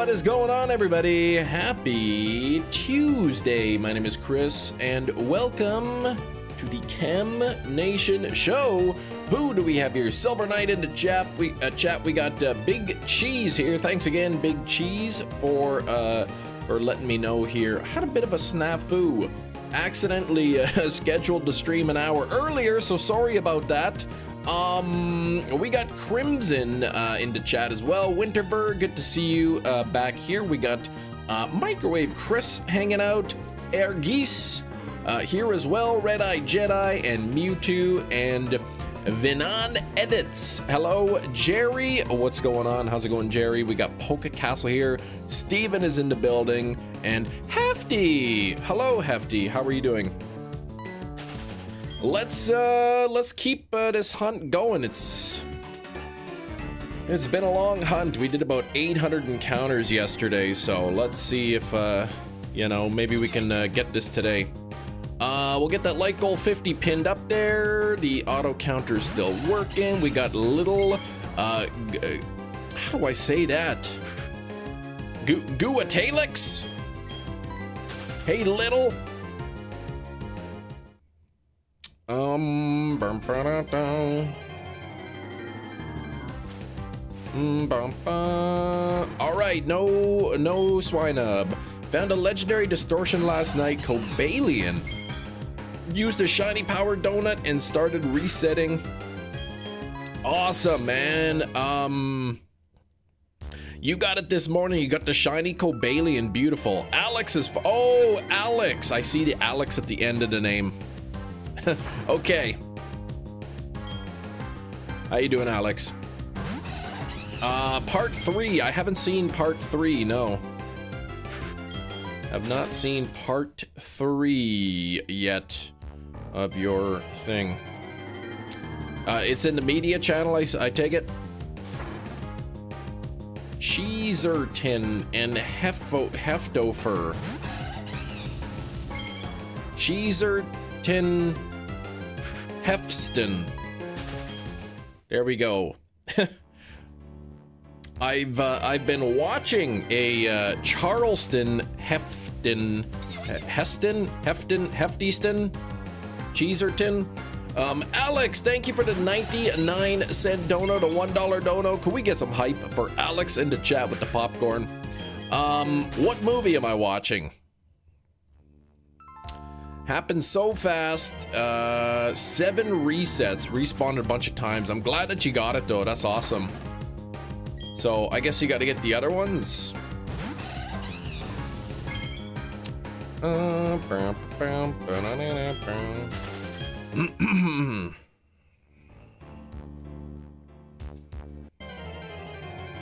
What is going on, everybody? Happy Tuesday. My name is Chris, and welcome to the Chem Nation show. Who do we have here? Silver Knight in the chat. We got Big Cheese here. Thanks again, Big Cheese, for letting me know here. I had a bit of a snafu. Accidentally scheduled to stream an hour earlier, so sorry about that. We got Crimson in the chat as well. Winterberg, good to see you back here. We got Microwave Chris hanging out. Air Geese here as well. Red Eye Jedi and Mewtwo and Vinan Edits. Hello, Jerry. What's going on? How's it going, Jerry? We got Poke Castle here. Steven is in the building. And Hefty. Hello, Hefty. How are you doing? Let's keep this hunt going. It's been a long hunt. We did about 800 encounters yesterday, so let's see if you know, maybe we can get this today. We'll get that like goal 50 pinned up there. The auto counter's still working. We got little how do I say that? Guatelix? Hey, little. All right, no Swinub. Found a legendary distortion last night, Cobalion. Used a shiny power donut and started resetting. Awesome, man. You got it this morning. You got the shiny Cobalion. Beautiful. Alex is oh, Alex. I see the Alex at the end of the name. Okay. How you doing, Alex? Part 3. I haven't seen part 3, no. Have not seen part 3 yet of your thing. It's in the media channel, I take it. Cheeserton and Heftofer. Cheeserton Hefston. There we go. I've been watching a Charleston Heftyston Cheeserton. Alex, thank you for the 99-cent dono, the $1 dono. Could we get some hype for Alex in the chat with the popcorn? What movie am I watching? Happened so fast. 7 resets, respawned a bunch of times. I'm glad that you got it though. That's awesome. So I guess you got to get the other ones.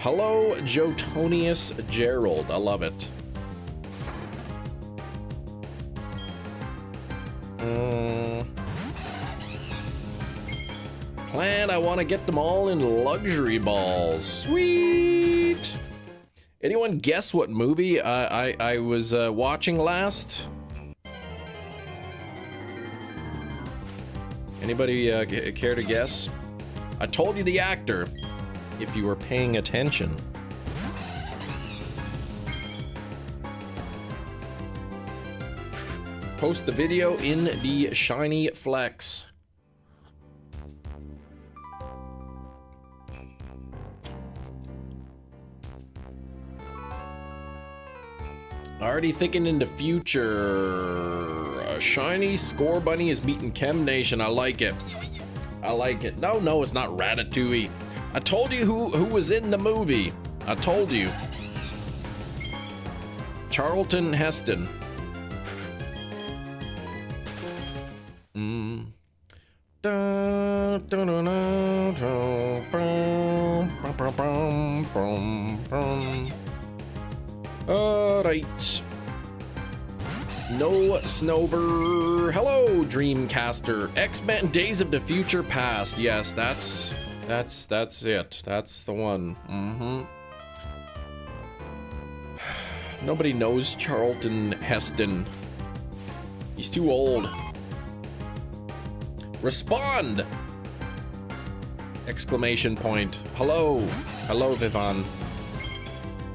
Hello, Jotonius Gerald. I love it. Plan, I want to get them all in luxury balls. Sweet. Anyone guess what movie I was watching last? Anybody care to guess? I told you the actor, if you were paying attention. Post the video in the Shiny Flex. Already thinking in the future. A shiny Score Bunny is meeting Chem Nation. I like it. I like it. No, it's not Ratatouille. I told you who was in the movie. I told you. Charlton Heston. Alright. No Snover. Hello, Dreamcaster. X-Men Days of the Future Past. Yes, that's it. That's the one. Nobody knows Charlton Heston. He's too old. Respond! Exclamation point. Hello. Hello, Vivan.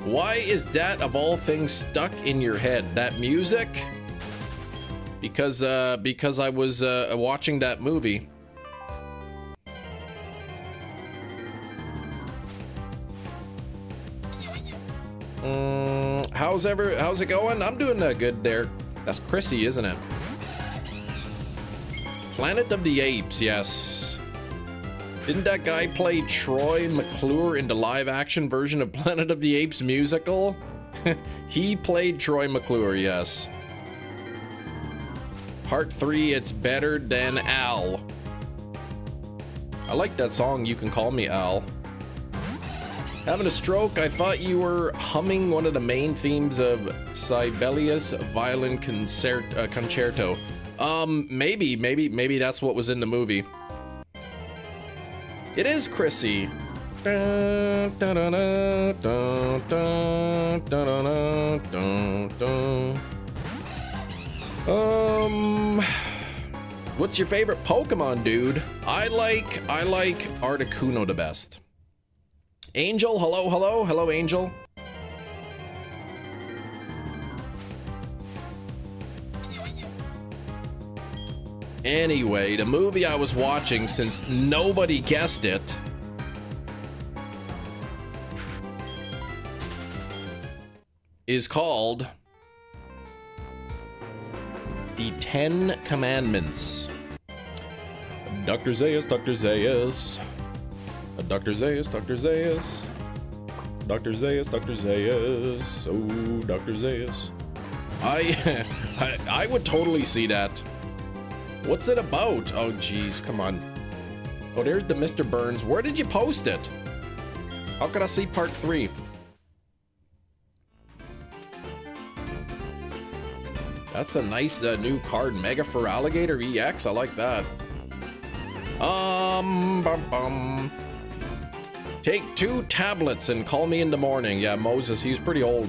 Why is that of all things stuck in your head? That music? Because I was watching that movie. How's it going? I'm doing good there. That's Chrissy, isn't it? Planet of the Apes, yes. Didn't that guy play Troy McClure in the live-action version of Planet of the Apes musical? He played Troy McClure, yes. Part 3, it's better than Al. I like that song, You Can Call Me Al. Having a stroke? I thought you were humming one of the main themes of Sibelius Violin Concerto. Maybe that's what was in the movie. It is Chrissy. What's your favorite Pokemon, dude? I like Articuno the best. Angel, hello, Angel. Anyway, the movie I was watching, since nobody guessed it, is called The 10 Commandments. Dr. Zaius, Dr. Zaius. Dr. Zaius, Dr. Zaius. Dr. Zaius, Dr. Zaius. Oh, Dr. Zaius. I would totally see that. What's it about? Oh, geez, come on. Oh, there's the Mr. Burns. Where did you post it? How could I see part 3? That's a nice new card. Mega for Alligator EX. I like that. Take 2 tablets and call me in the morning. Yeah, Moses, he's pretty old.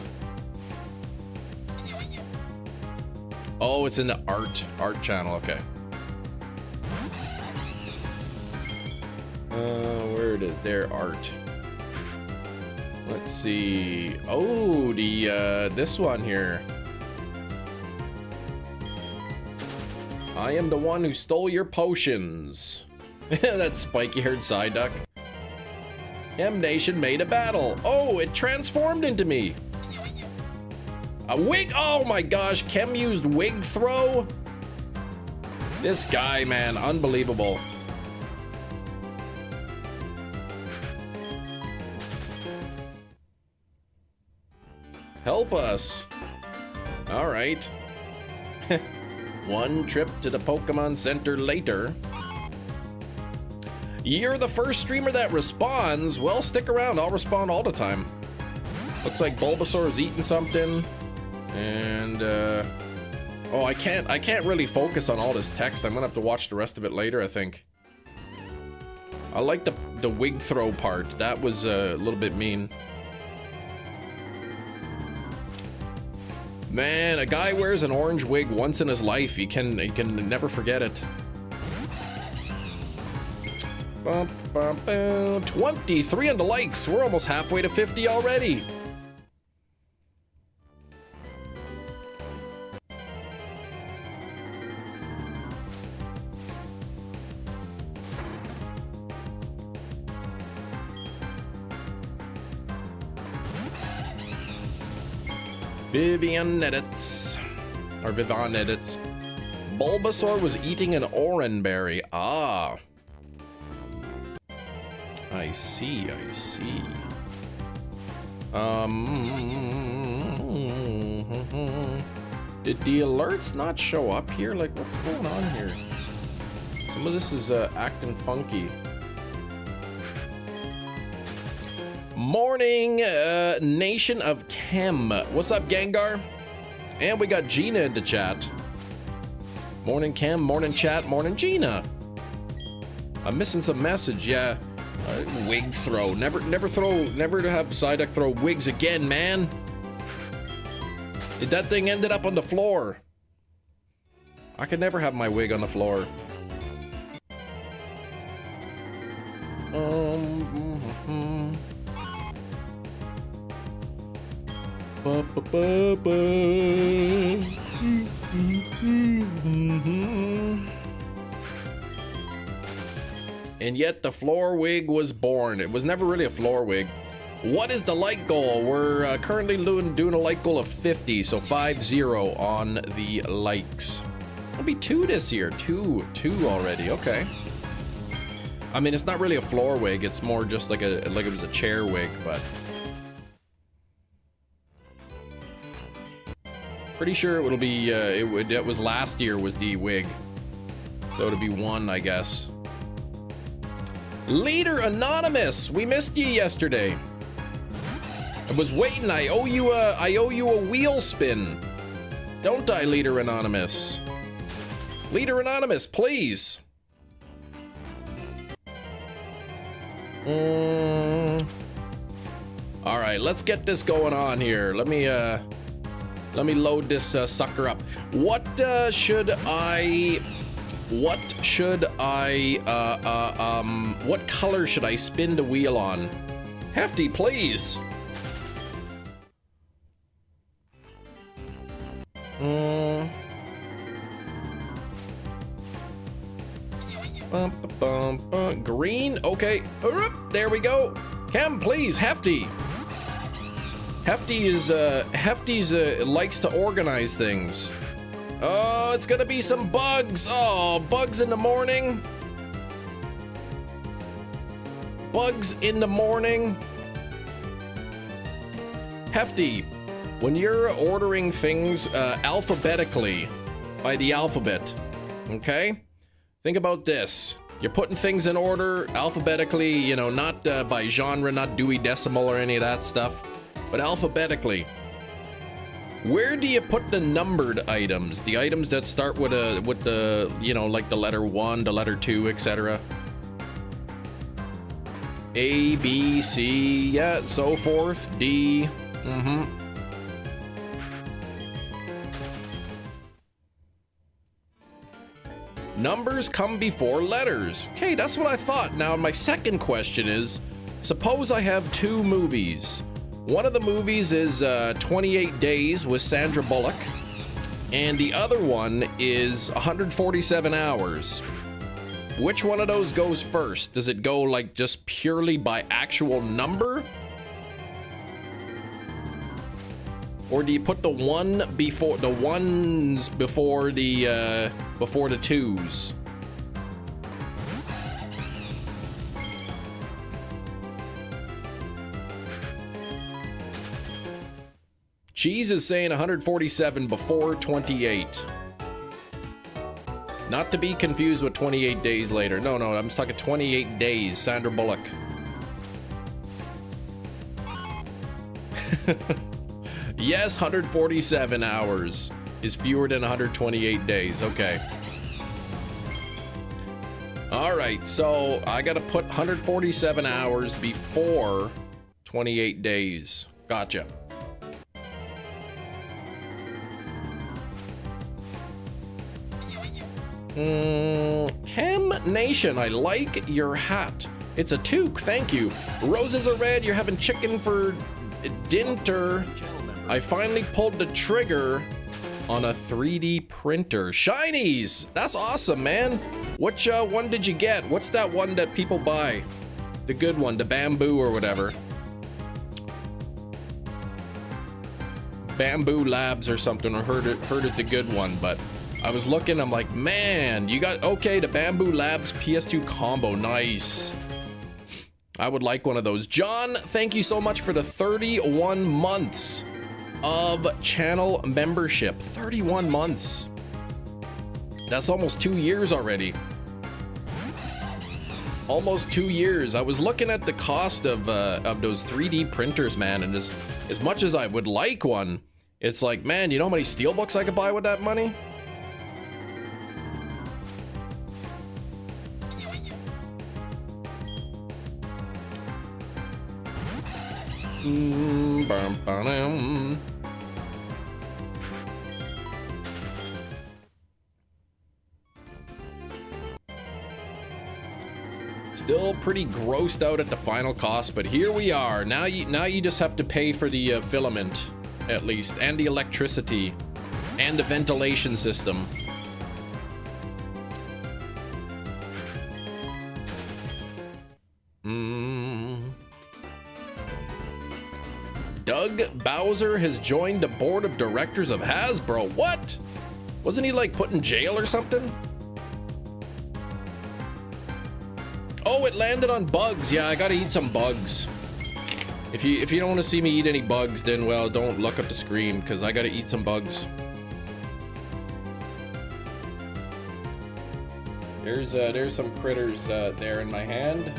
Oh, it's in the art channel. Okay. Where it is there, art. Let's see. Oh, the this one here. I am the one who stole your potions. That spiky-haired Psyduck. M Nation made a battle. Oh, it transformed into me. A wig. Oh my gosh, Kem used wig throw. This guy, man, unbelievable. Help us. All right. One trip to the Pokemon Center later. You're the first streamer that responds. Well, stick around. I'll respond all the time. Looks like Bulbasaur's eating something. And, oh, I can't really focus on all this text. I'm gonna have to watch the rest of it later, I think. I like the wig throw part. That was a little bit mean. Man, a guy wears an orange wig once in his life. He can never forget it. 23 on the likes. We're almost halfway to 50 already. Vivian edits. Or Vivon edits. Bulbasaur was eating an oranberry. Ah. I see, I see. Did the alerts not show up here? Like, what's going on here? Some of this is acting funky. Morning, Nation of Chem. What's up, Gengar? And we got Gina in the chat. Morning, Chem. Morning, chat. Morning, Gina. I'm missing some message. Yeah. Wig throw. Never to have Psyduck throw wigs again, man. That thing ended up on the floor. I could never have my wig on the floor. And yet the floor wig was born. It was never really a floor wig. What is the like goal? We're currently doing a like goal of 50, so 50 on the likes. It'll be 2 this year. Two already. Okay. I mean, it's not really a floor wig. It's more just like it was a chair wig, but pretty sure it'll be. It was last year was the wig, so it'll be 1, I guess. Leader Anonymous, we missed you yesterday. I was waiting. I owe you a wheel spin, don't I, Leader Anonymous? Leader Anonymous, please. All right, let's get this going on here. Let me load this sucker up. What color should I spin the wheel on? Hefty, please. Green, okay. There we go. Cam, please, Hefty. Hefty's likes to organize things. Oh, it's gonna be some bugs. Oh, bugs in the morning. Bugs in the morning. Hefty, when you're ordering things alphabetically by the alphabet, okay? Think about this. You're putting things in order alphabetically, you know, not by genre, not Dewey Decimal or any of that stuff, but alphabetically. Where do you put the numbered items? The items that start with the, you know, like the letter 1, the letter 2, etc. A, B, C, yeah, so forth. D, Numbers come before letters. Okay, that's what I thought. Now, my second question is, suppose I have 2 movies. One of the movies is 28 Days with Sandra Bullock, and the other one is 147 Hours. Which one of those goes first? Does it go like just purely by actual number? Or do you put the ones before the 2s? Cheese is saying 147 before 28. Not to be confused with 28 Days Later. No, I'm just talking 28 Days, Sandra Bullock. Yes, 147 hours is fewer than 128 days. Okay. All right, so I gotta put 147 hours before 28 days. Gotcha. Chem Nation, I like your hat. It's a toque, thank you. Roses are red, you're having chicken for dinner. I finally pulled the trigger on a 3D printer. Shinies! That's awesome, man. Which one did you get? What's that one that people buy? The good one, the bamboo or whatever. Bamboo Labs or something, or heard is the good one, but I was looking, I'm like, man, you got, okay, the Bamboo Labs PS2 combo, nice. I would like one of those. John, thank you so much for the 31 months of channel membership. 31 months. That's almost 2 years already. Almost 2 years. I was looking at the cost of those 3D printers, man, and as much as I would like one, it's like, man, you know how many steelbooks I could buy with that money? Still pretty grossed out at the final cost, but here we are. Now you just have to pay for the filament. at least, and the electricity, and the ventilation system. Doug Bowser has joined the board of directors of Hasbro. What? Wasn't he like put in jail or something? Oh, it landed on bugs. Yeah, I gotta eat some bugs. If you don't want to see me eat any bugs, then well, don't look at the screen because I gotta eat some bugs. There's some critters there in my hand.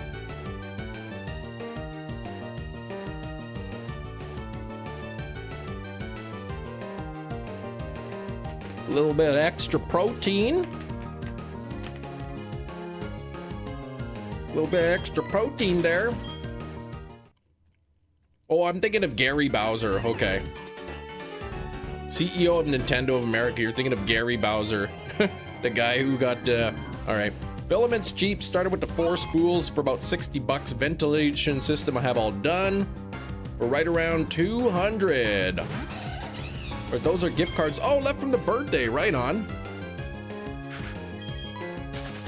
A little bit of extra protein. A little bit of extra protein there. Oh, I'm thinking of Gary Bowser. Okay. CEO of Nintendo of America. You're thinking of Gary Bowser. The guy who got, all right. Filament's cheap. Started with the 4 spools for about 60 bucks. Ventilation system I have all done for right around 200. Or those are gift cards. Oh, left from the birthday. Right on.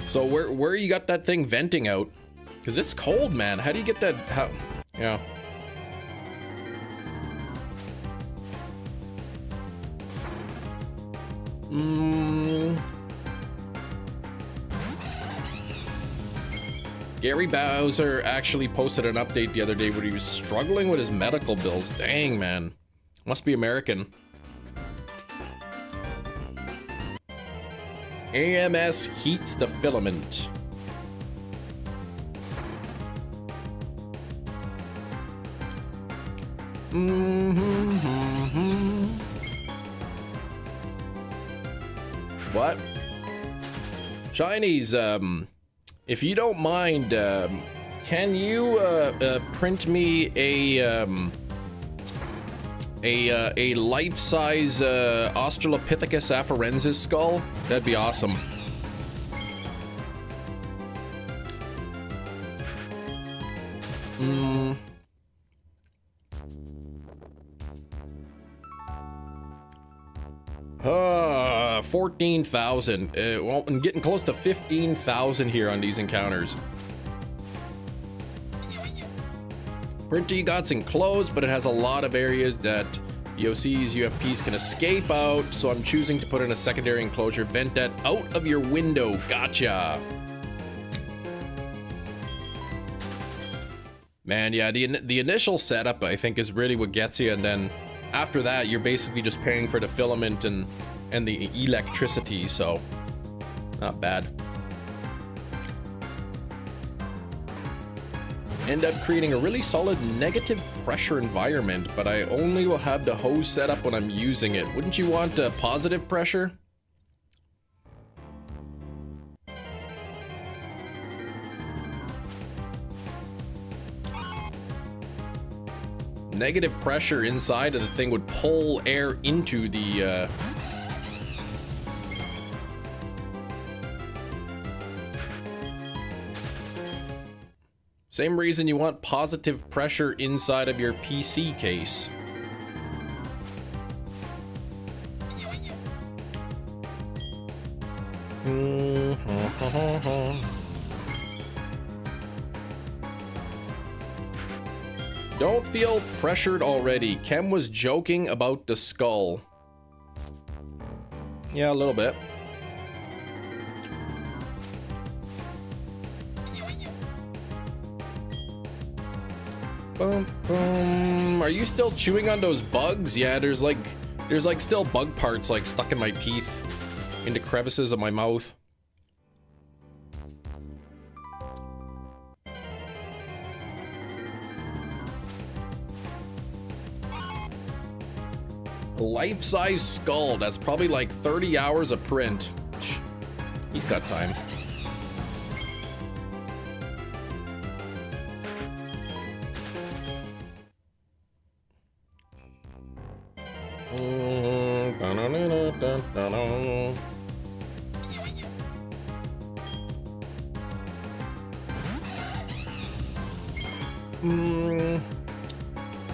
So where you got that thing venting out? Because it's cold, man. How do you get that? How? Yeah. Gary Bowser actually posted an update the other day where he was struggling with his medical bills. Dang, man. Must be American. AMS heats the filament. What? Chinese, if you don't mind, can you print me a life-size Australopithecus afarensis skull? That'd be awesome. Ah, 14,000. Well, I'm getting close to 15,000 here on these encounters. Printer you got's enclosed, but it has a lot of areas that EOCs, UFPs can escape out, so I'm choosing to put in a secondary enclosure. Vent that out of your window. Gotcha. Man, yeah, the initial setup, I think, is really what gets you, and then after that, you're basically just paying for the filament and the electricity, so not bad. End up creating a really solid negative pressure environment, but I only will have the hose set up when I'm using it. Wouldn't you want positive pressure? Negative pressure inside of the thing would pull air into the same reason you want positive pressure inside of your PC case. Don't feel pressured already. Kem was joking about the skull. Yeah, a little bit. Boom, boom. Are you still chewing on those bugs? Yeah, there's like still bug parts like stuck in my teeth, into crevices of my mouth. Life-size skull. That's probably like 30 hours of print. He's got time.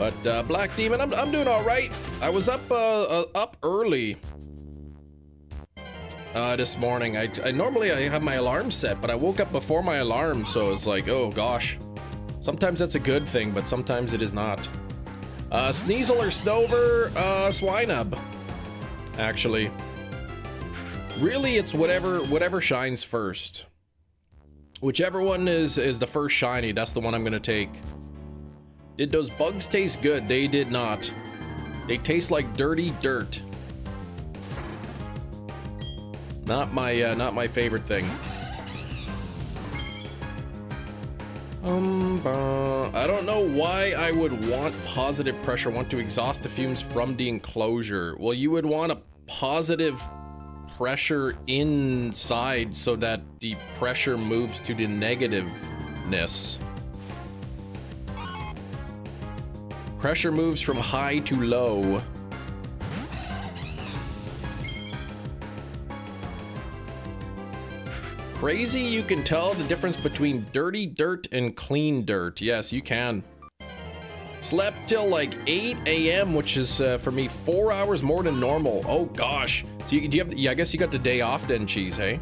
But Black Demon, I'm doing all right. I was up early this morning. I normally have my alarm set, but I woke up before my alarm, so it's like, oh gosh. Sometimes that's a good thing, but sometimes it is not. Sneasel or Snover, Swinub. Actually, really, it's whatever shines first. Whichever one is the first shiny, that's the one I'm gonna take. Did those bugs taste good? They did not. They taste like dirty dirt. Not my favorite thing. I don't know why I would want positive pressure, want to exhaust the fumes from the enclosure. Well, you would want a positive pressure inside so that the pressure moves to the negativeness. Pressure moves from high to low. Crazy, you can tell the difference between dirty dirt and clean dirt. Yes, you can. Slept till like 8 a.m., which is for me 4 hours more than normal. Oh gosh. So do you have? Yeah, I guess you got the day off then, Cheese. Hey.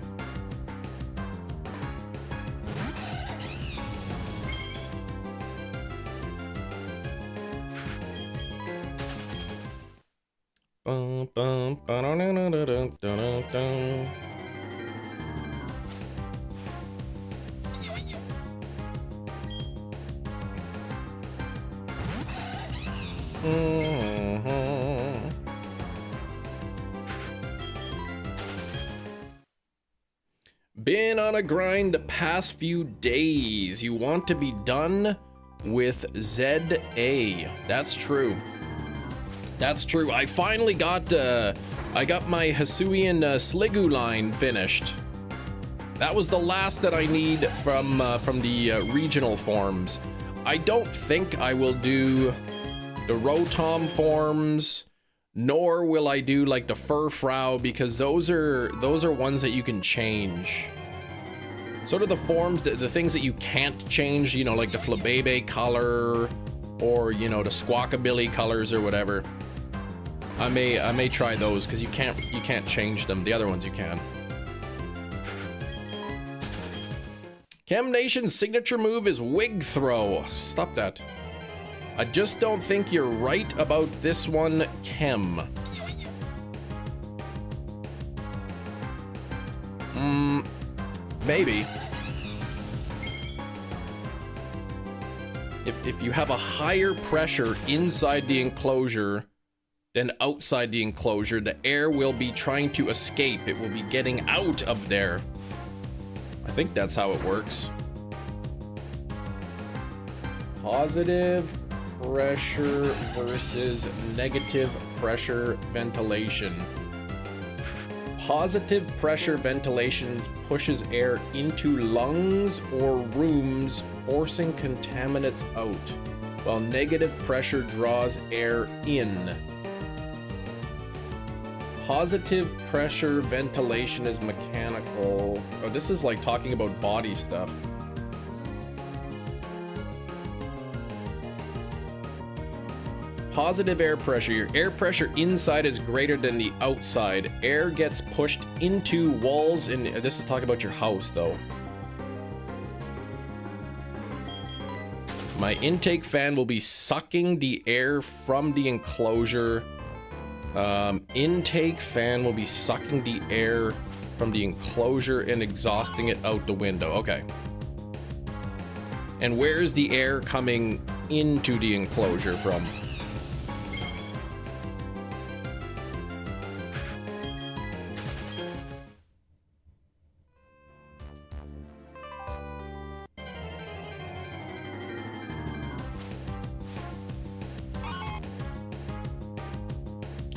Been on a grind the past few days. You want to be done with ZA. That's true. That's true. I finally got I got my Hisuian Sliggoo line finished. That was the last that I need from the regional forms. I don't think I will do the Rotom forms, nor will I do like the Furfrou, because those are ones that you can change. Sort of the forms, the things that you can't change, you know, like the Flabébé color, or you know, the Squawkabilly colors or whatever. I may try those because you can't change them. The other ones you can. Chem Nation's signature move is Wig Throw. Stop that. I just don't think you're right about this one, Chem. Maybe. If you have a higher pressure inside the enclosure than outside the enclosure, the air will be trying to escape. It will be getting out of there. I think that's how it works. Positive pressure versus negative pressure ventilation. Positive pressure ventilation pushes air into lungs or rooms, forcing contaminants out, while negative pressure draws air in. Positive pressure ventilation is mechanical. Oh, this is like talking about body stuff. Positive air pressure. Your air pressure inside is greater than the outside. Air gets pushed into walls, and this is talking about your house though. My intake fan will be sucking the air from the enclosure. Intake fan will be sucking the air from the enclosure and exhausting it out the window. Okay. And where is the air coming into the enclosure from?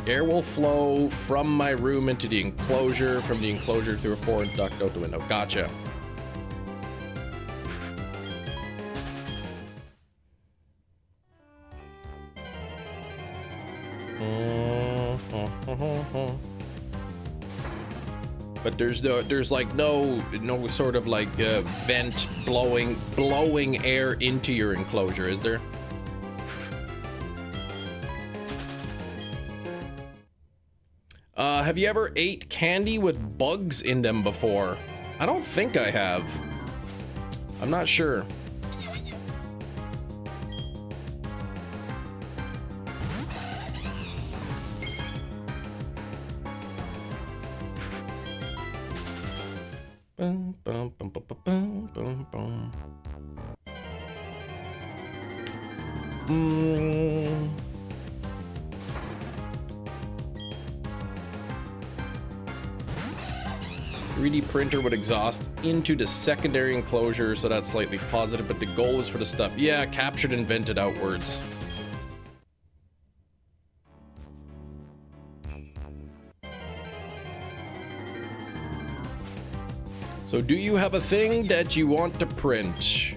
Air will flow from my room into the enclosure, from the enclosure through a foreign duct out the window. Gotcha. But there's like no sort of like vent blowing air into your enclosure, is there? Have you ever ate candy with bugs in them before? I don't think I have. I'm not sure. Boom, boom, boom, boom, boom, boom, boom. Mm. 3D printer would exhaust into the secondary enclosure, so that's slightly positive, but the goal is for the stuff. Yeah, captured and vented outwards. So do you have a thing that you want to print?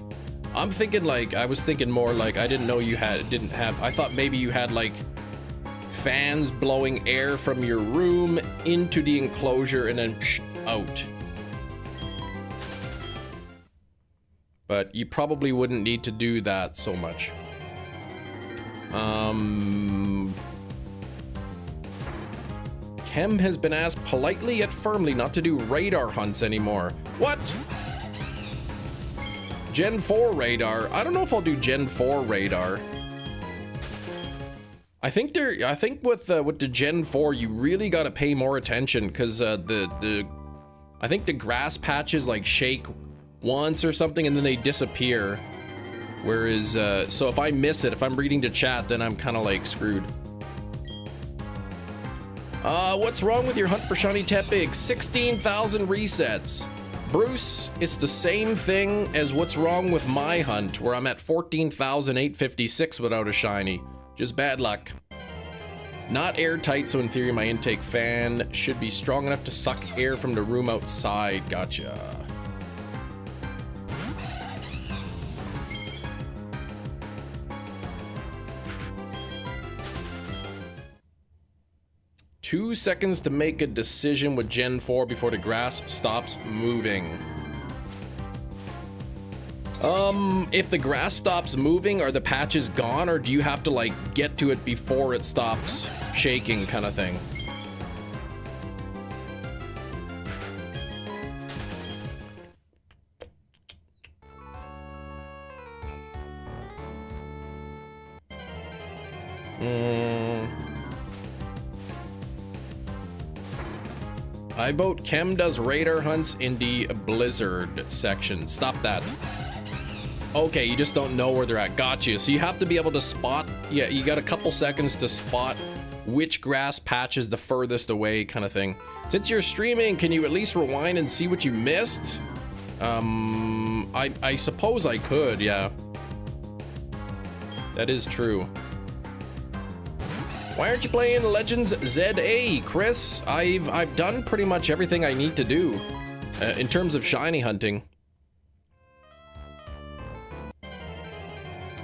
I'm thinking like, I was thinking more like, I didn't know you didn't have, I thought maybe you had like fans blowing air from your room into the enclosure and then out. But you probably wouldn't need to do that so much. Chem has been asked politely yet firmly not to do radar hunts anymore. What? Gen 4 radar? I don't know if I'll do Gen 4 radar. I think with the Gen 4 you really got to pay more attention, because I think the grass patches like shake once or something and then they disappear. Whereas so if I miss it, if I'm reading the chat, then I'm kind of like screwed. What's wrong with your hunt for shiny Tepig? 16,000 resets. Bruce, it's the same thing as what's wrong with my hunt, where I'm at 14,856 without a shiny. Just bad luck. Not airtight, so in theory my intake fan should be strong enough to suck air from the room outside. Gotcha. Two seconds to make a decision with Gen 4 before the grass stops moving. If the grass stops moving, are the patches gone, or do you have to like get to it before it stops shaking, kind of thing? I vote Chem does radar hunts in the Blizzard section. Stop that. Okay, you just don't know where they're at. Gotcha. So you have to be able to spot. Yeah, you got a couple seconds to spot which grass patch is the furthest away, kind of thing. Since you're streaming, can you at least rewind and see what you missed? I suppose I could, yeah. That is true. Why aren't you playing Legends ZA, Chris? I've done pretty much everything I need to do in terms of shiny hunting.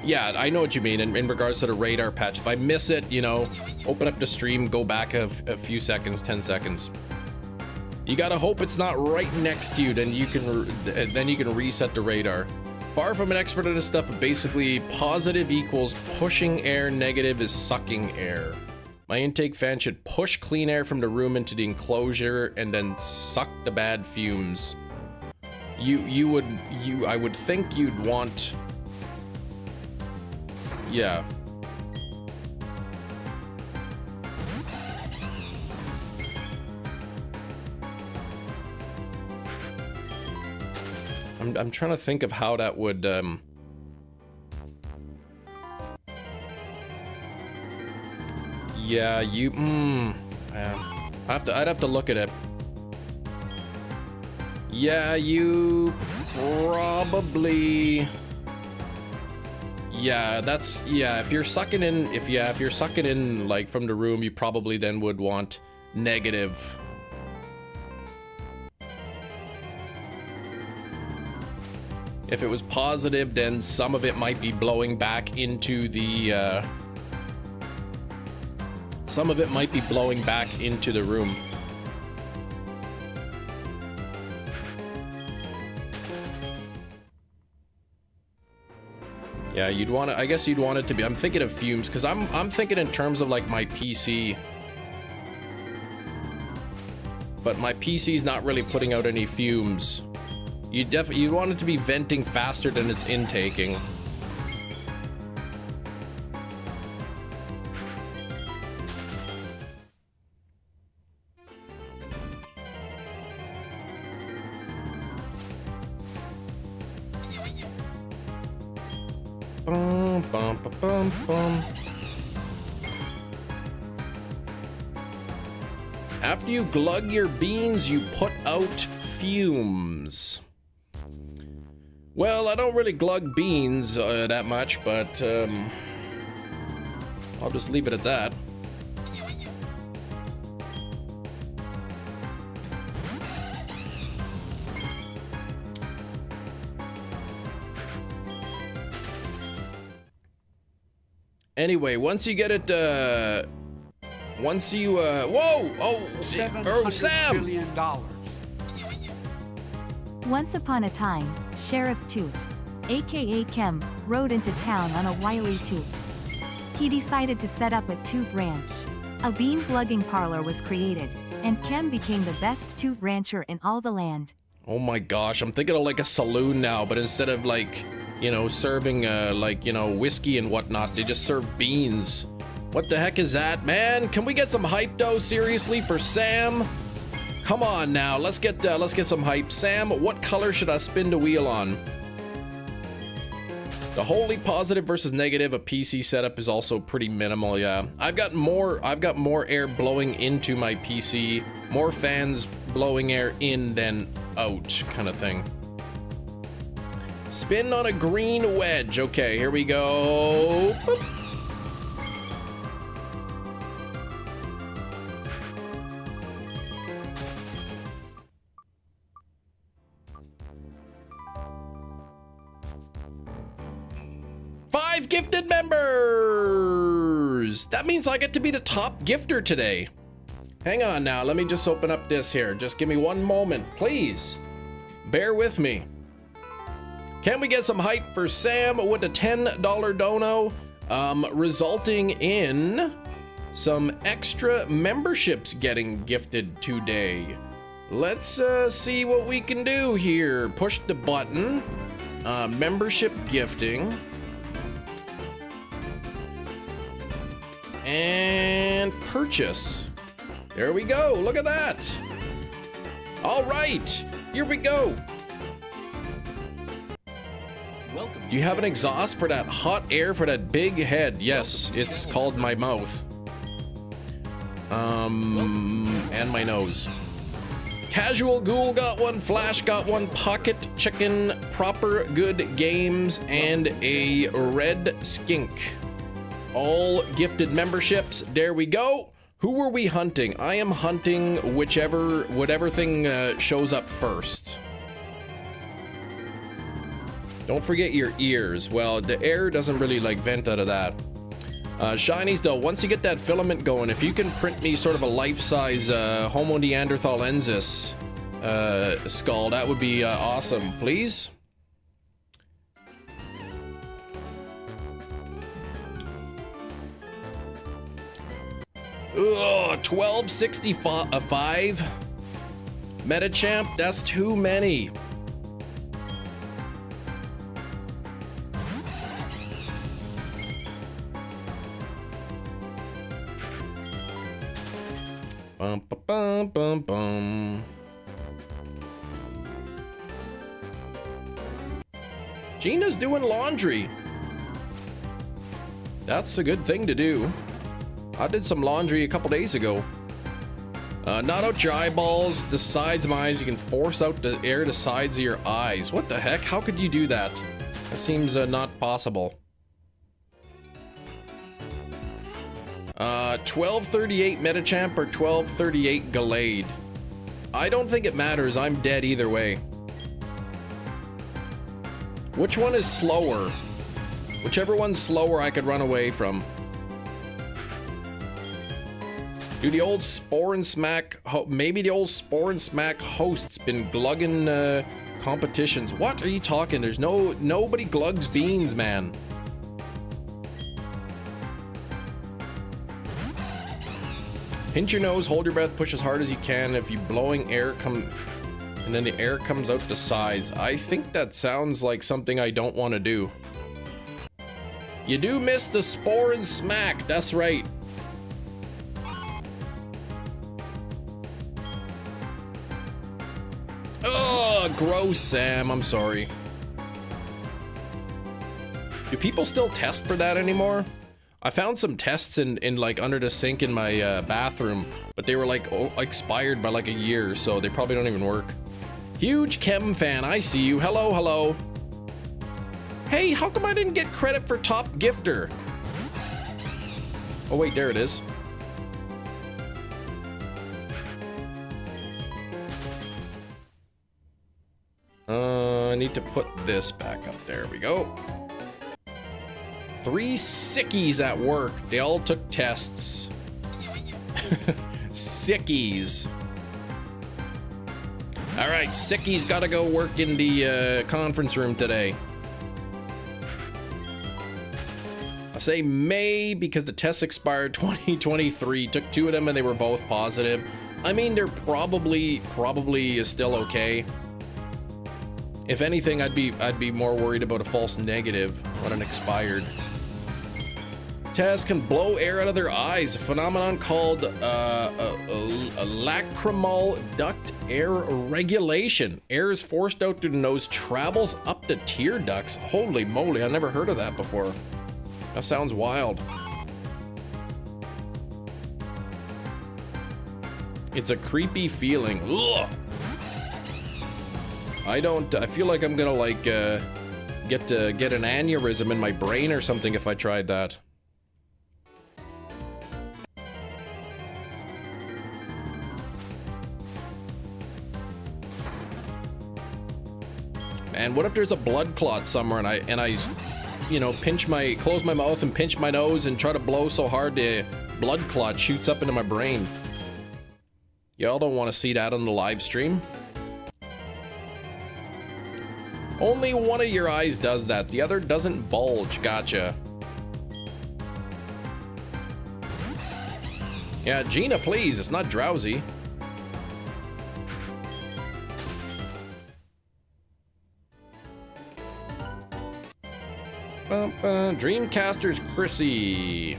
Yeah, I know what you mean in regards to the radar patch. If I miss it, you know, open up the stream, go back a few seconds, 10 seconds. You gotta hope it's not right next to you, then you can reset the radar. Far from an expert at this stuff, but basically positive equals pushing air, negative is sucking air. My intake fan should push clean air from the room into the enclosure and then suck the bad fumes. I would think you'd want, yeah. I'm trying to think of how that would yeah, I'd have to look at it. Yeah, you probably, yeah, that's, yeah, if you're sucking in, if you're sucking in like from the room, you probably then would want negative. If it was positive, then some of it might be blowing back into the some of it might be blowing back into the room. Yeah, you'd want to, I guess you'd want it to be, I'm thinking of fumes, because I'm thinking in terms of like my PC. but my PC's not really putting out any fumes. You want it to be venting faster than it's intaking. Bum, bum, bum, bum, bum. After you glug your beans, you put out fumes. Well, I don't really glug beans that much, but I'll just leave it at that. Anyway, once you get it, once you, whoa! Oh, Sam! $700 billion. Once upon a time, Sheriff Toot, aka Kem, rode into town on a wily toot. He decided to set up a toot ranch. A bean glugging parlor was created, and Kem became the best toot rancher in all the land. Oh my gosh, I'm thinking of like a saloon now, but instead of like, you know, serving like, you know, whiskey and whatnot, they just serve beans. What the heck is that, man? Can we get some hype though, seriously, for Sam? Come on now, let's get some hype. Sam, what color should I spin the wheel on? The wholly positive versus negative, a PC setup is also pretty minimal, yeah. I've got more air blowing into my PC, more fans blowing air in than out, kind of thing. Spin on a green wedge. Okay, here we go. Boop. Five gifted members! That means I get to be the top gifter today. Hang on now, let me just open up this here. Just give me one moment, please. Bear with me. Can we get some hype for Sam with a $10 dono, resulting in some extra memberships getting gifted today? Let's see what we can do here. Push the button. Membership gifting. And purchase. There we go. Look at that. All right, here we go. Welcome. Do you have an exhaust for that hot air for that big head? Yes, it's called my mouth. And my nose. Casual Ghoul got one, Flash got one, Pocket Chicken, Proper Good Games, and a Red Skink. All gifted memberships. There we go. Who were we hunting? I am hunting whatever thing shows up first. Don't forget your ears. Well, the air doesn't really like vent out of that. Shinies though, once you get that filament going, if you can print me sort of a life-size Homo neanderthalensis skull, that would be awesome, please. Ugh, 1265 Metachamp, that's too many. Bum, bum, bum, bum. Gina's doing laundry. That's a good thing to do. I did some laundry a couple days ago. Not out your eyeballs, the sides of my eyes. You can force out the air to sides of your eyes. What the heck? How could you do that? That seems not possible. 1238 Metachamp or 1238 Gallade? I don't think it matters. I'm dead either way. Which one is slower? Whichever one's slower, I could run away from. Dude, the old Spore and Smack, maybe the old Spore and Smack host's been glugging competitions. What are you talking? There's nobody glugs beans, man. Pinch your nose, hold your breath, push as hard as you can. If you blowing air and then the air comes out the sides. I think that sounds like something I don't want to do. You do miss the spore and smack, that's right. Oh, gross, Sam, I'm sorry. Do people still test for that anymore? I found some tests in like under the sink in my bathroom, but they were like expired by like a year, so they probably don't even work. Huge chem fan, I see you. Hello, hello. Hey, how come I didn't get credit for top gifter? Oh wait, there it is. I need to put this back up. There we go. 3 sickies at work. They all took tests. Sickies. All right, sickies gotta go work in the conference room today. I say may because the test expired 2023. Took 2 of them and they were both positive. I mean, they're probably still okay. If anything, I'd be more worried about a false negative when it expired. Test can blow air out of their eyes, a phenomenon called lacrimal duct air regulation. Air is forced out through the nose, travels up the tear ducts. Holy moly, I never heard of that before. That sounds wild. It's a creepy feeling. Ugh. I feel like I'm gonna like get an aneurysm in my brain or something if I tried that. Man, what if there's a blood clot somewhere and I you know, close my mouth and pinch my nose and try to blow so hard the blood clot shoots up into my brain. Y'all don't want to see that on the live stream. Only one of your eyes does that. The other doesn't bulge. Gotcha. Yeah, Gina, please. It's not drowsy. Dreamcasters Chrissy.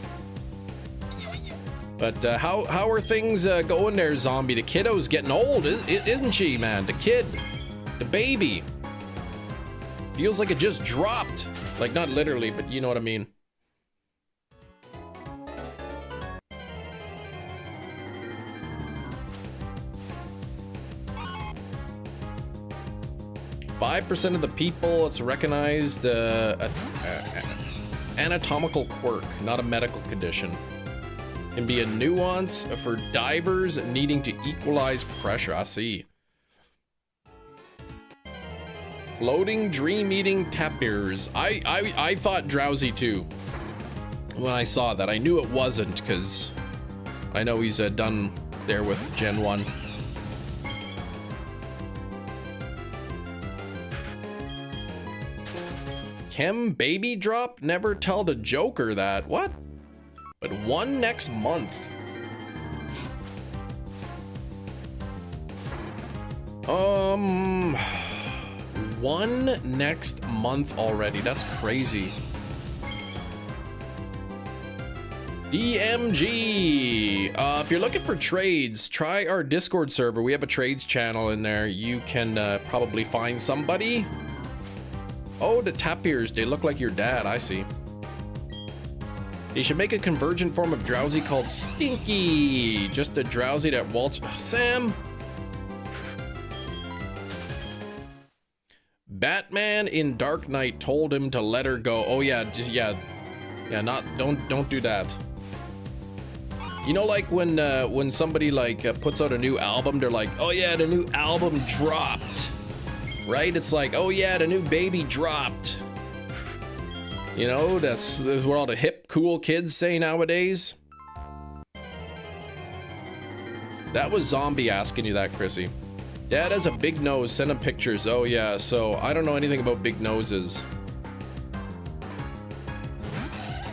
But how are things going there, Zombie? The kiddo's getting old, isn't she, man? The kid, the baby. Feels like it just dropped. Like, not literally, but you know what I mean. %5 of the people, it's recognized anatomical quirk, not a medical condition. Can be a nuance for divers needing to equalize pressure. I see. Floating dream-eating tapirs. I thought drowsy too when I saw that. I knew it wasn't because I know he's done there with Gen 1. Chem baby drop? Never tell the Joker that. What? But 1 next month. One next month already. That's crazy. DMG. If you're looking for trades, try our Discord server. We have a trades channel in there. You can probably find somebody. Oh, the tapirs. They look like your dad. I see. They should make a convergent form of drowsy called Stinky. Just a drowsy that waltz. Sam. Batman in Dark Knight told him to let her go. Oh yeah, just yeah, don't do that. You know, like when somebody like puts out a new album, they're like, oh yeah, the new album dropped, right? It's like, oh yeah, the new baby dropped. You know, that's what all the hip, cool kids say nowadays. That was Zombie asking you that, Chrissy. Dad has a big nose, send him pictures. Oh yeah, so I don't know anything about big noses.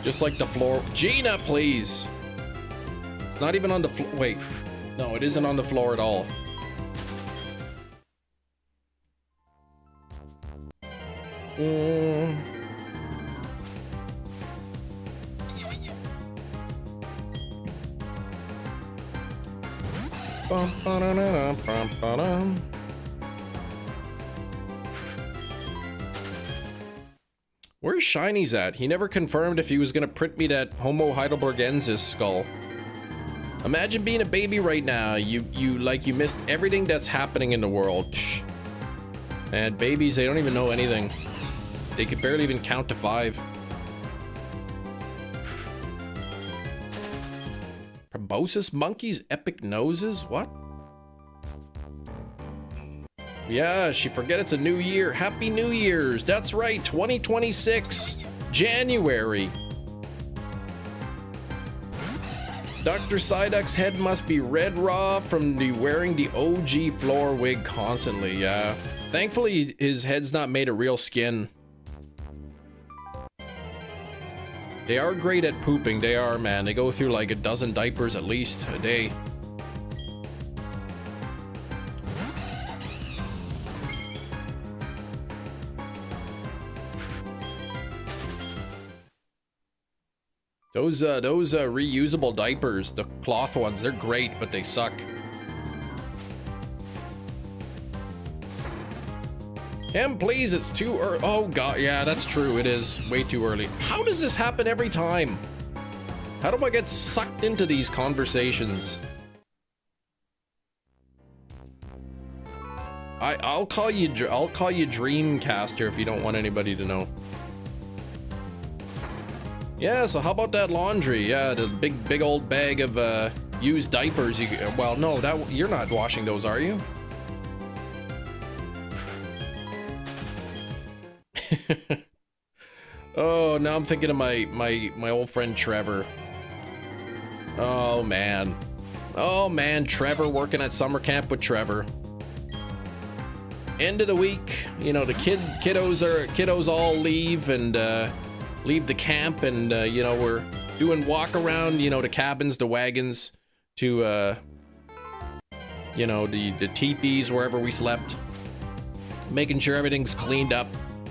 Just like the floor. Gina, please. It's not even on the floor. Wait. No, it isn't on the floor at all. Where's Shiny's at? He never confirmed if he was gonna print me that Homo heidelbergensis skull. Imagine being a baby right now. You missed everything that's happening in the world. And babies, they don't even know anything. They could barely even count to 5. Proboscis monkeys, epic noses? What? Yeah, she forget it's a new year. Happy New Year's. That's right, 2026, January. Dr. Psyduck's head must be red raw from wearing the OG floor wig constantly. Yeah. Thankfully, his head's not made of real skin. They are great at pooping. They are, man. They go through like a dozen diapers at least a day. Those reusable diapers, the cloth ones, they're great, but they suck. Em, please, it's too early. Oh god, yeah, that's true. It is way too early. How does this happen every time? How do I get sucked into these conversations? I'll call you Dreamcaster if you don't want anybody to know. Yeah, so how about that laundry? Yeah, the big old bag of used diapers. Well, no, you're not washing those, are you? Oh, now I'm thinking of my old friend Trevor. Oh man, Trevor, working at summer camp with Trevor. End of the week, you know, the kiddos all leave and leave the camp, and you know, we're doing walk around, you know, the cabins, the wagons, to you know, the teepees wherever we slept, making sure everything's cleaned up.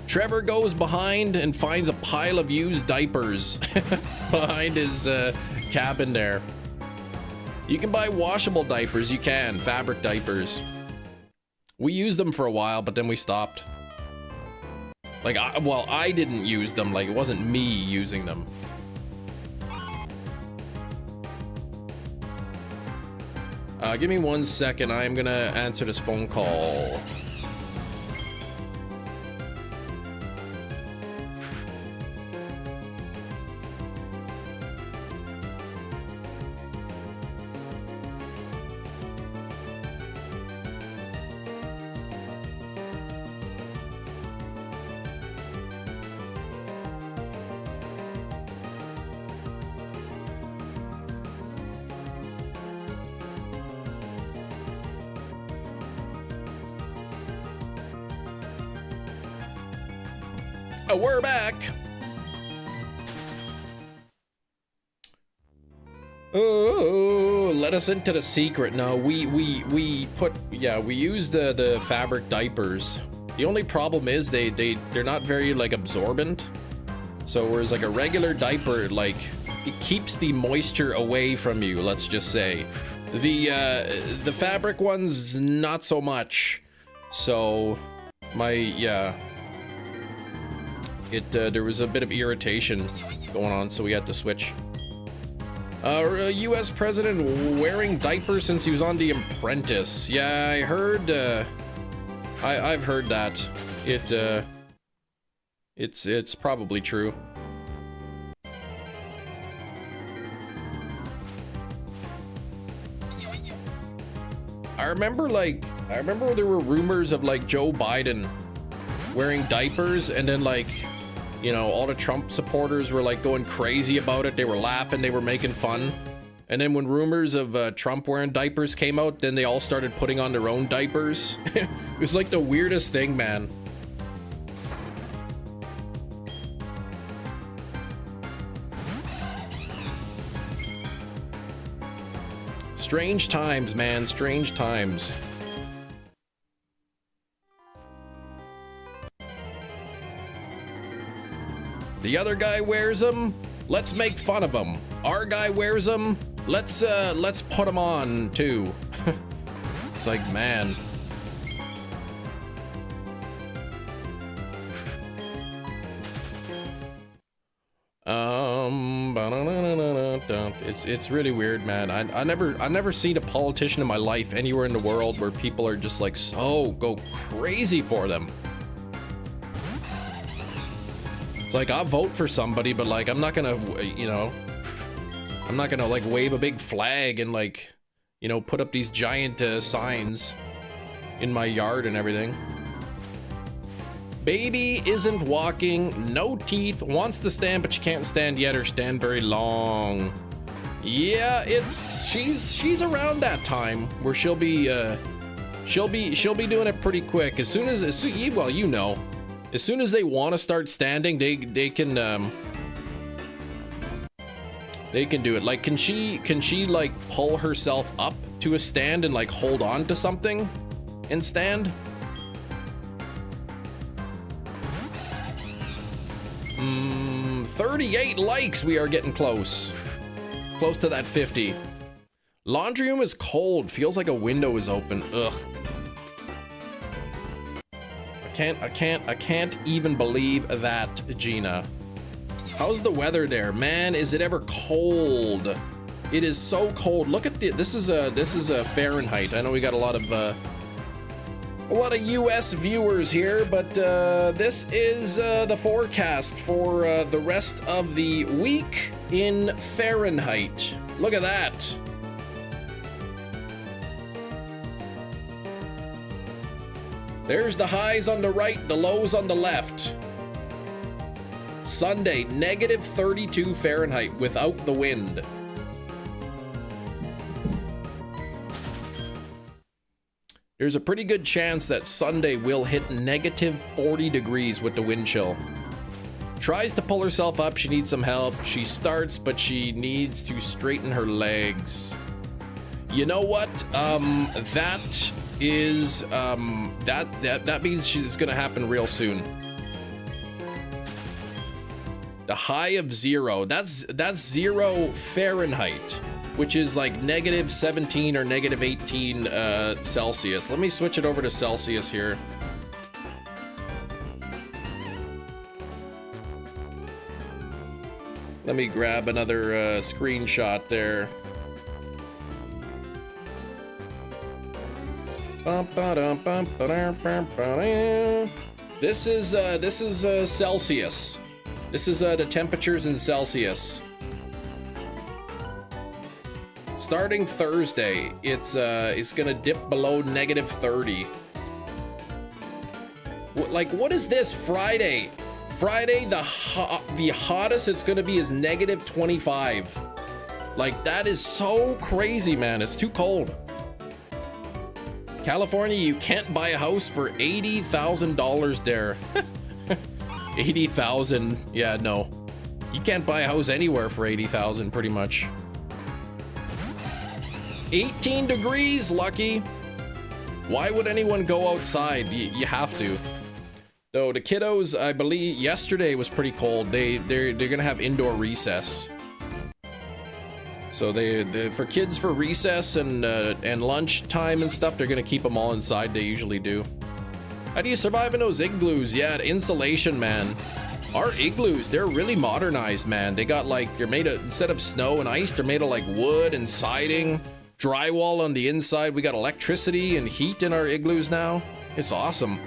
Trevor goes behind and finds a pile of used diapers behind his cabin there. You can buy washable diapers, you can, fabric diapers. We used them for a while, but then we stopped. Like, I didn't use them, like, it wasn't me using them. Give me 1 second, I'm gonna answer this phone call. We're back. Oh, let us into the secret. No, we use the fabric diapers. The only problem is they're not very like absorbent. So whereas like a regular diaper, like, it keeps the moisture away from you, let's just say. The fabric ones, not so much. So there was a bit of irritation going on, so we had to switch. U.S. president wearing diapers since he was on The Apprentice. Yeah, I heard. I've heard that. It's probably true. I remember there were rumors of like Joe Biden wearing diapers, and then like, you know, all the Trump supporters were like going crazy about it. They were laughing, they were making fun. And then when rumors of Trump wearing diapers came out, then they all started putting on their own diapers. It was like the weirdest thing, man. Strange times, man, strange times. The other guy wears them. Let's make fun of him. Our guy wears them. Let's put them on too. It's like, man. It's really weird, man. I never seen a politician in my life anywhere in the world where people are just like so go crazy for them. It's like, I'll vote for somebody, but like I'm not gonna, you know, I'm not gonna like wave a big flag and like, you know, put up these giant signs in my yard and everything. Baby isn't walking, no teeth, wants to stand, but she can't stand yet or stand very long. Yeah, she's around that time where she'll be doing it pretty quick. As soon as well, you know, as soon as they want to start standing, they can do it. Like, can she like pull herself up to a stand and like hold on to something and stand? 38 likes. We are getting close to that 50. Laundry room is cold. Feels like a window is open. Ugh. I can't even believe that, Gina. How's the weather there, man? Is it ever cold? It is so cold. Look at this is a Fahrenheit. I know we got a lot of US viewers here, but this is the forecast for the rest of the week in Fahrenheit. Look at that. There's the highs on the right, the lows on the left. Sunday, -32 Fahrenheit without the wind. There's a pretty good chance that Sunday will hit -40 degrees with the wind chill. Tries to pull herself up, she needs some help. She starts, but she needs to straighten her legs. You know what? That is, that means she's gonna happen real soon. The high of 0, that's 0 Fahrenheit, which is like -17 or -18 Celsius. Let me switch it over to Celsius here. Let me grab another screenshot there. This is Celsius. This is the temperatures in Celsius. Starting Thursday, it's gonna dip below -30. Like, what is this? Friday, the hottest it's gonna be is -25. Like, that is so crazy, man. It's too cold. California, you can't buy a house for $80,000 there. 80,000. Yeah, no. You can't buy a house anywhere for 80,000 pretty much. 18 degrees, Lucky. Why would anyone go outside? You have to. Though the kiddos, I believe yesterday was pretty cold. They're gonna have indoor recess. So they for kids for recess and lunch time and stuff, they're gonna keep them all inside. They usually do. How do you survive in those igloos? Yeah, the insulation, man. Our igloos, they're really modernized, man. They got like, they're made of, instead of snow and ice, they're made of like wood and siding, drywall on the inside. We got electricity and heat in our igloos now. It's awesome.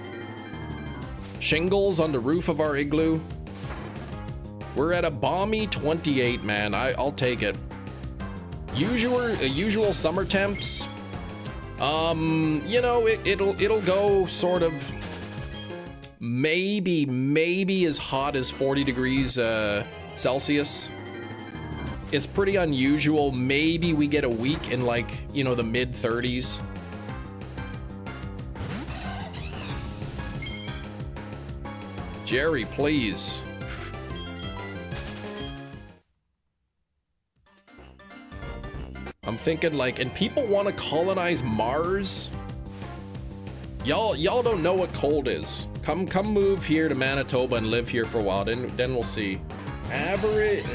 Shingles on the roof of our igloo. We're at a balmy 28, man. I'll take it. Usual summer temps. You know, it'll go sort of maybe as hot as 40 degrees Celsius. It's pretty unusual. Maybe we get a week in like, you know, the mid 30s. Jerry, please. I'm I'm thinking like, and people want to colonize Mars. Y'all don't know what cold is. Come move here to Manitoba and live here for a while. Then we'll see. Average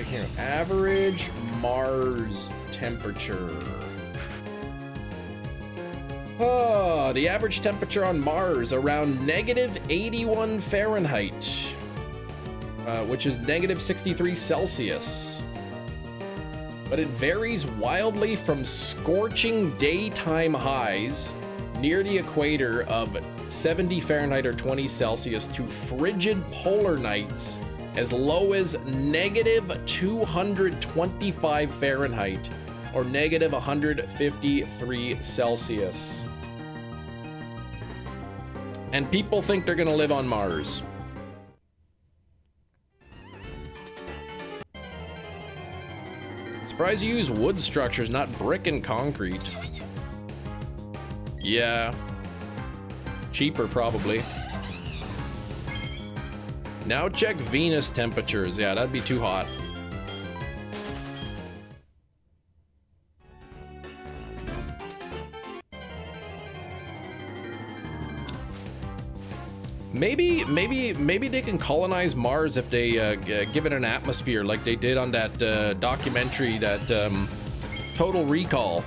Mars temperature. Oh, the average temperature on Mars around -81 Fahrenheit, which is -63 Celsius. But it varies wildly from scorching daytime highs near the equator of 70 Fahrenheit or 20 Celsius to frigid polar nights as low as -225 Fahrenheit or -153 Celsius. And people think they're gonna live on Mars. Surprised you use wood structures, not brick and concrete. Yeah. Cheaper, probably. Now check Venus temperatures. Yeah, that'd be too hot. Maybe they can colonize Mars if they give it an atmosphere like they did on that documentary, that Total Recall.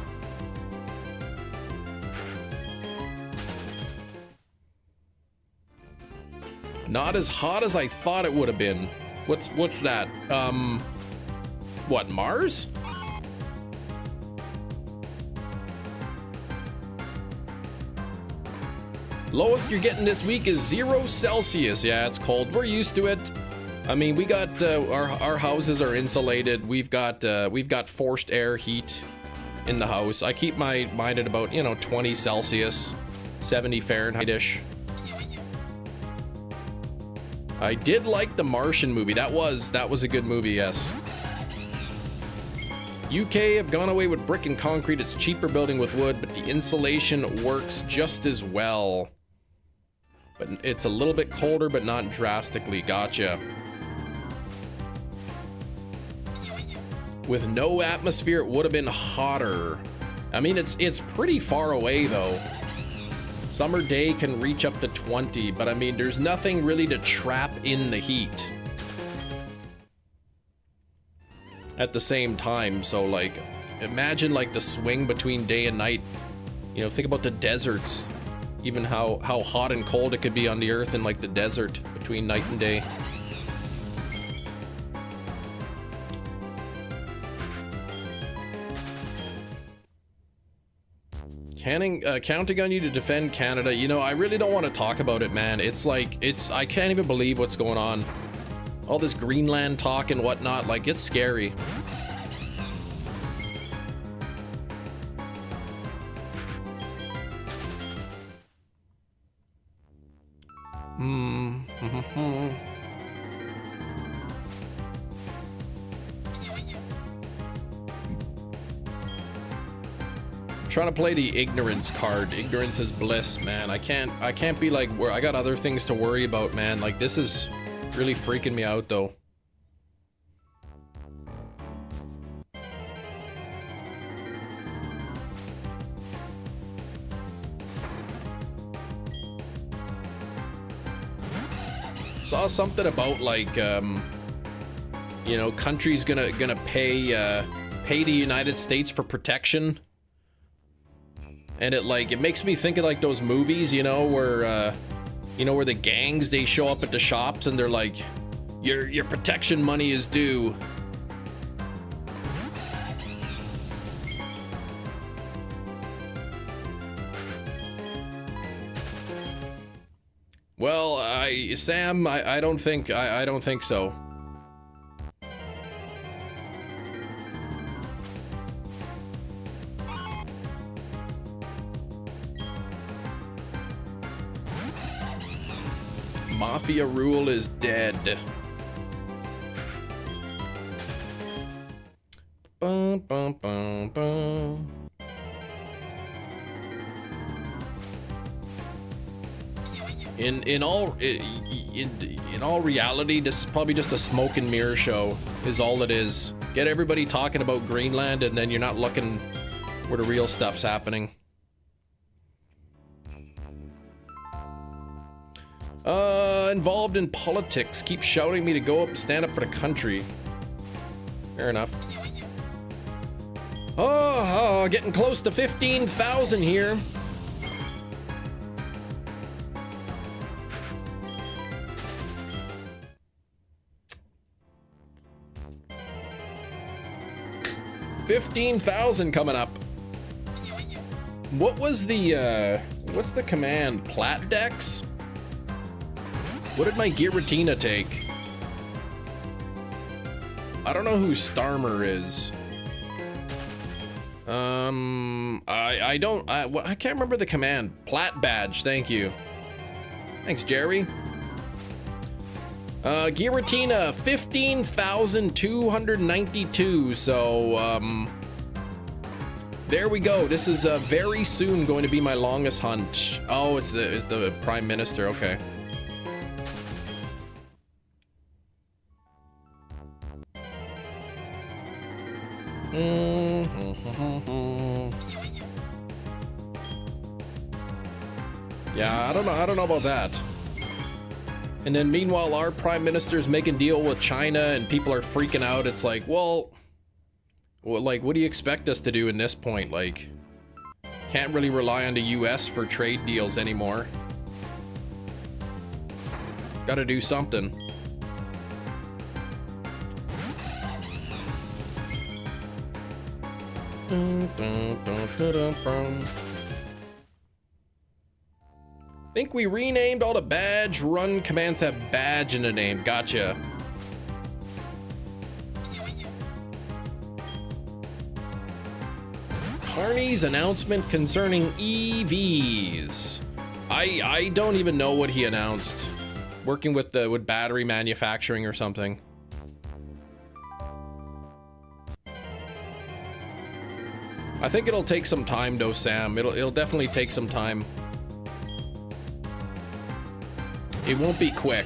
Not as hot as I thought it would have been. What's that? What, Mars? Lowest you're getting this week is 0 Celsius. Yeah, it's cold. We're used to it. I mean, we got our houses are insulated. We've got forced air heat in the house. I keep my mind at about 20 Celsius, 70 Fahrenheit-ish. I did like the Martian movie. That was a good movie, yes. UK have gone away with brick and concrete. It's cheaper building with wood, but the insulation works just as well. But it's a little bit colder, but not drastically. Gotcha. With no atmosphere, it would have been hotter. I mean, it's pretty far away though. Summer day can reach up to 20, but I mean, there's nothing really to trap in the heat at the same time. So like, imagine like the swing between day and night. Think about the deserts, even how hot and cold it could be on the earth in like the desert between night and day. Counting on you to defend Canada. I really don't want to talk about it, man. I can't even believe what's going on. All this Greenland talk and whatnot, like, it's scary. Trying to play the ignorance card. Ignorance is bliss, man. I can't be like, I got other things to worry about, man. Like, this is really freaking me out though. Saw something about like countries gonna pay the United States for protection. And it makes me think of like those movies, where where the gangs, they show up at the shops and they're like, your protection money is due. Well, Sam, I don't think so. Mafia rule is dead. Bum, bum, bum, bum. In all reality, this is probably just a smoke and mirror show, is all it is. Get everybody talking about Greenland, and then you're not looking where the real stuff's happening. Involved in politics. Keep shouting me to go up and stand up for the country. Fair enough. Oh, getting close to 15,000 here. $15,000 coming up. What was the, what's the command? Platdex? What did my Giratina take? I don't know who Starmer is. I can't remember the command. Plat badge, thank you. Thanks, Jerry. Giratina, 15,292. So, there we go. This is very soon going to be my longest hunt. Oh, it's the Prime Minister. Okay. Yeah, I don't know about that. And then meanwhile, our Prime Minister's making deal with China and people are freaking out. It's like, well, like, what do you expect us to do in this point? Like, can't really rely on the US for trade deals anymore. Gotta do something. Think we renamed all the badge run commands that have badge in the name. Gotcha. Carney's announcement concerning EVs. I don't even know what he announced. Working with battery manufacturing or something. I think it'll take some time though, Sam. It'll definitely take some time. It won't be quick.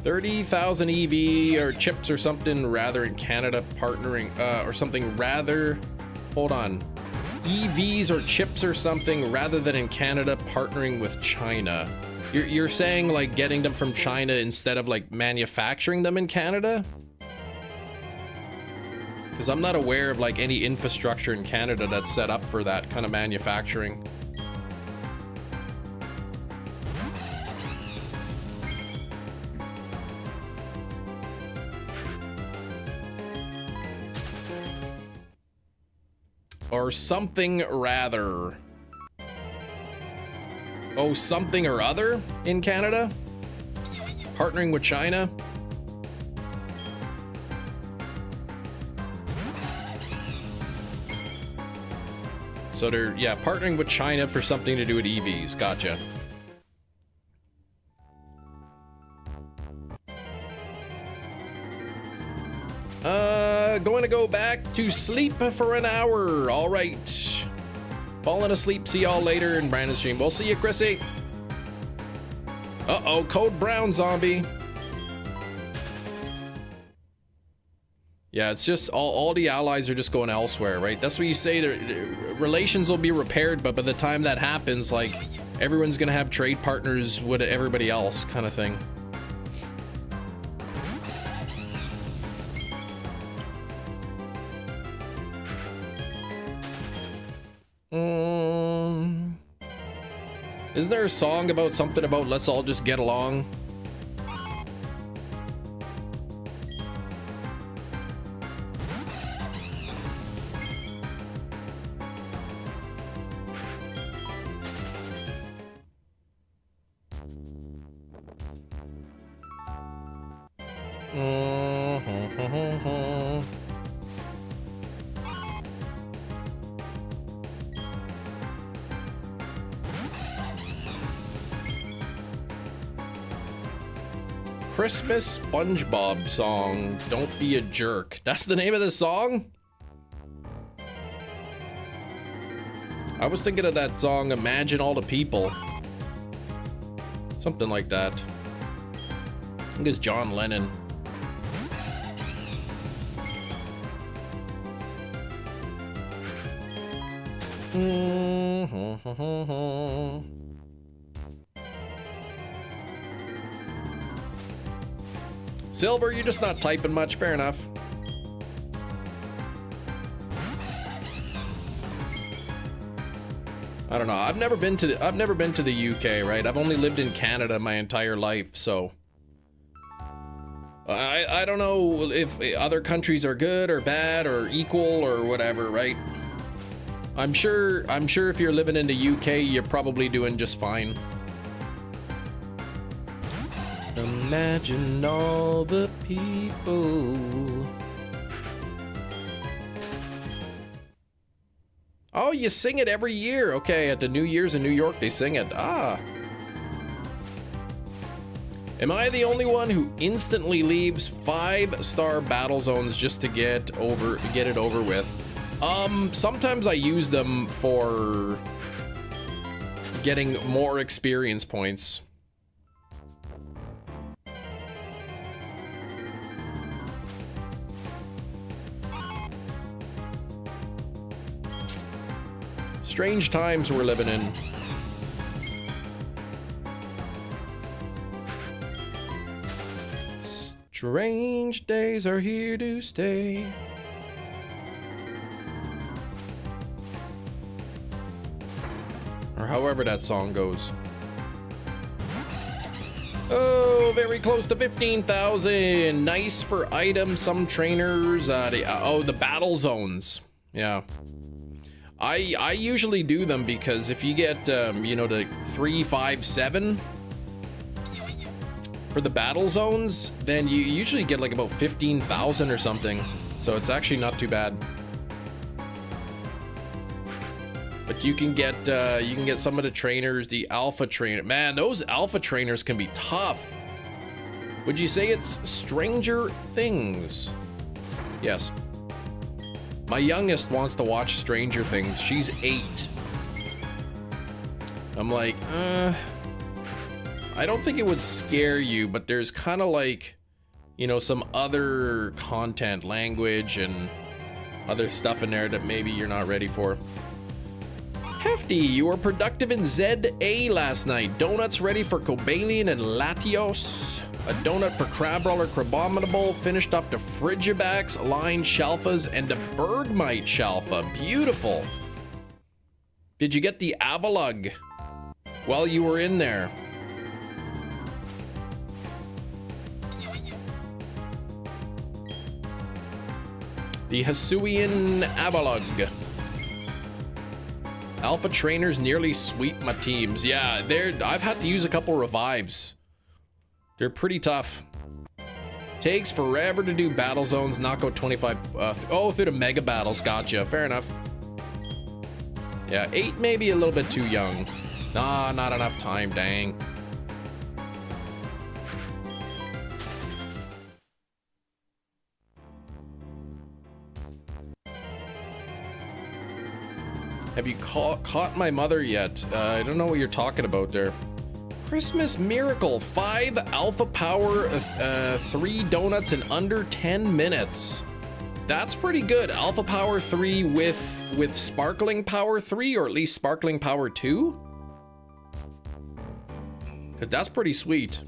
$30,000 EV or chips or something rather in Canada partnering or something rather. Hold on. EVs or chips or something rather than in Canada partnering with China. You're saying like getting them from China instead of like manufacturing them in Canada? Because I'm not aware of like any infrastructure in Canada that's set up for that kind of manufacturing. Or something rather. Oh, something or other in Canada? Partnering with China? So they're, yeah, partnering with China for something to do with EVs. Gotcha. Going to go back to sleep for an hour. All right. Falling asleep. See y'all later in Brandon's stream. We'll see you, Chrissy. Uh-oh, Code Brown zombie. Yeah, it's just all the allies are just going elsewhere, right? That's what you say. Relations will be repaired, but by the time that happens, like, everyone's gonna have trade partners with everybody else, kind of thing. Isn't there a song about something about let's all just get along? Christmas SpongeBob song, Don't Be a Jerk. That's the name of the song? I was thinking of that song, Imagine All the People. Something like that. I think it's John Lennon. Silver, you're just not typing much. Fair enough. I don't know. I've never been to the UK, right? I've only lived in Canada my entire life, so I don't know if other countries are good or bad or equal or whatever, right? I'm sure if you're living in the UK, you're probably doing just fine. Imagine all the people. Oh, you sing it every year. Okay, at the New Year's in New York, they sing it. Ah. Am I the only one who instantly leaves 5-star battle zones just to get it over with? Sometimes I use them for getting more experience points. Strange times we're living in. Strange days are here to stay. Or however that song goes. Oh, very close to 15,000. Nice for items. Some trainers. The battle zones. Yeah. I usually do them because if you get, you know, the 3, 5, 7 for the battle zones, then you usually get like about 15,000 or something. So it's actually not too bad. But you can get some of the trainers, the alpha trainer. Man, those alpha trainers can be tough. Would you say it's Stranger Things? Yes. My youngest wants to watch Stranger Things. She's 8. I'm like, I don't think it would scare you, but there's kind of like, you know, some other content, language, and other stuff in there that maybe you're not ready for. Hefty, you were productive in ZA last night. Donuts ready for Cobalion and Latios. A donut for Crabrawler Crabominable. Finished off the Frigibax, Line Shalfas, and the Bergmite Shalfa. Beautiful. Did you get the Avalug while you were in there? The Hisuian Avalug. Alpha trainers nearly sweep my teams. Yeah, I've had to use a couple revives. They're pretty tough. Takes forever to do battle zones, not go 25, through the mega battles, gotcha, fair enough. Yeah, 8 maybe a little bit too young. Nah, not enough time, dang. Have you caught my mother yet? I don't know what you're talking about there. Christmas Miracle, 5 Alpha Power, 3 donuts in under 10 minutes. That's pretty good. Alpha Power 3 with Sparkling Power 3, or at least Sparkling Power 2? That's pretty sweet.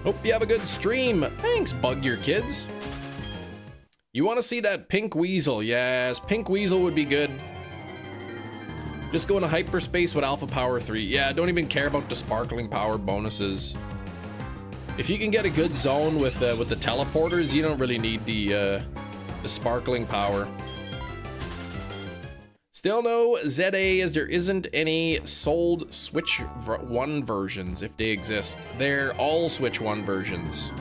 Hope you have a good stream. Thanks, Bug Your Kids. You want to see that Pink Weasel? Yes, Pink Weasel would be good. Just go into hyperspace with Alpha Power 3. Yeah, don't even care about the Sparkling Power bonuses. If you can get a good zone with the teleporters, you don't really need the Sparkling Power. Still no ZA, as there isn't any sold Switch 1 versions, if they exist. They're all Switch 1 versions.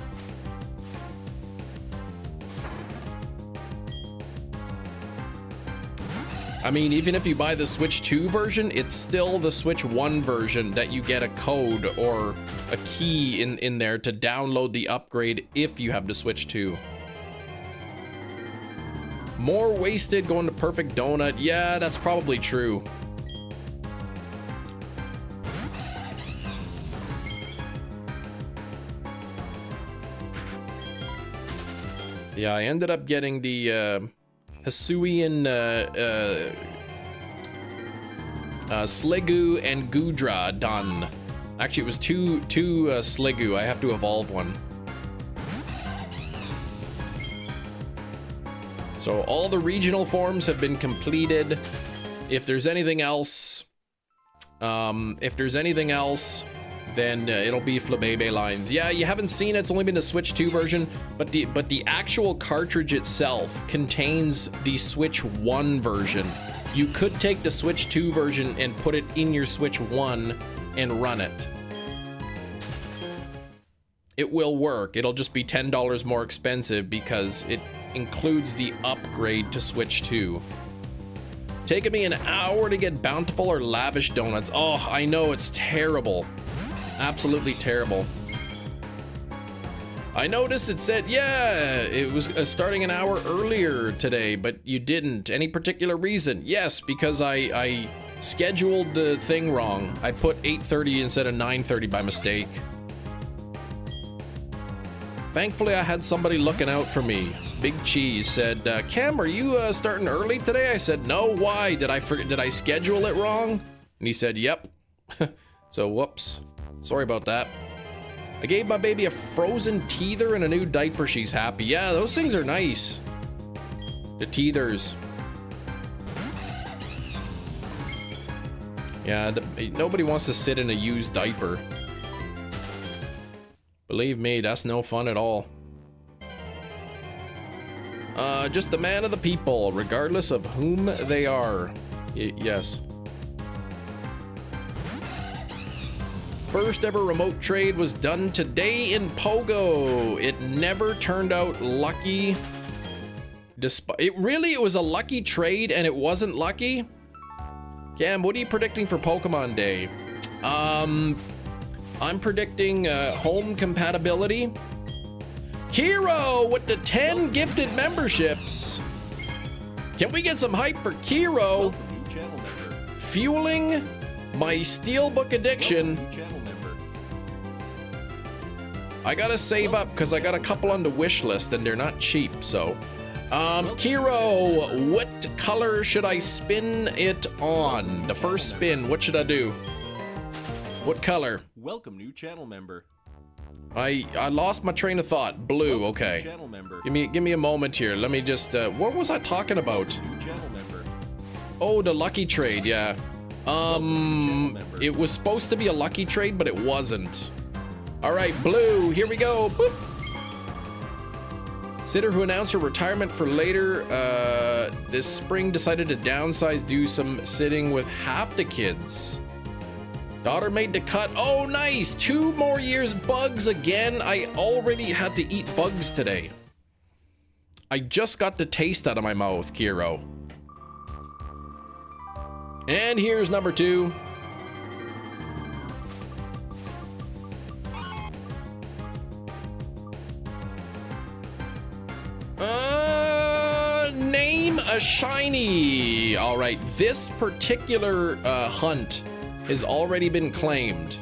I mean, even if you buy the Switch 2 version, it's still the Switch 1 version that you get a code or a key in there to download the upgrade if you have the Switch 2. More wasted going to Perfect Donut. Yeah, that's probably true. Yeah, I ended up getting the Hisuian Sliggoo and Goodra done. Actually, it was two Sliggoo. I have to evolve one. So all the regional forms have been completed. If there's anything else, then it'll be Flabébé lines. Yeah, you haven't seen it. It's only been the Switch 2 version, but the actual cartridge itself contains the Switch 1 version. You could take the Switch 2 version and put it in your Switch 1 and run it. It will work. It'll just be $10 more expensive because it includes the upgrade to Switch 2. Taking me an hour to get Bountiful or Lavish Donuts. Oh, I know, it's terrible. Absolutely terrible. I noticed it said, yeah, it was starting an hour earlier today, but you didn't. Any particular reason? Yes, because I scheduled the thing wrong. I put 8:30 instead of 9:30 by mistake. Thankfully, I had somebody looking out for me. Big Cheese said, Cam, are you starting early today? I said, no, why? Did I schedule it wrong? And he said, yep. So, whoops. Sorry about that. I gave my baby a frozen teether and a new diaper. She's happy. Yeah, those things are nice. The teethers. Yeah, nobody wants to sit in a used diaper. Believe me, that's no fun at all. Just a man of the people, regardless of whom they are. Yes. First ever remote trade was done today in Pogo. It never turned out lucky. It was a lucky trade and it wasn't lucky. Cam, what are you predicting for Pokemon Day? I'm predicting home compatibility. Kiro with the 10 gifted memberships. Can we get some hype for Kiro? Fueling my Steelbook addiction. I gotta save up because I got a couple on the wish list and they're not cheap, so. Kiro, what color should I spin it on? The first spin, what should I do? What color? Welcome, new channel member. I lost my train of thought. Blue, okay. Channel member. Give me a moment here. Let me just, what was I talking about? New channel member. Oh, the lucky trade, yeah. It was supposed to be a lucky trade, but it wasn't. All right, Blue, here we go. Boop. Sitter who announced her retirement for later this spring decided to downsize, do some sitting with half the kids. Daughter made the cut. Oh, nice. 2 more years bugs again. I already had to eat bugs today. I just got the taste out of my mouth, Kiro. And here's number 2. Name a shiny. All right, this particular hunt has already been claimed,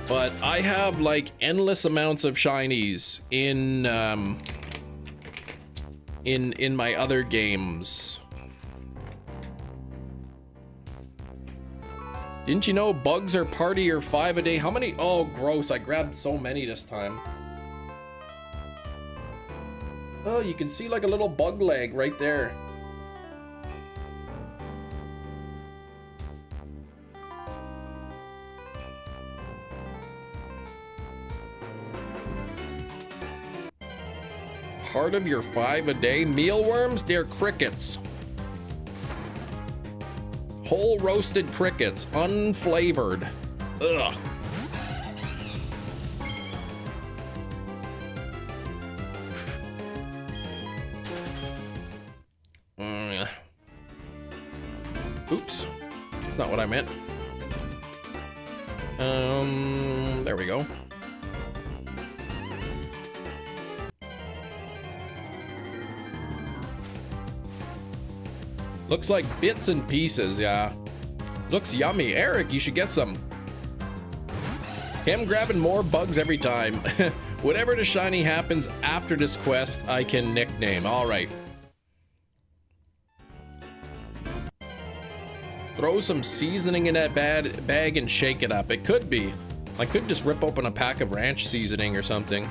but I have like endless amounts of shinies in my other games. Didn't you know bugs are part of your 5 a day? How many? Oh, gross. I grabbed so many this time. Oh, you can see like a little bug leg right there. Part of your 5 a day? Mealworms? They're crickets. Whole roasted crickets, unflavored. Ugh. Oops. That's not what I meant. There we go. Looks like bits and pieces, yeah. Looks yummy. Eric, you should get some. Him grabbing more bugs every time. Whatever the shiny happens after this quest, I can nickname. All right. Throw some seasoning in that bag and shake it up. It could be. I could just rip open a pack of ranch seasoning or something.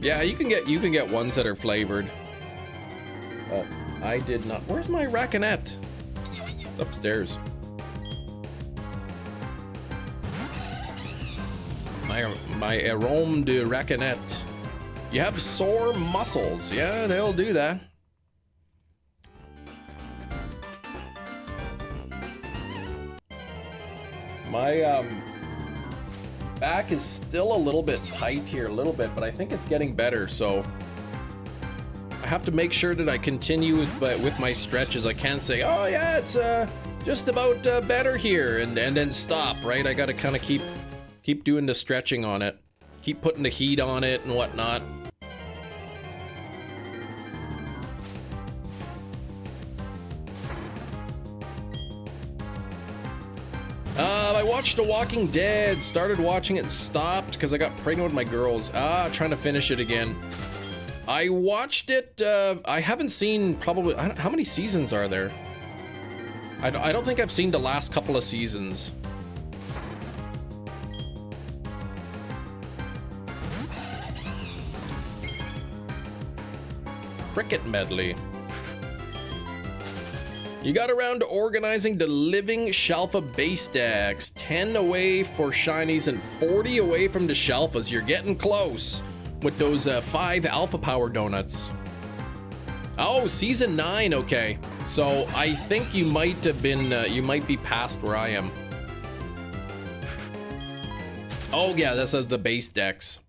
Yeah, you can get ones that are flavored. I did not. Where's my raconette? Upstairs. My arôme de raconette. You have sore muscles. Yeah, they'll do that. My back is still a little bit tight here, but I think it's getting better, so I have to make sure that I continue with my stretches. I can't say, oh yeah, it's just about better here, and then stop, right? I gotta kind of keep doing the stretching on it, keep putting the heat on it and whatnot. I watched The Walking Dead, started watching it and stopped because I got pregnant with my girls. Trying to finish it again. I watched it, I haven't seen probably, how many seasons are there? I don't think I've seen the last couple of seasons. Cricket medley. You got around to organizing the living shelf of base stacks. 10 away for shinies and 40 away from the shelfas. You're getting close with those 5 alpha power donuts. Oh, season 9, okay. So I think you might have been, you might be past where I am. Oh yeah, this is the base decks.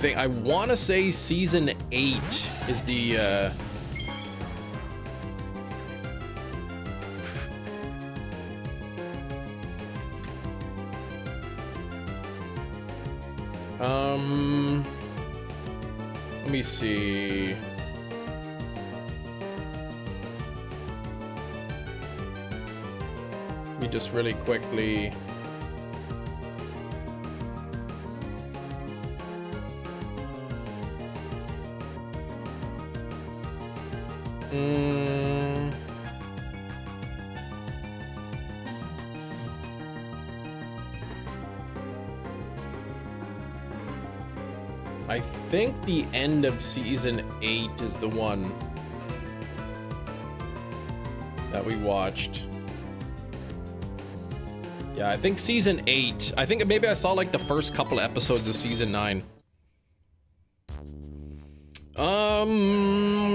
I want to say season 8 is the let me see. Let me just really quickly. I think the end of season 8 is the one that we watched. Yeah, I think season 8. I think maybe I saw like the first couple episodes of season 9.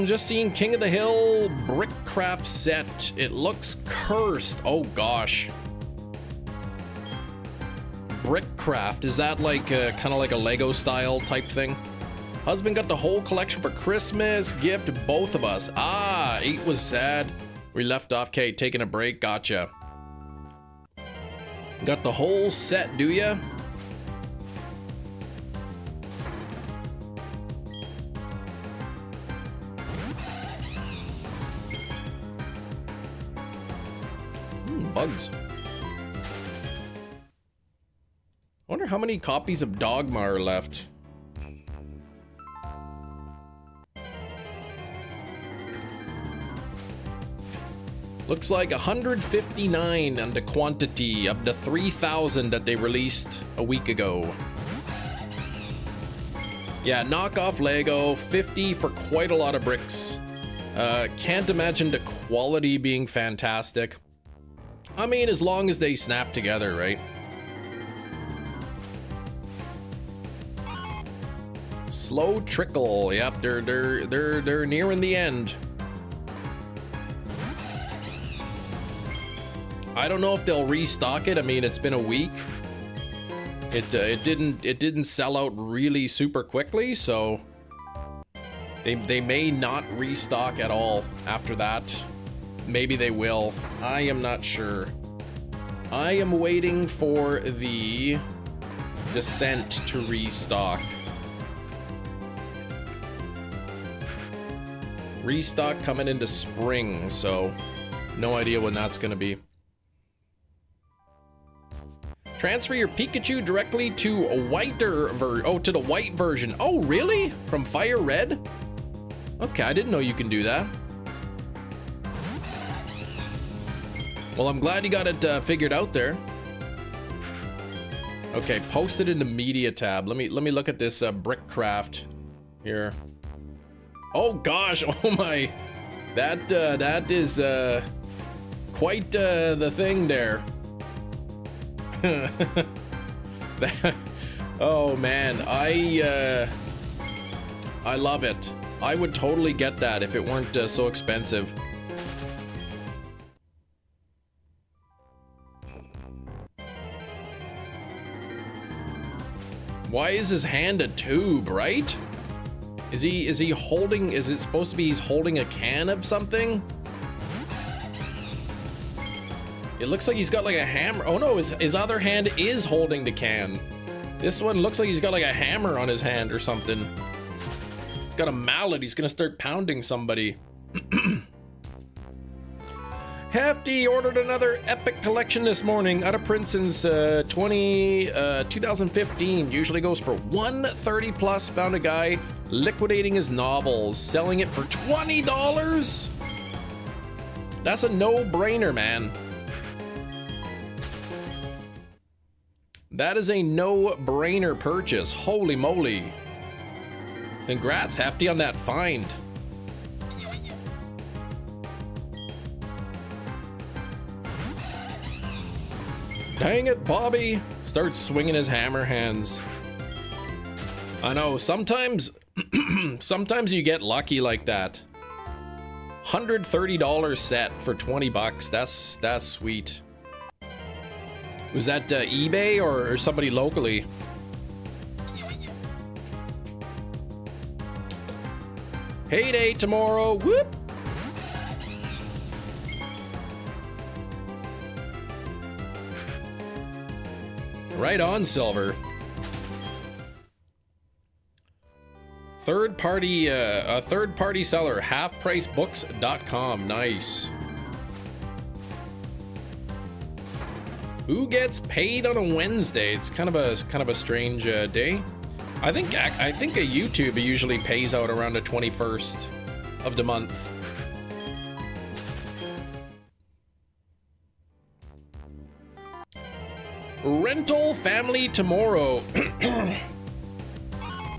Just seeing King of the Hill Brickcraft set. It looks cursed. Oh gosh. Brickcraft, is that like kind of like a Lego style type thing? Husband got the whole collection for Christmas. Gift both of us. 8 was sad. We left off. Okay, taking a break. Gotcha. Got the whole set, do ya? Bugs. Wonder how many copies of Dogma are left. Looks like 159 on the quantity of the 3,000 that they released a week ago. Yeah, knockoff Lego, 50 for quite a lot of bricks. Can't imagine the quality being fantastic. I mean, as long as they snap together, right? Slow trickle. Yep, they're nearing the end. I don't know if they'll restock it. I mean, it's been a week. It didn't sell out really super quickly, so they may not restock at all after that. Maybe they will. I am not sure. I am waiting for the Descent to restock. Restock coming into spring, so no idea when that's gonna be. Transfer your Pikachu directly to a whiter to the white version. Oh, really? From Fire Red? Okay, I didn't know you can do that. Well, I'm glad you got it figured out there. Okay, post it in the media tab. Let me look at this brick craft here. Oh gosh, oh my, that is quite the thing there. Oh man, I love it. I would totally get that if it weren't so expensive. Why is his hand a tube, right? Is he holding, is it supposed to be he's holding a can of something? It looks like he's got like a hammer. Oh no, his other hand is holding the can. This one looks like he's got like a hammer on his hand or something. He's got a mallet, he's gonna start pounding somebody. Hefty ordered another epic collection this morning. Out of print since 2015. Usually goes for $130 plus. Found a guy liquidating his novels, selling it for $20. That's a no-brainer, man. That is a no-brainer purchase. Holy moly. Congrats, Hefty, on that find. Dang it, Bobby. Starts swinging his hammer hands. I know, sometimes sometimes you get lucky like that. $130 set for 20 bucks. That's sweet. Was that eBay or somebody locally? Heyday tomorrow. Whoop. Right on, Silver. Third-party seller, halfpricebooks.com. Nice. Who gets paid on a Wednesday? It's kind of a strange day. I think a YouTube usually pays out around the 21st of the month. Rental family tomorrow.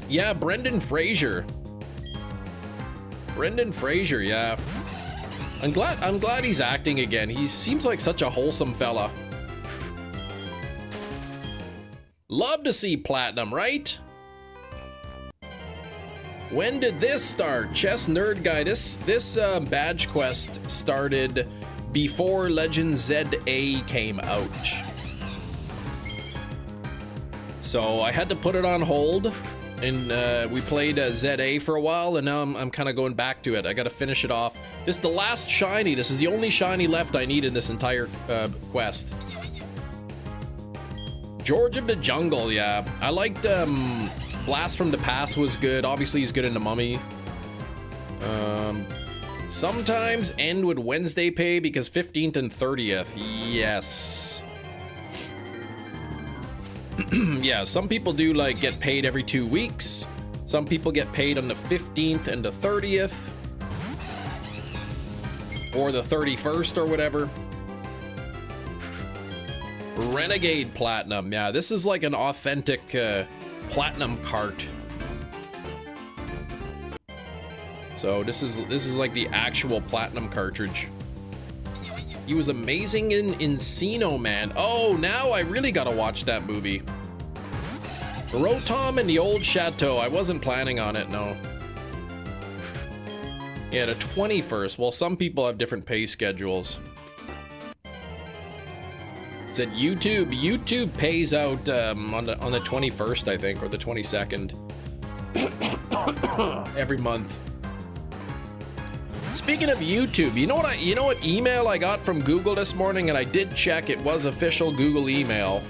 Yeah, Brendan Fraser. Yeah. I'm glad he's acting again. He seems like such a wholesome fella. Love to see platinum, right? When did this start? Chess Nerd Guy. This badge quest started before Legend ZA came out. So I had to put it on hold, and we played ZA for a while, and now I'm kind of going back to it. I got to finish it off. This is the last shiny. This is the only shiny left I need in this entire quest. George of the Jungle, yeah. I liked Blast from the Past was good. Obviously, he's good in the Mummy. Sometimes end with Wednesday pay because 15th and 30th. Yes. Yeah, some people do like get paid every 2 weeks. Some people get paid on the 15th and the 30th. Or the 31st or whatever. Renegade Platinum. Yeah, this is like an authentic Platinum cart. So this is like the actual Platinum cartridge. He was amazing in Encino Man. Oh, now I really gotta watch that movie. Rotom and the old chateau. I wasn't planning on it, no. Yeah, the 21st. Well, some people have different pay schedules. Said YouTube pays out on the 21st, I think, or the 22nd. Every month. Speaking of YouTube, you know what email I got from Google this morning, and I did check, it was official Google email.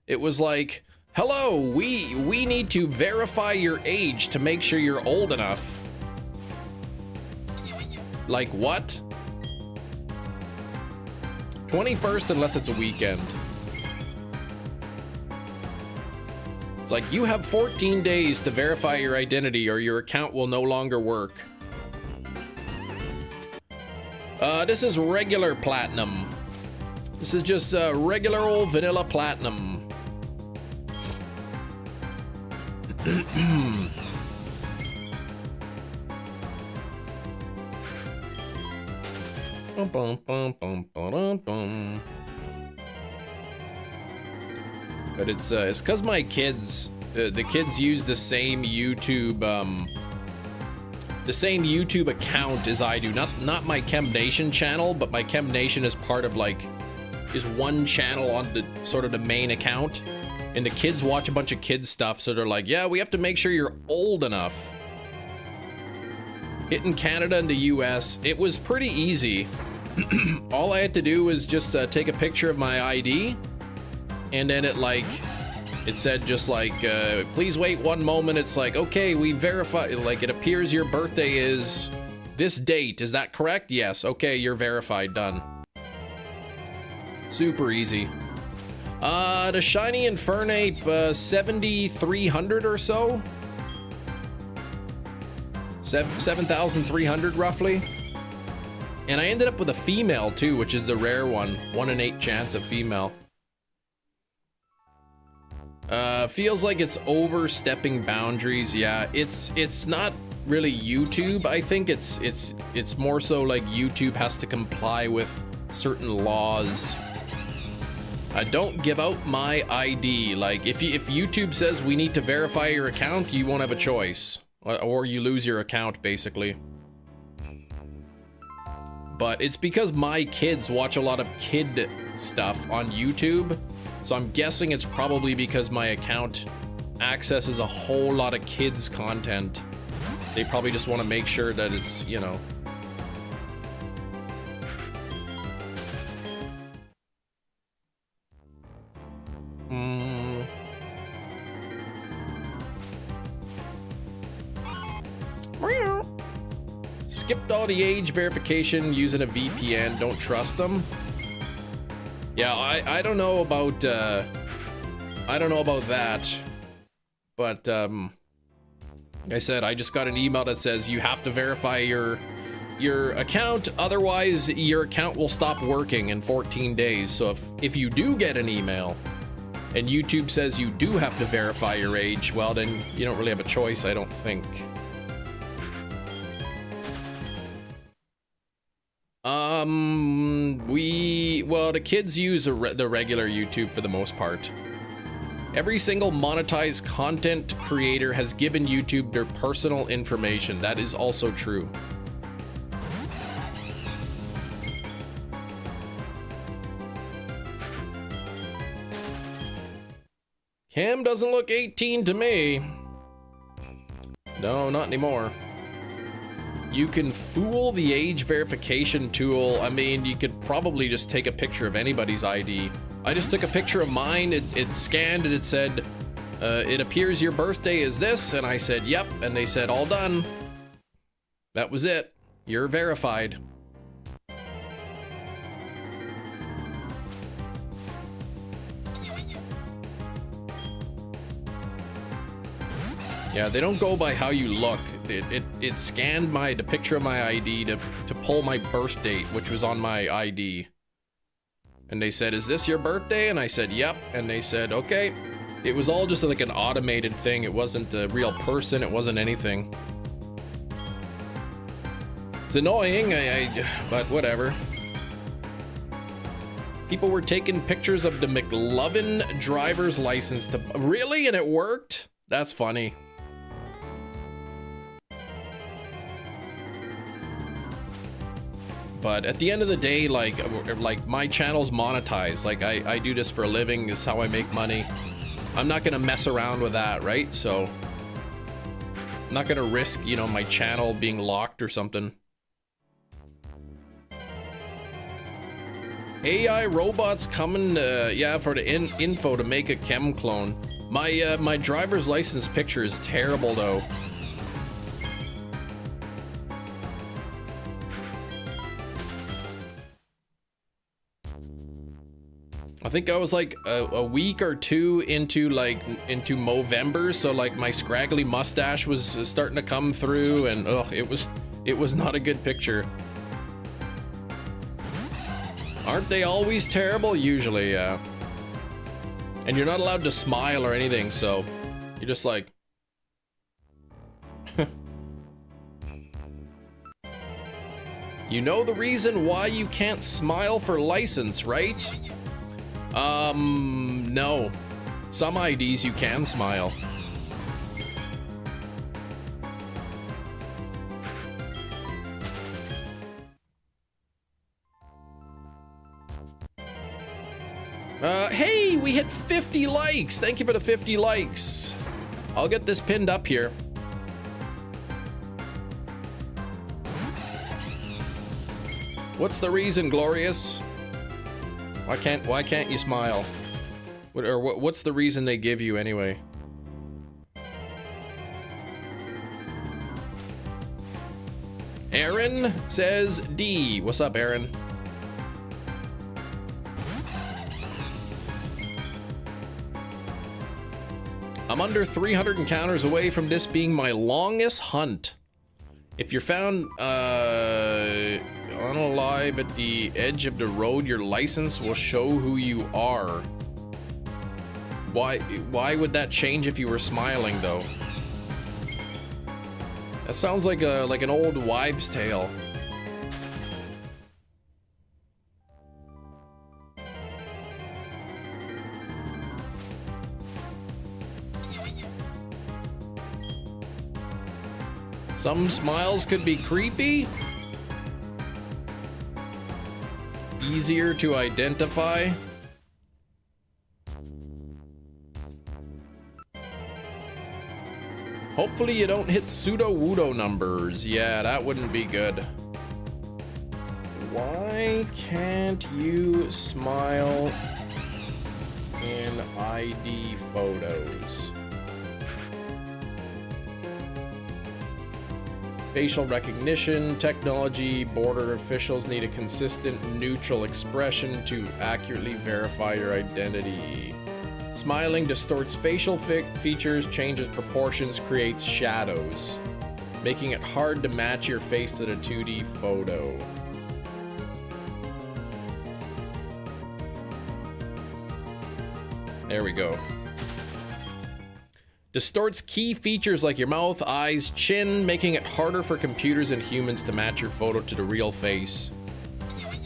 It was like, hello, we need to verify your age to make sure you're old enough. Like what? 21st unless it's a weekend. It's like, you have 14 days to verify your identity or your account will no longer work. This is regular platinum. This is just regular old vanilla platinum. But it's because my kids, the kids use the same YouTube account as I do. Not my Chem Nation channel, but my Chem Nation is part of is one channel on the sort of the main account, and the kids watch a bunch of kids stuff, so they're like, yeah, we have to make sure you're old enough. Hitting Canada and the US, it was pretty easy. All I had to do was just take a picture of my ID, and then it said just please wait 1 moment. It's like, okay, we verify, it appears your birthday is this date. Is that correct? Yes. Okay, you're verified. Done. Super easy. The shiny Infernape, 7,300 or so. 7,300 roughly. And I ended up with a female too, which is the rare one. 1 in 8 chance of female. Feels like it's overstepping boundaries. Yeah, it's not really YouTube. I think it's more so like YouTube has to comply with certain laws. Don't give out my ID. Like if YouTube says we need to verify your account, you won't have a choice, or you lose your account basically. But it's because my kids watch a lot of kid stuff on YouTube. So I'm guessing it's probably because my account accesses a whole lot of kids content. They probably just want to make sure that it's, you know. Skipped all the age verification using a VPN. Don't trust them. Yeah, I don't know about that, but like I said, I just got an email that says you have to verify your account, otherwise your account will stop working in 14 days. So if you do get an email and YouTube says you do have to verify your age, well then you don't really have a choice, I don't think. Well, the kids use the regular YouTube for the most part. Every single monetized content creator has given YouTube their personal information. That is also true. Cam doesn't look 18 to me. No, not anymore. You can fool the age verification tool. I mean, you could probably just take a picture of anybody's ID. I just took a picture of mine, it scanned and it said, it appears your birthday is this, and I said, yep, and they said, all done. That was it. You're verified. Yeah, they don't go by how you look. It scanned the picture of my ID to pull my birth date, which was on my ID. And they said, is this your birthday? And I said, yep. And they said, okay. It was all just like an automated thing. It wasn't a real person. It wasn't anything. It's annoying, but whatever. People were taking pictures of the McLovin driver's license to... Really? And it worked? That's funny. But at the end of the day, like my channel's monetized. Like I do this for a living. This is how I make money. I'm not gonna mess around with that, right? So I'm not gonna risk, you know, my channel being locked or something. AI robots coming, yeah, for the info to make a chem clone. My driver's license picture is terrible though. I think I was like a week or two into Movember, so like my scraggly mustache was starting to come through, and ugh, it was not a good picture. Aren't they always terrible? Usually, yeah. And you're not allowed to smile or anything, so you're just like... You know the reason why you can't smile for license, right? No. Some IDs you can smile. Hey, we hit 50 likes. Thank you for the 50 likes. I'll get this pinned up here. What's the reason, Glorious? Why can't you smile? What's the reason they give you anyway? Aaron says D. What's up, Aaron? I'm under 300 encounters away from this being my longest hunt. If you're found unalive at the edge of the road, your license will show who you are. Why would that change if you were smiling though? That sounds like an old wives' tale. Some smiles could be creepy, easier to identify. Hopefully you don't hit pseudo-wudo numbers. Yeah, that wouldn't be good. Why can't you smile in ID photos? Facial recognition technology, border officials need a consistent neutral expression to accurately verify your identity. Smiling distorts facial features, changes proportions, creates shadows, making it hard to match your face to the 2D photo. There we go. Distorts key features like your mouth, eyes, chin, making it harder for computers and humans to match your photo to the real face.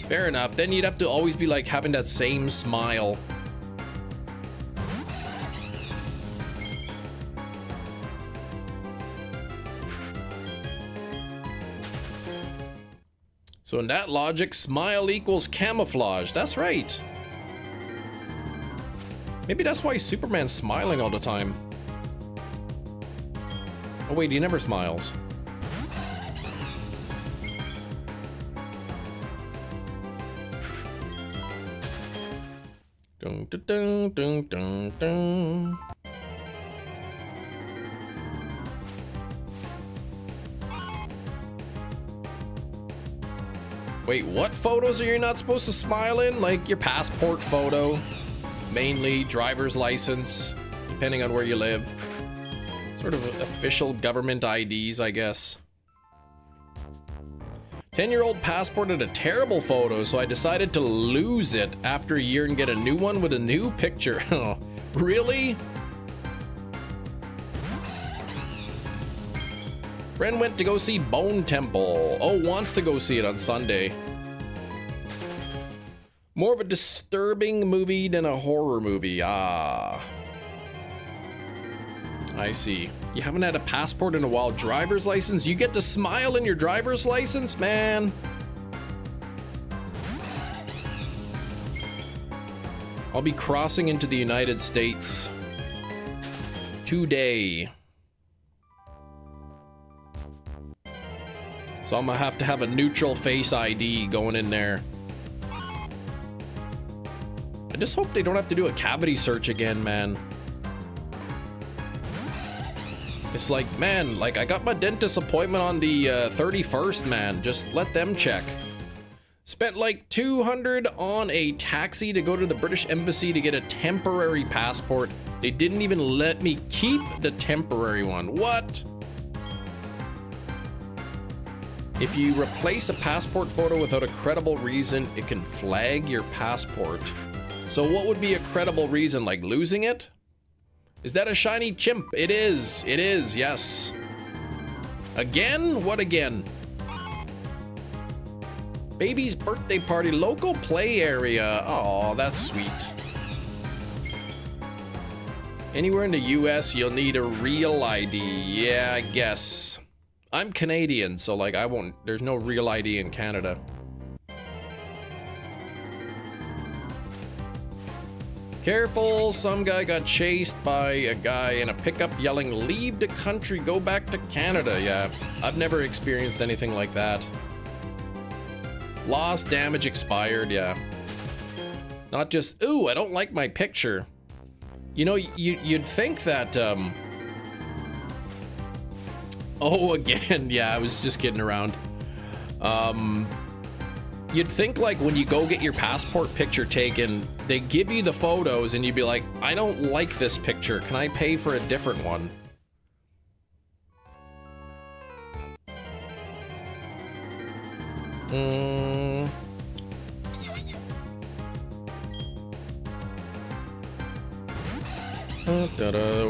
Fair enough, then you'd have to always be like having that same smile. So in that logic, smile equals camouflage. That's right. Maybe that's why Superman's smiling all the time. Oh wait, he never smiles. Dun, dun, dun, dun, dun, dun. Wait, what photos are you not supposed to smile in? Like your passport photo, mainly driver's license, depending on where you live. Sort of official government IDs, I guess. 10-year-old passport had a terrible photo, so I decided to lose it after a year and get a new one with a new picture. Oh, really? Friend went to go see Bone Temple. Oh, wants to go see it on Sunday. More of a disturbing movie than a horror movie. Ah. I see. You haven't had a passport in a while. Driver's license? You get to smile in your driver's license, man. I'll be crossing into the United States today. So I'm gonna have to have a neutral face ID going in there. I just hope they don't have to do a cavity search again, man. It's like, man, like I got my dentist appointment on the 31st, man. Just let them check. Spent like 200 on a taxi to go to the British Embassy to get a temporary passport. They didn't even let me keep the temporary one. What? If you replace a passport photo without a credible reason, it can flag your passport. So what would be a credible reason? Like losing it? Is that a shiny chimp? It is. It is, yes. Again? What again? Baby's birthday party, local play area. Oh, that's sweet. Anywhere in the US, you'll need a real ID. Yeah, I guess. I'm Canadian, so like I won't, there's no real ID in Canada. Careful, some guy got chased by a guy in a pickup yelling, "Leave the country, go back to Canada." Yeah, I've never experienced anything like that. Lost, damage, expired, yeah. Not just, ooh, I don't like my picture. You know, you'd think that, oh, again, yeah, I was just kidding around. You'd think like when you go get your passport picture taken, they give you the photos and you'd be like, I don't like this picture. Can I pay for a different one?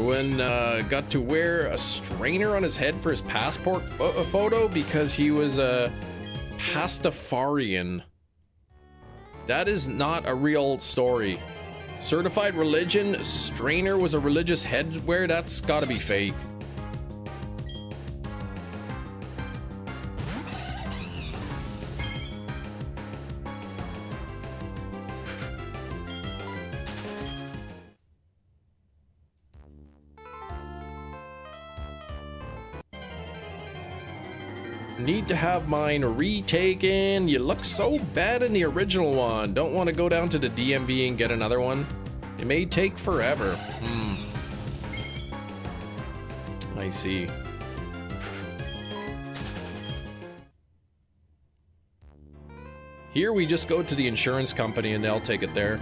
When got to wear a strainer on his head for his passport photo because he was a Pastafarian. That is not a real story. Certified religion, strainer was a religious headwear. That's gotta be fake. Need to have mine retaken. You look so bad in the original one. Don't want to go down to the DMV and get another one. It may take forever. I see. Here we just go to the insurance company and they'll take it there.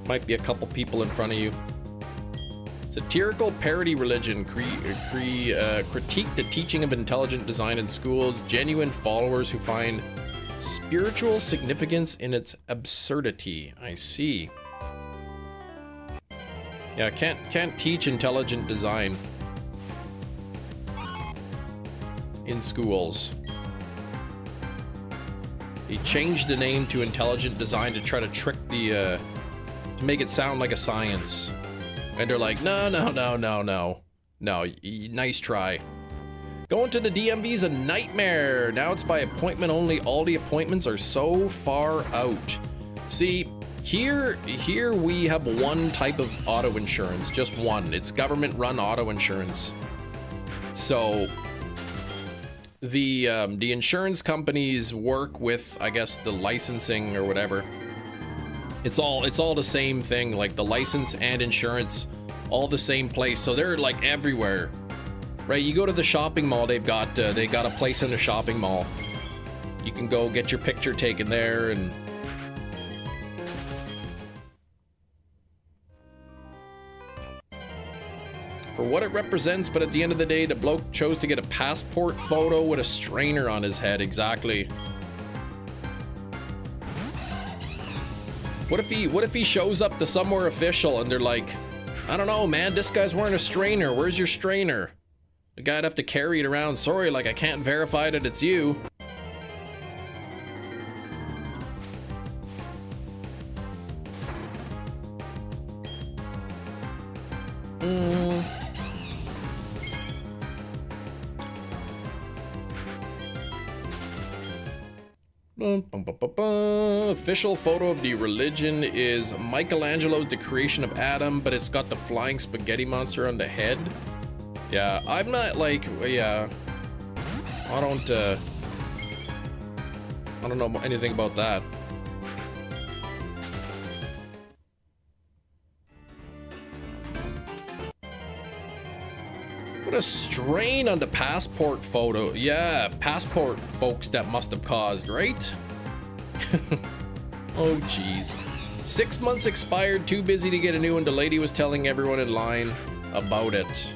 Might be a couple people in front of you. Satirical parody religion, critique the teaching of intelligent design in schools, genuine followers who find spiritual significance in its absurdity. I see. Yeah, can't teach intelligent design in schools. He changed the name to intelligent design to try to trick the, to make it sound like a science. And they're like, no, nice try. Going to the DMV is a nightmare. Now it's by appointment only. All the appointments are so far out. See, here we have one type of auto insurance, just one. It's government-run auto insurance. So the insurance companies work with, I guess, the licensing or whatever. It's all the same thing, like the license and insurance, all the same place. So they're like everywhere, right? You go to the shopping mall, they got a place in the shopping mall. You can go get your picture taken there and for what it represents, but at the end of the day, the bloke chose to get a passport photo with a strainer on his head. Exactly. What if he shows up to somewhere official and they're like, I don't know, man, this guy's wearing a strainer. Where's your strainer? The guy'd have to carry it around. Sorry, like I can't verify that it's you. Official photo of the religion is Michelangelo's The Creation of Adam, but it's got the flying spaghetti monster on the head. Yeah, I'm not like, yeah, I don't know anything about that. What a strain on the passport photo. Yeah, passport folks that must have caused, right? Oh, jeez. 6 months expired, too busy to get a new one. The lady was telling everyone in line about it.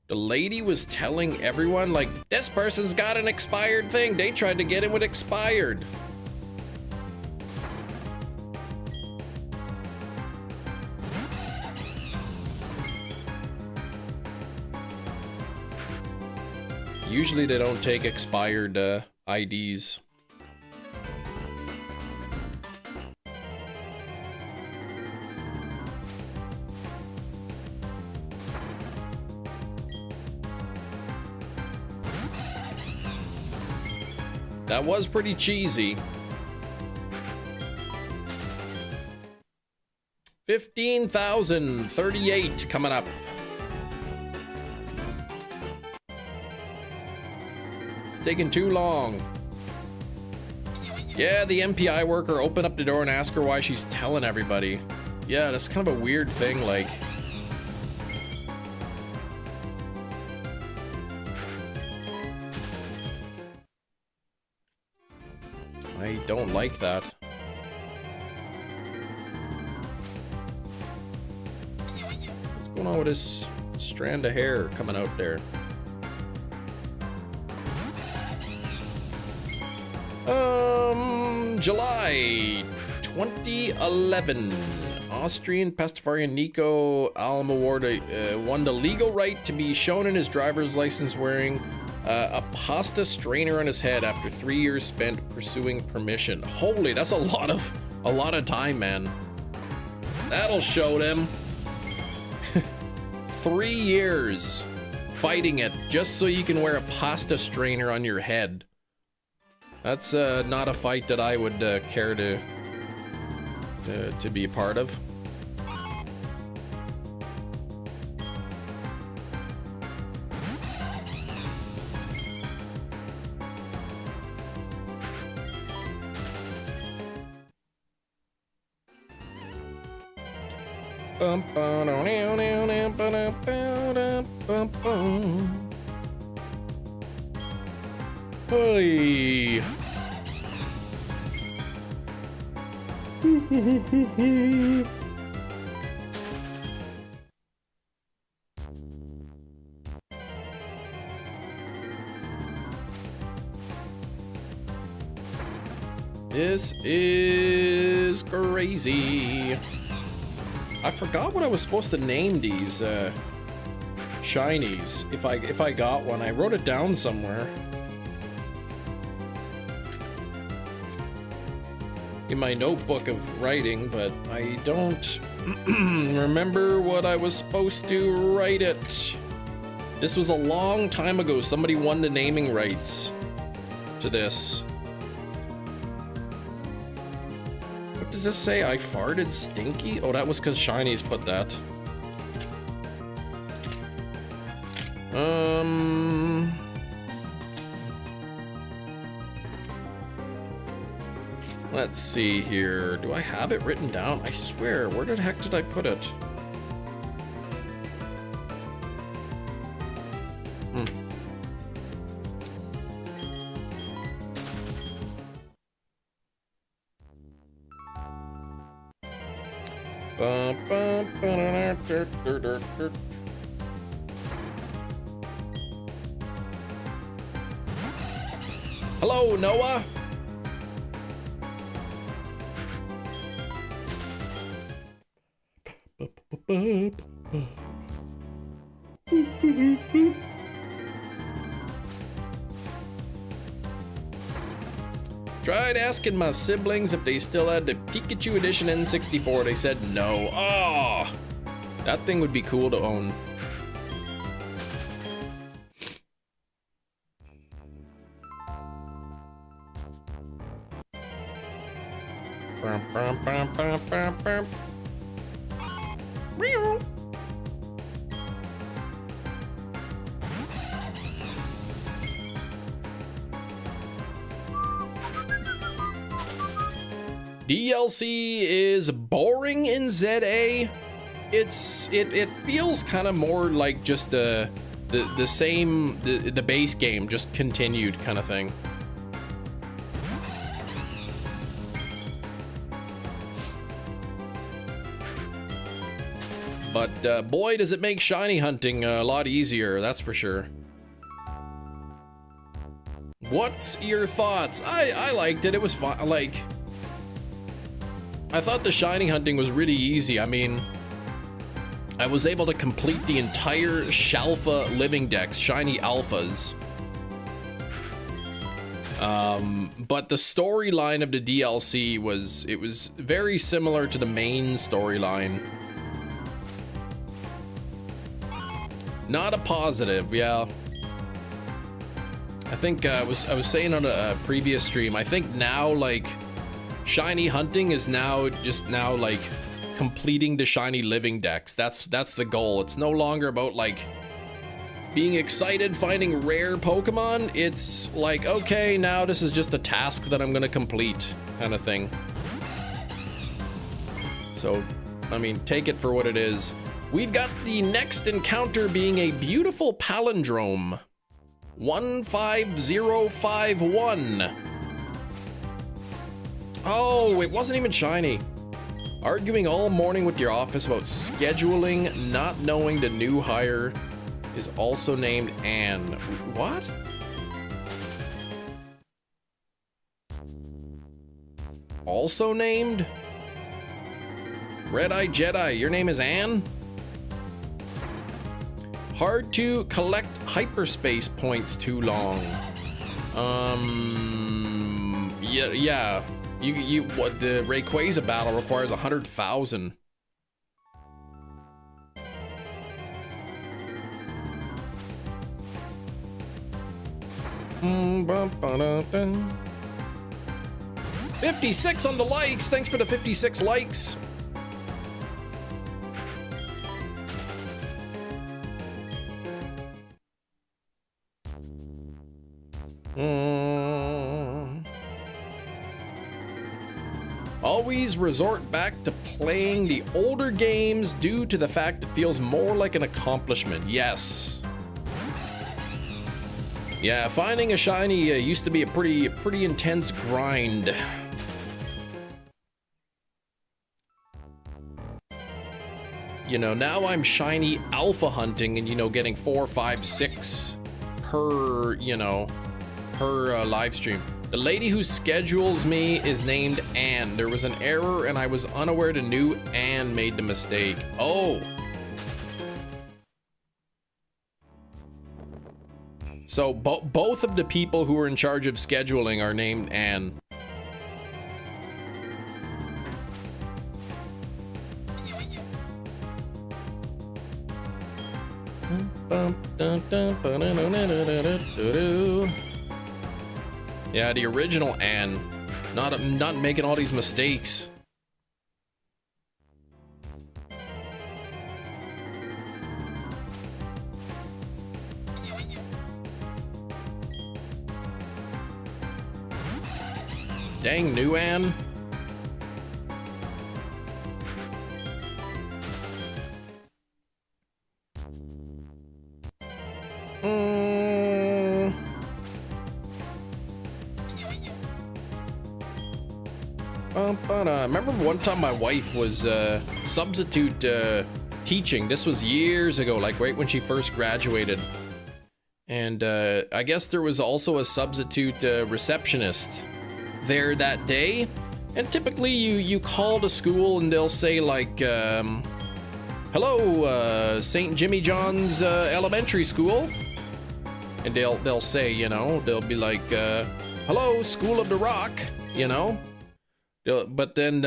The lady was telling everyone, like, this person's got an expired thing. They tried to get it when it expired. Usually they don't take expired IDs. That was pretty cheesy. 15,038 coming up. Taking too long. Yeah, the MPI worker opened up the door and asked her why she's telling everybody. Yeah, that's kind of a weird thing, like. I don't like that. What's going on with this strand of hair coming out there? July 2011, Austrian Pastafarian Nico Almowarda won the legal right to be shown in his driver's license wearing a pasta strainer on his head after 3 years spent pursuing permission. Holy, that's a lot of time, man. That'll show them. 3 years fighting it just so you can wear a pasta strainer on your head. That's not a fight that I would care to be a part of. Hey. This is crazy. I forgot what I was supposed to name these shinies. If I got one, I wrote it down somewhere. In my notebook of writing, but I don't remember what I was supposed to write it. This was a long time ago. Somebody won the naming rights to this. What does this say? I farted stinky? Oh, that was because Shinies put that. Let's see here. Do I have it written down? I swear, where the heck did I put it? Hello, Noah. Tried asking my siblings if they still had the Pikachu Edition N64. They said no. Oh, That thing would be cool to own. DLC is boring in ZA. It feels kind of more like just the same the base game, just continued kind of thing. But boy, does it make shiny hunting a lot easier, that's for sure. What's your thoughts? I liked it. It was fun. Like, I thought the shiny hunting was really easy. I mean, I was able to complete the entire Shalfa living decks, shiny alphas. But the storyline of the DLC was very similar to the main storyline. Not a positive, yeah. I think I was saying on a previous stream, I think now, like, shiny hunting is now like completing the shiny living decks. That's the goal. It's no longer about like being excited finding rare Pokemon. It's like, okay, now this is just a task that I'm gonna complete kind of thing. So, I mean, take it for what it is. We've got the next encounter being a beautiful palindrome. 15051. Oh, it wasn't even shiny. Arguing all morning with your office about scheduling, not knowing the new hire is also named Anne. What? Also named? Red-Eye Jedi, your name is Anne? Hard to collect hyperspace points too long. Yeah. What the Rayquaza battle requires 100,000. $56 on the likes. Thanks for the 56 likes. Always resort back to playing the older games due to the fact it feels more like an accomplishment. Yes. Yeah, finding a shiny used to be a pretty intense grind. You know, now I'm shiny alpha hunting and, you know, getting 4, 5, 6 per, you know, per live stream. The lady who schedules me is named Anne. There was an error and I was unaware the new Anne made the mistake. Oh. So both of the people who are in charge of scheduling are named Anne. Yeah, the original Anne, not making all these mistakes. Dang, new Anne. I remember one time my wife was substitute teaching. This was years ago, like right when she first graduated. And I guess there was also a substitute receptionist there that day. And typically you call the school and they'll say like, hello, St. Jimmy John's Elementary School. And they'll say, you know, they'll be like, hello, School of the Rock, you know. But then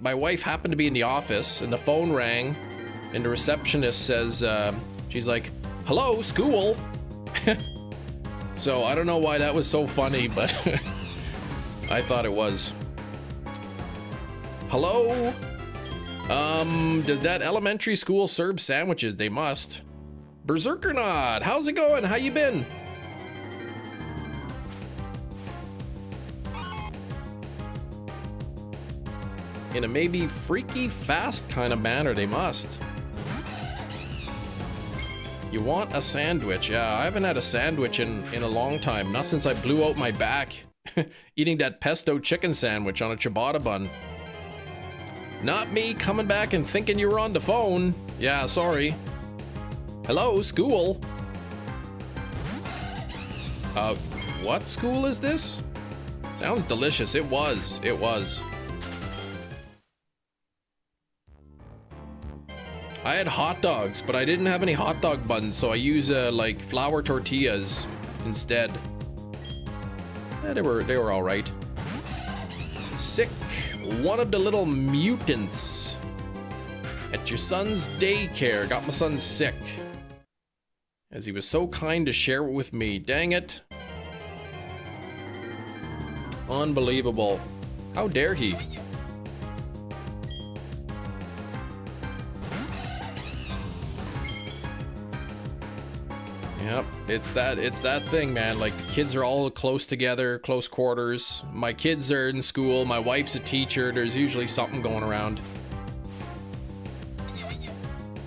my wife happened to be in the office and the phone rang And the receptionist says, she's like, hello, school. So I don't know why that was so funny, but I thought it was. Hello? Does that elementary school serve sandwiches? They must. Berserkernaut, how's it going? How you been? In a maybe freaky fast kind of manner, they must. You want a sandwich? Yeah, I haven't had a sandwich in a long time. Not since I blew out my back eating that pesto chicken sandwich on a ciabatta bun. Not me coming back and thinking you were on the phone. Yeah, sorry. Hello, school. What school is this? Sounds delicious. It was. I had hot dogs, but I didn't have any hot dog buns, so I use like flour tortillas instead. Yeah, they were all right. Sick, one of the little mutants at your son's daycare got my son sick, as he was so kind to share it with me. Dang it. Unbelievable. How dare he? Yep, it's that thing, man. Like, the kids are all close together, close quarters. My kids are in school, my wife's a teacher, there's usually something going around.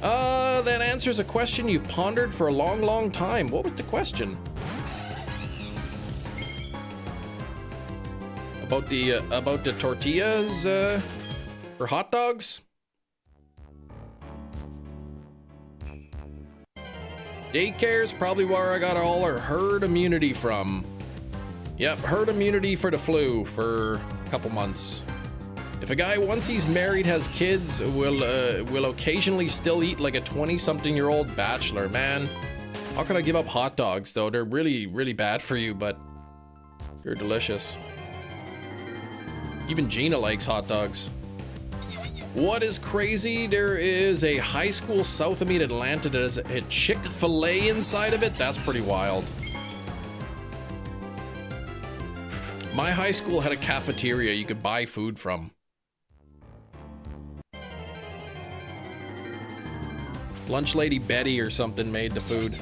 That answers a question you've pondered for a long, long time. What was the question? About the tortillas, for hot dogs? Daycare's probably where I got all our herd immunity from. Yep, herd immunity for the flu for a couple months. If a guy, once he's married, has kids, will occasionally still eat like a 20-something-year-old bachelor, man. How can I give up hot dogs, though? They're really, really bad for you, but they're delicious. Even Gina likes hot dogs. What is crazy? There is a high school south of me in Atlanta that has a Chick-fil-A inside of it. That's pretty wild. My high school had a cafeteria you could buy food from. Lunch Lady Betty or something made the food.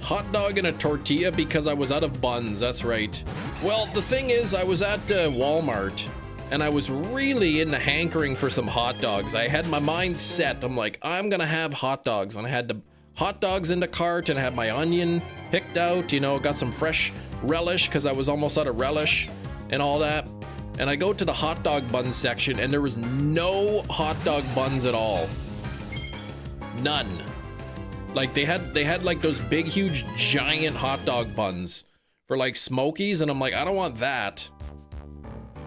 Hot dog and a tortilla because I was out of buns, that's right. Well, the thing is, I was at Walmart and I was really in the hankering for some hot dogs. I had my mind set. I'm like, I'm gonna have hot dogs. And I had the hot dogs in the cart and I had my onion picked out, you know, got some fresh relish because I was almost out of relish and all that. And I go to the hot dog bun section and there was no hot dog buns at all. None. Like they had like those big, huge, giant hot dog buns for like Smokies, and I'm like, I don't want that.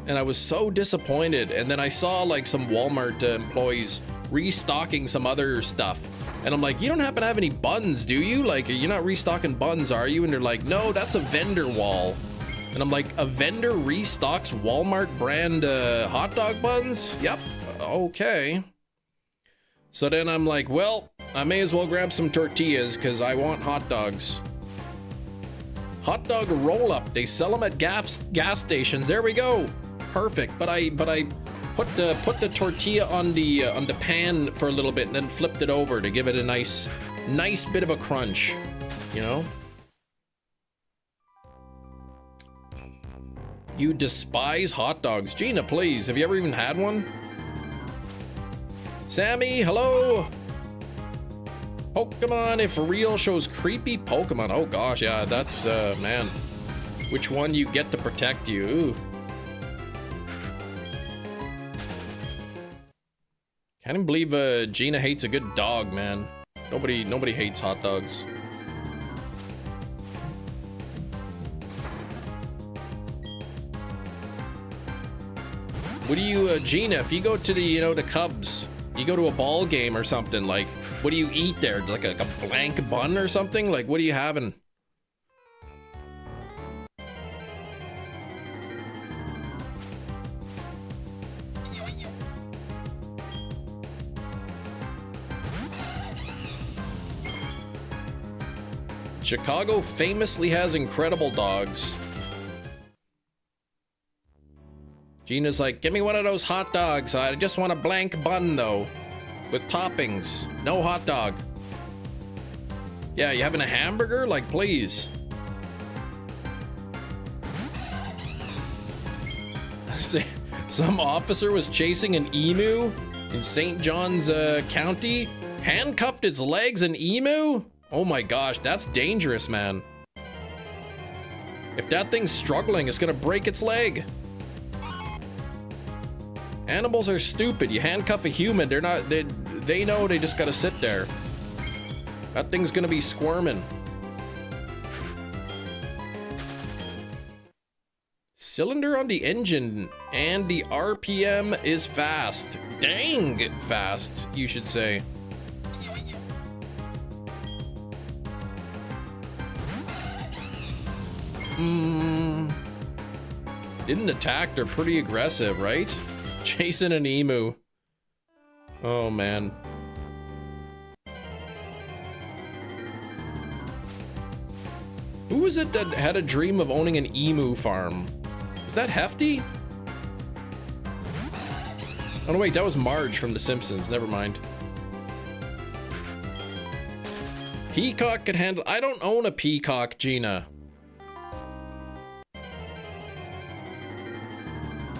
And I was so disappointed. And then I saw like some Walmart employees restocking some other stuff. And I'm like, you don't happen to have any buns, do you? Like, you're not restocking buns, are you? And they're like, no, that's a vendor wall. And I'm like, a vendor restocks Walmart brand hot dog buns? Yep, okay. So then I'm like, well, I may as well grab some tortillas because I want hot dogs. Hot dog roll-up. They sell them at gas stations. There we go. Perfect. But I put the tortilla on the pan for a little bit and then flipped it over to give it a nice bit of a crunch. You know? You despise hot dogs. Gina, please. Have you ever even had one? Sammy, hello. Pokemon If Real shows creepy Pokemon. Oh gosh, yeah, that's man. Which one you get to protect you? Ooh. Can't even believe Gina hates a good dog, man. Nobody hates hot dogs. What do you, Gina, if you go to the, you know, the Cubs, you go to a ball game or something, like, what do you eat there? Like a blank bun or something? Like, what are you having? Chicago famously has incredible dogs. Gina's like, give me one of those hot dogs. I just want a blank bun though, with toppings. No hot dog. Yeah, you having a hamburger? Like, please. Some officer was chasing an emu in St. John's County, handcuffed its legs. An emu? Oh my gosh, that's dangerous, man. If that thing's struggling, it's gonna break its leg. Animals are stupid. You handcuff a human, they're not, they know they just gotta sit there. That thing's gonna be squirming. Cylinder on the engine and the RPM is fast. Dang fast, you should say. Didn't attack, they're pretty aggressive, right? Chasing an emu. Oh man. Who was it that had a dream of owning an emu farm? Is that Hefty? Oh no, wait, that was Marge from The Simpsons. Never mind. Peacock can handle. I don't own a peacock, Gina.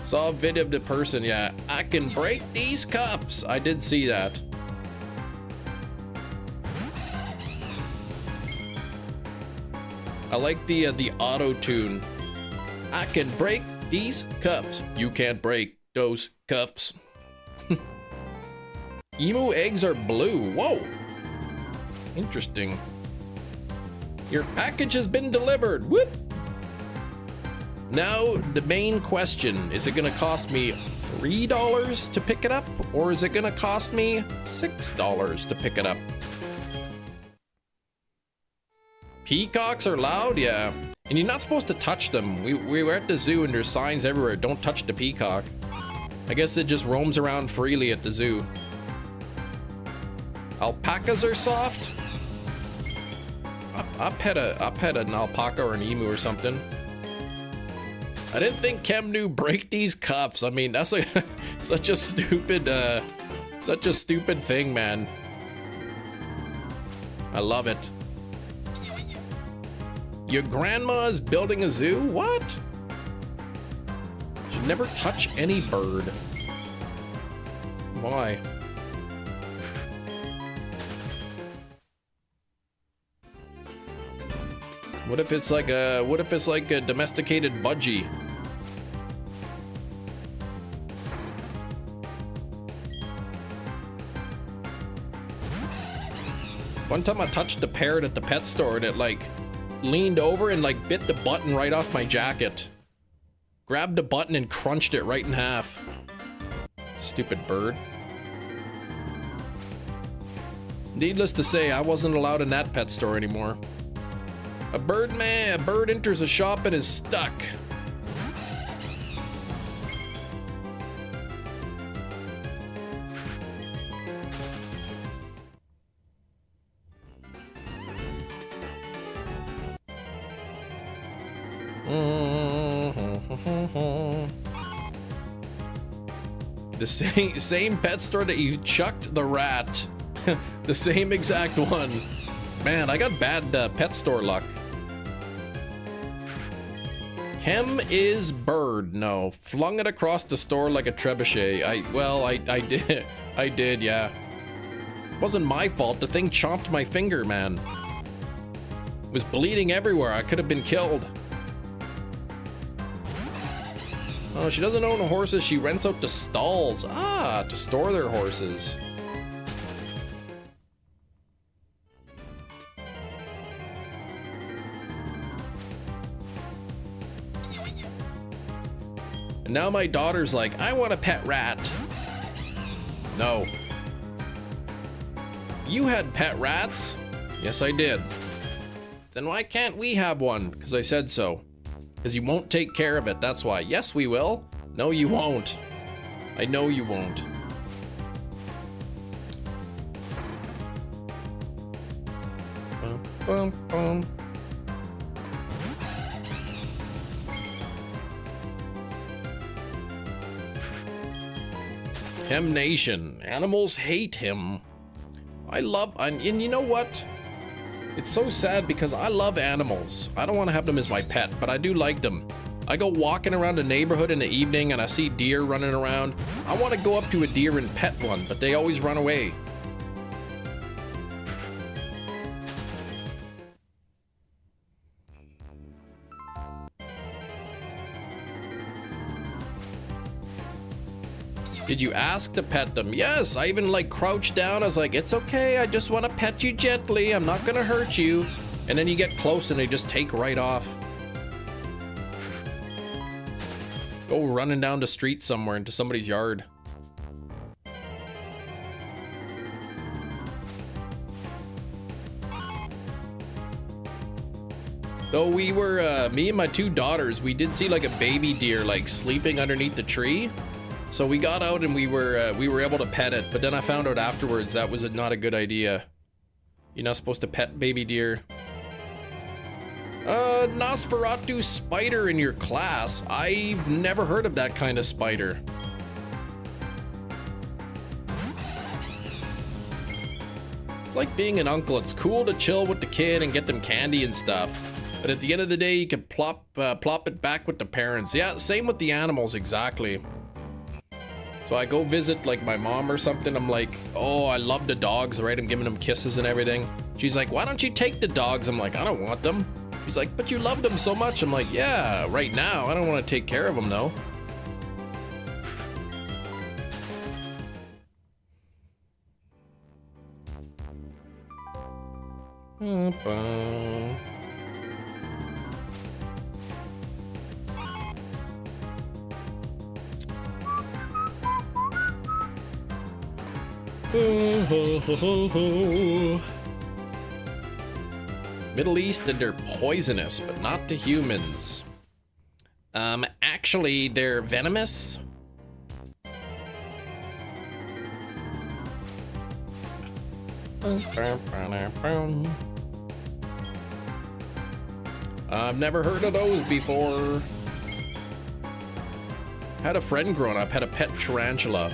Saw a video of the person, yeah. I can break these cups. I did see that. I like the auto tune. I can break these cups. You can't break those cups. Emu eggs are blue. Whoa. Interesting. Your package has been delivered. Whoop. Now, the main question, is it gonna cost me $3 to pick it up, or is it gonna cost me $6 to pick it up? Peacocks are loud, yeah. And you're not supposed to touch them. We were at the zoo and there's signs everywhere, don't touch the peacock. I guess it just roams around freely at the zoo. Alpacas are soft? I'll pet an alpaca or an emu or something. I didn't think Kem knew break these cups. I mean, that's like such a stupid thing, man. I love it. Your grandma's building a zoo? What? Should never touch any bird. Why? What if it's like a domesticated budgie? One time I touched a parrot at the pet store and it like leaned over and like bit the button right off my jacket. Grabbed the button and crunched it right in half. Stupid bird. Needless to say, I wasn't allowed in that pet store anymore. A bird enters a shop and is stuck. The same pet store that you chucked the rat. The same exact one. Man, I got bad pet store luck. Kem is bird. No, flung it across the store like a trebuchet. I did, yeah. Wasn't my fault. The thing chomped my finger, man. It was bleeding everywhere. I could have been killed. Oh, she doesn't own horses. She rents out the stalls. Ah, to store their horses. And now my daughter's like, I want a pet rat. No. You had pet rats? Yes, I did. Then why can't we have one? Because I said so. Because you won't take care of it, that's why. Yes, we will. No, you won't. I know you won't. Well, Bum, bum. Chem Nation. Animals hate him. And you know what? It's so sad because I love animals. I don't want to have them as my pet, but I do like them. I go walking around the neighborhood in the evening and I see deer running around. I want to go up to a deer and pet one, but they always run away. Did you ask to pet them? Yes, I even like crouched down. I was like, it's okay. I just want to pet you gently. I'm not going to hurt you. And then you get close and they just take right off. Go running down the street somewhere into somebody's yard. Though we were, me and my two daughters, we did see like a baby deer like sleeping underneath the tree. So we got out and we were able to pet it, but then I found out afterwards that was not a good idea. You're not supposed to pet baby deer. Nosferatu spider in your class. I've never heard of that kind of spider. It's like being an uncle. It's cool to chill with the kid and get them candy and stuff. But at the end of the day, you can plop it back with the parents. Yeah, same with the animals, exactly. So I go visit like my mom or something. I'm like, oh, I love the dogs, right? I'm giving them kisses and everything. She's like, why don't you take the dogs? I'm like, I don't want them. She's like, but you love them so much. I'm like, yeah, right now. I don't want to take care of them though. Middle East, and they're poisonous, but not to humans. Actually, they're venomous. I've never heard of those before. Had a friend growing up, had a pet tarantula.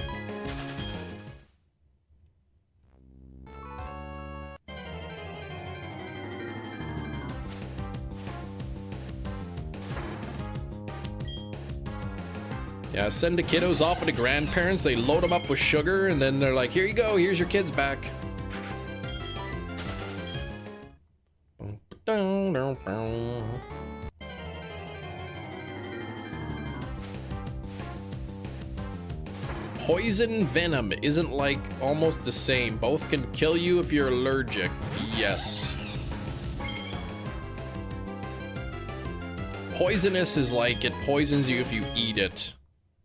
Yeah, send the kiddos off with the grandparents. They load them up with sugar, and then they're like, here you go, here's your kids back. Poison venom isn't like almost the same. Both can kill you if you're allergic. Yes. Poisonous is like it poisons you if you eat it.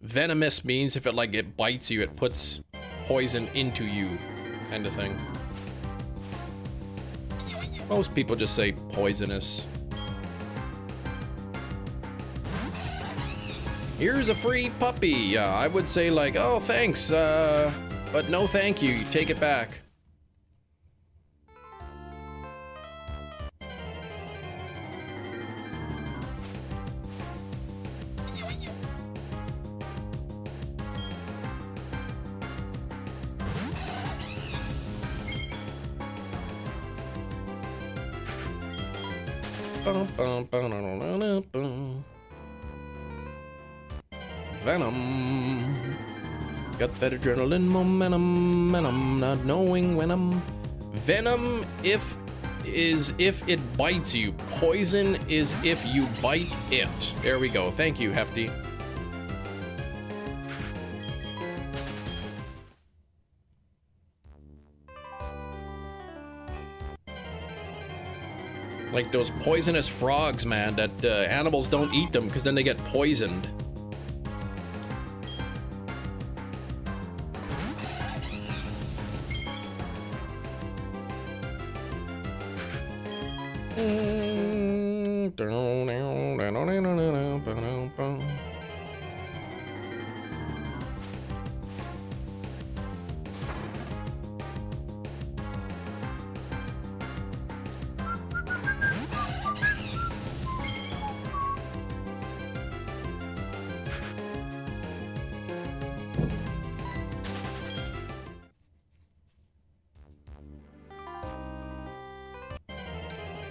Venomous means if it bites you, it puts poison into you, kind of thing. Most people just say poisonous. Here's a free puppy. Yeah, I would say like, oh, thanks, but no thank you. Take it back. Venom. Got that adrenaline momentum, and I'm not knowing when I'm. Venom is if it bites you. Poison is if you bite it. There we go. Thank you, Hefty. Like those poisonous frogs, man, that animals don't eat them because then they get poisoned.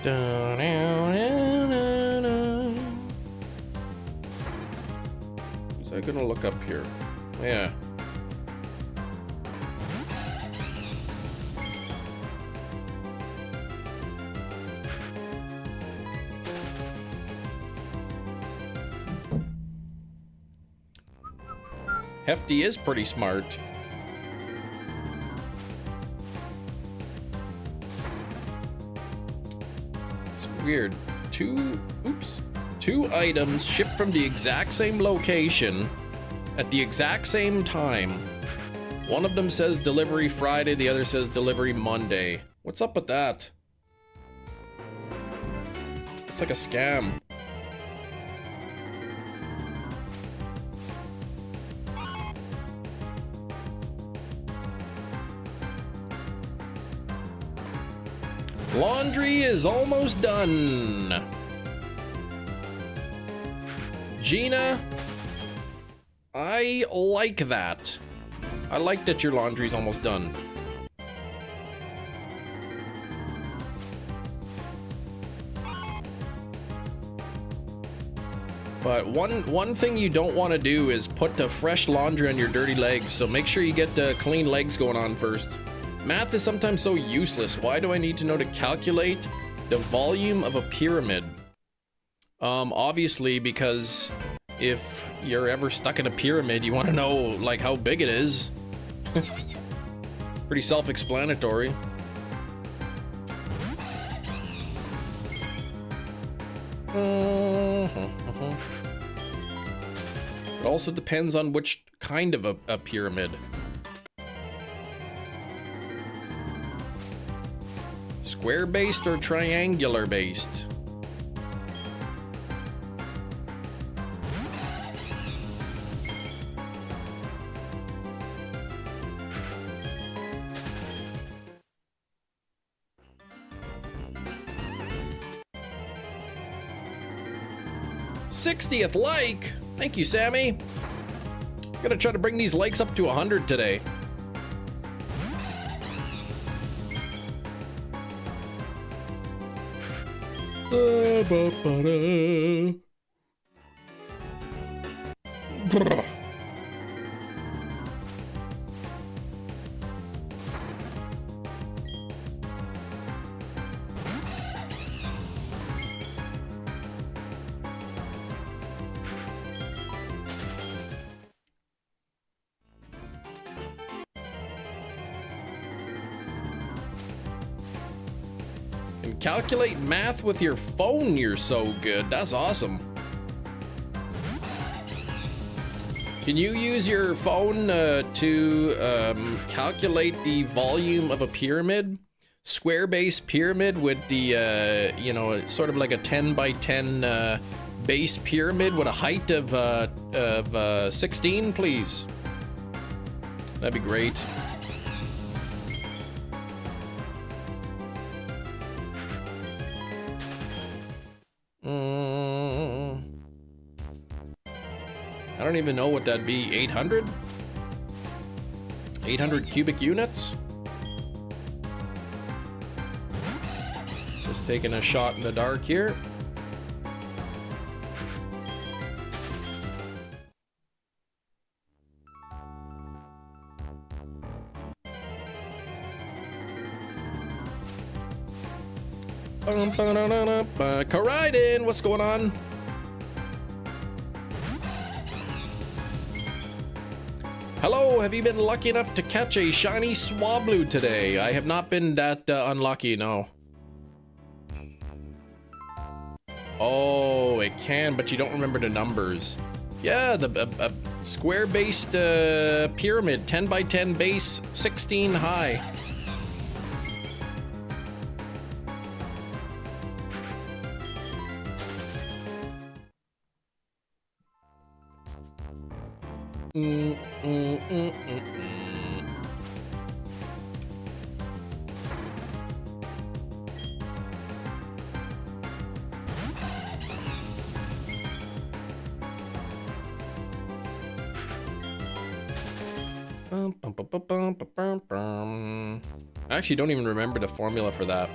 Was I gonna look up here? Yeah. Hefty is pretty smart. It's weird. Two items shipped from the exact same location at the exact same time. One of them says delivery Friday, the other says delivery Monday. What's up with that? It's like a scam. Laundry is almost done. Gina, I like that. I like that your laundry's almost done. But one thing you don't want to do is put the fresh laundry on your dirty legs, so make sure you get the clean legs going on first. Math is sometimes so useless. Why do I need to know to calculate the volume of a pyramid? Obviously because if you're ever stuck in a pyramid, you want to know like how big it is. Pretty self-explanatory. It also depends on which kind of a pyramid. Square based or triangular based? '60th like! Thank you, Sammy. Gonna try to bring these likes up to 100 today. Brr. And calculate math with your phone, you're so good. That's awesome. Can you use your phone to calculate the volume of a pyramid? Square base pyramid with the, you know, sort of like a 10 by 10 base pyramid with a height of 16, please. That'd be great. I don't even know what that'd be. 800? 800 cubic units? Just taking a shot in the dark here. Karidin, what's going on? Hello, have you been lucky enough to catch a shiny Swablu today? I have not been that unlucky, no. Oh, it can, but you don't remember the numbers. Yeah, the square-based pyramid, 10 by 10 base, 16 high. I actually don't even remember the formula for that.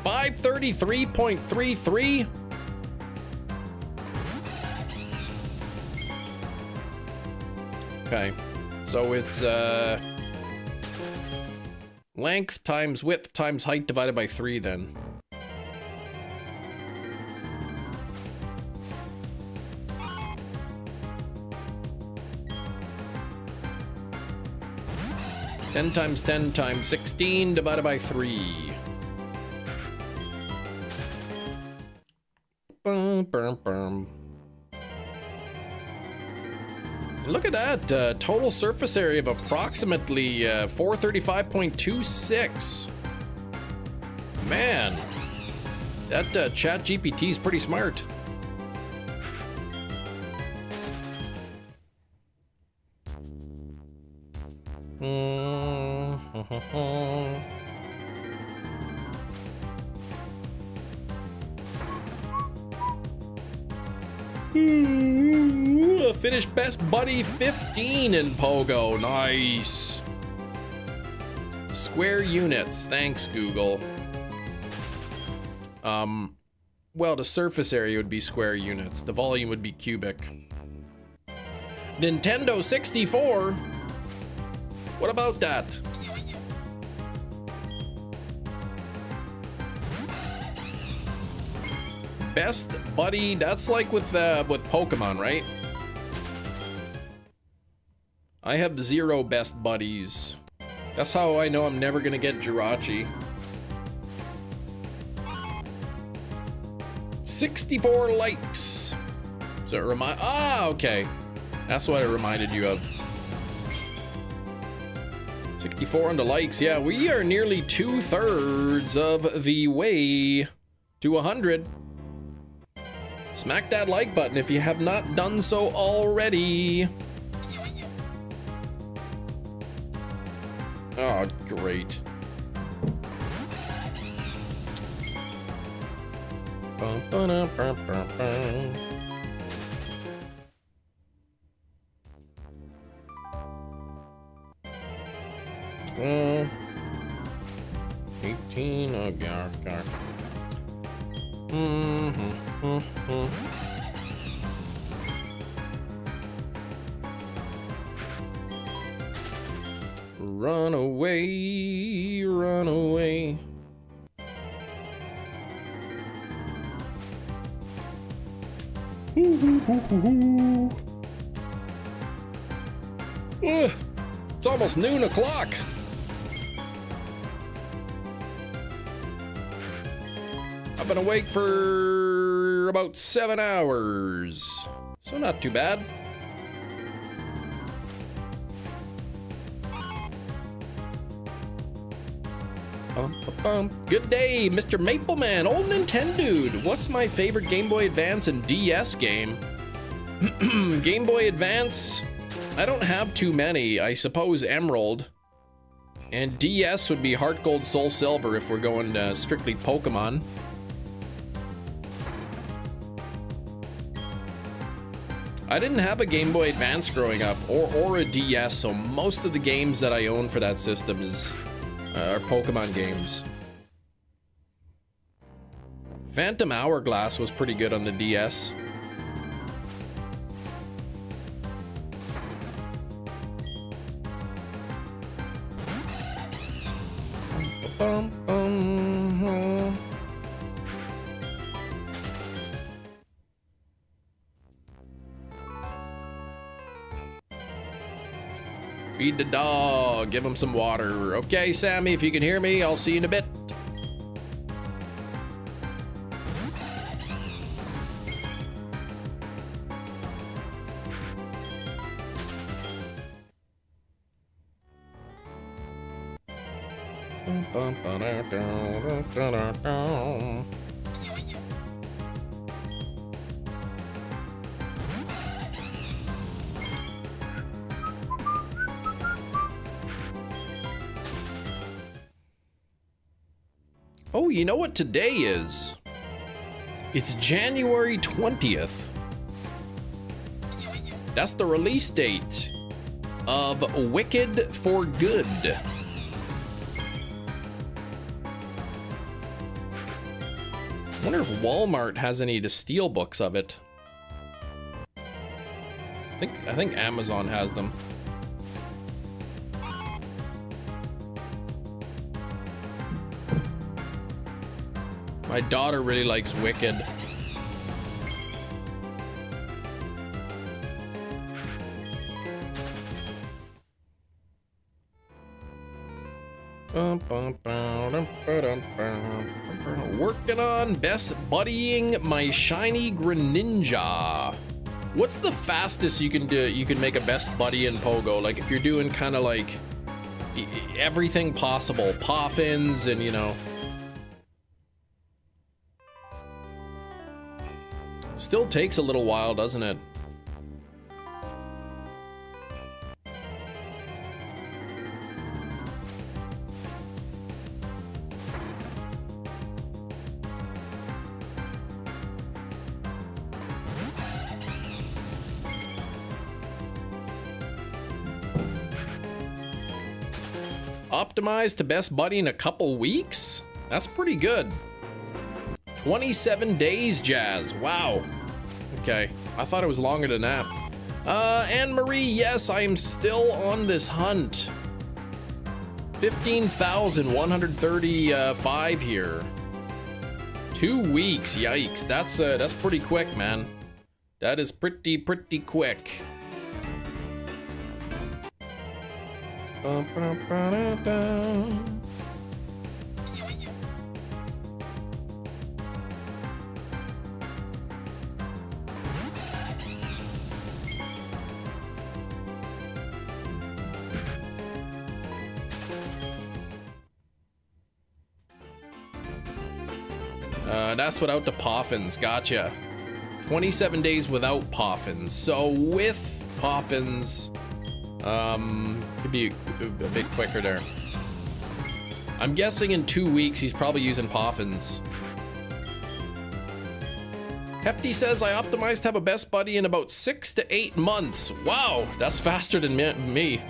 533.33. Okay, so it's length times width times height divided by 3 then. Ten times 10 times 16 divided by 3. Boom, boom, boom. And look at that, total surface area of approximately 435.26. Man, that chat GPT is pretty smart. Finished best buddy 15 in Pogo. Nice. Square units. Thanks, Google. Well, the surface area would be square units. The volume would be cubic. Nintendo 64. What about that? Best buddy, that's like with Pokemon, right? I have 0 best buddies. That's how I know I'm never gonna get Jirachi. 64 likes. So it okay. That's what it reminded you of. 64 on the likes. Yeah, we are nearly 2/3 of the way to 100. Smack that like button if you have not done so already. Oh, great. Bum, ba-dum, bum, bum, bum. Uh, 18, oh god, god. Run away, run away. It's almost noon o'clock. I've been awake for about 7 hours, so not too bad. Good day, Mr. Mapleman, old Nintendo dude. What's my favorite Game Boy Advance and DS game? Game Boy Advance, I don't have too many. I suppose Emerald. And DS would be Heart Gold, Soul Silver if we're going strictly Pokemon. I didn't have a Game Boy Advance growing up, or a DS, so most of the games that I own for that system are Pokemon games. Phantom Hourglass was pretty good on the DS. Feed the dog, give him some water. Okay, Sammy, if you can hear me, I'll see you in a bit. Oh, you know what today is? It's January 20th. That's the release date of Wicked for Good. wonder if Walmart has any to steal books of it. I think Amazon has them. My daughter really likes Wicked. Working on best buddying my shiny Greninja. What's the fastest you can do? You can make a best buddy in Pogo. Like if you're doing kind of like everything possible, Poffins and you know. Still takes a little while, doesn't it? Optimized to best buddy in a couple weeks? That's pretty good. 27 days, Jazz. Wow. Okay. I thought it was longer than that. Anne-Marie, yes, I am still on this hunt. 15,135 here. 2 weeks, yikes. That's pretty quick, man. That is pretty quick. That's without the Poffins, gotcha. 27 days without Poffins. So with Poffins, could be a bit quicker there. I'm guessing in 2 weeks he's probably using Poffins. Hefty says I optimized to have a best buddy in about 6 to 8 months. Wow, that's faster than me.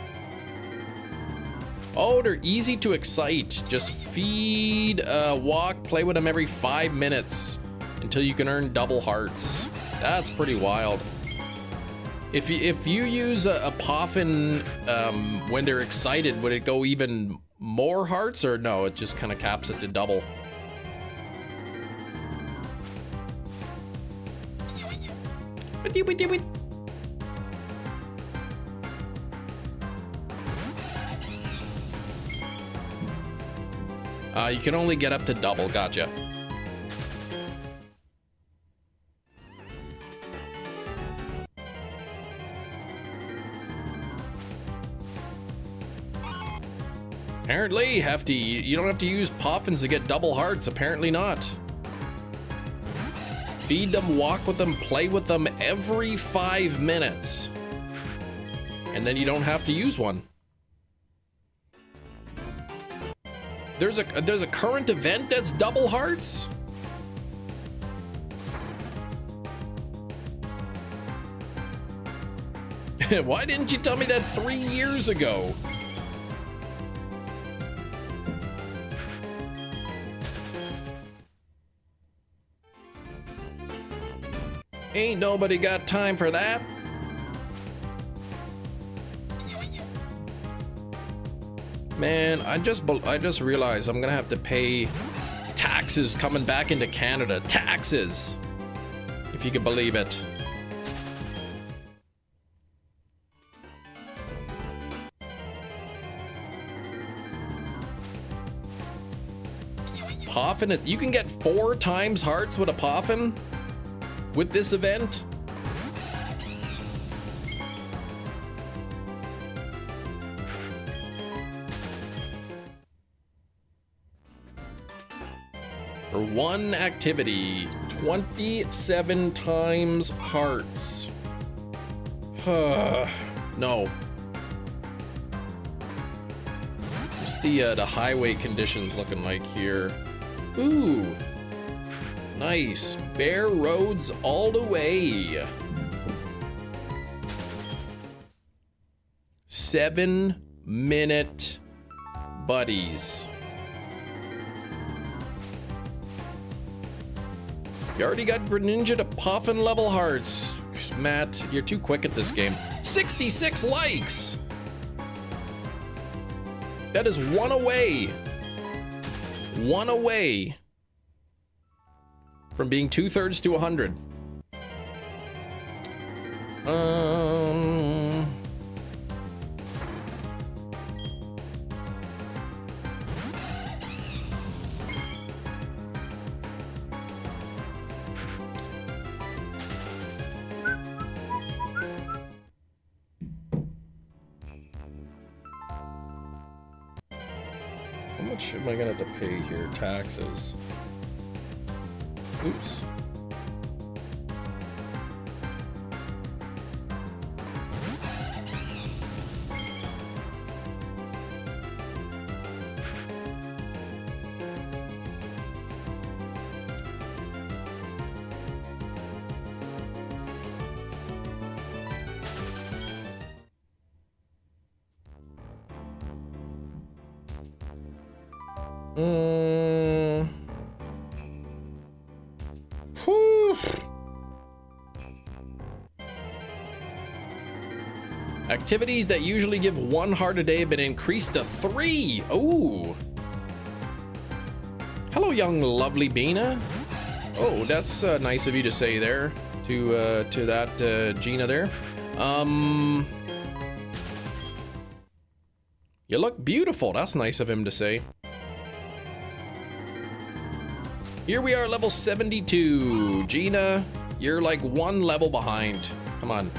Oh, they're easy to excite. Just feed, walk, play with them every 5 minutes until you can earn double hearts. That's pretty wild. If you use a Poffin when they're excited, would it go even more hearts or no? It just kind of caps it to double. You can only get up to double, gotcha. Apparently, Hefty, you don't have to use Poffins to get double hearts, apparently not. Feed them, walk with them, play with them every 5 minutes. And then you don't have to use one. There's a current event that's double hearts? Why didn't you tell me that 3 years ago? Ain't nobody got time for that. Man, I just realized I'm gonna have to pay taxes coming back into Canada. Taxes, if you can believe it. Poffin, you can get 4 times hearts with a Poffin with this event. For one activity, 27 times hearts. No. What's the highway conditions looking like here? Ooh, nice. Bare roads all the way. 7-minute buddies. You already got Greninja to Puffin level hearts. Matt, you're too quick at this game. 66 likes! That is one away. One away from being 2/3 to 100. How much am I gonna have to pay here? Taxes. Oops. Whew. Activities that usually give 1 heart a day have been increased to 3. Ooh. Hello, young lovely Bina. Oh, that's nice of you to say there to that Gina there. You look beautiful. That's nice of him to say. Here we are, level 72. Gina, you're like 1 level behind. Come on.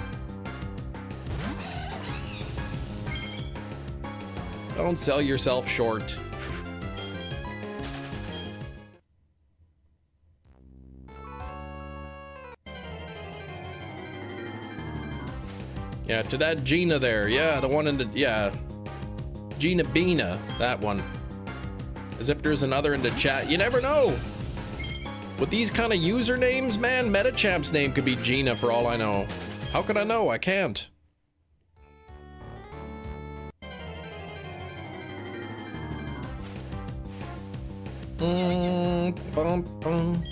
Don't sell yourself short. Yeah, to that Gina there. Yeah, the one in the, yeah. Gina Bina, that one. As if there's another in the chat. You never know. With these kind of usernames, man, Metachamp's name could be Gina for all I know. How can I know? I can't. Bum, bum.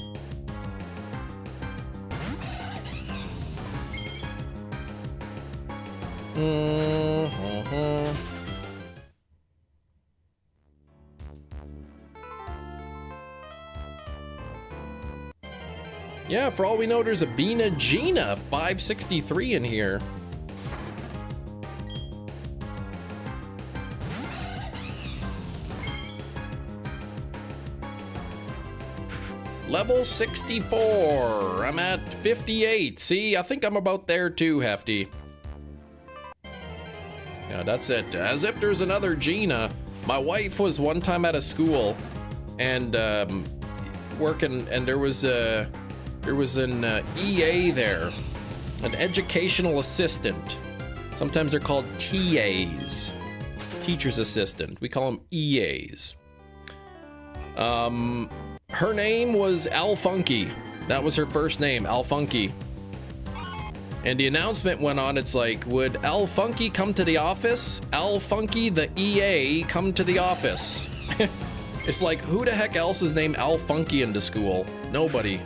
Yeah, for all we know, there's a Bina Gina 563 in here. Level 64. I'm at 58. See, I think I'm about there too, Hefty. Yeah, that's it. As if there's another Gina. My wife was one time at a school and working, and there was an EA there, an educational assistant. Sometimes they're called TAs, teacher's assistant. We call them EAs. Her name was Al Funky. That was her first name, Al Funky. And the announcement went on, it's like, would Al Funky come to the office? Al Funky, the EA, come to the office. It's like, who the heck else is named Al Funky in the school? Nobody.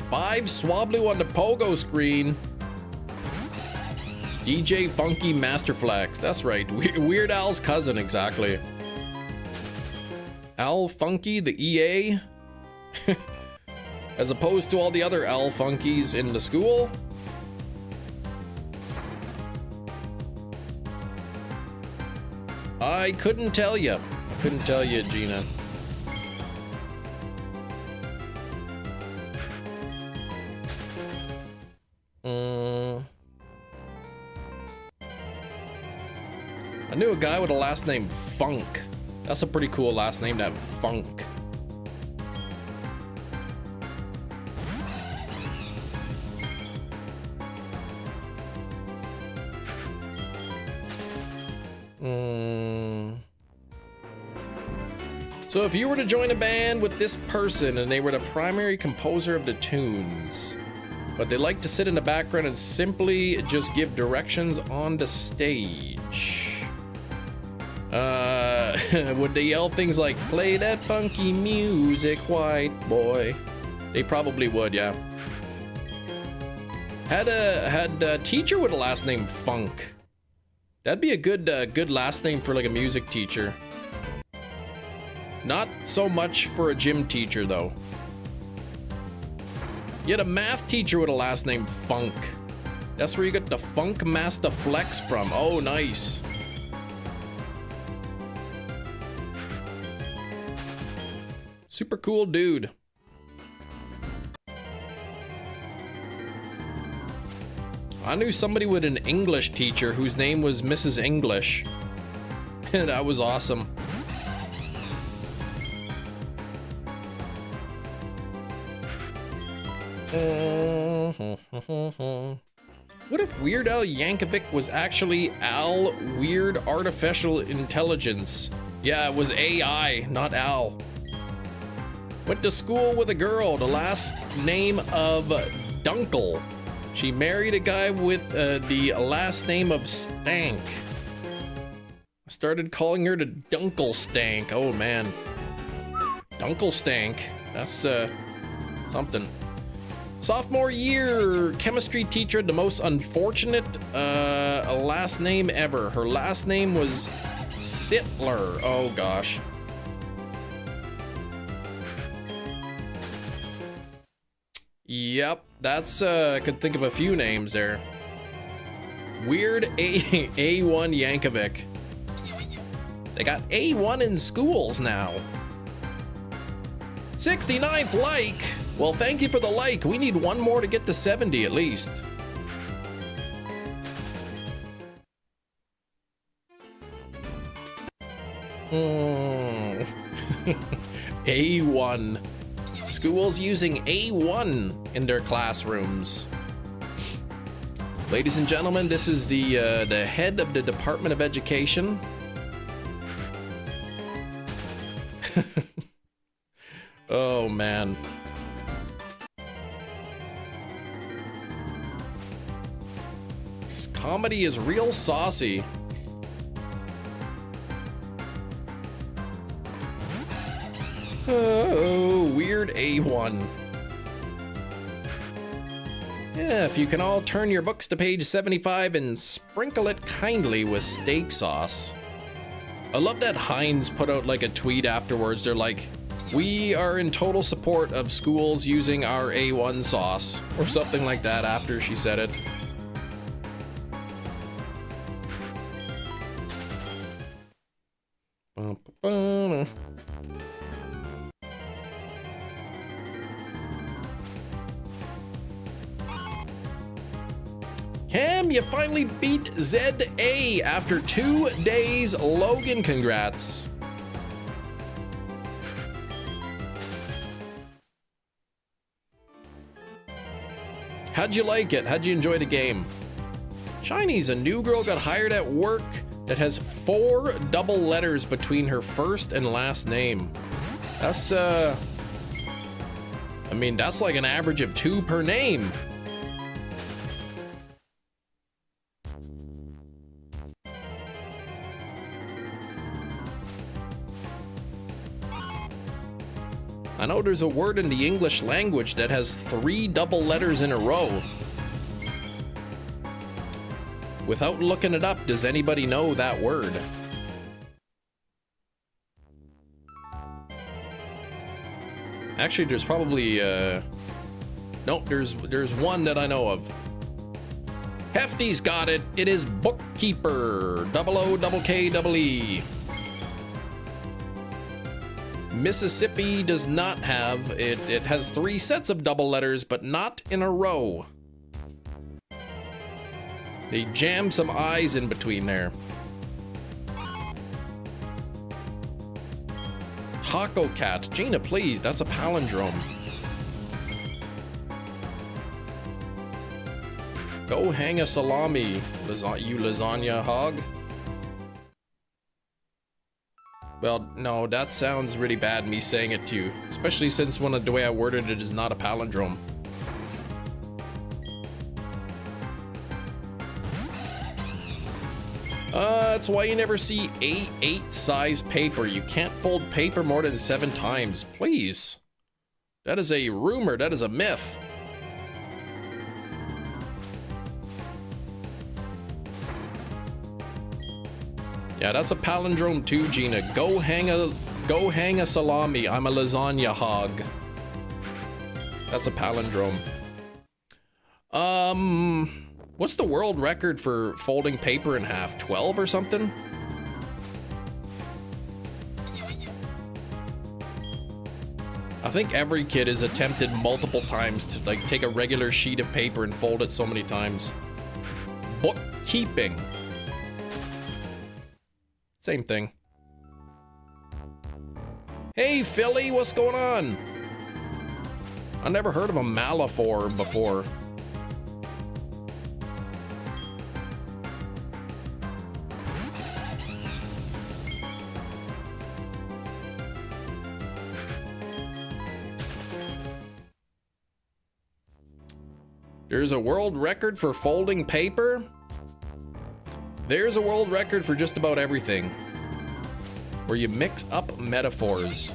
Five Swablu on the pogo screen. DJ Funky Masterflex. That's right. Weird Al's cousin, exactly. Al Funky, the EA. As opposed to all the other Al Funkies in the school. I couldn't tell you. Couldn't tell you, Gina. I knew a guy with a last name Funk. That's a pretty cool last name, that Funk. So if you were to join a band with this person and they were the primary composer of the tunes, but they like to sit in the background and simply just give directions on the stage. Would they yell things like, "Play that funky music, white boy"? They probably would, yeah. Had a teacher with a last name Funk. That'd be a good last name for like a music teacher. Not so much for a gym teacher though. You had a math teacher with a last name Funk. That's where you get the Funk Master Flex from. Oh, nice. Super cool dude. I knew somebody with an English teacher whose name was Mrs. English. That was awesome. What if Weird Al Yankovic was actually Al Weird Artificial Intelligence? Yeah, it was AI, not Al. Went to school with a girl, the last name of Dunkel. She married a guy with the last name of Stank. I started calling her the Dunkel Stank. Oh man. Dunkel Stank. That's something. Sophomore year, chemistry teacher, the most unfortunate last name ever. Her last name was Sittler. Oh gosh. Yep, that's I could think of a few names there. Weird A1 Yankovic. They got A1 in schools now. 69th like. Well, thank you for the like. We need one more to get to 70 at least. A1. Schools using A1 in their classrooms. Ladies and gentlemen, this is the head of the Department of Education. Oh man. This comedy is real saucy. Oh, weird A1. Yeah, if you can all turn your books to page 75 and sprinkle it kindly with steak sauce. I love that Heinz put out like a tweet afterwards. They're like, "We are in total support of schools using our A1 sauce," or something like that after she said it. Cam, you finally beat ZA after 2 days. Logan, congrats. How'd you like it? How'd you enjoy the game? Chinese, a new girl got hired at work that has 4 double letters between her first and last name. That's, I mean, that's like an average of 2 per name. I know there's a word in the English language that has 3 double letters in a row. Without looking it up, does anybody know that word? Actually, there's probably, nope, there's one that I know of. Hefty's got it. It is bookkeeper. OOKKEE. Mississippi does not have it. It has 3 sets of double letters, but not in a row. They jam some I's in between there. Taco Cat. Gina, please. That's a palindrome. Go hang a salami, you lasagna hog. Well, no, that sounds really bad, me saying it to you. Especially since the way I worded it is not a palindrome. That's why you never see A8 size paper. You can't fold paper more than 7 times. Please. That is a rumor. That is a myth. Yeah, that's a palindrome too, Gina. Go hang a salami. I'm a lasagna hog. That's a palindrome. What's the world record for folding paper in half? 12 or something? I think every kid has attempted multiple times to like take a regular sheet of paper and fold it so many times. Bookkeeping. Same thing. Hey Philly, what's going on? I never heard of a Malaphor before. There's a world record for folding paper? There's a world record for just about everything. Where you mix up metaphors.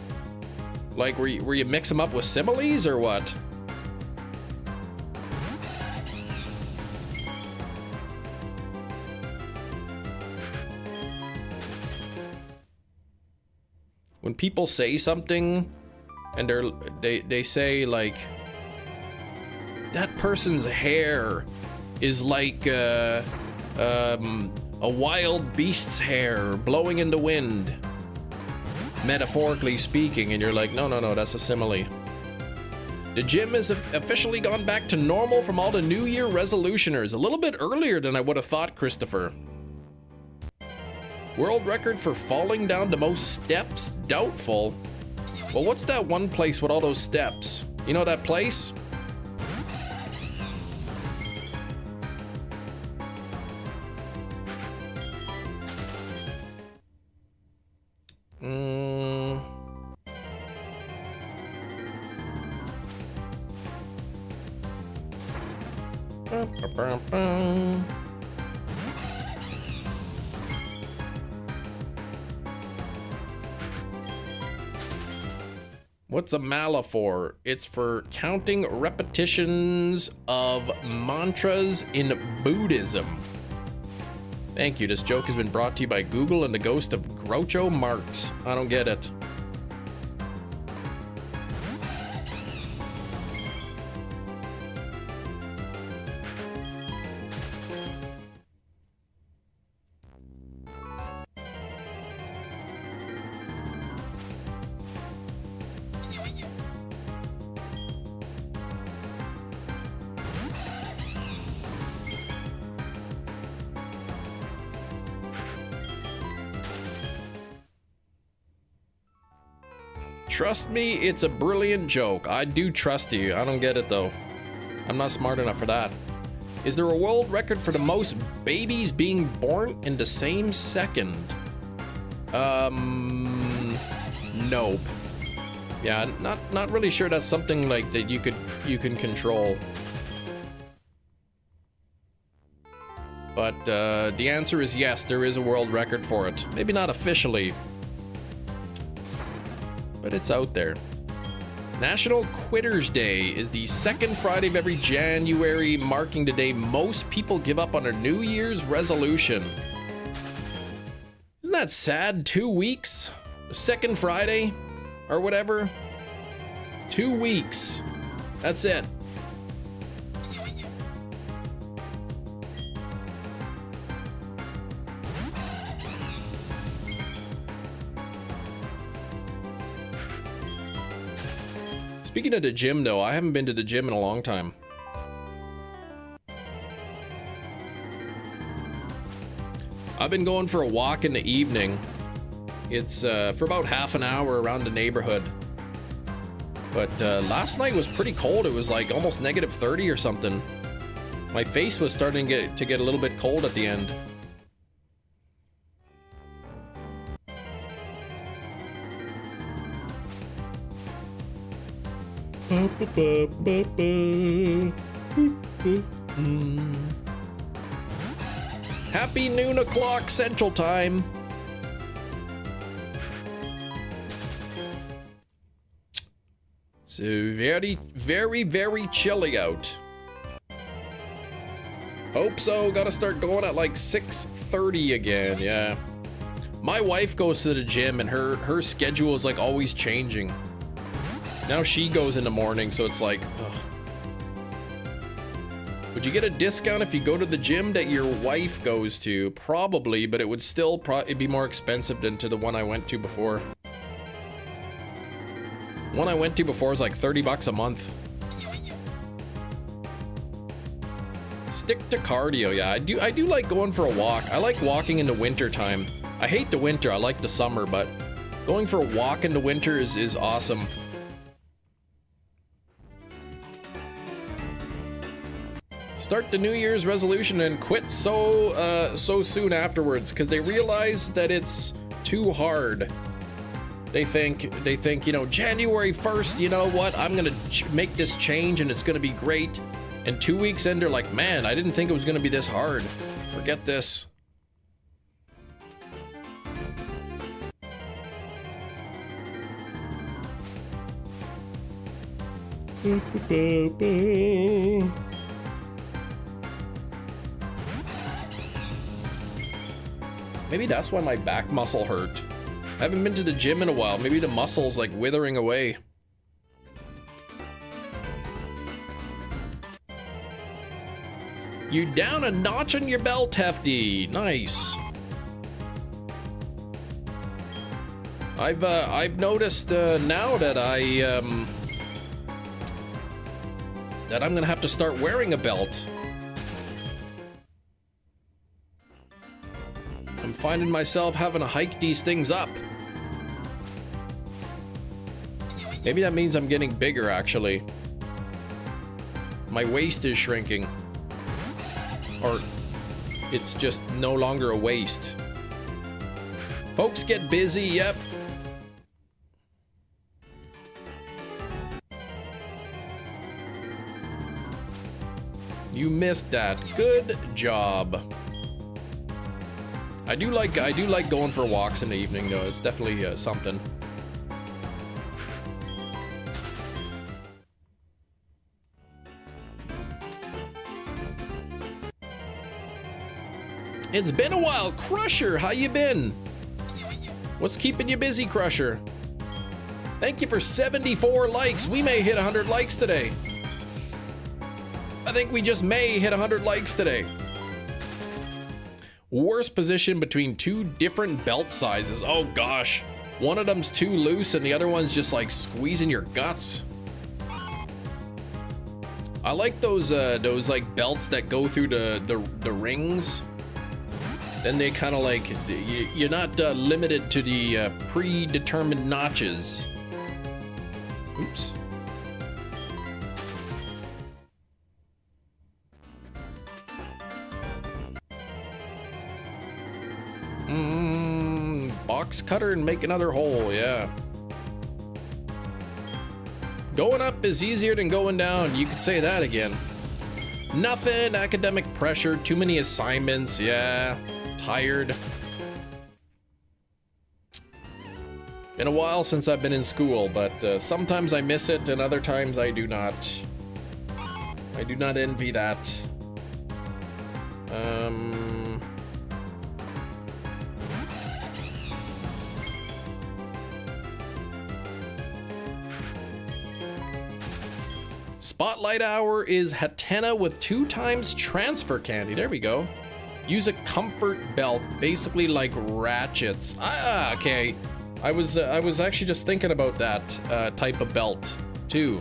Like, where you mix them up with similes, or what? When people say something, and they say, like, that person's hair is like, a wild beast's hair blowing in the wind, metaphorically speaking, and you're like, no, that's a simile. The gym has officially gone back to normal from all the New Year resolutioners, a little bit earlier than I would have thought, Christopher. World record for falling down the most steps? Doubtful. Well, what's that one place with all those steps? You know that place? What's a Malaphor? It's for counting repetitions of mantras in Buddhism. Thank you. This joke has been brought to you by Google and the ghost of Groucho Marx. I don't get it. Trust me, it's a brilliant joke. I do trust you. I don't get it though. I'm not smart enough for that. Is there a world record for the most babies being born in the same second? Nope. Yeah, not really sure that's something like that you can control. But the answer is yes, there is a world record for it. Maybe not officially, but it's out there. National Quitters Day is the second Friday of every January, marking the day most people give up on their New Year's resolution. Isn't that sad? 2 weeks? Second Friday? Or whatever? 2 weeks. That's it. Speaking of the gym, though, I haven't been to the gym in a long time. I've been going for a walk in the evening. It's for about half an hour around the neighborhood. But last night was pretty cold. It was like almost -30 or something. My face was starting to get a little bit cold at the end. Happy noon o'clock Central Time. So very, very, very chilly out. Hope so. Gotta start going at like 6:30 again. Yeah. My wife goes to the gym and her schedule is like always changing. Now she goes in the morning, so it's like, ugh. Would you get a discount if you go to the gym that your wife goes to? Probably, but it would still it'd be more expensive than to the one I went to before. One I went to before was like 30 bucks a month. Stick to cardio, yeah. I do like going for a walk. I like walking in the winter time. I hate the winter, I like the summer, but going for a walk in the winter is awesome. Start the New Year's resolution and quit so soon afterwards because they realize that it's too hard. They think, you know, January 1st, you know what? I'm gonna make this change and it's gonna be great. And 2 weeks in, they're like, man, I didn't think it was gonna be this hard. Forget this. Maybe that's why my back muscle hurt. I haven't been to the gym in a while. Maybe the muscle's like withering away. You down a notch on your belt, Hefty. Nice. I've noticed now that that I'm gonna have to start wearing a belt. I'm finding myself having to hike these things up. Maybe that means I'm getting bigger, actually. My waist is shrinking. Or it's just no longer a waist. Folks get busy, yep. You missed that. Good job. I do like going for walks in the evening though. It's definitely something. It's been a while, Crusher. How you been? What's keeping you busy, Crusher? Thank you for 74 likes. We may hit 100 likes today. I think we just may hit 100 likes today. Worst position between two different belt sizes. Oh gosh. One of them's too loose and the other one's just like squeezing your guts. I like those like belts that go through the rings. Then they kind of like, you're not limited to the predetermined notches. Oops. Box cutter and make another hole, yeah. Going up is easier than going down. You could say that again. Nothing, academic pressure, too many assignments, yeah. Tired. Been a while since I've been in school, but sometimes I miss it and other times I do not. I do not envy that. Spotlight hour is Hatena with 2 times transfer candy. There we go. Use a comfort belt, basically like ratchets. Ah, okay. I was actually just thinking about that type of belt too.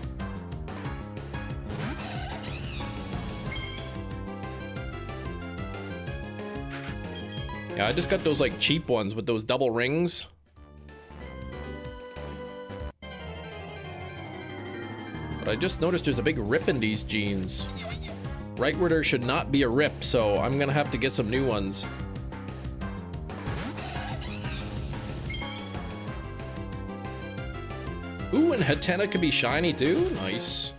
Yeah, I just got those like cheap ones with those double rings. But I just noticed there's a big rip in these jeans. Right where there should not be a rip, so I'm gonna have to get some new ones. Ooh, and Hatena could be shiny too. Nice.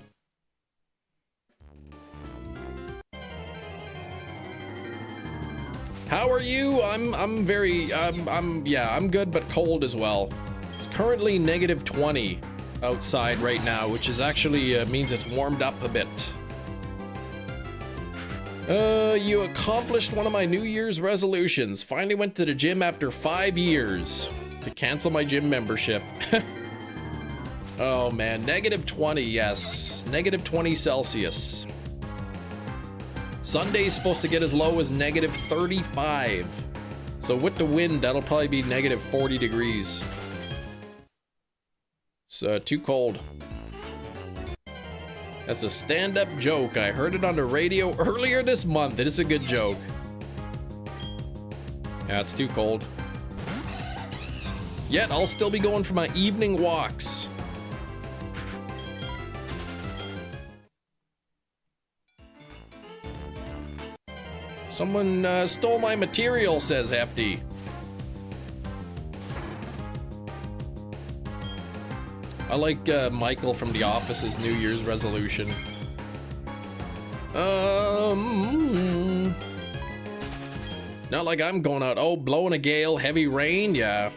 How are you? I'm very I'm good but cold as well. It's currently -20 outside right now, which is actually means it's warmed up a bit. You accomplished one of my New Year's resolutions. Finally went to the gym after 5 years to cancel my gym membership. Oh man, -20, yes. -20 Celsius. Sunday's supposed to get as low as -35. So with the wind, that'll probably be -40 degrees. It's too cold. That's a stand-up joke. I heard it on the radio earlier this month. It is a good joke. Yeah, it's too cold. Yet I'll still be going for my evening walks. Someone stole my material, says Hefty. I like Michael from The Office's New Year's resolution. Not like I'm going out, oh, blowing a gale, heavy rain, yeah.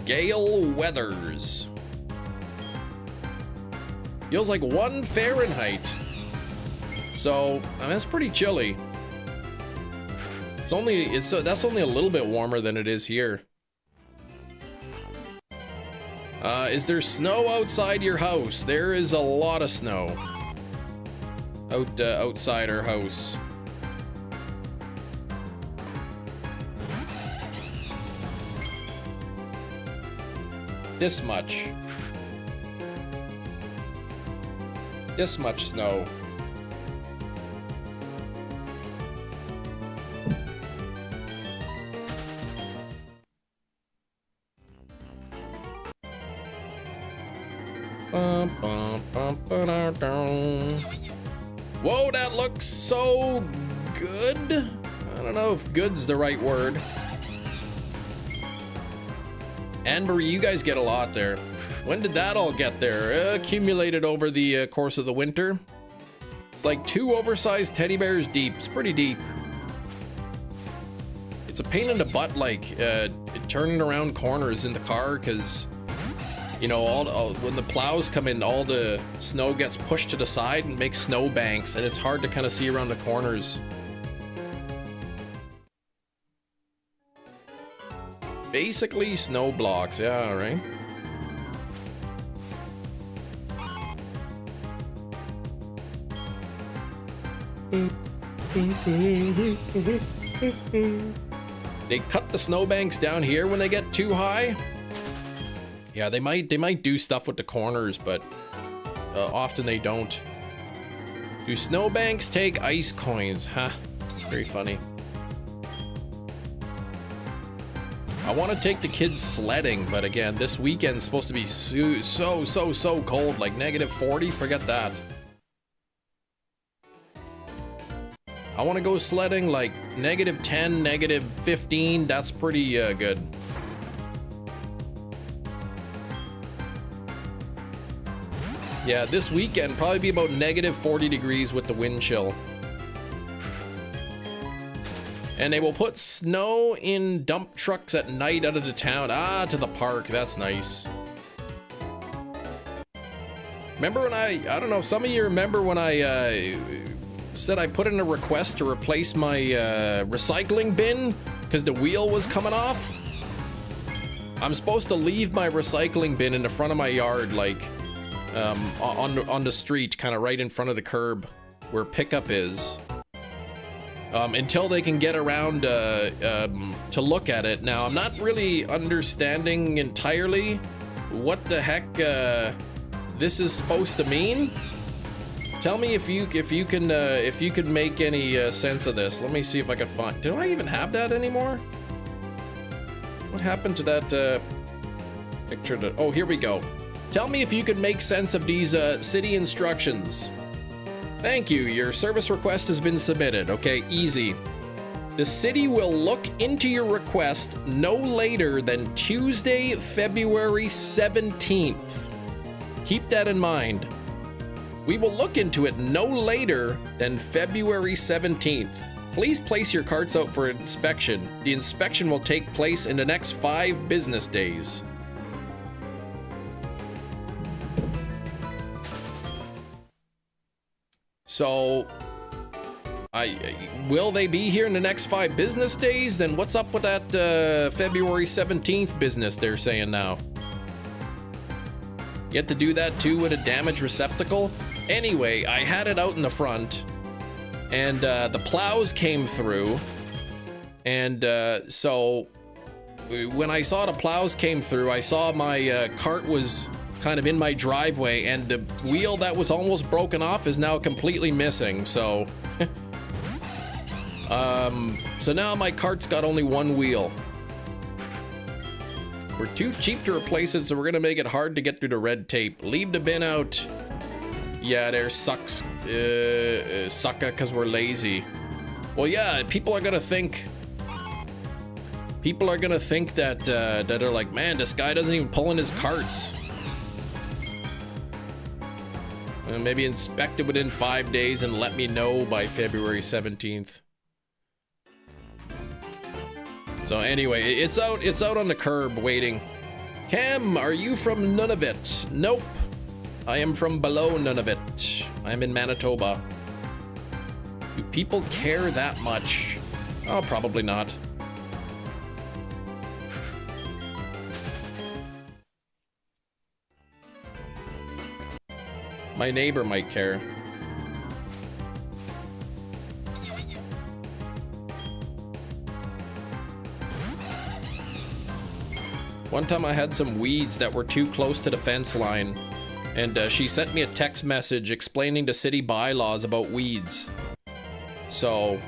Gale Weathers. Feels like 1 Fahrenheit. So, I mean, that's pretty chilly. That's only a little bit warmer than it is here. Is there snow outside your house? There is a lot of snow. Outside our house. This much. This much snow. Whoa, that looks so good. I don't know if good's the right word. Anne-Marie, you guys get a lot there. When did that all get there? Accumulated over the course of the winter. It's like 2 oversized teddy bears deep. It's pretty deep. It's a pain in the butt, like turning around corners in the car, because you know, when the plows come in, all the snow gets pushed to the side and makes snow banks, and it's hard to kind of see around the corners. Basically snow blocks, yeah, right? They cut the snowbanks down here when they get too high. Yeah, they might do stuff with the corners, but often they don't. Do snowbanks take ice coins? Huh? Very funny. I want to take the kids sledding, but again, this weekend's supposed to be so cold, like -40. Forget that. I want to go sledding like -10, -15. That's pretty good. Yeah, this weekend probably be about -40 degrees with the wind chill. And they will put snow in dump trucks at night out of the town. Ah, to the park. That's nice. Remember when I don't know, some of you remember when I said I put in a request to replace my recycling bin because the wheel was coming off? I'm supposed to leave my recycling bin in the front of my yard, like on the street, kind of right in front of the curb where pickup is, until they can get around to look at it. Now, I'm not really understanding entirely what the heck this is supposed to mean. Tell me if you can make any sense of this. Let me see if I can find. Do I even have that anymore? What happened to that picture? Oh, here we go. Tell me if you can make sense of these city instructions. Thank you, your service request has been submitted. Okay, easy. The city will look into your request no later than Tuesday, February 17th. Keep that in mind. We will look into it no later than February 17th. Please place your carts out for inspection. The inspection will take place in the next 5 business days. So, will they be here in the next 5 business days? Then what's up with that February 17th business they're saying now? You have to do that too with a damaged receptacle? Anyway, I had it out in the front, and the plows came through, and so when I saw the plows came through, I saw my cart was kind of in my driveway, and the wheel that was almost broken off is now completely missing, so so now my cart's got only 1 wheel. We're too cheap to replace it, so we're gonna make it hard to get through the red tape. Leave the bin out. Yeah, there sucks, sucka, because we're lazy. Well, yeah, people are gonna think that that are like, man, this guy doesn't even pull in his carts. Maybe inspect it within 5 days and let me know by February 17th. So anyway, it's out on the curb waiting. Cam, are you from Nunavut? Nope. I am from below Nunavut. I'm in Manitoba. Do people care that much? Oh, probably not. My neighbor might care. One time I had some weeds that were too close to the fence line, and she sent me a text message explaining the city bylaws about weeds. So,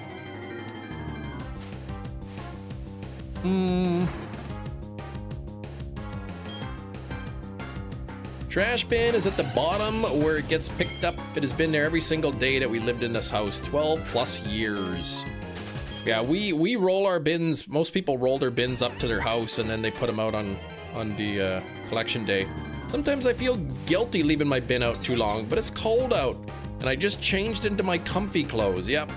trash bin is at the bottom where it gets picked up. It has been there every single day that we lived in this house, 12 plus years. Yeah, we roll our bins. Most people roll their bins up to their house and then they put them out on the collection day. Sometimes I feel guilty leaving my bin out too long, but it's cold out and I just changed into my comfy clothes. Yep.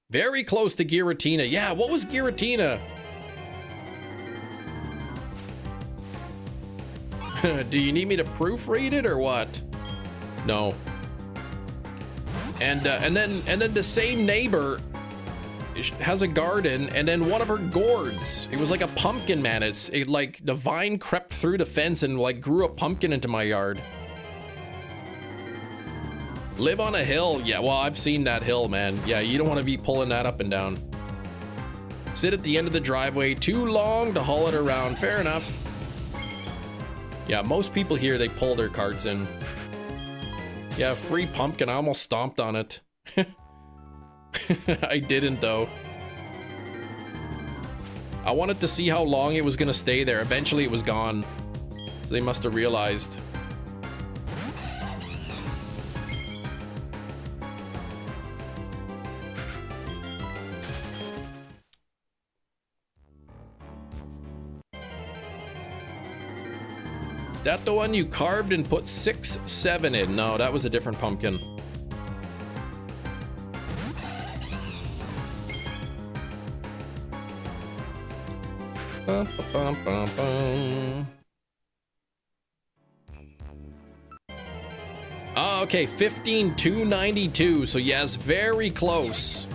Very close to Giratina. Yeah, what was Giratina? Do you need me to proofread it or what? No. And then the same neighbor has a garden, and then one of her gourds, it was like a pumpkin, man. It like the vine crept through the fence and like grew a pumpkin into my yard. Live on a hill. Yeah, well, I've seen that hill, man. Yeah, you don't want to be pulling that up and down. Sit at the end of the driveway. Too long to haul it around. Fair enough. Yeah, most people here, they pull their carts in. Yeah, free pumpkin. I almost stomped on it. I didn't, though. I wanted to see how long it was going to stay there. Eventually, it was gone. So they must have realized. Is that the one you carved and put 6, 7 in? No, that was a different pumpkin. Bum, bum, bum, bum. Oh, okay, 15,292. So yes, very close.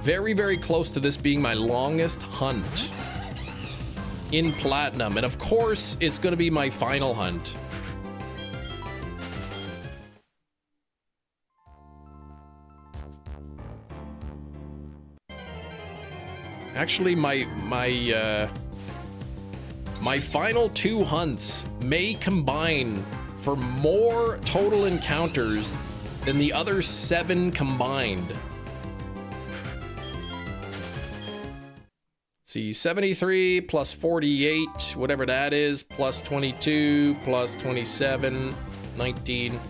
Very, very close to this being my longest hunt in platinum, and of course it's going to be my final hunt. Actually, my final 2 hunts may combine for more total encounters than the other 7 combined. See, 73 plus 48, whatever that is, plus 22, plus 27, 19.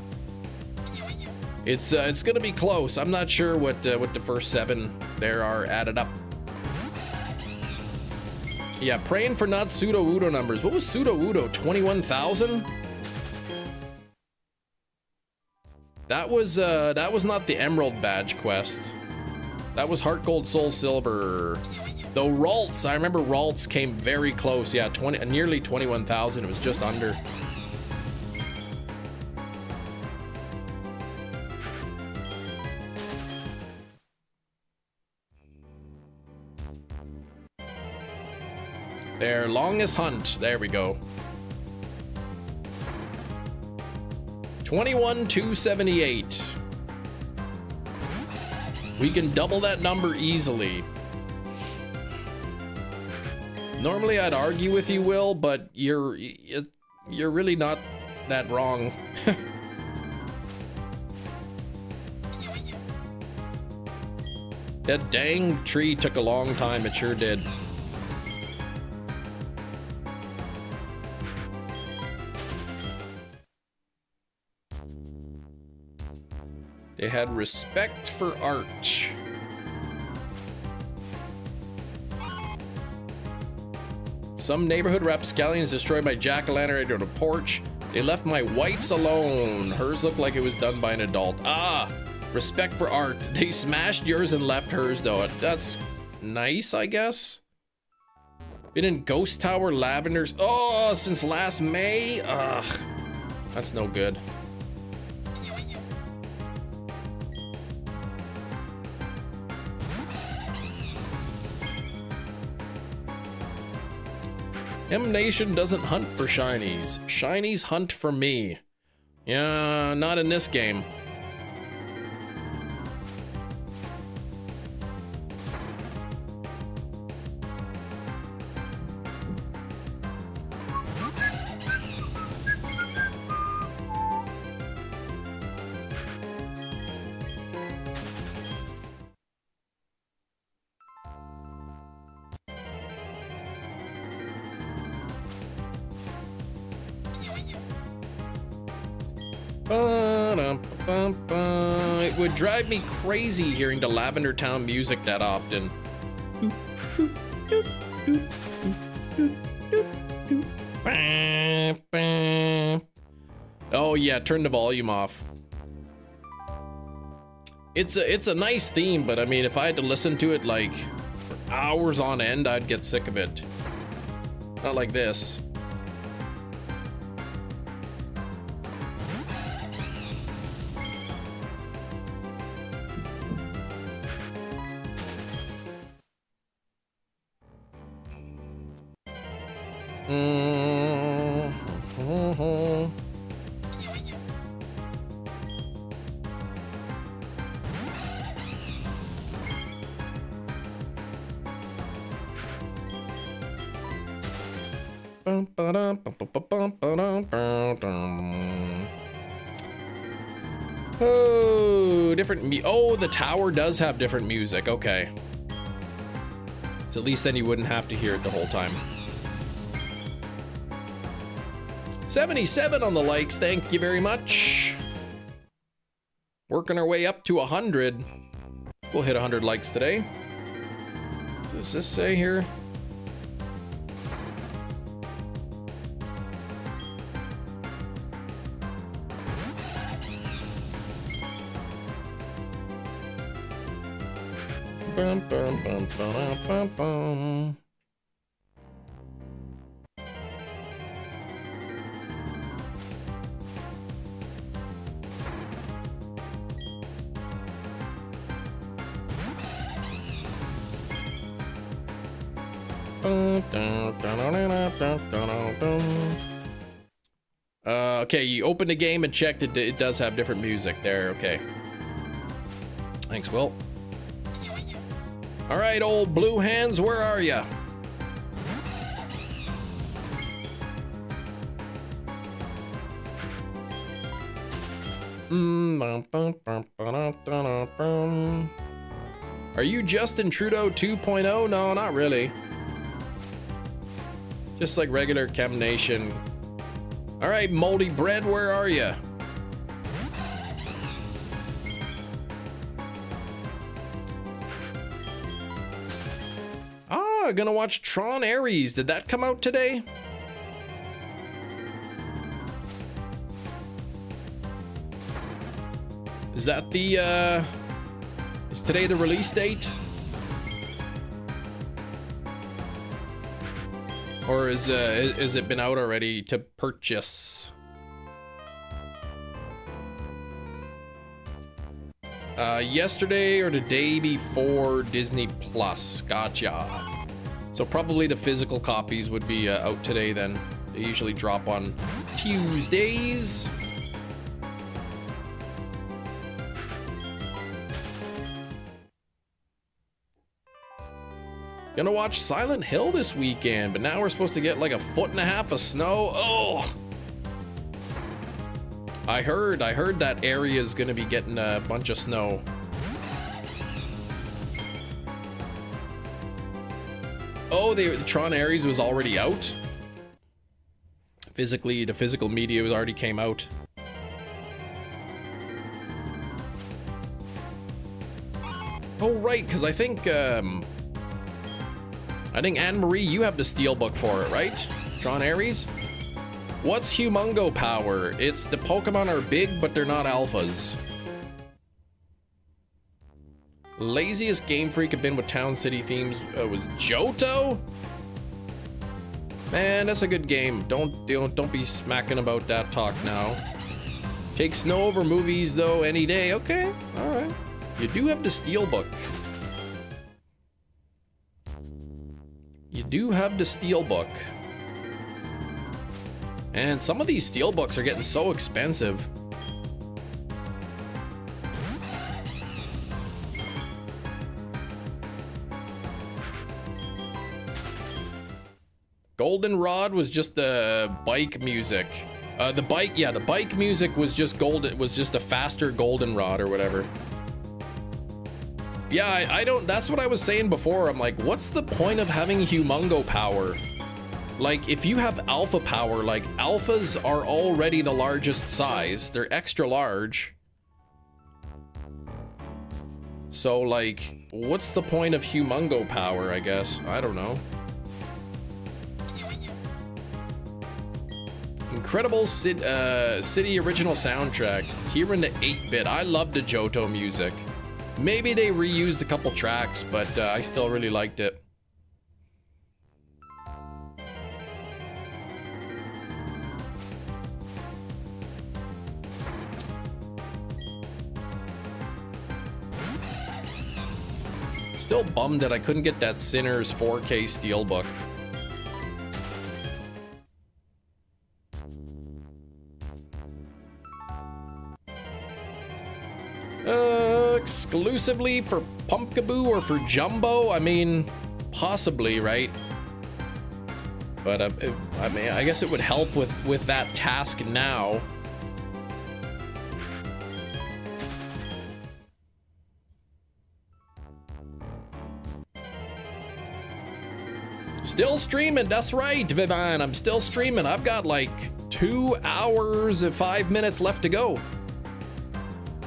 It's gonna be close. I'm not sure what the first 7 there are added up. Yeah, praying for not pseudo Udo numbers. What was pseudo Udo? 21,000? That was not the Emerald Badge quest. That was Heart Gold Soul Silver. Though Ralts, I remember Ralts came very close. Yeah, nearly 21,000. It was just under. Their longest hunt. There we go. 21,278. We can double that number easily. Normally I'd argue with you, Will, but you're really not that wrong. That dang tree took a long time, it sure did. They had respect for art. Some neighborhood rapscallions destroyed my jack-o'-lantern on a porch. They left my wife's alone. Hers looked like it was done by an adult. Ah, respect for art. They smashed yours and left hers though. That's nice, I guess. Been in Ghost Tower Lavenders. Oh, since last May? Ugh, that's no good. M Nation doesn't hunt for shinies. Shinies hunt for me. Yeah, not in this game. It would drive me crazy hearing the Lavender Town music that often. Oh yeah, turn the volume off. It's a nice theme, but I mean, if I had to listen to it like for hours on end, I'd get sick of it. Not like this. Oh, oh, the tower does have different music. Okay. So at least then you wouldn't have to hear it the whole time. 77 on the likes, thank you very much. Working our way up to 100. We'll hit 100 likes today. What does this say here? Bum, bum, bum, bum, bum, bum. Okay, you opened the game and checked it. It does have different music there. Okay. Thanks, Will. All right, old blue hands, where are ya? Are you Justin Trudeau 2.0? No, not really. Just like regular Chem Nation. All right, Moldy Bread, where are ya? Yeah, gonna watch Tron Ares. Did that come out today? Is that the, is today the release date? Or is it been out already to purchase? Yesterday or the day before Disney Plus. Gotcha. So probably the physical copies would be out today then. They usually drop on Tuesdays. Gonna watch Silent Hill this weekend, but now we're supposed to get like 1.5 feet of snow. Oh! I heard that area is gonna be getting a bunch of snow. Oh, Tron Ares was already out? Physically, the physical media already came out. Oh, right, because I think Anne-Marie, you have the steelbook for it, right? Tron Ares? What's Humongo Power? It's the Pokemon are big, but they're not alphas. Laziest Game Freak have been with town city themes was Johto? Man, that's a good game. Don't be smacking about that talk now. Take snow over movies though any day. Okay, all right. You do have the steelbook. You do have the steelbook. And some of these steelbooks are getting so expensive. Goldenrod was just the bike music. The bike music was just it was just a faster goldenrod or whatever. Yeah, I don't, that's what I was saying before. I'm like, what's the point of having Humongo Power? Like, if you have alpha power, like, alphas are already the largest size. They're extra large. So, like, what's the point of Humongo Power, I guess? I don't know. Incredible City original soundtrack. Here in the 8-bit. I love the Johto music. Maybe they reused a couple tracks, but I still really liked it. Still bummed that I couldn't get that Sinners 4K steelbook. Exclusively for Pumpkaboo or for Jumbo? I mean, possibly, right? But I mean, I guess it would help with that task now. Still streaming, that's right, Vivan. I'm still streaming. I've got like 2 hours and 5 minutes left to go.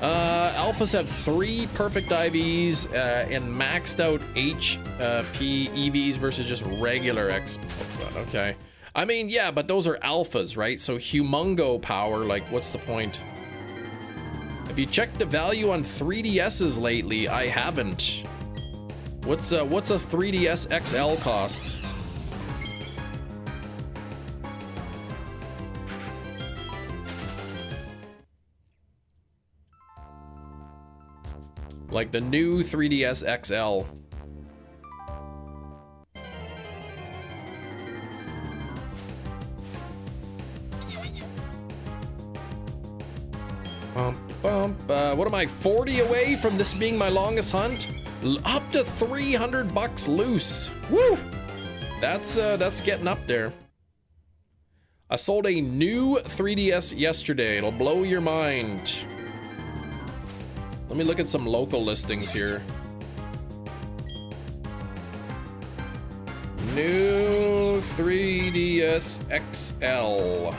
Alphas have 3 perfect IVs and maxed out HP EVs versus just regular X. Okay. I mean, yeah, but those are alphas, right? So Humongo Power, like, what's the point? Have you checked the value on 3DSs lately? I haven't. What's a 3DS XL cost? Like the new 3DS XL. What am I, 40 away from this being my longest hunt? Up to 300 bucks loose. Woo! That's getting up there. I sold a new 3DS yesterday. It'll blow your mind. Let me look at some local listings here. New 3DS XL.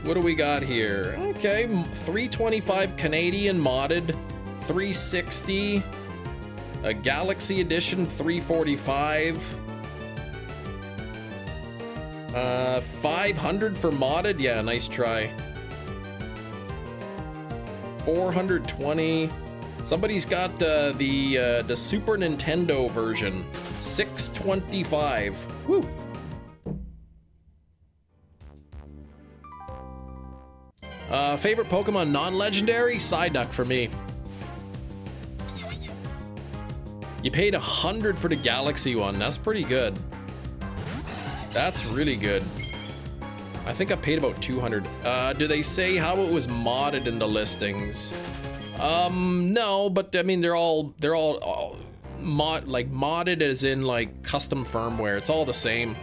What do we got here? Okay, 325 Canadian modded, 360. A Galaxy Edition 345. 500 for modded. Yeah, nice try. 420. Somebody's got the Super Nintendo version. 625. Woo. Favorite Pokemon non-legendary? Psyduck for me. You paid 100 for the Galaxy one. That's pretty good. That's really good. I think I paid about 200. Do they say how it was modded in the listings? No, but I mean they're all modded as in like custom firmware. It's all the same.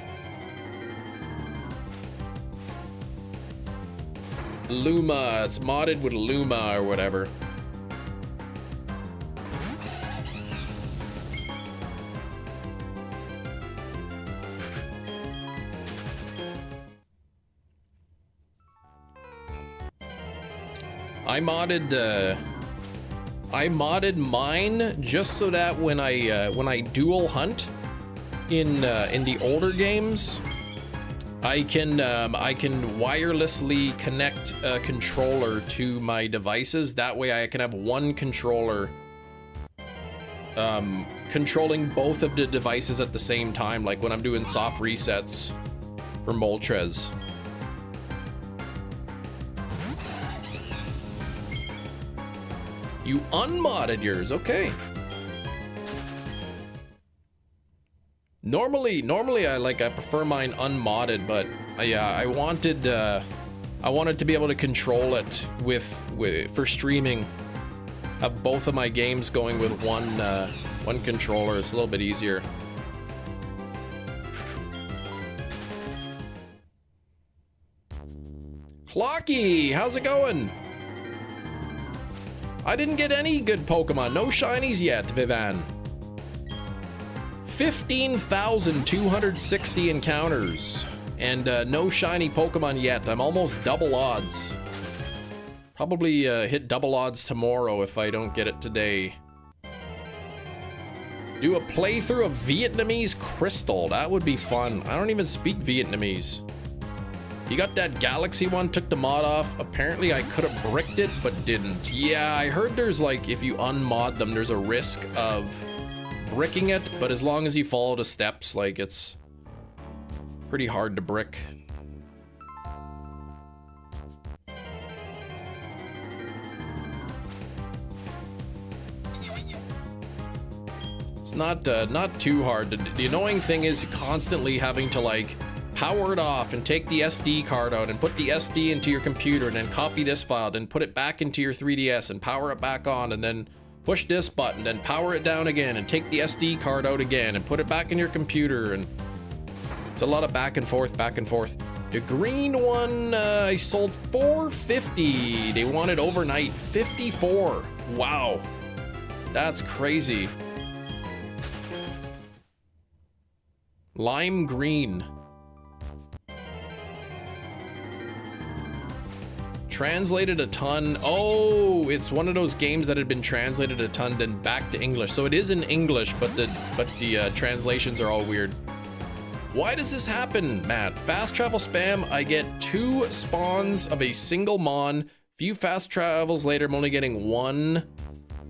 Luma, it's modded with Luma or whatever. I modded mine just so that when I dual hunt in the older games, I can wirelessly connect a controller to my devices. That way I can have one controller controlling both of the devices at the same time, like when I'm doing soft resets for Moltres. You unmodded yours, okay. Normally I prefer mine unmodded, but yeah, I wanted to be able to control it for streaming. Have both of my games going with one controller. It's a little bit easier. Clocky, how's it going? I didn't get any good Pokemon. No shinies yet, Vivan. 15,260 encounters. And no shiny Pokemon yet. I'm almost double odds. Probably hit double odds tomorrow if I don't get it today. Do a playthrough of Vietnamese Crystal. That would be fun. I don't even speak Vietnamese. You got that Galaxy one, took the mod off. Apparently I could have bricked it, but didn't. Yeah, I heard there's like, if you unmod them, there's a risk of bricking it, but as long as you follow the steps, like it's pretty hard to brick. It's not too hard. The annoying thing is constantly having to like power it off and take the SD card out and put the SD into your computer and then copy this file, then put it back into your 3DS and power it back on and then push this button, then power it down again and take the SD card out again and put it back in your computer, and it's a lot of back and forth, back and forth. The green one, I sold $450. They wanted overnight, 54. Wow, that's crazy. Lime green. Translated a ton. Oh, it's one of those games that had been translated a ton, then back to English. So it is in English, but the translations are all weird. Why does this happen, Matt? Fast travel spam. I get 2 spawns of a single mon. Few fast travels later, I'm only getting 1.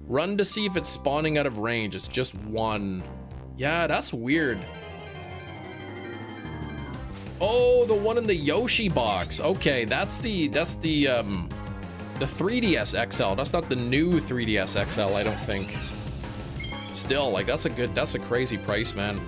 Run to see if it's spawning out of range. It's just 1. Yeah, that's weird. Oh, the one in the Yoshi box. Okay, that's the 3DS XL. That's not the new 3DS XL, I don't think. Still, like that's a crazy price, man.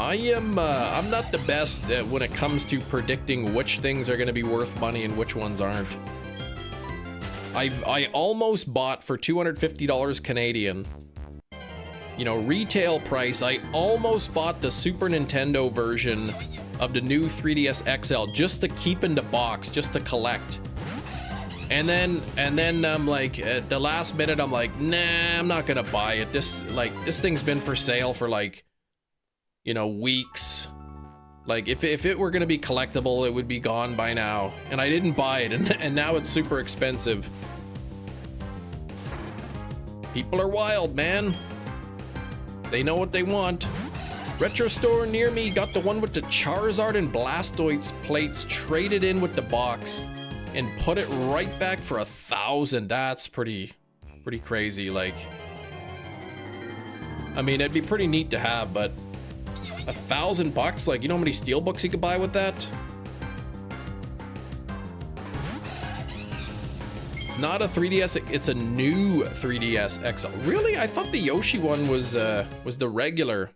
I'm not the best when it comes to predicting which things are going to be worth money and which ones aren't. I almost bought for $250 Canadian. You know, retail price, I almost bought the Super Nintendo version of the new 3DS XL just to keep in the box, just to collect. And then I'm like, at the last minute, I'm like, nah, I'm not gonna buy it. This thing's been for sale for like you know, weeks. Like, if it were gonna be collectible, it would be gone by now. And I didn't buy it, and now it's super expensive. People are wild, man. They know what they want. Retro store near me got the one with the Charizard and Blastoise plates traded in with the box and put it right back for 1,000. That's pretty crazy. Like, I mean, it'd be pretty neat to have, but $1,000? Like, you know how many steelbooks you could buy with that? It's not a 3DS, it's a new 3DS XL. Really? I thought the Yoshi one was the regular.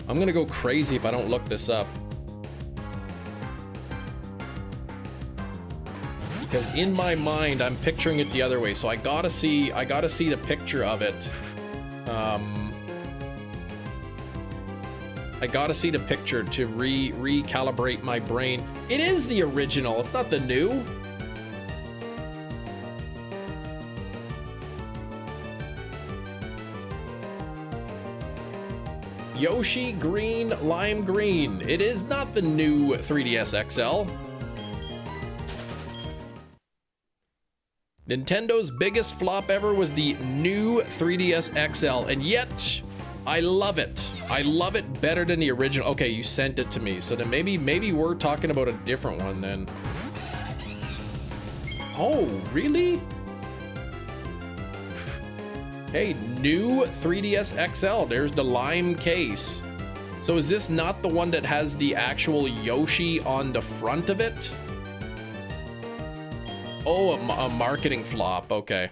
I'm gonna go crazy if I don't look this up. Because in my mind, I'm picturing it the other way. So I gotta see the picture of it. I gotta see the picture to recalibrate my brain. It is the original, it's not the new. Yoshi green, lime green. It is not the new 3DS XL. Nintendo's biggest flop ever was the new 3DS XL, and yet I love it. I love it better than the original. Okay, you sent it to me, so then maybe we're talking about a different one then. Oh, really? Hey, new 3DS XL. There's the lime case. So is this not the one that has the actual Yoshi on the front of it? Oh, a marketing flop. Okay.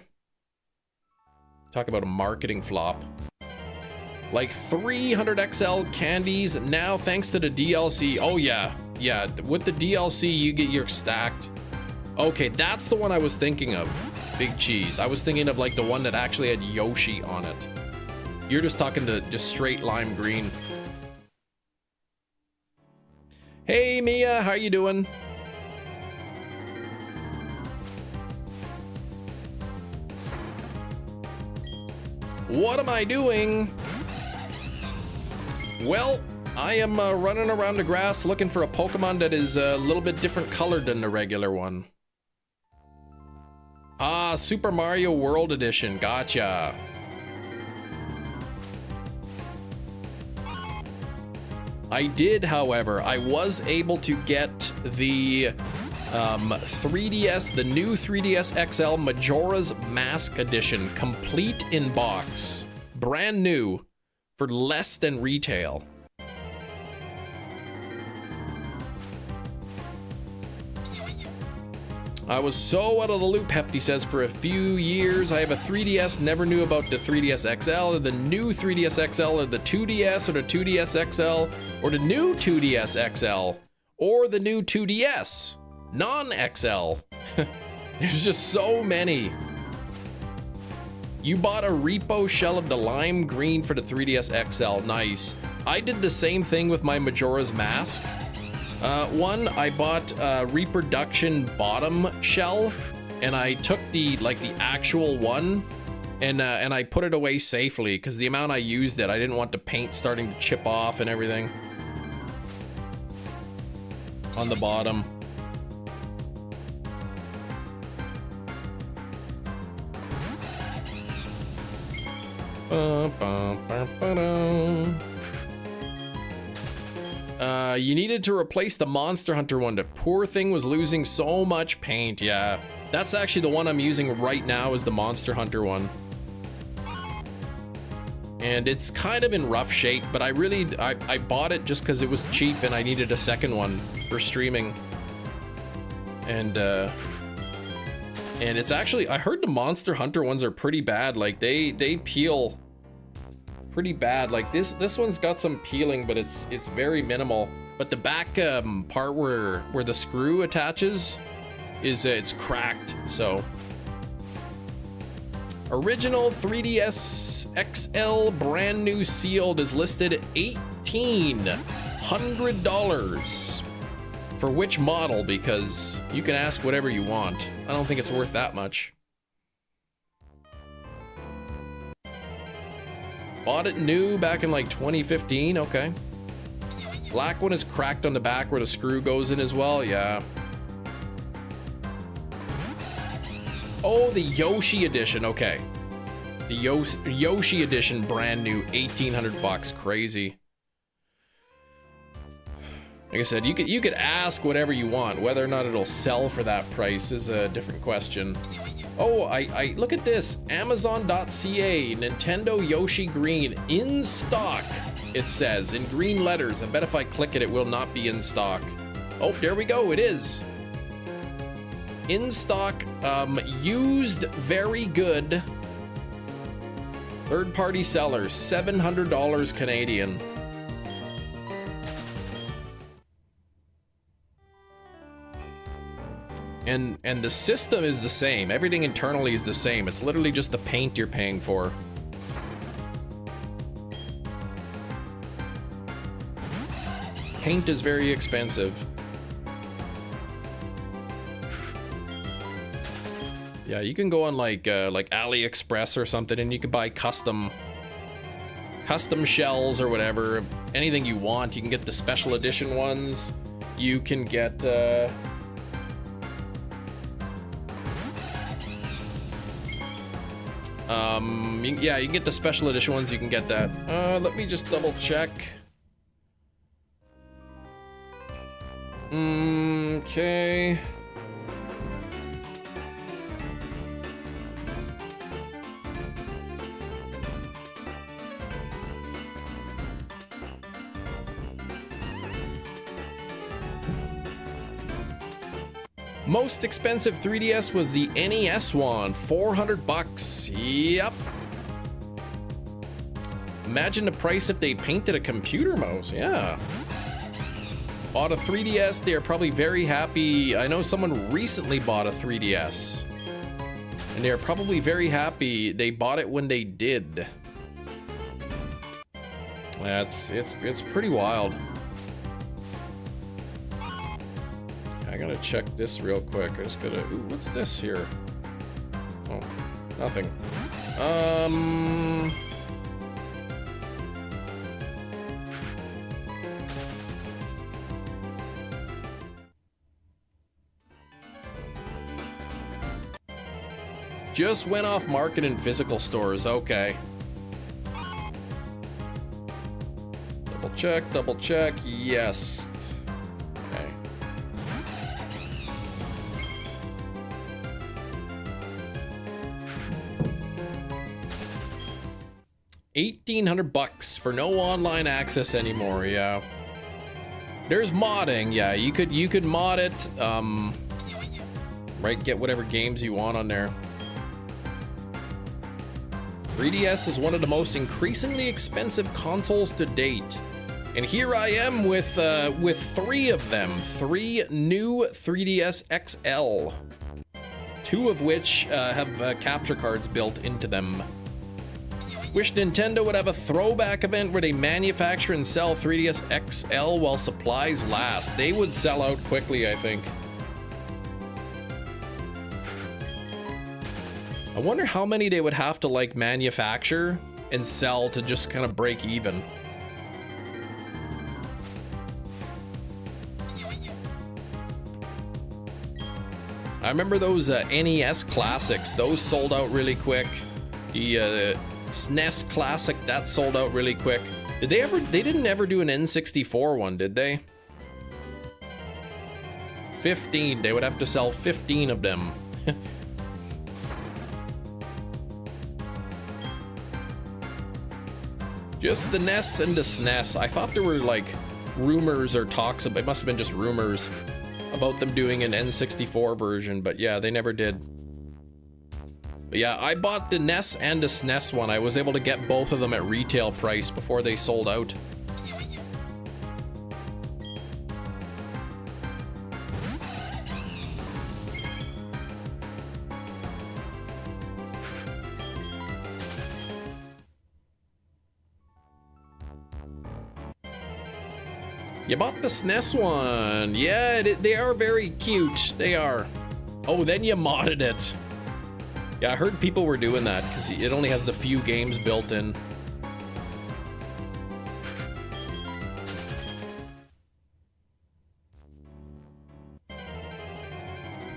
Talk about a marketing flop. Like 300 XL candies now thanks to the DLC. Oh yeah. Yeah, with the DLC you get your stacked. Okay, that's the one I was thinking of. Big cheese. I was thinking of like the one that actually had Yoshi on it. You're just talking to just straight lime green. Hey Mia, how you doing? What am I doing? Well, I am running around the grass looking for a Pokemon that is a little bit different colored than the regular one. Ah, Super Mario World Edition. Gotcha. I did, however, I was able to get the 3DS, the new 3DS XL Majora's Mask Edition, complete in box, brand new, for less than retail. I was so out of the loop, Hefty says, for a few years. I have a 3DS, never knew about the 3DS XL, or the new 3DS XL, or the 2DS, or the 2DS XL, or the new 2DS XL, or the new 2DS non-XL. There's just so many. You bought a repo shell of the lime green for the 3DS XL. Nice. I did the same thing with my Majora's Mask. One, I bought a reproduction bottom shell, and I took the actual one, and I put it away safely because the amount I used it, I didn't want the paint starting to chip off and everything on the bottom. You needed to replace the Monster Hunter one. The poor thing was losing so much paint. Yeah, that's actually the one I'm using right now, is the Monster Hunter one. And it's kind of in rough shape, but I bought it just because it was cheap and I needed a second one for streaming. And it's actually, I heard the Monster Hunter ones are pretty bad. Like they peel pretty bad. Like this one's got some peeling, but it's very minimal. But the back part where the screw attaches is it's cracked. So original 3DS XL brand new sealed is listed at $1,800. For which model? Because you can ask whatever you want. I don't think it's worth that much. Bought it new back in like 2015. Okay. Black one is cracked on the back where the screw goes in as well. Yeah. Oh, the Yoshi edition. Okay. The Yoshi edition, brand new, 1,800 bucks. Crazy. Like I said, you could ask whatever you want. Whether or not it'll sell for that price is a different question. Oh, I look at this. Amazon.ca, Nintendo Yoshi Green in stock. It says in green letters. I bet if I click it, it will not be in stock. Oh, there we go. It is. In stock, used, very good. Third-party sellers, $700 Canadian. And the system is the same. Everything internally is the same. It's literally just the paint you're paying for. Paint is very expensive. Yeah, you can go on like AliExpress or something, and you can buy custom shells or whatever. Anything you want. You can get the special edition ones. You can get yeah, you can get the special edition ones. You can get that. Let me just double check. Okay. Most expensive 3DS was the NES one, 400 bucks. Yep. Imagine the price if they painted a computer mouse. Yeah. Bought a 3DS. They are probably very happy. I know someone recently bought a 3DS, and they are probably very happy they bought it when they did. That's it's pretty wild. I gotta check this real quick. I just gotta. Ooh, what's this here? Oh, nothing. Just went off market in physical stores. Okay. Double check. Yes. Okay. $1,800 for no online access anymore. Yeah. There's modding. Yeah, you could mod it. Right, get whatever games you want on there. 3DS is one of the most increasingly expensive consoles to date. And here I am with 3 of them. 3 new 3DS XL. 2 of which have capture cards built into them. Wish Nintendo would have a throwback event where they manufacture and sell 3DS XL while supplies last. They would sell out quickly, I think. I wonder how many they would have to like manufacture and sell to just kind of break even. I remember those NES classics. Those sold out really quick. The SNES classic, that sold out really quick. Did they ever? They didn't ever do an N64 one, did they? 15. They would have to sell 15 of them. Just the NES and the SNES. I thought there were like rumors or talks about, it must have been just rumors about them doing an N64 version, but yeah, they never did. But yeah, I bought the NES and the SNES one. I was able to get both of them at retail price before they sold out. You bought the SNES one. Yeah, they are very cute. They are. Oh, then you modded it. Yeah, I heard people were doing that because it only has the few games built in.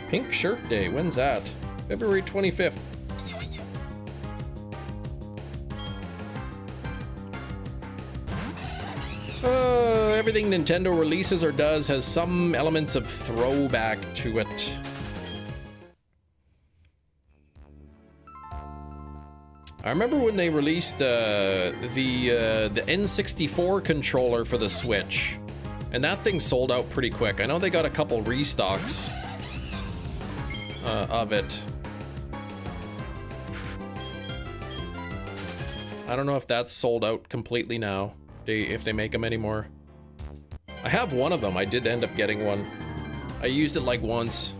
Pink Shirt Day, when's that? February 25th. Everything Nintendo releases or does has some elements of throwback to it. I remember when they released the N64 controller for the Switch, and that thing sold out pretty quick. I know they got a couple restocks of it. I don't know if that's sold out completely now, if they make them anymore. I have one of them. I did end up getting one. I used it like once.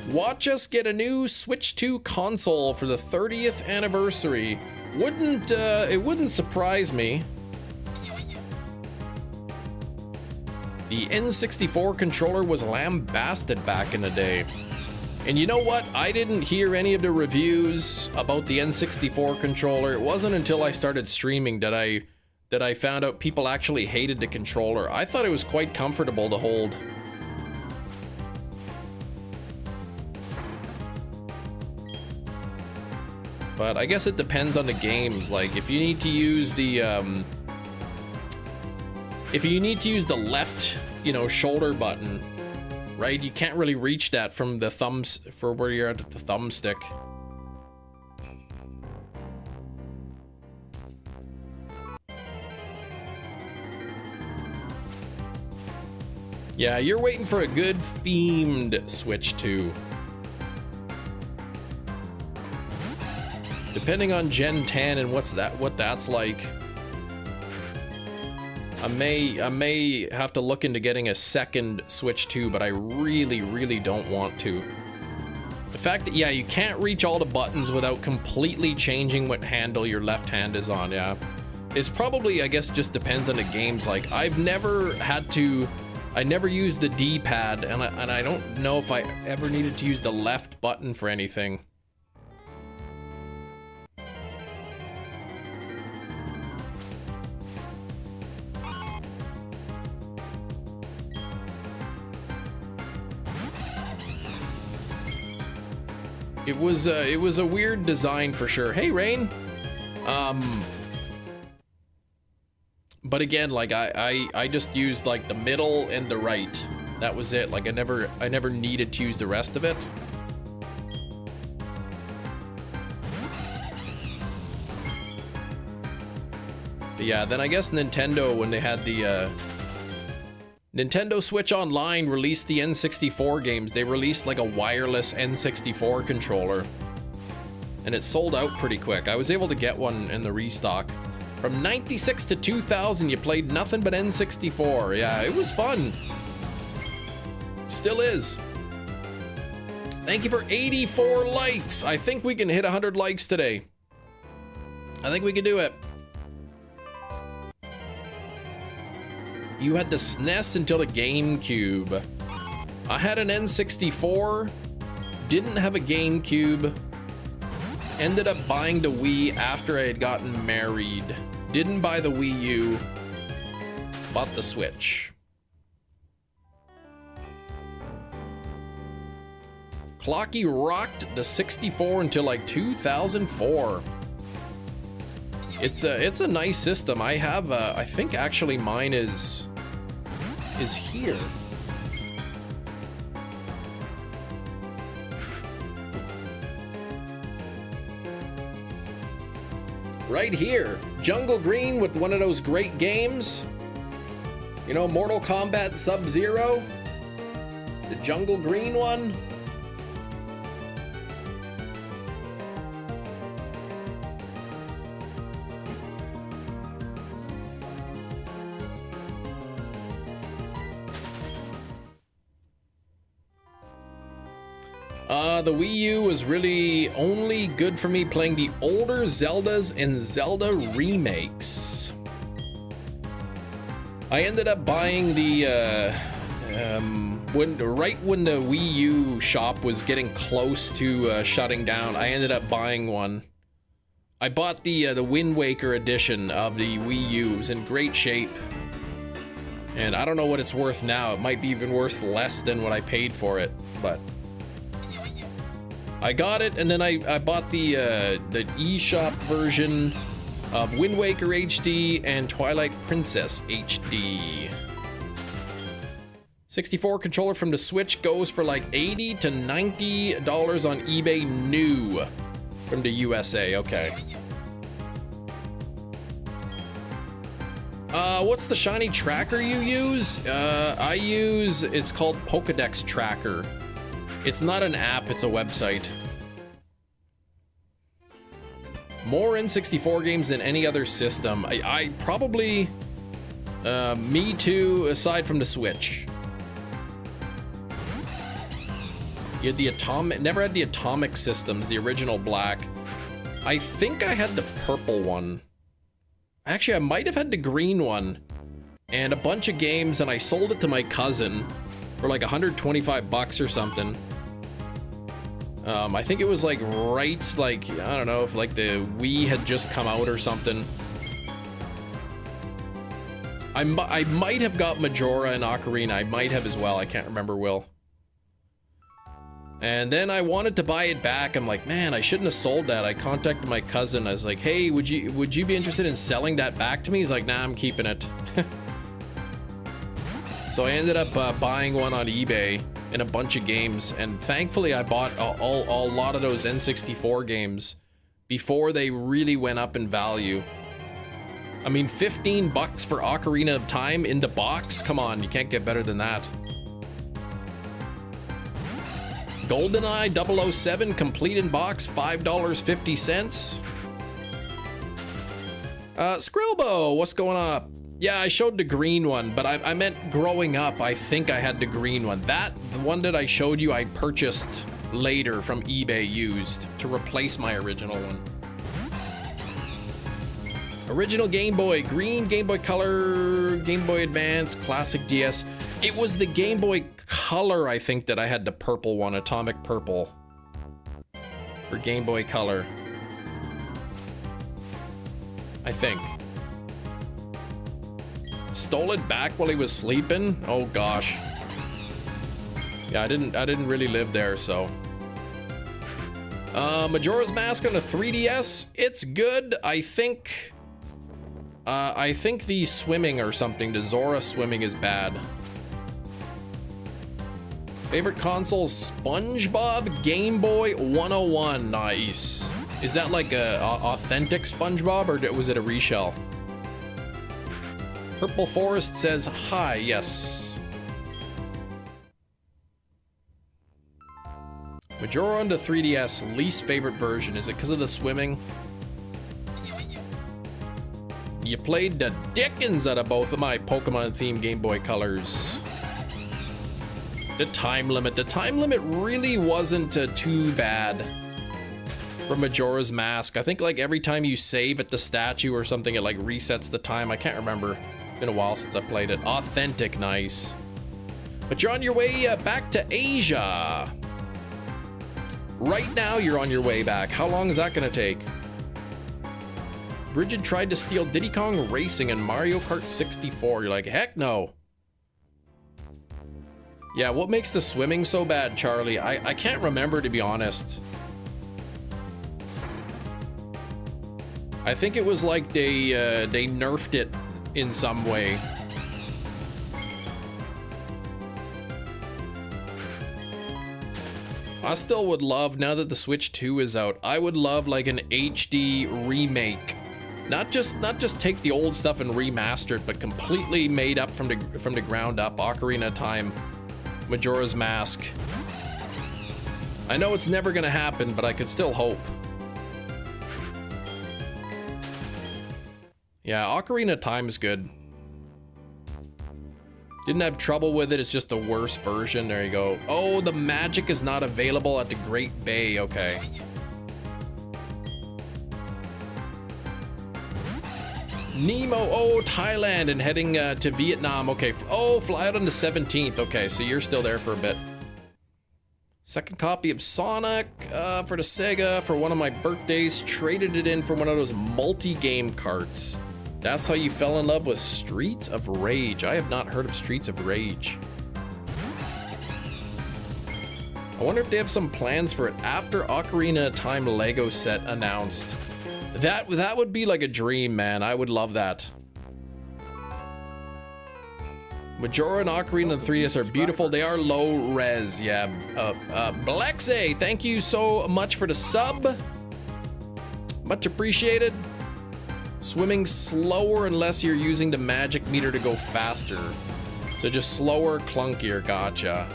Watch us get a new Switch 2 console for the 30th anniversary. It wouldn't surprise me. The N64 controller was lambasted back in the day. And you know what? I didn't hear any of the reviews about the N64 controller. It wasn't until I started streaming that I found out people actually hated the controller. I thought it was quite comfortable to hold. But I guess it depends on the games. Like if you need to use the left, shoulder button, right? You can't really reach that from the thumbs for where you're at the thumbstick. Yeah, you're waiting for a good themed Switch 2. Depending on Gen 10 and what that's like. I may have to look into getting a second Switch 2, but I really don't want to. The fact that, yeah, you can't reach all the buttons without completely changing what handle your left hand is on, yeah. It's probably, I guess, just depends on the games. Like, I never used the D-pad, and I don't know if I ever needed to use the left button for anything. It was a weird design for sure. Hey, Rain. But again, like I just used like the middle and the right. That was it. Like I never needed to use the rest of it. But yeah, then I guess Nintendo, when they had the Nintendo Switch Online released the N64 games. They released like a wireless N64 controller. And it sold out pretty quick. I was able to get one in the restock. From 96 to 2000, you played nothing but N64. Yeah, it was fun. Still is. Thank you for 84 likes. I think we can hit 100 likes today. I think we can do it. You had the SNES until the GameCube. I had an N64, didn't have a GameCube, ended up buying the Wii after I had gotten married. Didn't buy the Wii U, bought the Switch. Clocky rocked the 64 until like 2004. It's a nice system. I have I think actually mine is here. Right here. Jungle Green with one of those great games. You know, Mortal Kombat Sub-Zero? The Jungle Green one? The Wii U was really only good for me playing the older Zeldas and Zelda remakes. I ended up buying the, right when the Wii U shop was getting close to shutting down, I ended up buying one I bought the Wind Waker edition of the Wii U. It was in great shape. And I don't know what it's worth now. It might be even worth less than what I paid for it, but I got it, and then I bought the eShop version of Wind Waker HD and Twilight Princess HD. 64 controller from the Switch goes for like $80 to $90 on eBay new from the USA. Okay. What's the shiny tracker you use? It's called Pokédex Tracker. It's not an app, it's a website. More N64 games than any other system. I probably, me too, aside from the Switch. You had the Atomic, never had the Atomic systems, the original black. I think I had the purple one. Actually, I might have had the green one and a bunch of games, and I sold it to my cousin for like 125 bucks or something. I think it was like right, like, I don't know if like the Wii had just come out or something. I might have got Majora and Ocarina. I might have as well. I can't remember, Will. And then I wanted to buy it back. I'm like, man, I shouldn't have sold that. I contacted my cousin. I was like, hey, would you be interested in selling that back to me? He's like, nah, I'm keeping it. So I ended up buying one on eBay and a bunch of games. And thankfully, I bought a lot of those N64 games before they really went up in value. I mean, 15 bucks for Ocarina of Time in the box? Come on, you can't get better than that. GoldenEye 007 complete in box, $5.50. Skrillbo, what's going on? Yeah, I showed the green one, but I meant growing up, I think I had the green one. The one that I showed you, I purchased later from eBay used to replace my original one. Original Game Boy, green, Game Boy Color, Game Boy Advance, Classic DS. It was the Game Boy Color, I think, that I had the purple one, Atomic Purple, for Game Boy Color. I think. Stole it back while he was sleeping? Oh gosh. Yeah, I didn't really live there, so. Majora's Mask on the 3DS, it's good. I think the swimming or something, the Zora swimming is bad. Favorite console, SpongeBob Game Boy 101. Nice. Is that like a authentic SpongeBob, or was it a reshell? Purple Forest says hi. Yes. Majora on the 3DS, least favorite version. Is it because of the swimming? You played the dickens out of both of my Pokemon themed Game Boy Colors. The time limit really wasn't too bad for Majora's Mask. I think like every time you save at the statue or something, it like resets the time. I can't remember. It's been a while since I played it. Authentic, nice. But you're on your way back to Asia. Right now you're on your way back. How long is that gonna take? Bridget tried to steal Diddy Kong Racing and Mario Kart 64. You're like, heck no. Yeah, what makes the swimming so bad, Charlie? I can't remember, to be honest. I think it was like they nerfed it in some way. I still would love, now that the Switch 2 is out, I would love like an HD remake. Not just take the old stuff and remaster it, but completely made up from the ground up. Ocarina of Time, Majora's Mask. I know it's never gonna happen, but I could still hope. Yeah, Ocarina of Time is good. Didn't have trouble with it, it's just the worst version. There you go. Oh, the magic is not available at the Great Bay. Okay. Nemo, oh, Thailand, and heading to Vietnam. Okay, oh, fly out on the 17th. Okay, so you're still there for a bit. Second copy of Sonic for the Sega for one of my birthdays. Traded it in for one of those multi-game carts. That's how you fell in love with Streets of Rage. I have not heard of Streets of Rage. I wonder if they have some plans for it after Ocarina of Time Lego set announced. That would be like a dream, man. I would love that. Majora and Ocarina of 3DS are beautiful. They are low res, yeah. Blexe, thank you so much for the sub. Much appreciated. Swimming slower unless you're using the magic meter to go faster. So just slower, clunkier, gotcha.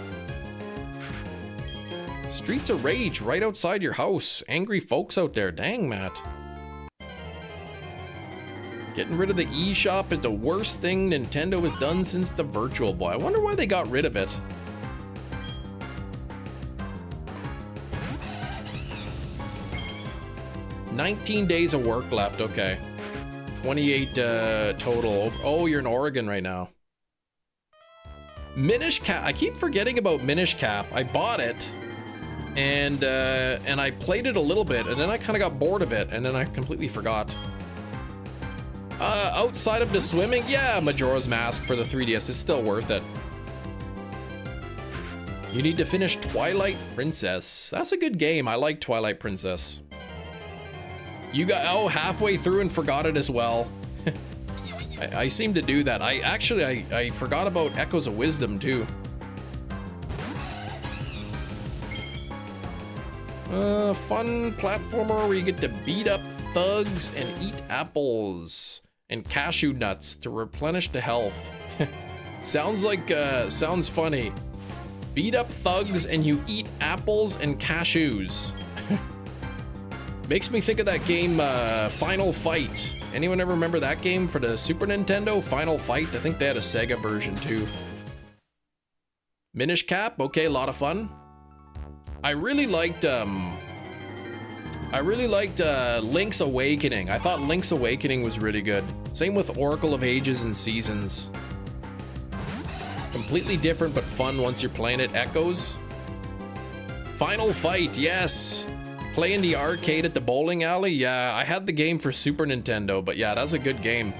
Streets of Rage right outside your house. Angry folks out there, dang, Matt. Getting rid of the eShop is the worst thing Nintendo has done since the Virtual Boy. I wonder why they got rid of it. $19 days of work left, okay. 28 total. Oh, you're in Oregon right now. Minish Cap. I keep forgetting about Minish Cap. I bought it, and I played it a little bit, and then I kind of got bored of it, and then I completely forgot. Outside of the swimming, yeah, Majora's Mask for the 3DS is still worth it. You need to finish Twilight Princess. That's a good game. I like Twilight Princess. You got, oh, halfway through and forgot it as well. I seem to do that. I forgot about Echoes of Wisdom too. Fun platformer where you get to beat up thugs and eat apples and cashew nuts to replenish the health. Sounds like, sounds funny. Beat up thugs and you eat apples and cashews. Makes me think of that game, Final Fight. Anyone ever remember that game for the Super Nintendo? Final Fight? I think they had a Sega version too. Minish Cap, okay, a lot of fun. I really liked Link's Awakening. I thought Link's Awakening was really good. Same with Oracle of Ages and Seasons. Completely different but fun once you're playing it. Echoes. Final Fight, yes. Playing the arcade at the bowling alley? Yeah, I had the game for Super Nintendo, but yeah, that's a good game.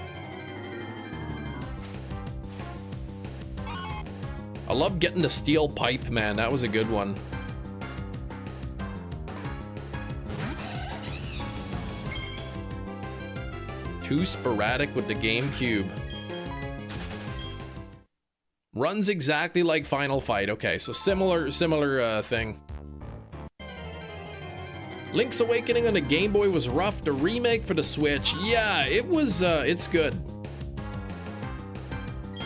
I love getting the steel pipe, man. That was a good one. Too sporadic with the GameCube. Runs exactly like Final Fight. Okay, so similar thing. Link's Awakening on the Game Boy was rough. The remake for the Switch, yeah, it was, it's good.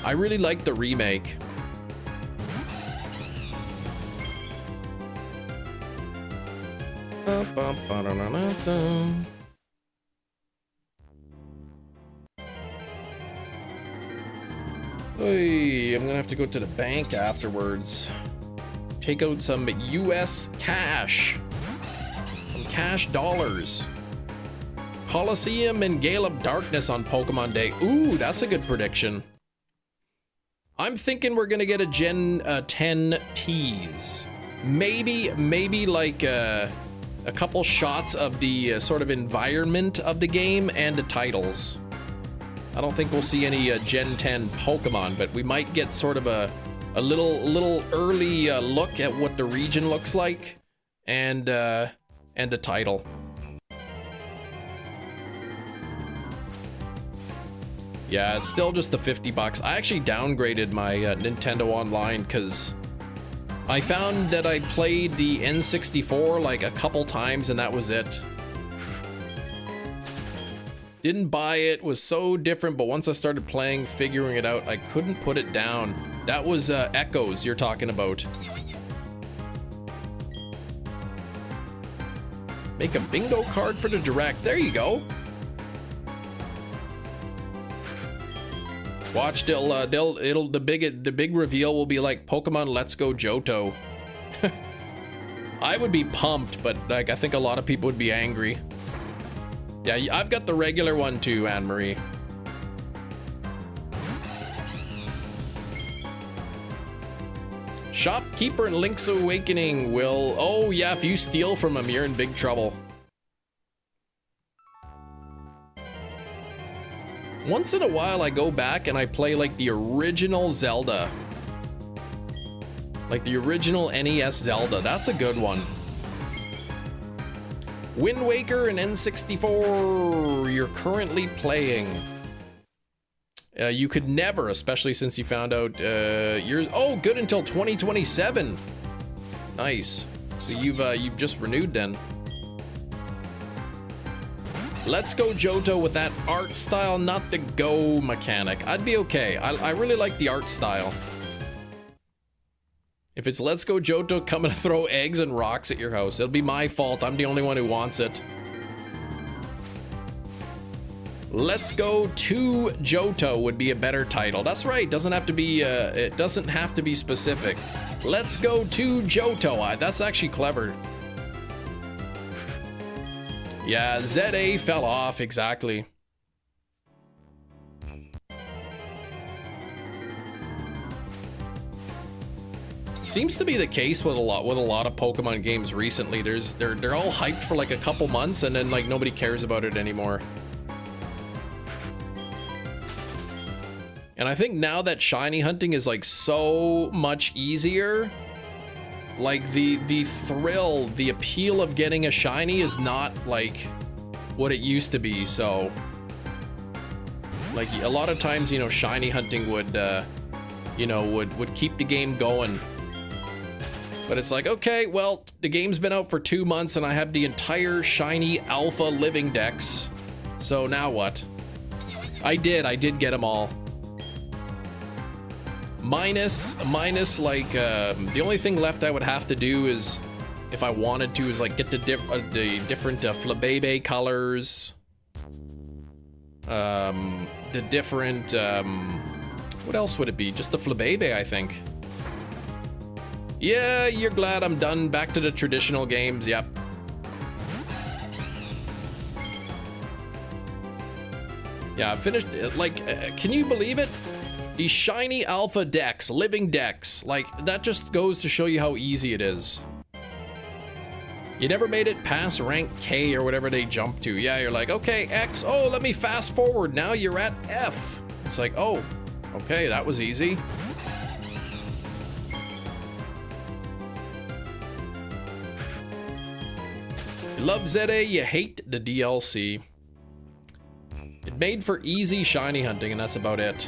I really liked the remake. Hey, I'm gonna have to go to the bank afterwards. Take out some US cash. Cash dollars. Coliseum and Gale of Darkness on Pokemon Day. Ooh, that's a good prediction. I'm thinking we're gonna get a Gen 10 tease. Maybe like a couple shots of the sort of environment of the game and the titles. I don't think we'll see any Gen 10 Pokemon, but we might get sort of a little early look at what the region looks like and the title. Yeah, it's still just the $50. I actually downgraded my Nintendo Online because I found that I played the N64 like a couple times and that was it. Didn't buy it, was so different, but once I started playing, figuring it out, I couldn't put it down. That was Echoes you're talking about. Make a bingo card for the direct. There you go. Watch, the big reveal will be like Pokemon Let's Go Johto. I would be pumped, but like I think a lot of people would be angry. Yeah, I've got the regular one too, Anne-Marie. Shopkeeper and Link's Awakening will... Oh, yeah, if you steal from him, you're in big trouble. Once in a while, I go back and I play, like, the original Zelda. Like, the original NES Zelda. That's a good one. Wind Waker and N64, you're currently playing. You could never, especially since you found out yours. Oh, good until 2027. Nice. So you've just renewed then. Let's go Johto with that art style, not the go mechanic. I'd be okay. I really like the art style. If it's Let's Go Johto coming to throw eggs and rocks at your house, it'll be my fault. I'm the only one who wants it. Let's Go to Johto would be a better title. That's right. Doesn't have to be. It doesn't have to be specific. Let's Go to Johto. That's actually clever. Yeah, ZA fell off exactly. Seems to be the case with a lot of Pokemon games recently. They're all hyped for like a couple months and then like nobody cares about it anymore. And I think now that shiny hunting is like so much easier, like the thrill, the appeal of getting a shiny is not like what it used to be. So like a lot of times, you know, shiny hunting would you know, would keep the game going. But it's like, okay, well, the game's been out for 2 months and I have the entire shiny alpha living dex. So now what? I did get them all. Minus like, the only thing left I would have to do is, if I wanted to, is like get the different Flabébé colors. The different, what else would it be? Just the Flabébé, I think. Yeah, you're glad I'm done. Back to the traditional games, yep. Yeah, I finished, like, can you believe it? The shiny alpha dex, living dex, like, that just goes to show you how easy it is. You never made it past rank K or whatever they jump to. Yeah, you're like, okay, X, oh, let me fast forward. Now you're at F. It's like, oh, okay, that was easy. You love ZA, you hate the DLC. It made for easy shiny hunting, and that's about it.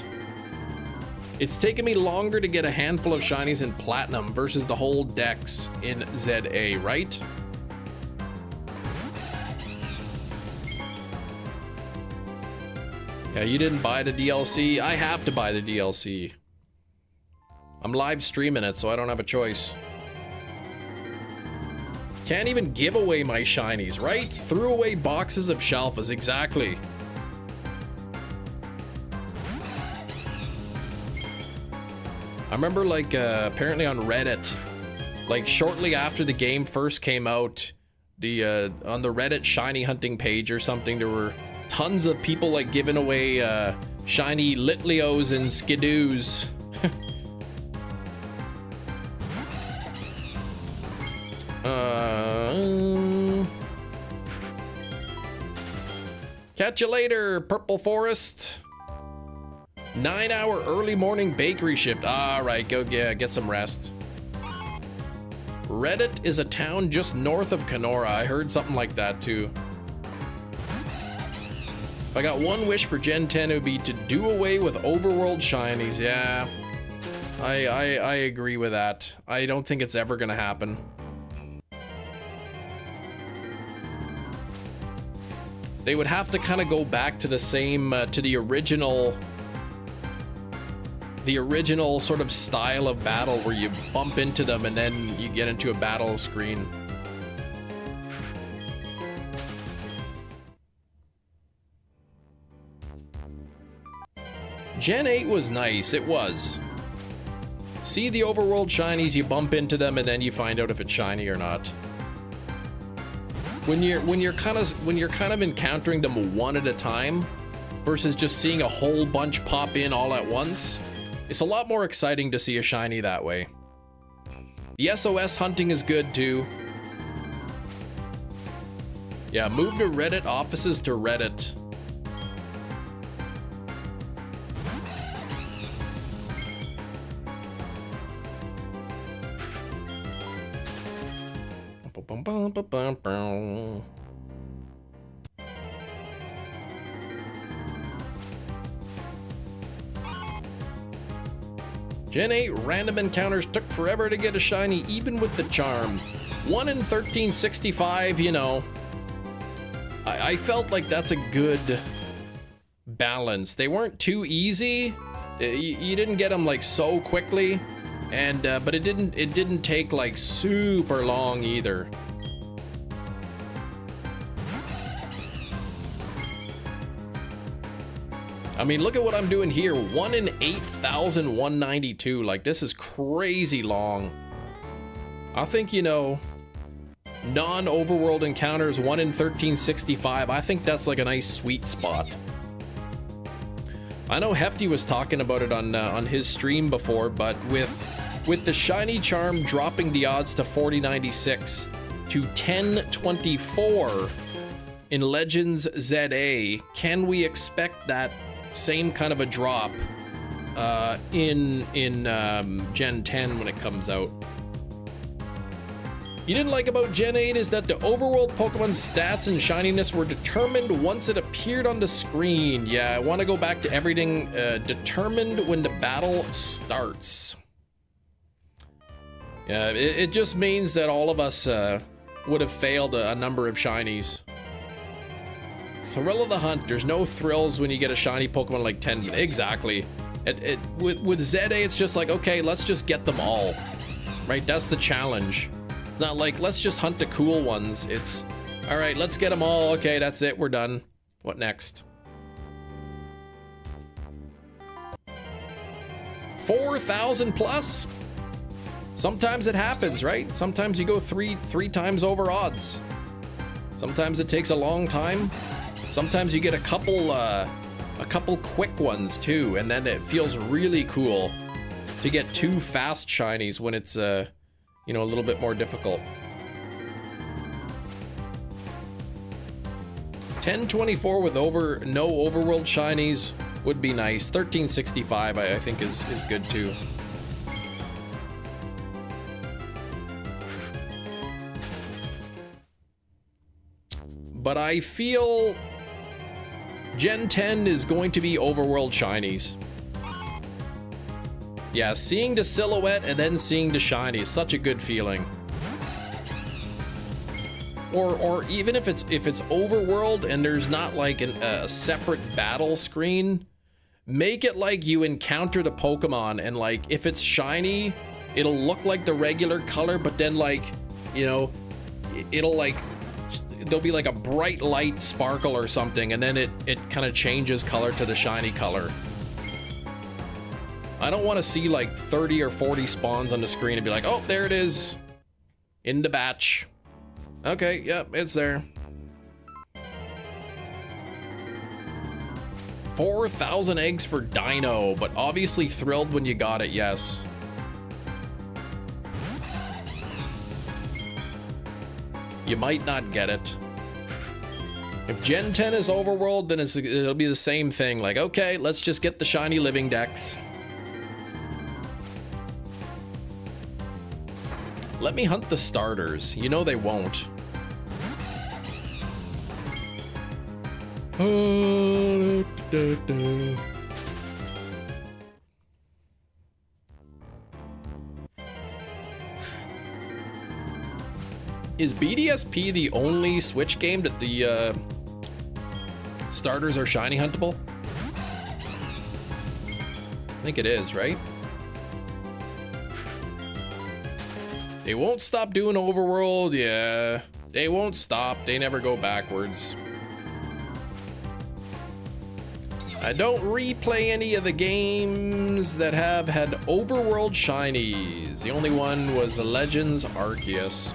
It's taken me longer to get a handful of shinies in Platinum versus the whole dex in ZA, right? Yeah, you didn't buy the DLC. I have to buy the DLC. I'm live streaming it, so I don't have a choice. Can't even give away my shinies, right? Threw away boxes of Shelfas, exactly. I remember, like, apparently on Reddit, like, shortly after the game first came out, on the Reddit shiny hunting page or something, there were tons of people, like, giving away, shiny Litleos and Skidoos. Catch you later, Purple Forest. 9-hour early morning bakery shift. All right, go get some rest. Reddit is a town just north of Kenora. I heard something like that too. If I got one wish for Gen 10, it would be to do away with overworld shinies. Yeah, I agree with that. I don't think it's ever gonna happen. They would have to kind of go back to the same, to the original sort of style of battle where you bump into them and then you get into a battle screen. Gen 8 was nice, it was. See the overworld shinies, you bump into them, and then you find out if it's shiny or not. When you're kind of encountering them one at a time versus just seeing a whole bunch pop in all at once, it's a lot more exciting to see a shiny that way. The SOS hunting is good too. Yeah, move to Reddit offices to Reddit. Gen 8 random encounters took forever to get a shiny, even with the charm. 1 in 1365, you know. I felt like that's a good balance. They weren't too easy. You didn't get them like so quickly, and but it didn't take like super long either. I mean, look at what I'm doing here. 1 in 8,192. Like, this is crazy long. I think, you know, non-overworld encounters 1 in 1365. I think that's like a nice sweet spot. I know Hefty was talking about it on his stream before, but with the shiny charm dropping the odds to 4096 to 1024 in Legends ZA, can we expect that same kind of a drop in Gen 10 when it comes out? You didn't like about Gen 8 is that the overworld Pokemon stats and shininess were determined once it appeared on the screen. Yeah, I want to go back to everything determined when the battle starts. Yeah, it just means that all of us would have failed a number of shinies. Thrill of the hunt. There's no thrills when you get a shiny Pokemon like 10. Exactly. With ZA, it's just like, okay, let's just get them all. Right? That's the challenge. It's not like, let's just hunt the cool ones. It's, all right, let's get them all. Okay, that's it. We're done. What next? 4,000 plus? Sometimes it happens, right? Sometimes you go three times over odds. Sometimes it takes a long time. Sometimes you get a couple quick ones too, and then it feels really cool to get 2 fast shinies when it's you know, a little bit more difficult. 1024 with no overworld shinies would be nice. 1365 I think is good too. But I feel Gen 10 is going to be overworld shinies. Yeah, seeing the silhouette and then seeing the shiny is such a good feeling. Or even if it's overworld and there's not like a separate battle screen, make it like you encounter the Pokemon and like if it's shiny, it'll look like the regular color, but then like, you know, it'll like, there'll be like a bright light sparkle or something, and then it kind of changes color to the shiny color. I don't want to see like 30 or 40 spawns on the screen and be like, oh, there it is in the batch. Okay, yep, it's there. 4,000 eggs for Dino, but obviously thrilled when you got it, yes. You might not get it. If Gen 10 is overworld, then it'll be the same thing. Like, okay, let's just get the shiny living dex. Let me hunt the starters. You know they won't. Is BDSP the only Switch game that the starters are shiny huntable? I think it is, right? They won't stop doing overworld, yeah. They won't stop, they never go backwards. I don't replay any of the games that have had overworld shinies. The only one was Legends Arceus.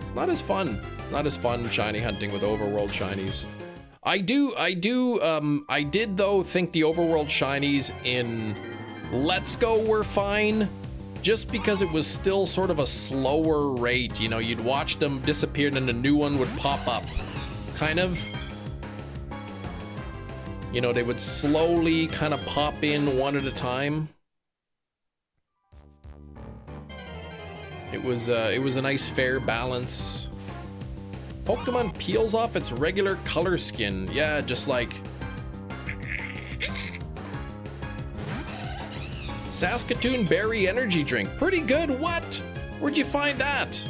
It's not as fun. Not as fun shiny hunting with overworld shinies. I did though think the overworld shinies in Let's Go were fine. just because it was still sort of a slower rate. You know, you'd watch them disappear and then a new one would pop up. Kind of. You know, they would slowly kind of pop in one at a time. It was a nice fair balance. Pokemon peels off its regular color skin. Yeah, just like Saskatoon Berry Energy Drink. Pretty good. What? Where'd you find that?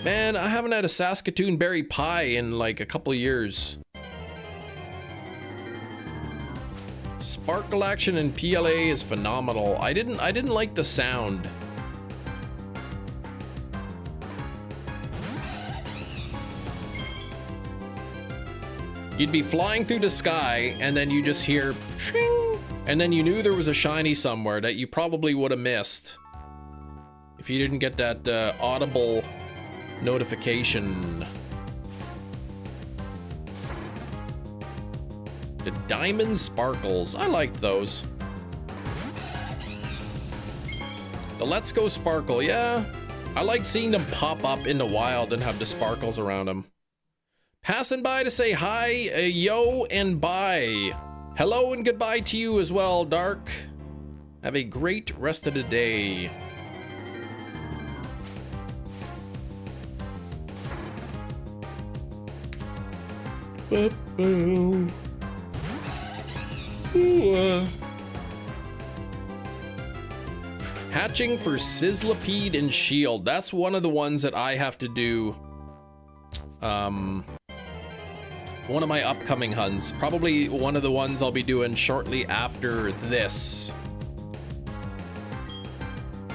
Man, I haven't had a Saskatoon Berry Pie in like a couple of years. Sparkle action in PLA is phenomenal. I didn't like the sound. You'd be flying through the sky and then you just hear shing, and then you knew there was a shiny somewhere that you probably would have missed if you didn't get that audible notification. The diamond sparkles. I liked those. The Let's Go Sparkle. Yeah. I like seeing them pop up in the wild and have the sparkles around them. Passing by to say hi, yo, and bye. Hello and goodbye to you as well, Dark. Have a great rest of the day. Hatching for Sizzlipede and Shield. That's one of the ones that I have to do. One of my upcoming hunts. Probably one of the ones I'll be doing shortly after this.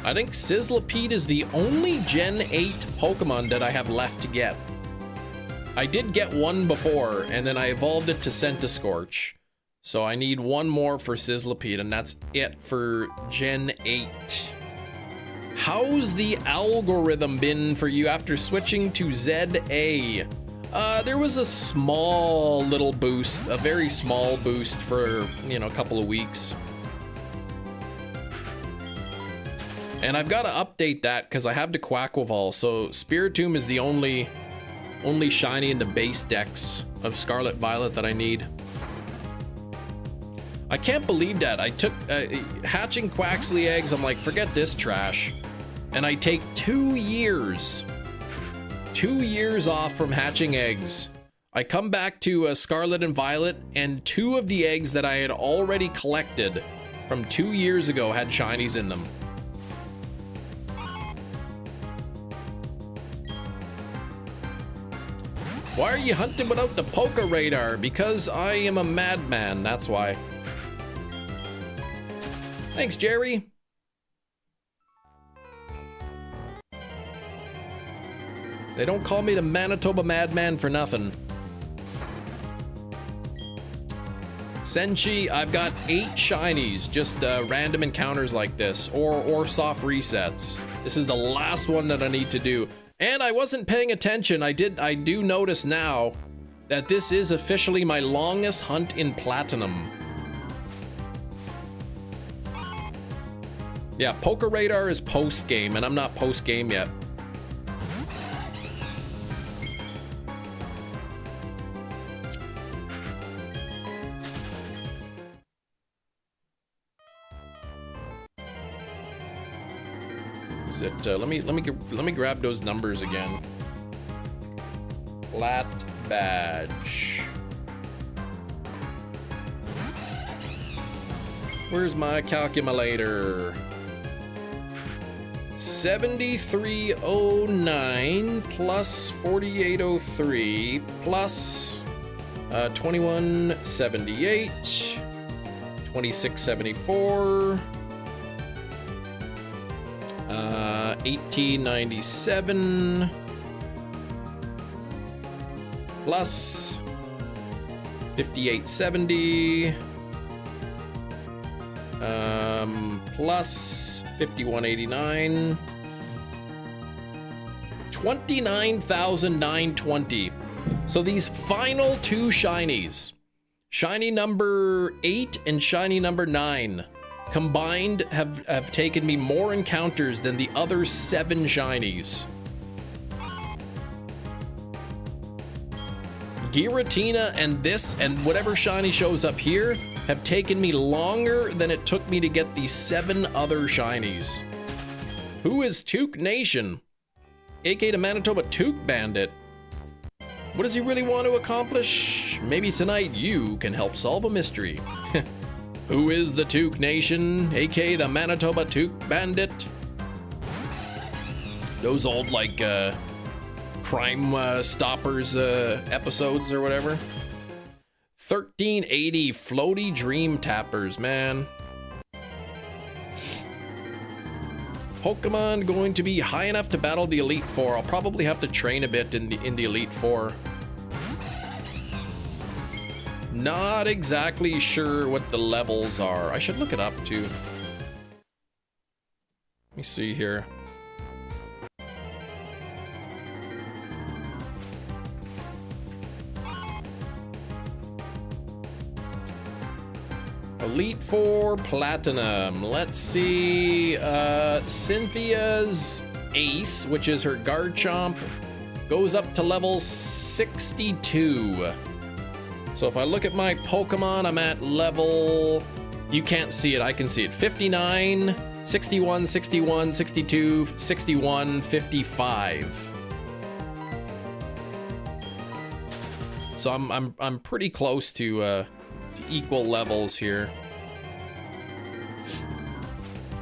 I think Sizzlipede is the only Gen 8 Pokemon that I have left to get. I did get one before, and then I evolved it to Centiskorch. So I need one more for Sizzlipede, and that's it for Gen 8. How's the algorithm been for you after switching to ZA? There was a small little boost, a very small boost for, you know, a couple of weeks. And I've got to update that because I have the Quaquaval, so Spiritomb is the only shiny in the base decks of Scarlet Violet that I need. I can't believe that. I took hatching Quaxley eggs. I'm like, forget this trash. And I take 2 years. 2 years off from hatching eggs. I come back to Scarlet and Violet, and 2 of the eggs that I had already collected from 2 years ago had shinies in them. Why are you hunting without the Poké Radar? Because I am a madman, that's why. Thanks, Jerry. They don't call me the Manitoba Madman for nothing. Senshi, I've got 8 shinies, just random encounters like this, or soft resets. This is the last one that I need to do. And I wasn't paying attention. I do notice now that this is officially my longest hunt in Platinum. Yeah, Poké Radar is post-game, and I'm not post-game yet. Is it? Let me grab those numbers again. Plat badge. Where's my calculator? 7309 plus 4803 plus 2178, 2674. 1897 plus 5870 plus 5189, 29,920. So these final 2 shinies, shiny number 8 and shiny number 9, combined have taken me more encounters than the other 7 shinies. Giratina and this and whatever shiny shows up here have taken me longer than it took me to get the 7 other shinies. Who is Took Nation? aka the Manitoba Took Bandit. What does he really want to accomplish? Maybe tonight you can help solve a mystery. Who is the Took Nation, aka the Manitoba Took Bandit? Those old, like, Crime Stoppers episodes or whatever. 1380 floaty dream tappers, man. Pokemon going to be high enough to battle the Elite Four. I'll probably have to train a bit in the Elite Four. Not exactly sure what the levels are. I should look it up too. Let me see here. Elite Four Platinum. Let's see. Cynthia's Ace, which is her Garchomp, goes up to level 62. So if I look at my Pokemon, I'm at level... You can't see it, I can see it. 59, 61, 61, 62, 61, 55. So I'm pretty close to equal levels here.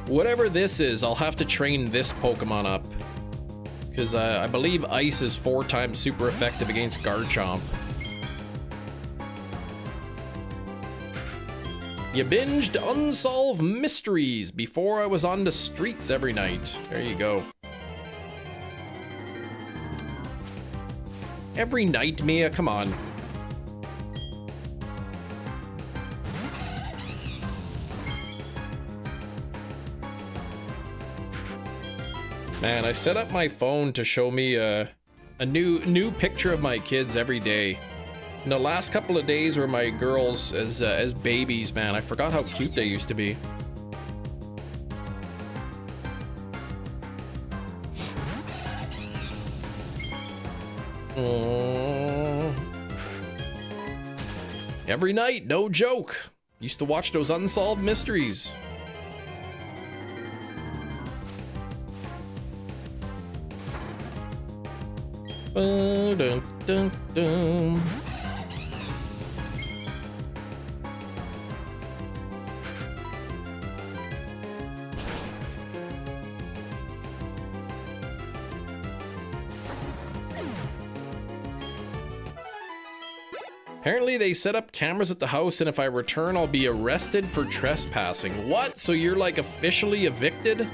Whatever this is, I'll have to train this Pokemon up, because I believe Ice is 4 times super effective against Garchomp. You binged Unsolved Mysteries before I was on the streets every night. There you go. Every night, Mia, come on. Man, I set up my phone to show me a new picture of my kids every day. And the last couple of days were my girls as babies, man. I forgot how cute they used to be. Every night, no joke. Used to watch those Unsolved Mysteries. Dun, dun, dun. Apparently they set up cameras at the house, and if I return, I'll be arrested for trespassing. What? So you're like officially evicted?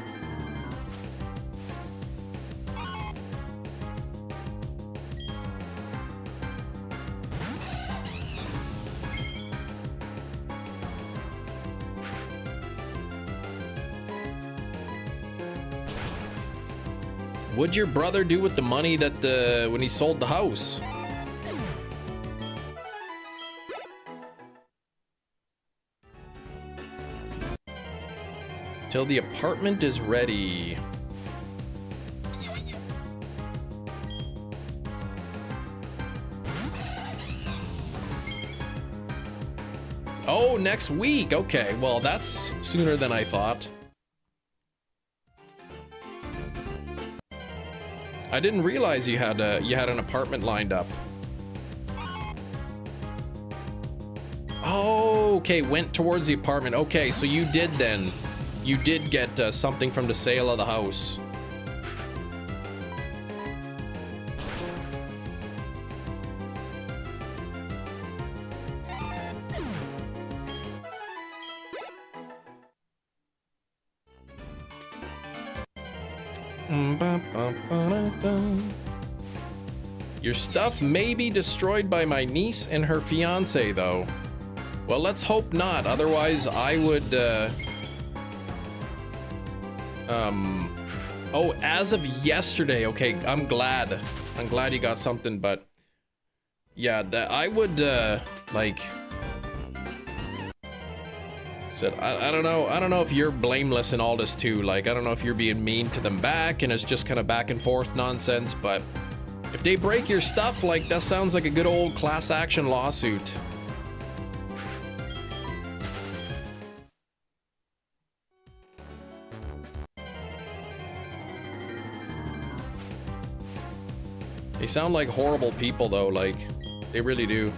What'd your brother do with the money that when he sold the house? Till the apartment is ready. Oh, next week. Okay, well, that's sooner than I thought. I didn't realize you had an apartment lined up. Oh, okay, went towards the apartment. Okay, so you did then. You did get something from the sale of the house. Your stuff may be destroyed by my niece and her fiance, though. Well, let's hope not. Otherwise, I would, Oh, as of yesterday. Okay, I'm glad. I'm glad you got something, but... Yeah, I would, like... Said, I don't know if you're blameless in all this too. Like, I don't know if you're being mean to them back and it's just kind of back and forth nonsense, but if they break your stuff, like, that sounds like a good old class action lawsuit. They sound like horrible people though, like, they really do.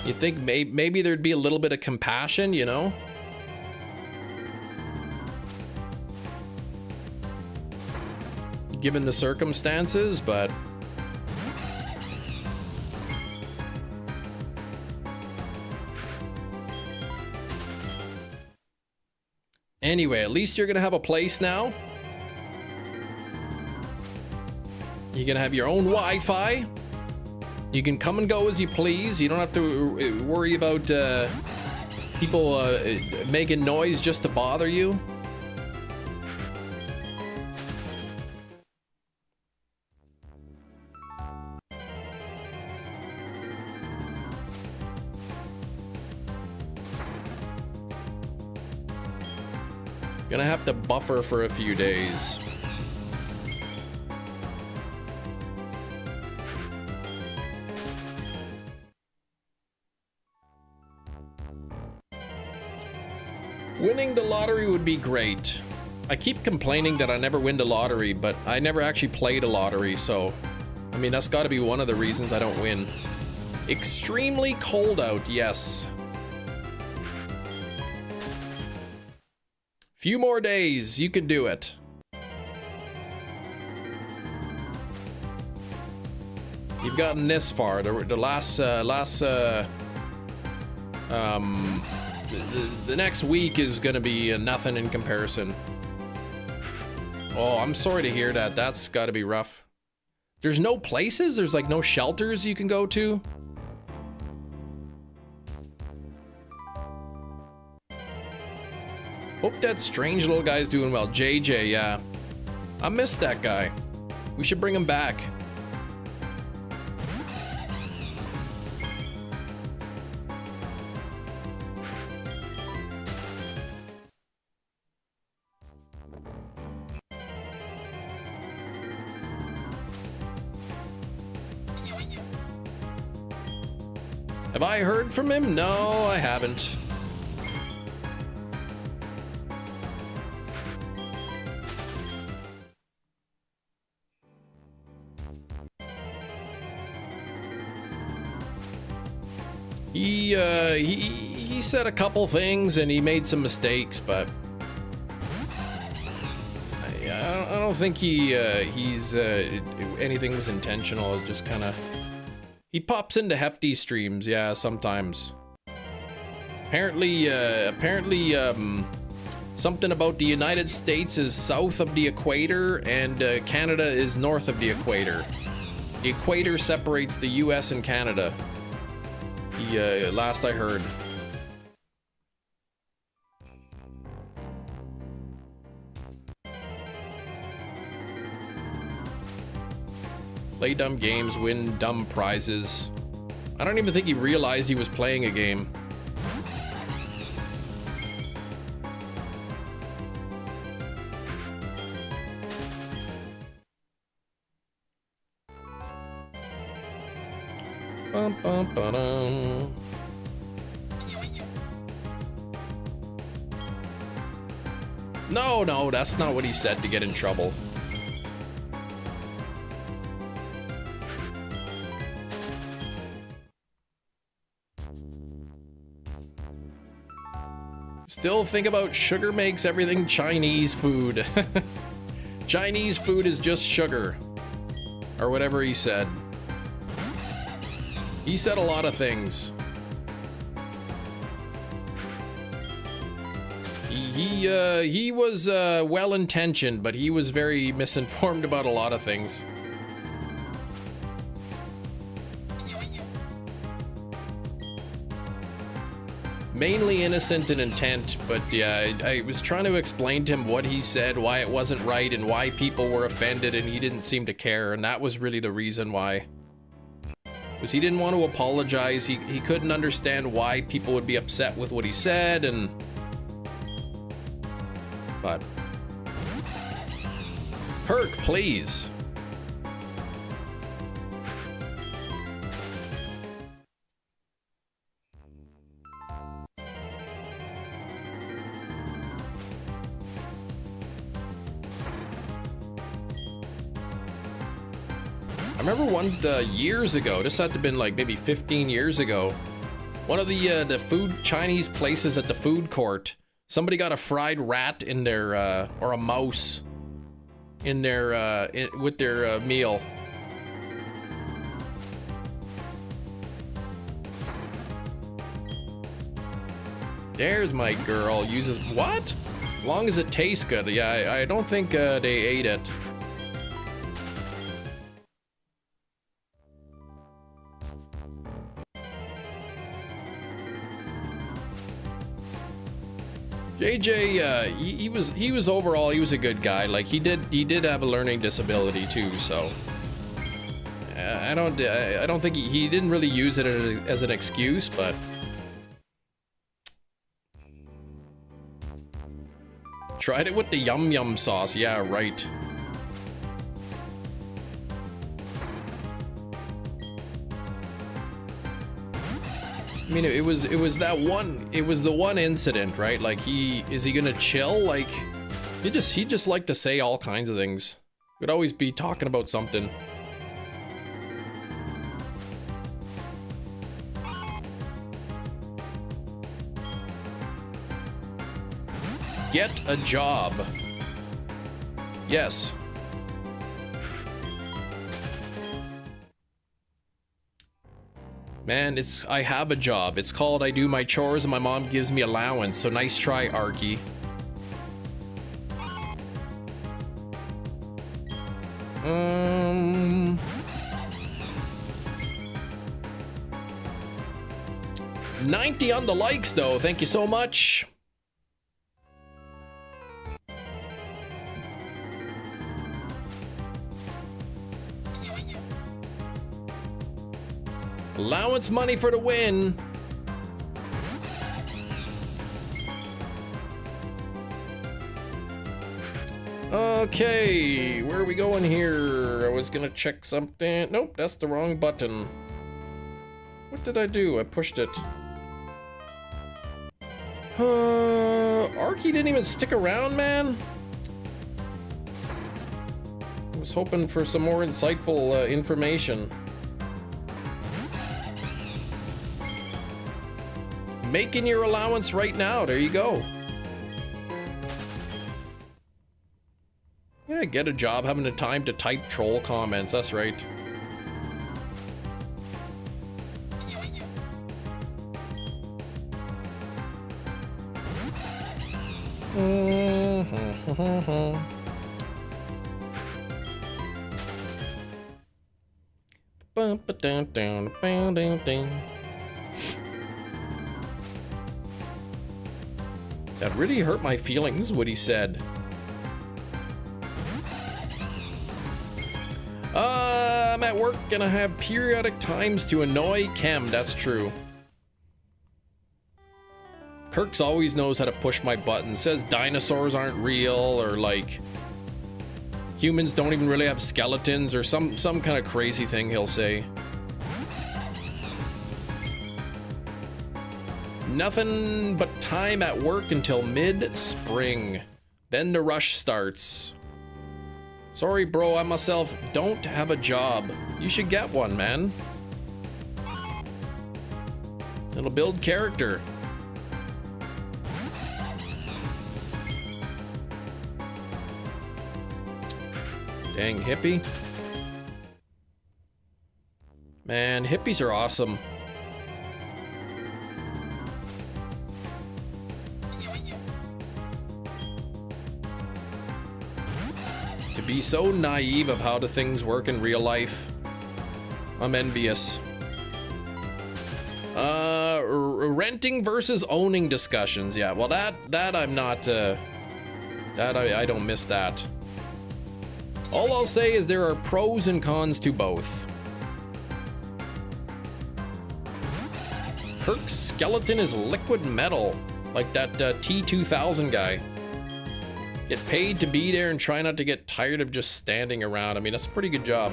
You'd think maybe there'd be a little bit of compassion, you know? Given the circumstances, but... Anyway, at least you're gonna have a place now. You're gonna have your own Wi-Fi. You can come and go as you please. You don't have to worry about people making noise just to bother you. Gonna have to buffer for a few days. Winning the lottery would be great. I keep complaining that I never win the lottery, but I never actually played a lottery, so... I mean, that's gotta be one of the reasons I don't win. Extremely cold out, yes. Few more days, you can do it. You've gotten this far. The next week is gonna be nothing in comparison. Oh, I'm sorry to hear that. That's gotta be rough. There's no places? There's like no shelters you can go to? Hope that strange little guy's doing well. JJ, yeah. I missed that guy. We should bring him back. Have I heard from him? No, I haven't. He said a couple things and he made some mistakes, but I don't think anything was intentional. It just kind of, he pops into hefty streams, yeah, sometimes. Apparently, something about the United States is south of the equator and Canada is north of the equator. The equator separates the US and Canada. Last I heard. Play dumb games, win dumb prizes. I don't even think he realized he was playing a game. Bum, bum, ba-dum. No, that's not what he said to get in trouble. Still think about sugar makes everything Chinese food. Chinese food is just sugar. Or whatever he said. He said a lot of things. He was well-intentioned, but he was very misinformed about a lot of things. Mainly innocent in intent, but yeah, I was trying to explain to him what he said, why it wasn't right, and why people were offended, and he didn't seem to care, and that was really the reason why. Was he didn't want to apologize. He couldn't understand why people would be upset with what he said, and but Perk, please. I remember years ago, this had to have been like maybe 15 years ago, one of the food Chinese places at the food court, somebody got a fried rat in their, or a mouse in their, with their meal. There's my girl, uses, what? As long as it tastes good. Yeah, I don't think they ate it. JJ, he was overall, he was a good guy. Like he did have a learning disability too, so I don't think he didn't really use it as an excuse, but tried it with the yum yum sauce. Yeah, right. I mean, it was the one incident, right? Like is he gonna chill? Like he just liked to say all kinds of things. Would always be talking about something. Get a job. Yes. Man, I have a job. It's called I do my chores and my mom gives me allowance. So nice try, Arky. Um, 90 on the likes though. Thank you so much. Allowance money for the win. Okay, where are we going here? I was gonna check something. Nope, that's the wrong button. What did I do? I pushed it. Arky didn't even stick around, man. I was hoping for some more insightful information. Making your allowance right now. There you go. Yeah, get a job, having the time to type troll comments. That's right. That really hurt my feelings, what he said. I'm at work and I have periodic times to annoy Chem. That's true. Kirk's always knows how to push my buttons. Says dinosaurs aren't real, or like humans don't even really have skeletons, or some kind of crazy thing he'll say. Nothing but time at work until mid-spring. Then the rush starts. Sorry, bro, I myself don't have a job. You should get one, man. It'll build character. Dang, hippie. Man, hippies are awesome. To be so naive of how the things work in real life. I'm envious. Renting versus owning discussions. Yeah, well that I'm not, I don't miss that. All I'll say is there are pros and cons to both. Kirk's skeleton is liquid metal, like that T-2000 guy. Get paid to be there and try not to get tired of just standing around. I mean, that's a pretty good job.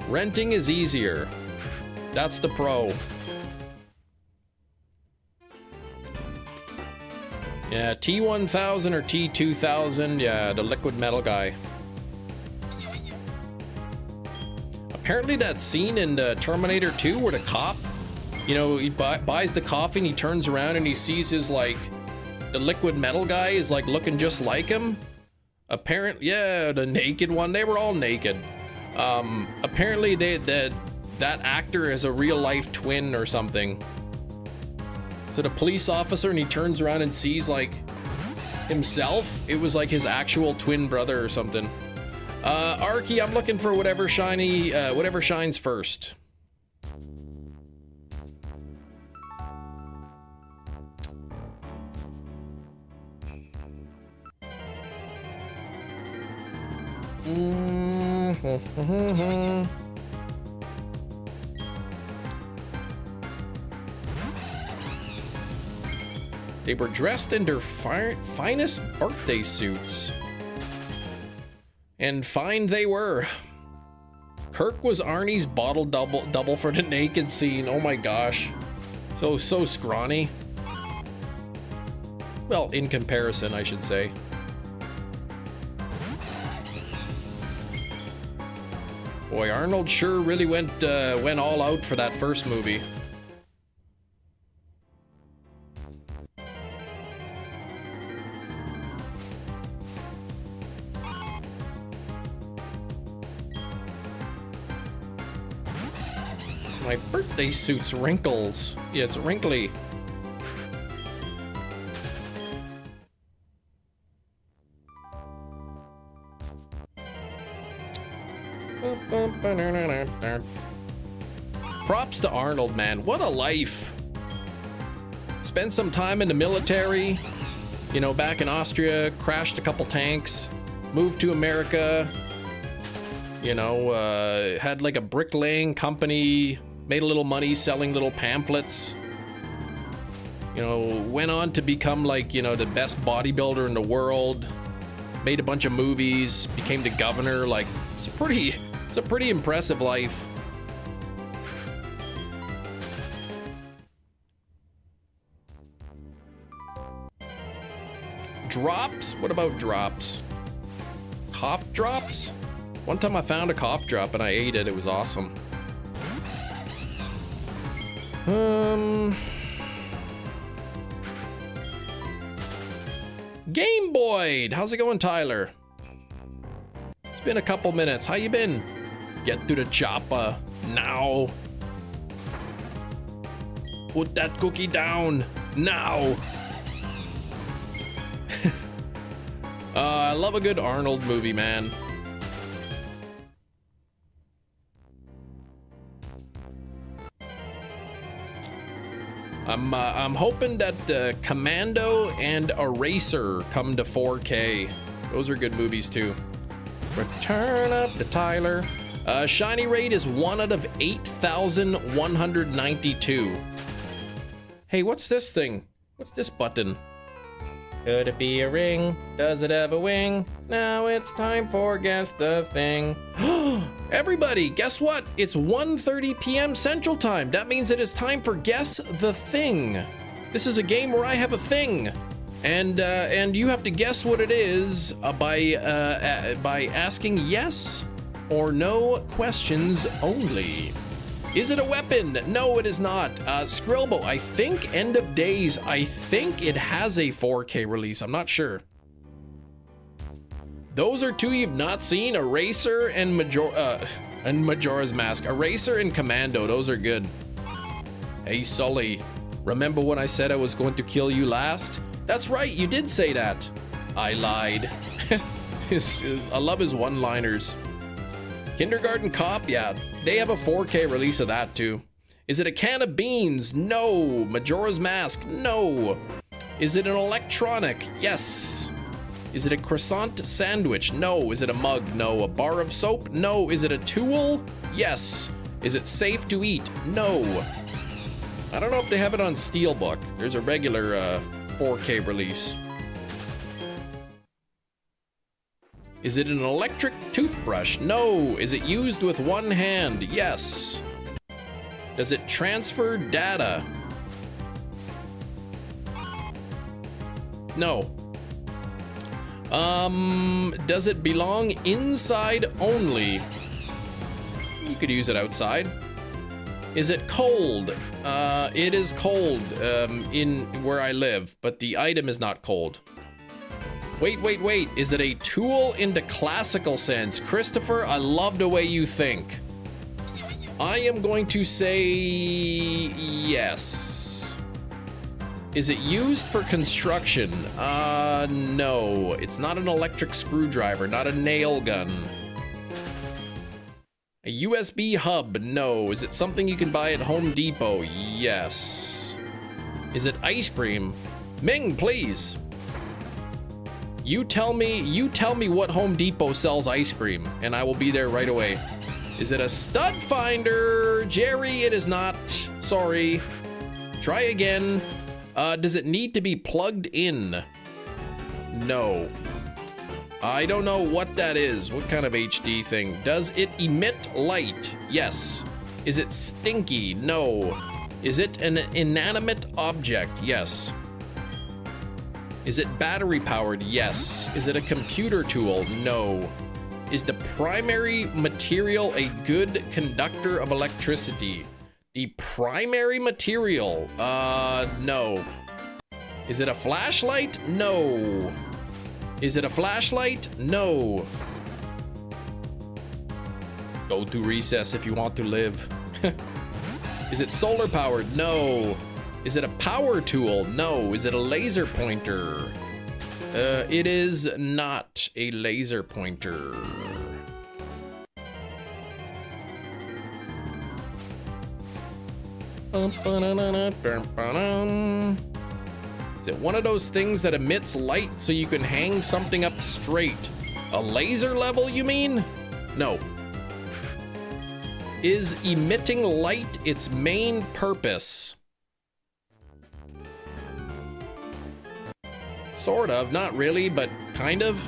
Renting is easier. That's the pro. Yeah, T-1000 or T-2000. Yeah, the liquid metal guy. Apparently that scene in Terminator 2 where the cop, you know, he buys the coffee and he turns around and he sees his, like, the liquid metal guy is, like, looking just like him. Apparently, yeah, the naked one. They were all naked. Apparently that actor is a real life twin or something. So the police officer, and he turns around and sees like himself. It was like his actual twin brother or something. Arky, I'm looking for whatever shiny, whatever shines first. They were dressed in their finest birthday suits. And fine they were. Kirk was Arnie's bottle double for the naked scene. Oh my gosh. So scrawny. Well, in comparison, I should say. Boy, Arnold sure really went all out for that first movie. My birthday suit's wrinkles. Yeah, it's wrinkly. Props to Arnold, man. What a life. Spent some time in the military, you know, back in Austria, crashed a couple tanks, moved to America, you know, had like a bricklaying company, made a little money selling little pamphlets, you know, went on to become like, you know, the best bodybuilder in the world, made a bunch of movies, became the governor. Like, it's a pretty impressive life. Drops? What about drops? Cough drops? One time I found a cough drop and I ate it. It was awesome. Game Boy! How's it going, Tyler? It's been a couple minutes. How you been? Get to the chopper now. Put that cookie down now. I love a good Arnold movie, man. I'm hoping that Commando and Eraser come to 4K. Those are good movies too. Return up to Tyler. Shiny rate is 1 out of 8,192. Hey, what's this thing? What's this button? Could it be a ring? Does it have a wing? Now it's time for Guess the Thing. Everybody, guess what? It's 1:30 p.m. Central Time. That means it is time for Guess the Thing. This is a game where I have a thing, and you have to guess what it is by asking yes or no questions only. Is it a weapon? No, it is not. Skrillbo, I think End of Days, I think it has a 4K release. I'm not sure. Those are two you've not seen, Eraser and Majora's Mask. Eraser and Commando, those are good. Hey, Sully, remember when I said I was going to kill you last? That's right, you did say that. I lied. I love his one-liners. Kindergarten Cop, yeah, they have a 4K release of that too. Is it a can of beans? No. Majora's Mask? No. Is it an electronic? Yes. Is it a croissant sandwich? No. Is it a mug? No. A bar of soap? No. Is it a tool? Yes. Is it safe to eat? No. I don't know if they have it on Steelbook. There's a regular 4K release. Is it an electric toothbrush? No. Is it used with one hand? Yes. Does it transfer data? No. Does it belong inside only? You could use it outside. Is it cold? It is cold in where I live, but the item is not cold. Wait. Is it a tool in the classical sense? Christopher, I love the way you think. I am going to say yes. Is it used for construction? No. It's not an electric screwdriver, not a nail gun. A USB hub? No. Is it something you can buy at Home Depot? Yes. Is it ice cream? Ming, please. You tell me what Home Depot sells ice cream, and I will be there right away. Is it a stud finder? Jerry, it is not. Sorry. Try again. Does it need to be plugged in? No. I don't know what that is. What kind of HD thing? Does it emit light? Yes. Is it stinky? No. Is it an inanimate object? Yes. Is it battery powered? Yes. Is it a computer tool? No. Is the primary material a good conductor of electricity? The primary material? No. Is it a flashlight? No. Is it a flashlight? No. Go to recess if you want to live. Is it solar powered? No. Is it a power tool? No. Is it a laser pointer? It is not a laser pointer. Is it one of those things that emits light so you can hang something up straight? A laser level, you mean? No. Is emitting light its main purpose? Sort of, not really, but kind of.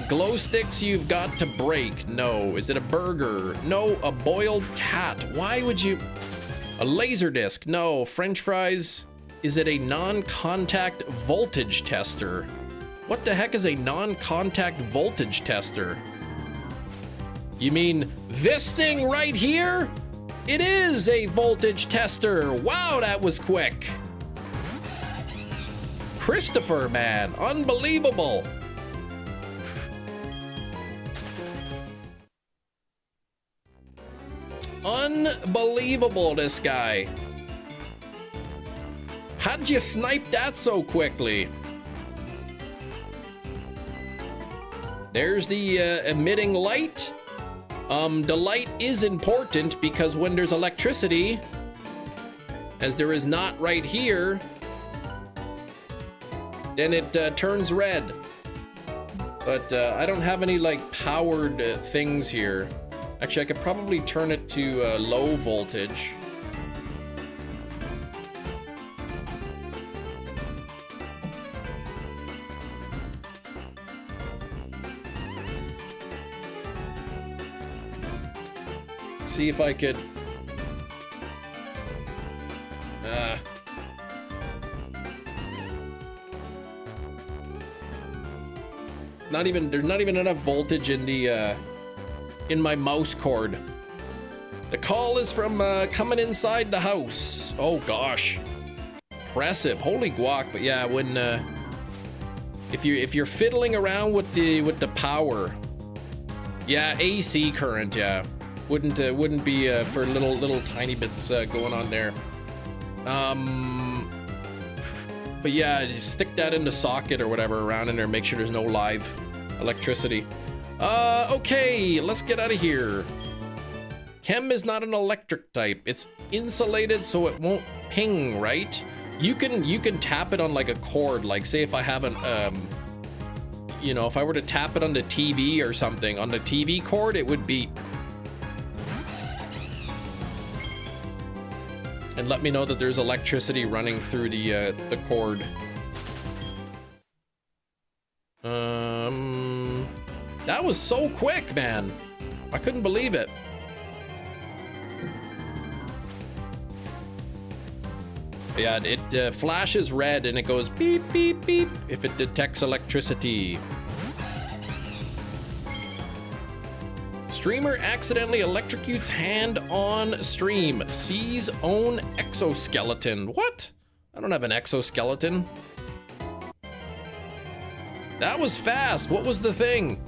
Glow sticks you've got to break. No. Is it a burger? No. A boiled cat. Why would you? A laser disc. No. French fries. Is it a non-contact voltage tester? What the heck is a non-contact voltage tester? You mean this thing right here? It is a voltage tester. Wow, that was quick. Christopher, man, unbelievable. Unbelievable, this guy. How'd you snipe that so quickly? There's the emitting light. The light is important because when there's electricity, as there is not right here, then it turns red. But I don't have any like powered things here. Actually, I could probably turn it to low voltage. See if I could. It's not even. There's not even enough voltage in the in my mouse cord. The call is from coming inside the house. Oh gosh, impressive. Holy guac! But yeah, when if you're fiddling around with the power, yeah, AC current, yeah. Wouldn't be for little tiny bits going on there. But yeah, just stick that in the socket or whatever around in there. Make sure there's no live electricity. Okay, let's get out of here. Chem is not an electric type. It's insulated so it won't ping, right? You can tap it on like a cord. Like say if I have an, you know, if I were to tap it on the TV or something, on the TV cord, it would beep. And let me know that there's electricity running through the cord. That was so quick, man. I couldn't believe it. Yeah, it flashes red and it goes beep, beep, beep if it detects electricity. Streamer accidentally electrocutes hand on stream. Sees own exoskeleton. What? I don't have an exoskeleton. That was fast. What was the thing?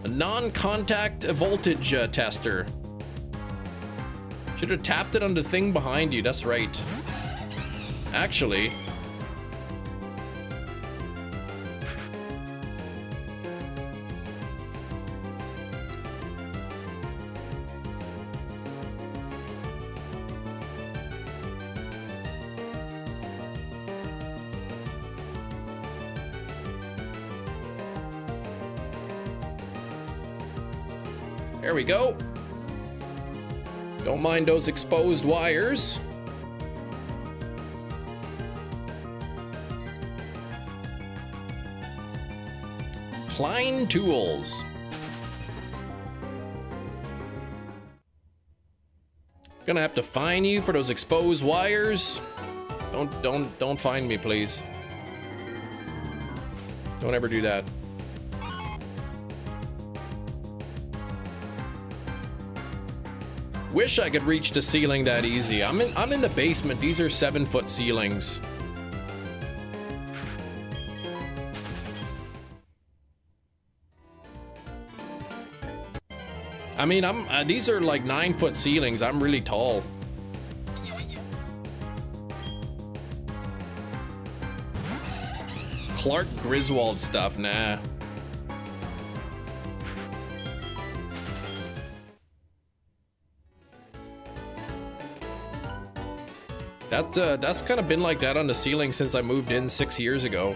A non-contact voltage tester. Should have tapped it on the thing behind you. That's right. Actually. There we go. Don't mind those exposed wires. Klein tools. Gonna have to fine you for those exposed wires. Don't fine me, please. Don't ever do that. Wish I could reach the ceiling that easy. I'm in the basement. These are 7-foot ceilings. I mean, these are like 9-foot ceilings. I'm really tall. Clark Griswold stuff, nah. That's kind of been like that on the ceiling since I moved in 6 years ago.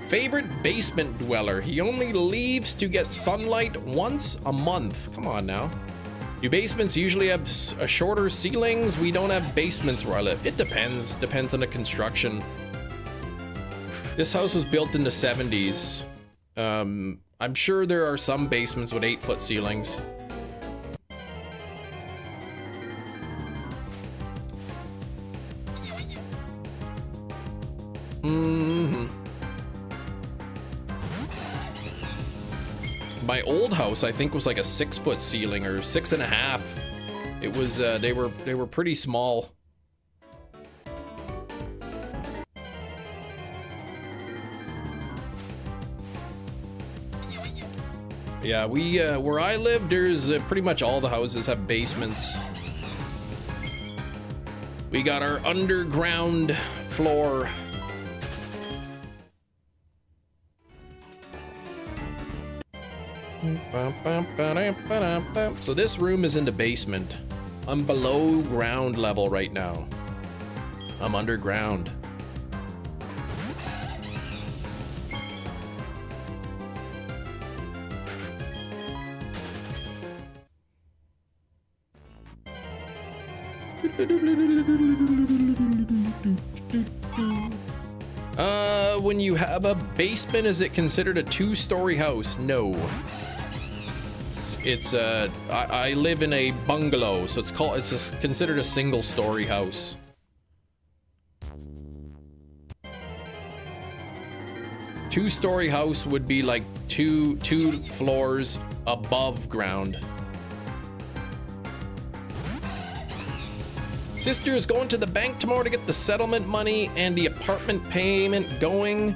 Favorite basement dweller. He only leaves to get sunlight once a month. Come on now. Do basements usually have shorter ceilings? We don't have basements where I live. It depends. Depends on the construction. This house was built in the 70s. I'm sure there are some basements with 8-foot ceilings. My old house, I think, was like a 6-foot ceiling or 6.5. It was they were pretty small. Yeah, we where I live, there's pretty much all the houses have basements. We got our underground floor. So this room is in the basement. I'm below ground level right now. I'm underground. When you have a basement, is it considered a 2-story house? No. It's I live in a bungalow, so it's considered a single-story house. Two-story house would be like two floors above ground. Sister is going to the bank tomorrow to get the settlement money and the apartment payment going.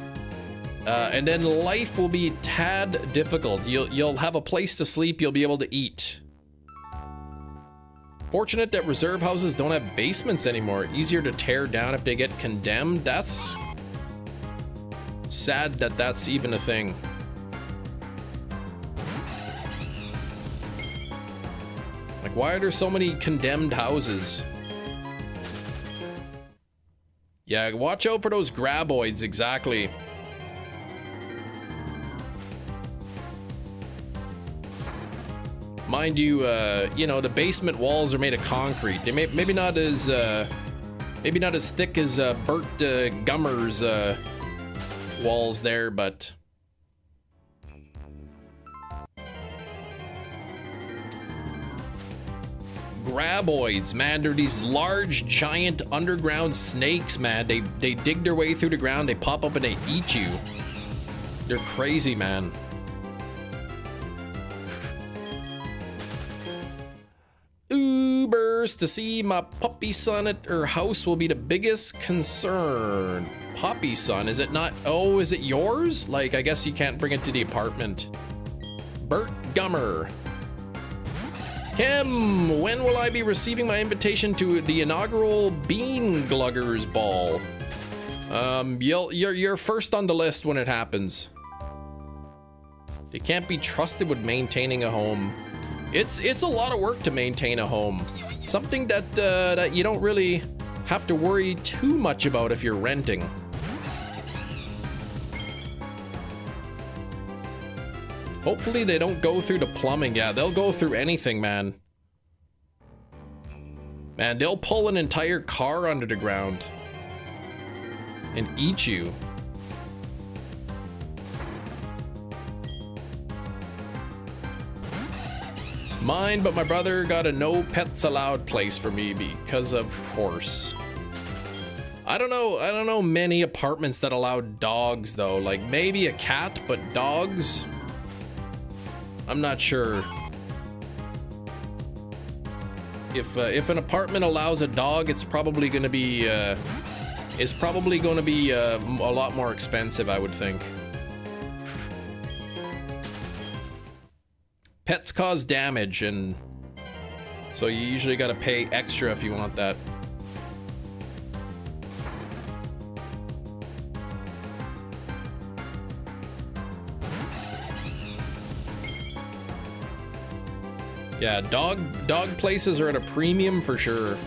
And then life will be tad difficult. You'll have a place to sleep, you'll be able to eat. Fortunate that reserve houses don't have basements anymore. Easier to tear down if they get condemned. That's Sad that that's even a thing. Like, why are there so many condemned houses? Yeah, watch out for those graboids, exactly. Mind you, you know, the basement walls are made of concrete. They maybe not as thick as Bert Gummer's walls there, but graboids, man, they're these large, giant underground snakes, man. They dig their way through the ground, they pop up and they eat you. They're crazy, man. Ubers to see my puppy son at her house will be the biggest concern. Puppy son, is it not? Oh, is it yours? Like, I guess you can't bring it to the apartment. Bert Gummer. Kim, when will I be receiving my invitation to the inaugural Bean Gluggers Ball? You're first on the list when it happens. They can't be trusted with maintaining a home. It's a lot of work to maintain a home. Something that that you don't really have to worry too much about if you're renting. Hopefully they don't go through the plumbing. Yeah, they'll go through anything, man. Man, they'll pull an entire car under the ground and eat you. Mine, but my brother got a no pets allowed place for me because of horse. I don't know many apartments that allow dogs though. Like maybe a cat, but dogs, I'm not sure. If an apartment allows a dog, it's probably going to be a lot more expensive, I would think. Pets cause damage, and so you usually got to pay extra if you want that. Yeah, dog places are at a premium for sure.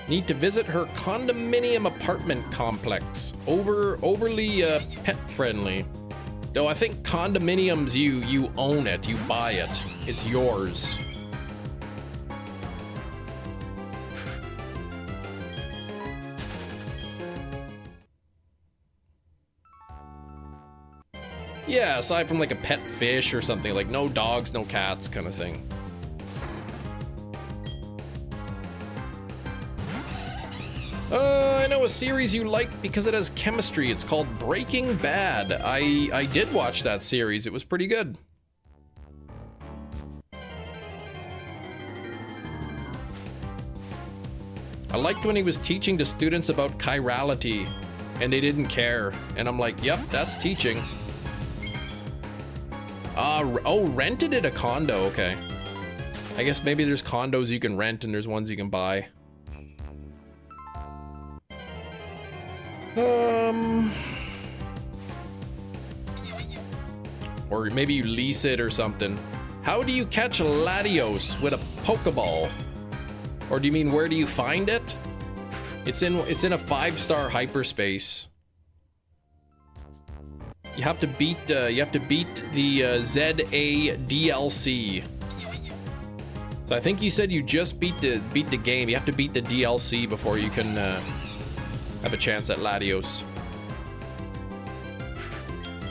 Need to visit her condominium apartment complex. Overly pet friendly. Though I think condominiums, you own it, you buy it, it's yours. Yeah, aside from like a pet fish or something, like no dogs, no cats kind of thing. I know a series you like because it has chemistry. It's called Breaking Bad. I did watch that series. It was pretty good. I liked when he was teaching the students about chirality and they didn't care. And I'm like, yep, that's teaching. Oh, rented at a condo, okay. I guess maybe there's condos you can rent and there's ones you can buy. Or maybe you lease it or something. How do you catch Latios with a Pokeball? Or do you mean where do you find it? It's in a 5-star hyperspace. You have to beat the ZA DLC. So I think you said you just beat the game. You have to beat the DLC before you can have a chance at Latios.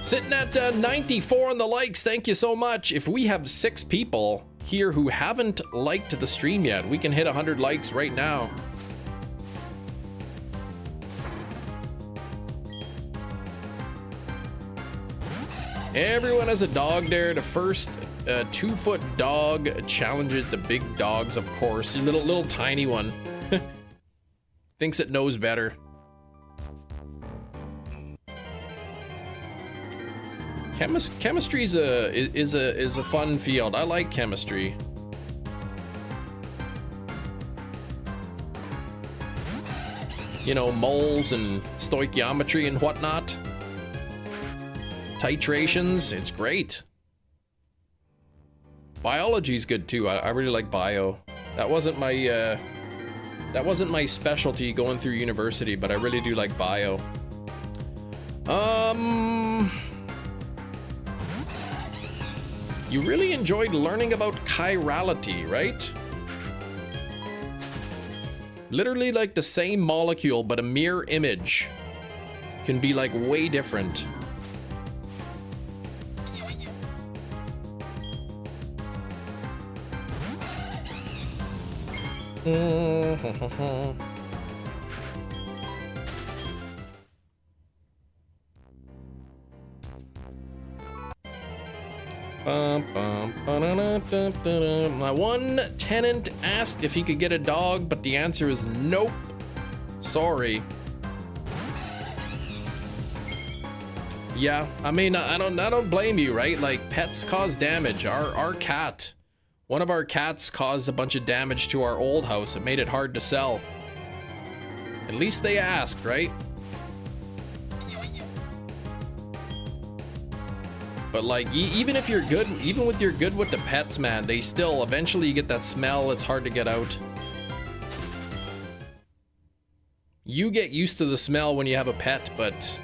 Sitting at 94 on the likes. Thank you so much. If we have 6 people here who haven't liked the stream yet, we can hit 100 likes right now. Everyone has a dog there. The first 2-foot dog challenges the big dogs, of course. Little tiny one. Thinks it knows better. Chemistry is a fun field. I like chemistry. you know, moles and stoichiometry and whatnot. Titrations, it's great. Biology's good too. I really like bio. That wasn't my specialty going through university, but I really do like bio. You really enjoyed learning about chirality, right? Literally like the same molecule, but a mirror image can be like way different. My one tenant asked if he could get a dog, but the answer is nope. Sorry. Yeah, I mean, I don't blame you, right? Like, pets cause damage. Our cat, one of our cats caused a bunch of damage to our old house. It made it hard to sell. At least they asked, right? But like, even if you're good, even with you're good with the pets, man, they still, eventually you get that smell, it's hard to get out. You get used to the smell when you have a pet, but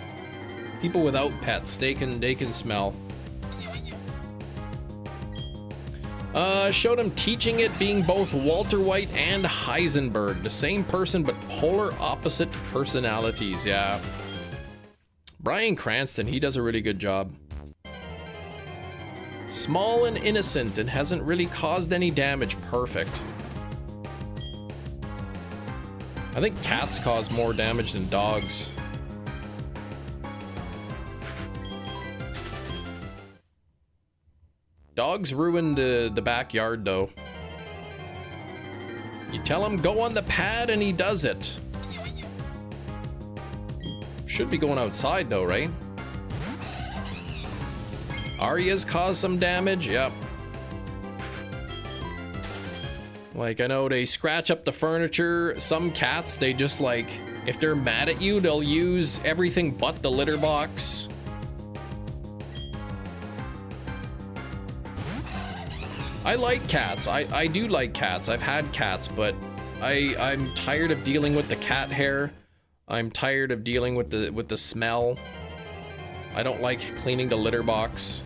people without pets, they can smell. Showed him teaching it being both Walter White and Heisenberg, the same person but polar opposite personalities, yeah. Bryan Cranston, he does a really good job. Small and innocent and hasn't really caused any damage. Perfect. I think cats cause more damage than dogs. Dogs ruin the backyard though. You tell him go on the pad and he does it. Should be going outside though, right? Arya's caused some damage, yep. Like, I know they scratch up the furniture. Some cats, they just like, if they're mad at you, they'll use everything but the litter box. I like cats. I do like cats. I've had cats, but I'm tired of dealing with the cat hair. I'm tired of dealing with the smell. I don't like cleaning the litter box.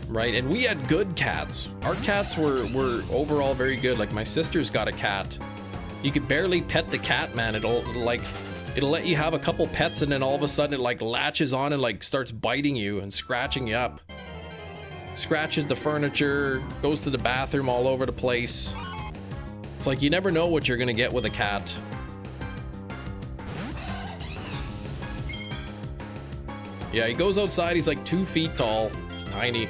Right, and we had good cats. Our cats were overall very good. Like, my sister's got a cat. You could barely pet the cat, man. It'll let you have a couple pets and then all of a sudden it like latches on and like starts biting you and scratching you up. Scratches the furniture, goes to the bathroom all over the place. It's like you never know what you're gonna get with a cat. Yeah, he goes outside, he's like 2 feet tall. He's tiny.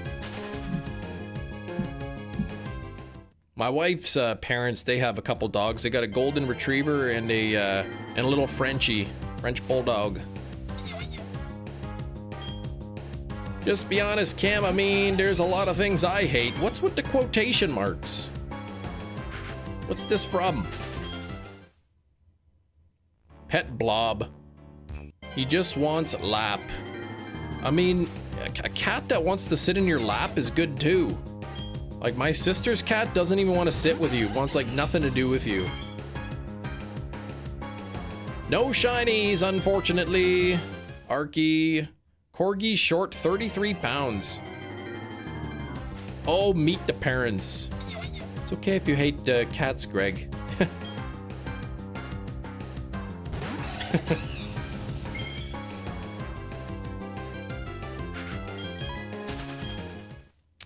My wife's parents, they have a couple dogs. They got a golden retriever and a little French bulldog. Just be honest, Cam, I mean, there's a lot of things I hate. What's with the quotation marks? What's this from? Pet blob. He just wants lap. I mean, a cat that wants to sit in your lap is good too. Like, my sister's cat doesn't even want to sit with you, wants like nothing to do with you. No shinies, unfortunately. Arky. Corgi short 33 pounds. Oh, meet the parents. It's okay if you hate cats, Greg.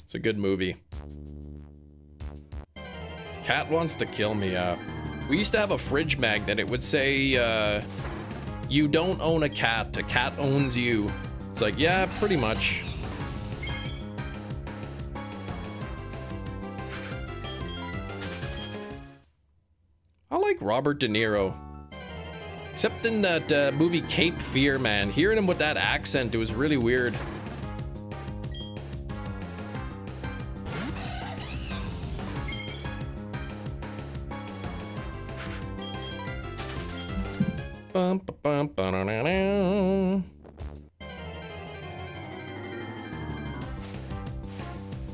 It's a good movie. Cat wants to kill me. We used to have a fridge magnet. It would say, you don't own a cat owns you. It's like, yeah, pretty much. I like Robert De Niro. Except in that movie Cape Fear, man. Hearing him with that accent, it was really weird. Bum, ba, bum, ba-da-da-da.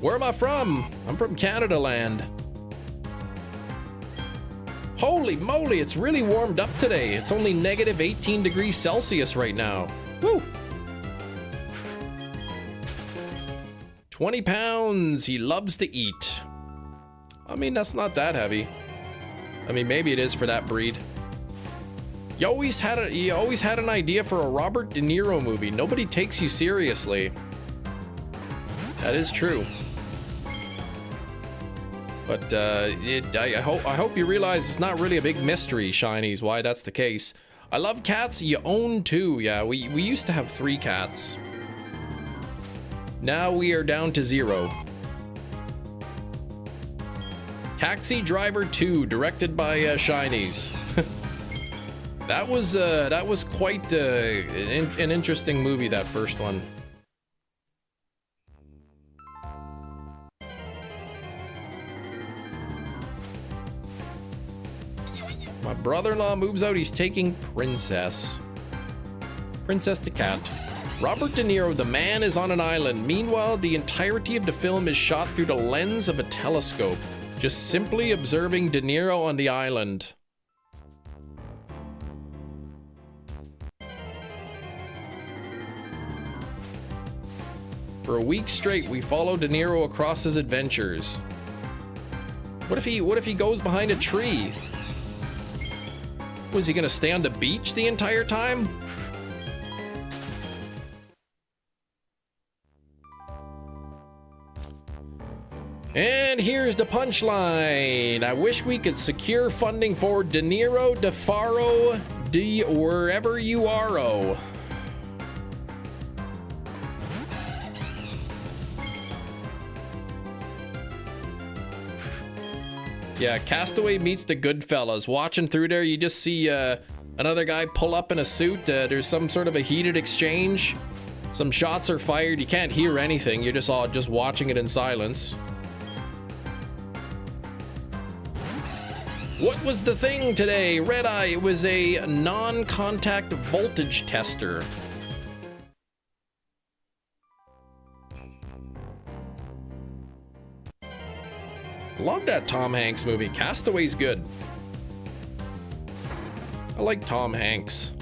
Where am I from? I'm from Canada land. Holy moly, it's really warmed up today. It's only negative 18 degrees Celsius right now. Woo! 20 pounds, he loves to eat. I mean, that's not that heavy. I mean, maybe it is for that breed. You always had an idea for a Robert De Niro movie. Nobody takes you seriously. That is true. But I hope you realize it's not really a big mystery, Shinies, why that's the case. I love cats. You own 2. Yeah, we used to have 3 cats. Now we are down to 0. Taxi Driver 2, directed by Shinies. That was quite an interesting movie, that first one. My brother-in-law moves out, he's taking Princess. Princess the cat. Robert De Niro, the man, is on an island. Meanwhile, the entirety of the film is shot through the lens of a telescope, just simply observing De Niro on the island. For a week straight, we follow De Niro across his adventures. What if he goes behind a tree? Was he gonna stay on the beach the entire time? And here's the punchline. I wish we could secure funding for De Niro, De Faro, De wherever you are-o. Yeah, Castaway meets the Goodfellas. Watching through there, you just see another guy pull up in a suit. There's some sort of a heated exchange. Some shots are fired. You can't hear anything. You're just watching it in silence. What was the thing today? Red Eye, it was a non-contact voltage tester. Love that Tom Hanks movie. Castaway's good. I like Tom Hanks.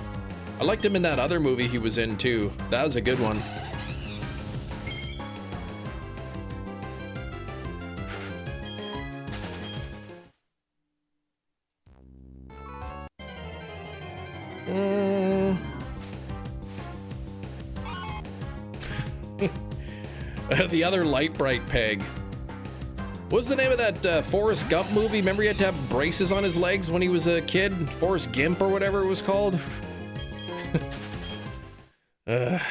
I liked him in that other movie he was in too. That was a good one. The other light bright peg. What's the name of that Forrest Gump movie? Remember he had to have braces on his legs when he was a kid? Forrest Gimp or whatever it was called?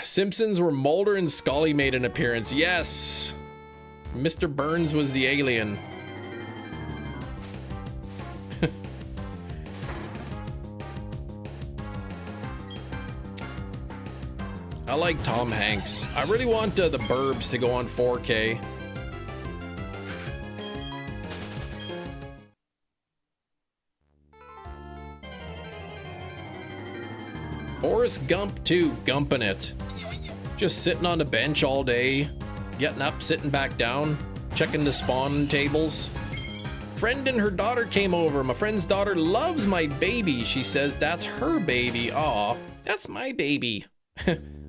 Simpsons where Mulder and Scully made an appearance. Yes! Mr. Burns was the alien. I like Tom Hanks. I really want The Burbs to go on 4K. Forrest Gump 2, gumping it. Just sitting on the bench all day, getting up, sitting back down, checking the spawn tables. Friend and her daughter came over. My friend's daughter loves my baby. She says that's her baby. Aw, that's my baby.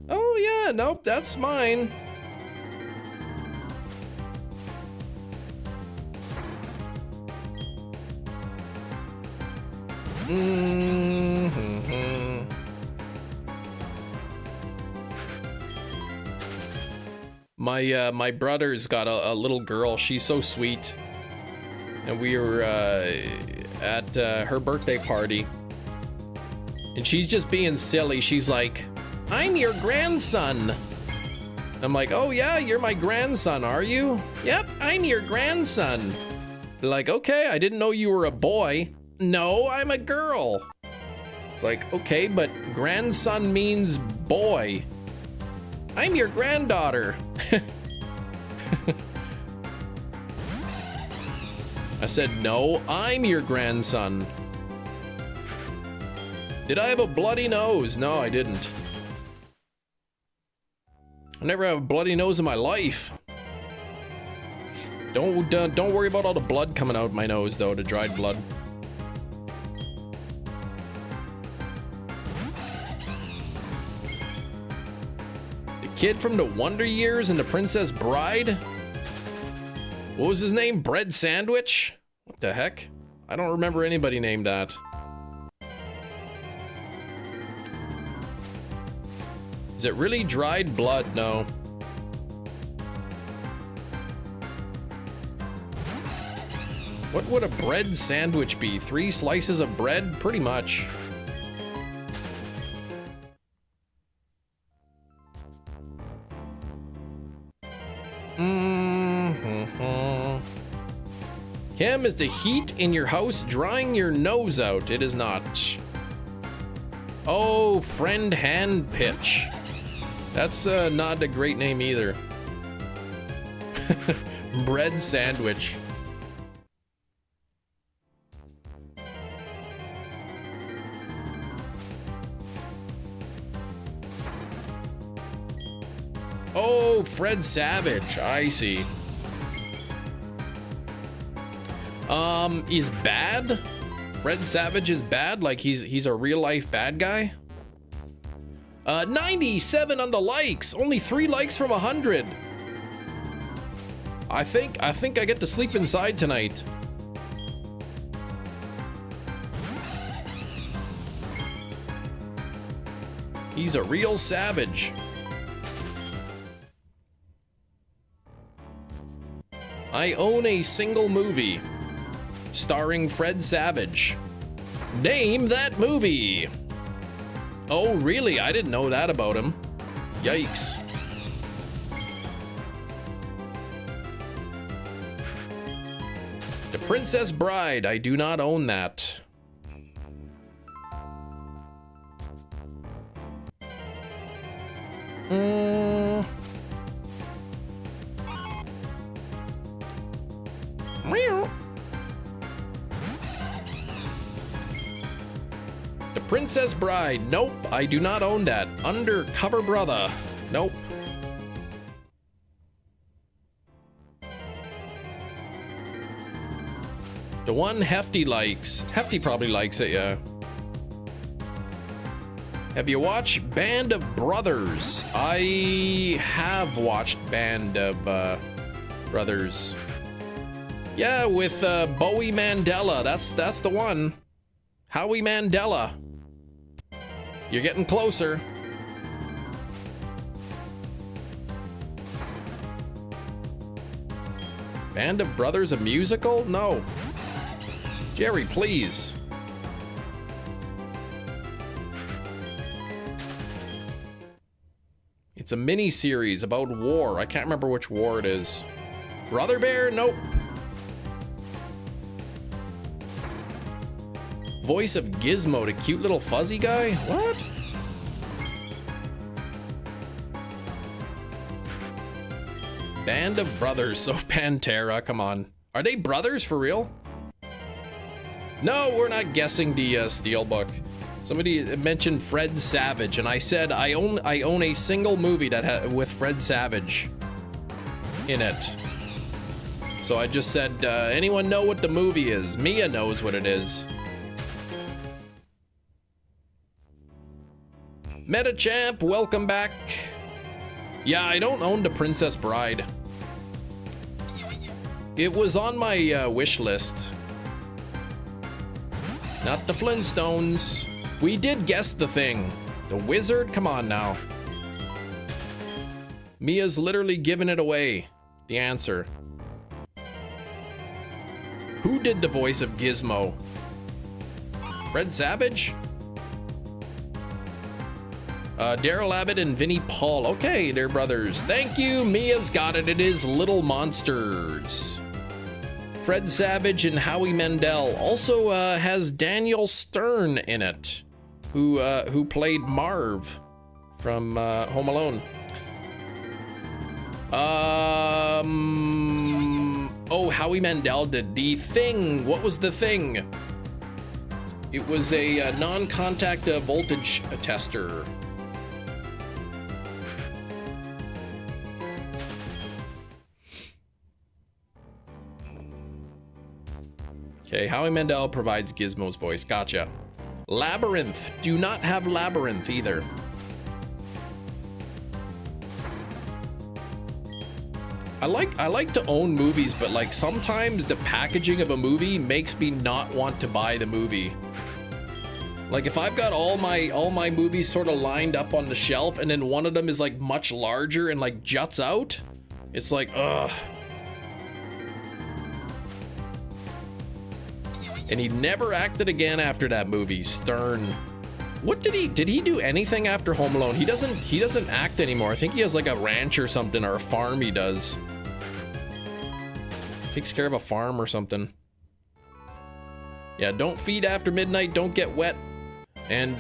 Oh yeah, nope, that's mine. My brother's got a little girl. She's so sweet, and we were at her birthday party, and she's just being silly. She's like, "I'm your grandson." I'm like, "Oh yeah, you're my grandson, are you?" "Yep, I'm your grandson." They're like, "Okay, I didn't know you were a boy." "No, I'm a girl." It's like, okay, but grandson means boy. "I'm your granddaughter." I said, "No, I'm your grandson." Did I have a bloody nose? No, I didn't. I never have a bloody nose in my life. Don't worry about all the blood coming out my nose, though, the dried blood. The kid from the Wonder Years and the Princess Bride? What was his name? Bread Sandwich? What the heck? I don't remember anybody named that. Is it really dried blood? No. What would a bread sandwich be? 3 slices of bread? Pretty much. Kim, is the heat in your house drying your nose out? It is not. Oh, friend hand pitch. That's not a great name either. Bread sandwich. Oh, Fred Savage. I see. Is bad? Fred Savage is bad? Like he's a real life bad guy? 97 on the likes. Only 3 likes from 100. I think I get to sleep inside tonight. He's a real savage. I own a single movie starring Fred Savage. Name that movie. Oh, really? I didn't know that about him. Yikes. The Princess Bride. I do not own that. The Princess Bride. Nope, I do not own that. Undercover Brother. Nope. The one Hefty likes. Hefty probably likes it, yeah. Have you watched Band of Brothers? I have watched Band of Brothers. Yeah, with Bowie Mandela. That's the one. Howie Mandela. You're getting closer. Band of Brothers a musical? No. Jerry, please. It's a mini series about war. I can't remember which war it is. Brother Bear? Nope. Voice of Gizmo, the cute little fuzzy guy? What? Band of Brothers, so Pantera, come on. Are they brothers for real? No, we're not guessing the Steelbook. Somebody mentioned Fred Savage, and I said I own a single movie that with Fred Savage in it. So I just said, anyone know what the movie is? Mia knows what it is. Metachamp, welcome back. Yeah, I don't own The Princess Bride. It was on my wish list. Not the Flintstones. We did guess the thing. The Wizard? Come on now. Mia's literally giving it away. The answer. Who did the voice of Gizmo? Fred Savage? Daryl Abbott and Vinnie Paul. Okay, they're brothers. Thank you. Mia's got it. It is Little Monsters. Fred Savage and Howie Mandel. Also has Daniel Stern in it, who played Marv from Home Alone. Oh, Howie Mandel did The Thing. What was The Thing? It was a non-contact voltage tester. Okay, Howie Mandel provides Gizmo's voice. Gotcha. Labyrinth. Do not have Labyrinth either. I like to own movies, but like sometimes the packaging of a movie makes me not want to buy the movie. Like if I've got all my movies sort of lined up on the shelf and then one of them is like much larger and like juts out, it's like, ugh. And he never acted again after that movie. Stern. What did he do anything after Home Alone? He doesn't act anymore. I think he has like a ranch or something, or a farm he does. Takes care of a farm or something. Yeah, don't feed after midnight, don't get wet. And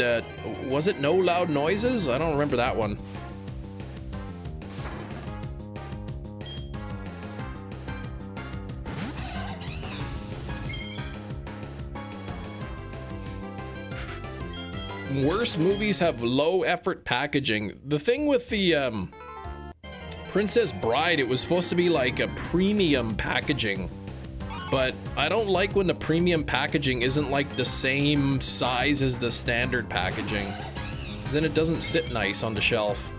was it No Loud Noises? I don't remember that one. Worst movies have low effort packaging. The thing with the Princess Bride, it was supposed to be like a premium packaging, but I don't like when the premium packaging isn't like the same size as the standard packaging, because then it doesn't sit nice on the shelf.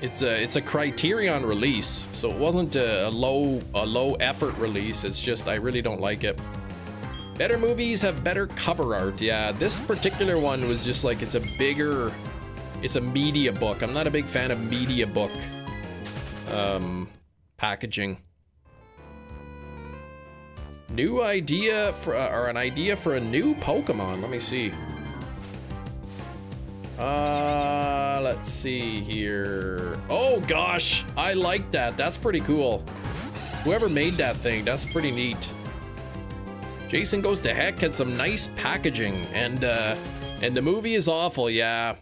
It's a Criterion release, so it wasn't a low effort release. It's just I really don't like it. Better movies have better cover art. Yeah, this particular one was just like, it's a media book. I'm not a big fan of media book packaging. New idea for or an idea for a new Pokemon. Let me see. Let's see here. Oh gosh, I like that. That's pretty cool. Whoever made that thing, that's pretty neat. Jason Goes to Heck had some nice packaging, and the movie is awful. Yeah,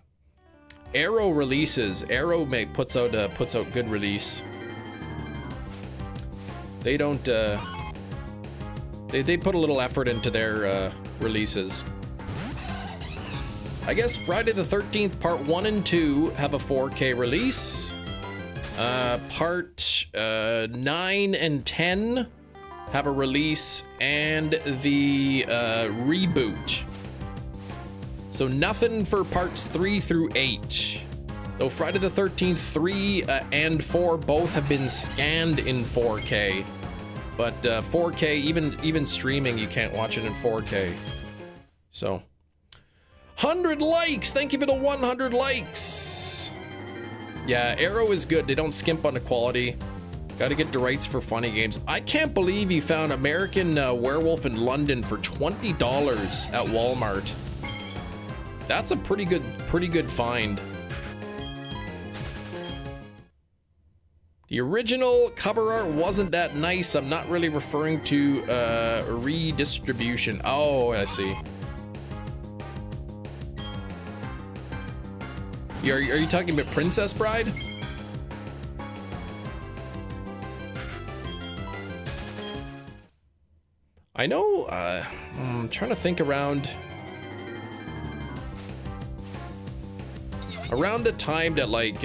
Arrow releases. Arrow puts out good release. They don't. They put a little effort into their releases. I guess Friday the 13th Part 1 and 2 have a 4K release. Part 9 and 10 have a release, and the reboot. So nothing for parts 3 through 8. Though Friday the 13th 3 and 4 both have been scanned in 4K. But 4K, even streaming, you can't watch it in 4K. So 100 likes! Thank you for the 100 likes! Yeah, Arrow is good. They don't skimp on the quality. Gotta get the rights for funny games. I can't believe you found American Werewolf in London for $20 at Walmart. That's a pretty good find. The original cover art wasn't that nice. I'm not really referring to redistribution. Oh, I see. Are you talking about Princess Bride? I know, I'm trying to think around the time that, like,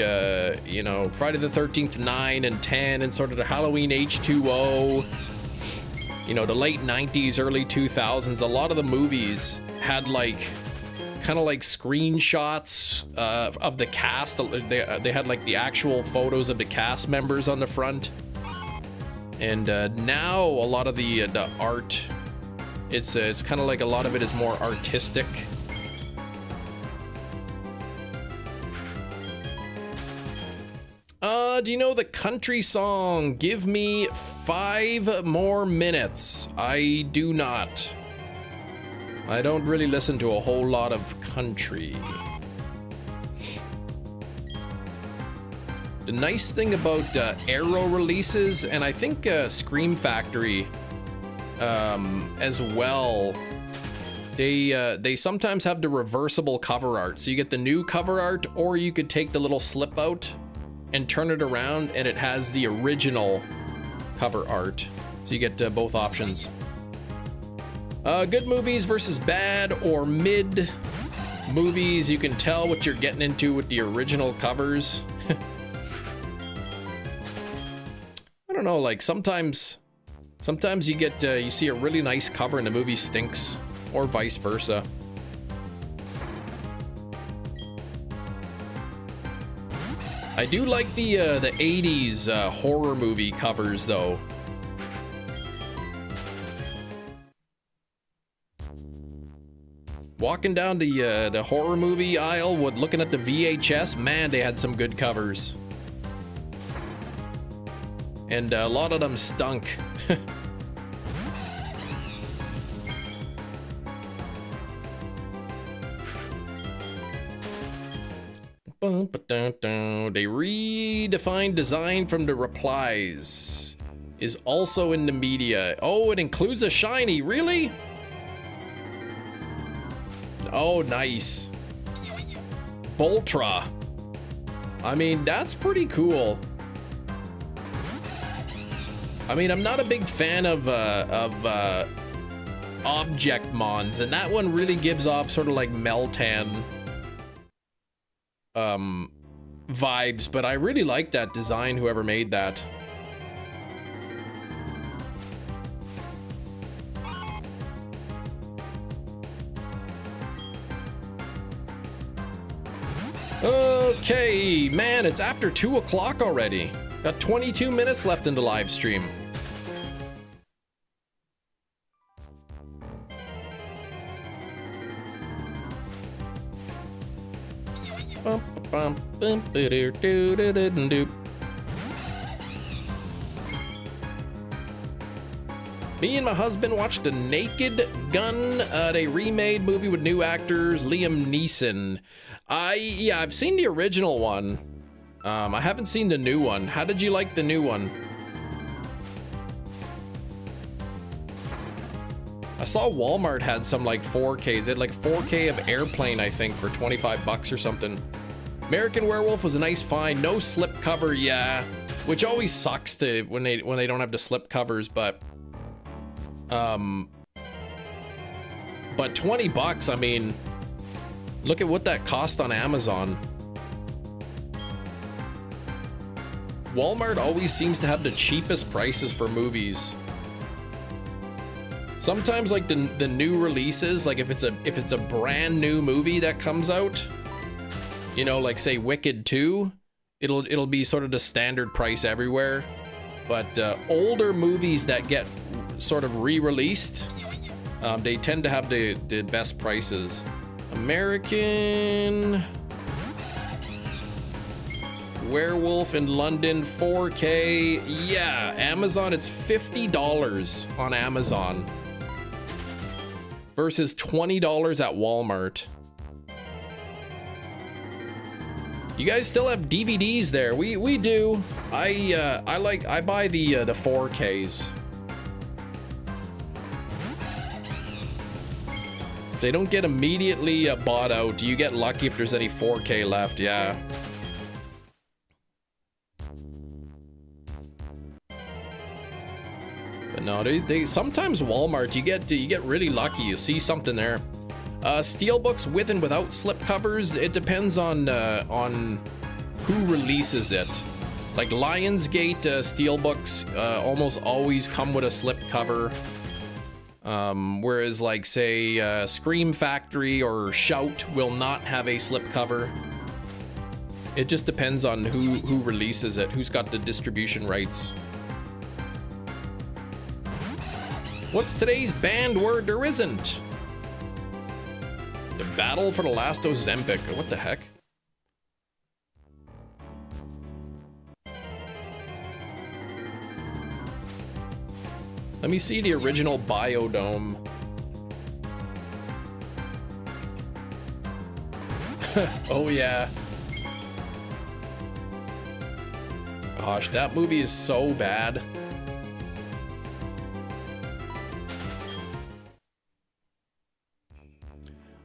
you know, Friday the 13th 9 and 10 and sort of the Halloween H2O, you know, the late 90s, early 2000s, a lot of the movies had like kind of like screenshots of the cast. They had like the actual photos of the cast members on the front. And now a lot of the art, it's kind of like a lot of it is more artistic. Do you know the country song, Give Me 5 More Minutes? I do not. I don't really listen to a whole lot of country. The nice thing about Arrow releases, and I think Scream Factory as well, they sometimes have the reversible cover art. So you get the new cover art, or you could take the little slip out and turn it around, and it has the original cover art. So you get both options. Good movies versus bad or mid movies. You can tell what you're getting into with the original covers. I don't know, like sometimes you get you see a really nice cover and the movie stinks, or vice versa. I do like the 80s horror movie covers though. Walking down the horror movie aisle, looking at the VHS, man, they had some good covers. And a lot of them stunk. They redefined design from the replies. Is also in the media. Oh, it includes a shiny, really? Oh, nice. Boltra. I mean, that's pretty cool. I mean, I'm not a big fan of object mons, and that one really gives off sort of like Meltan vibes, but I really like that design, whoever made that. Okay, man, it's after 2 o'clock already. Got 22 minutes left in the live stream. Me and my husband watched a Naked Gun, a remade movie with new actors, Liam Neeson. Yeah, I've seen the original one. I haven't seen the new one. How did you like the new one? I saw Walmart had some like 4Ks. They had like 4K of Airplane, I think, for 25 bucks or something. American Werewolf was a nice find. No slip cover, yeah. Which always sucks to when they don't have the slip covers, but 20 bucks, I mean, look at what that cost on Amazon. Walmart always seems to have the cheapest prices for movies. Sometimes like the new releases, like if it's a brand new movie that comes out, you know, like say Wicked 2, it'll be sort of the standard price everywhere. But older movies that get sort of re-released, they tend to have the best prices. American Werewolf in London 4K. Yeah, Amazon, it's $50 on Amazon versus $20 at Walmart. You guys still have DVDs there? We do. I buy the 4Ks. If they don't get immediately bought out, you get lucky if there's any 4K left, yeah. But no, they sometimes Walmart, you get really lucky. You see something there. Steelbooks with and without slip covers, it depends on who releases it. Like Lionsgate steelbooks almost always come with a slip cover. Whereas like say Scream Factory or Shout will not have a slip cover. It just depends on who releases it, who's got the distribution rights. What's today's banned word? There isn't. The battle for the last Ozempic. What the heck? Let me see the original Biodome. Oh yeah. Gosh, that movie is so bad.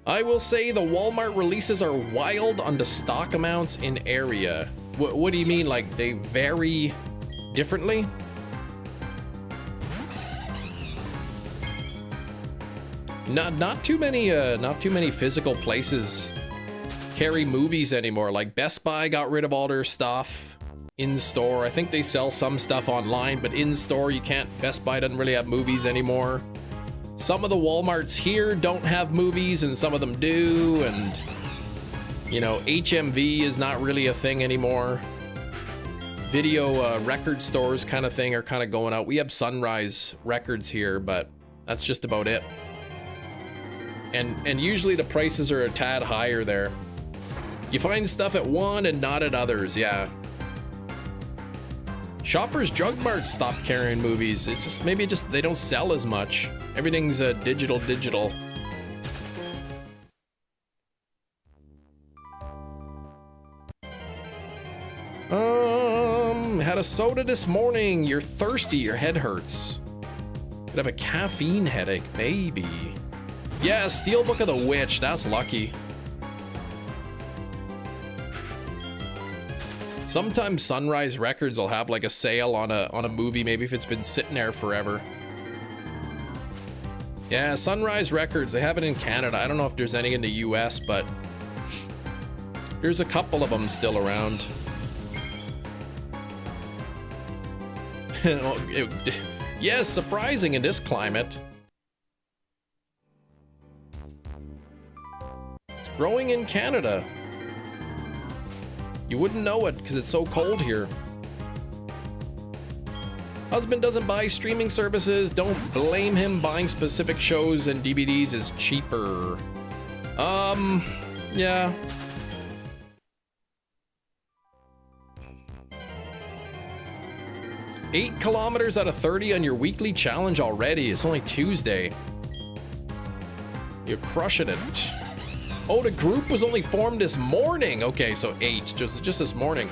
I will say the Walmart releases are wild on the stock amounts in area. What do you mean? Like they vary differently? Not too many physical places carry movies anymore. Like Best Buy got rid of all their stuff in store. I think they sell some stuff online, but in store you can't. Best Buy doesn't really have movies anymore. Some of the Walmarts here don't have movies and some of them do, and you know, HMV is not really a thing anymore. Video record stores kind of thing are kind of going out. We have Sunrise Records here, but that's just about it. And usually the prices are a tad higher there. You find stuff at one and not at others, yeah. Shoppers Drug Mart stopped carrying movies. It's just maybe just they don't sell as much. Everything's digital. Had a soda this morning. You're thirsty, your head hurts. Could have a caffeine headache, baby. Yeah, Steelbook of the Witch, that's lucky. Sometimes Sunrise Records will have like a sale on a movie, maybe if it's been sitting there forever. Yeah, Sunrise Records, they have it in Canada. I don't know if there's any in the US, but there's a couple of them still around. Yes, surprising in this climate. It's growing in Canada. You wouldn't know it because it's so cold here. Husband doesn't buy streaming services. Don't blame him. Buying specific shows and DVDs is cheaper. Yeah. $8 kilometers out of 30 on your weekly challenge already. It's only Tuesday. You're crushing it. Oh, the group was only formed this morning. Okay, so 8, just this morning.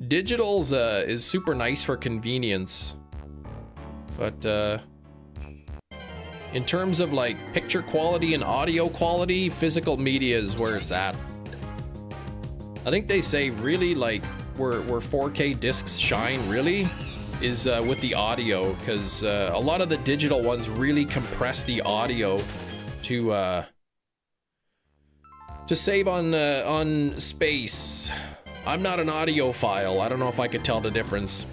Digital's is super nice for convenience, but in terms of like picture quality and audio quality, physical media is where it's at. I think they say really like where 4K discs shine really is with the audio, because a lot of the digital ones really compress the audio to save on space. I'm not an audiophile. I don't know if I could tell the difference.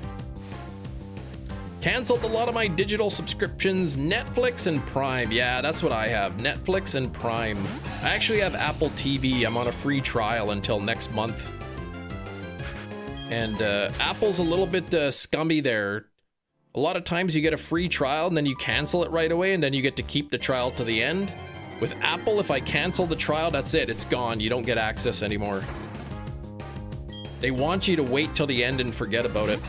Canceled a lot of my digital subscriptions, Netflix and Prime. Yeah, that's what I have, Netflix and Prime. I actually have Apple TV. I'm on a free trial until next month. And Apple's a little bit scummy there. A lot of times you get a free trial and then you cancel it right away and then you get to keep the trial to the end. With Apple, if I cancel the trial, that's it. It's gone. You don't get access anymore. They want you to wait till the end and forget about it.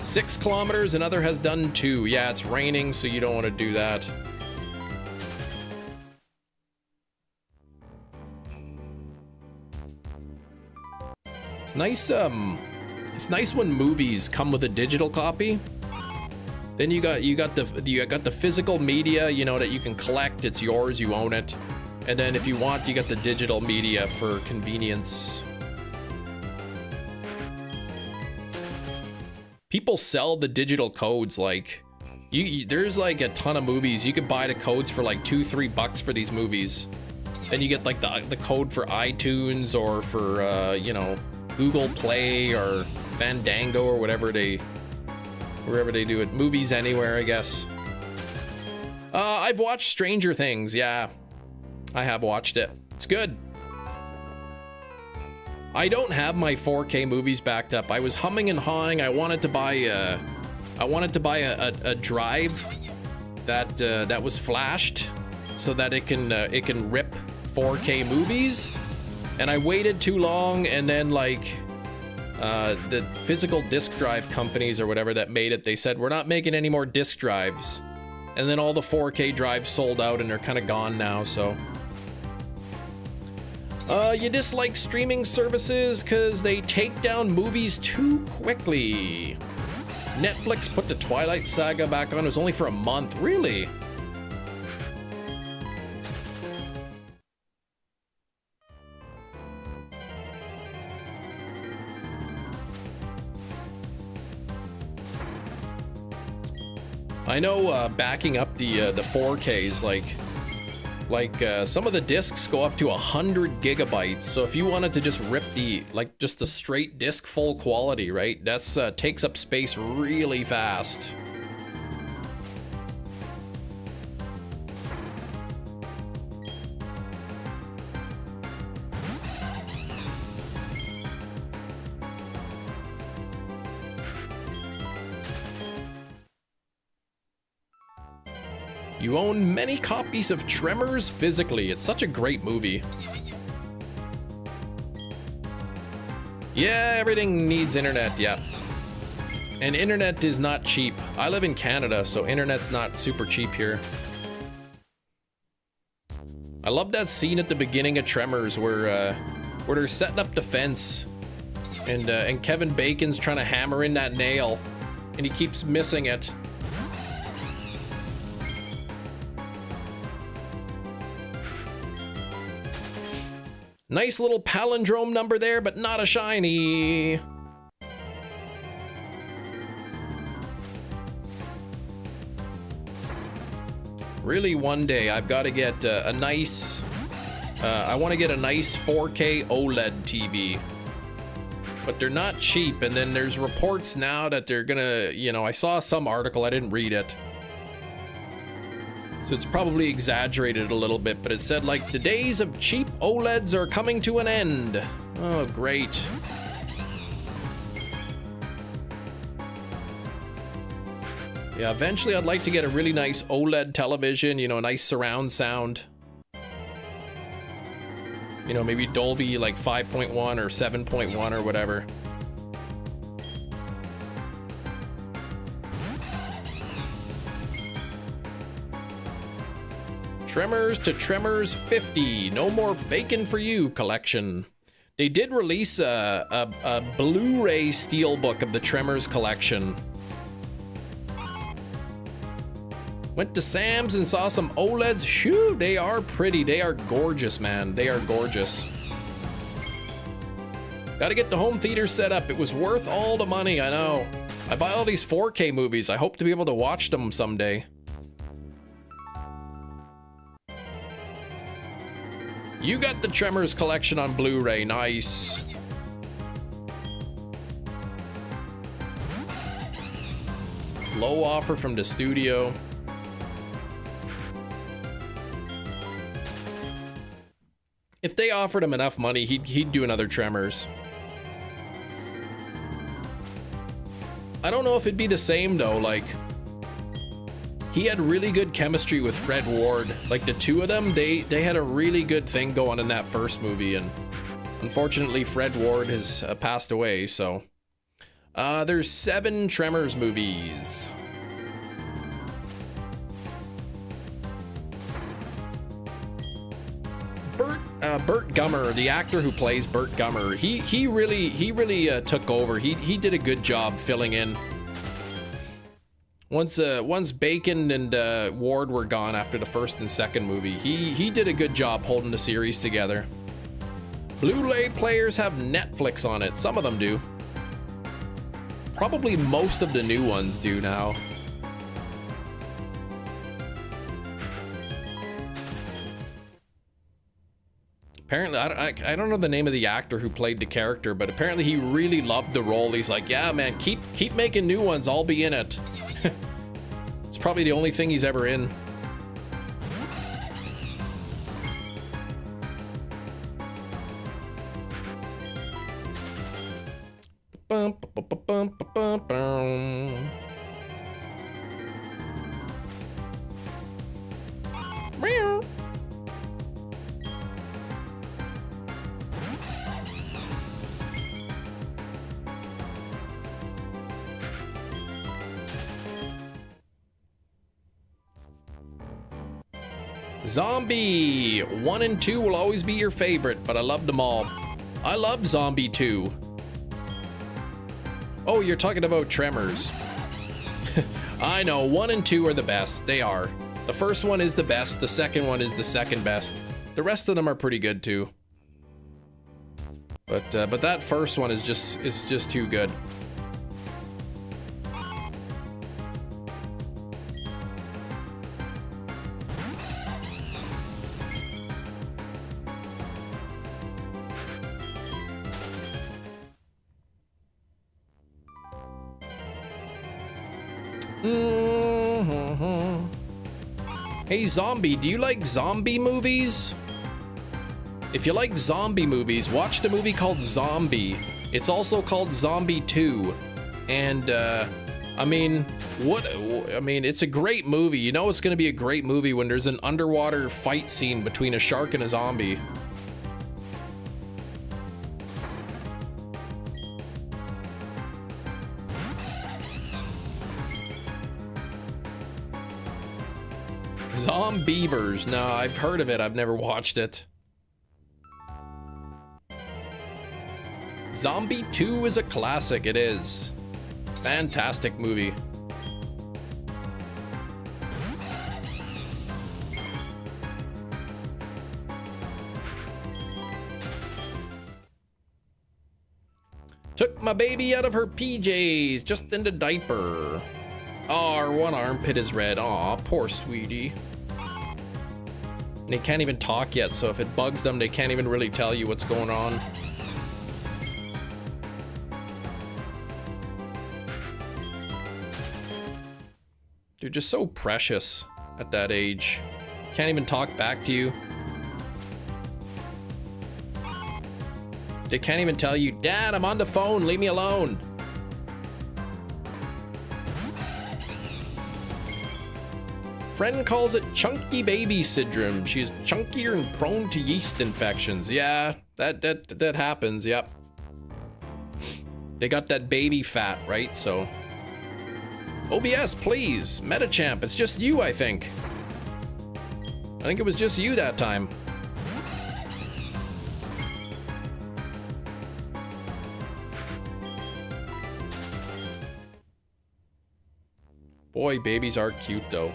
6 kilometers, another has done 2. Yeah, it's raining, so you don't want to do that. It's nice when movies come with a digital copy. Then you got the physical media, you know, that you can collect. It's yours, you own it. And then if you want, you got the digital media for convenience. People sell the digital codes, like there's like a ton of movies. You could buy the codes for like $2-3 for these movies. Then you get like the code for iTunes or for you know, Google Play or Fandango or wherever they do it. Movies Anywhere, I guess. I've watched Stranger Things. Yeah, I have watched it. It's good. I don't have my 4K movies backed up. I was humming and hawing. I wanted to buy a drive that was flashed so that it can rip 4K movies. And I waited too long, and then like the physical disc drive companies or whatever that made it, they said we're not making any more disc drives. And then all the 4K drives sold out and they're kind of gone now, so. You dislike streaming services because they take down movies too quickly. Netflix put the Twilight Saga back on. It was only for a month. Really? I know backing up the 4Ks, like some of the discs go up to 100 gigabytes. So if you wanted to just rip the, like just the straight disc full quality, right? That's takes up space really fast. You own many copies of Tremors physically. It's such a great movie. Yeah, everything needs internet, yeah. And internet is not cheap. I live in Canada, so internet's not super cheap here. I love that scene at the beginning of Tremors where they're setting up the fence and Kevin Bacon's trying to hammer in that nail and he keeps missing it. Nice little palindrome number there, but not a shiny. Really, one day I've got to get a nice, I want to get a nice 4K OLED TV. But they're not cheap, and then there's reports now that they're gonna, you know, I saw some article, I didn't read it. So it's probably exaggerated a little bit, but it said like the days of cheap OLEDs are coming to an end. Oh, great. Yeah, eventually I'd like to get a really nice OLED television, you know, a nice surround sound. You know, maybe Dolby like 5.1 or 7.1 or whatever. Tremors to Tremors 50, no more bacon for you collection. They did release a Blu-ray steelbook of the Tremors collection. Went to Sam's and saw some OLEDs. Shoo, they are pretty. They are gorgeous, man. They are gorgeous. Gotta get the home theater set up. It was worth all the money, I know. I buy all these 4K movies. I hope to be able to watch them someday. You got the Tremors collection on Blu-ray, nice. Low offer from the studio. If they offered him enough money, he'd do another Tremors. I don't know if it'd be the same though, like he had really good chemistry with Fred Ward. Like the two of them, they had a really good thing going in that first movie, and unfortunately Fred Ward has passed away, so. There's 7 Tremors movies. Burt Gummer, the actor who plays Burt Gummer, he really took over. He did a good job filling in. Once Bacon and Ward were gone after the first and second movie, he did a good job holding the series together. Blu-ray players have Netflix on it. Some of them do. Probably most of the new ones do now. Apparently, I don't know the name of the actor who played the character, but apparently he really loved the role. He's like, yeah, man, keep making new ones. I'll be in it. It's probably the only thing he's ever in. Bum, bum, bum, bum, bum, bum. Meow. Zombie 1 and 2 will always be your favorite, but I loved them all. I love Zombie 2. Oh, you're talking about Tremors. I know, 1 and 2 are the best. They are. The first one is the best. The second one is the second best. The rest of them are pretty good too. But that first one is just too good. Hey Zombie, do you like zombie movies? If you like zombie movies, watch the movie called Zombie. It's also called Zombie 2. And I mean, it's a great movie. You know it's gonna be a great movie when there's an underwater fight scene between a shark and a zombie. Zombievers. No, I've heard of it. I've never watched it. Zombie 2 is a classic. It is. Fantastic movie. Took my baby out of her PJs, just in the diaper. Oh, her one armpit is red. Aw, poor sweetie. They can't even talk yet, so if it bugs them, they can't even really tell you what's going on. They're just so precious at that age. Can't even talk back to you. They can't even tell you, Dad, I'm on the phone, leave me alone. Friend calls it chunky baby syndrome. She's chunkier and prone to yeast infections. Yeah, that happens, yep. They got that baby fat, right? So OBS, please. Metachamp, it's just you, I think. I think it was just you that time. Boy, babies are cute though.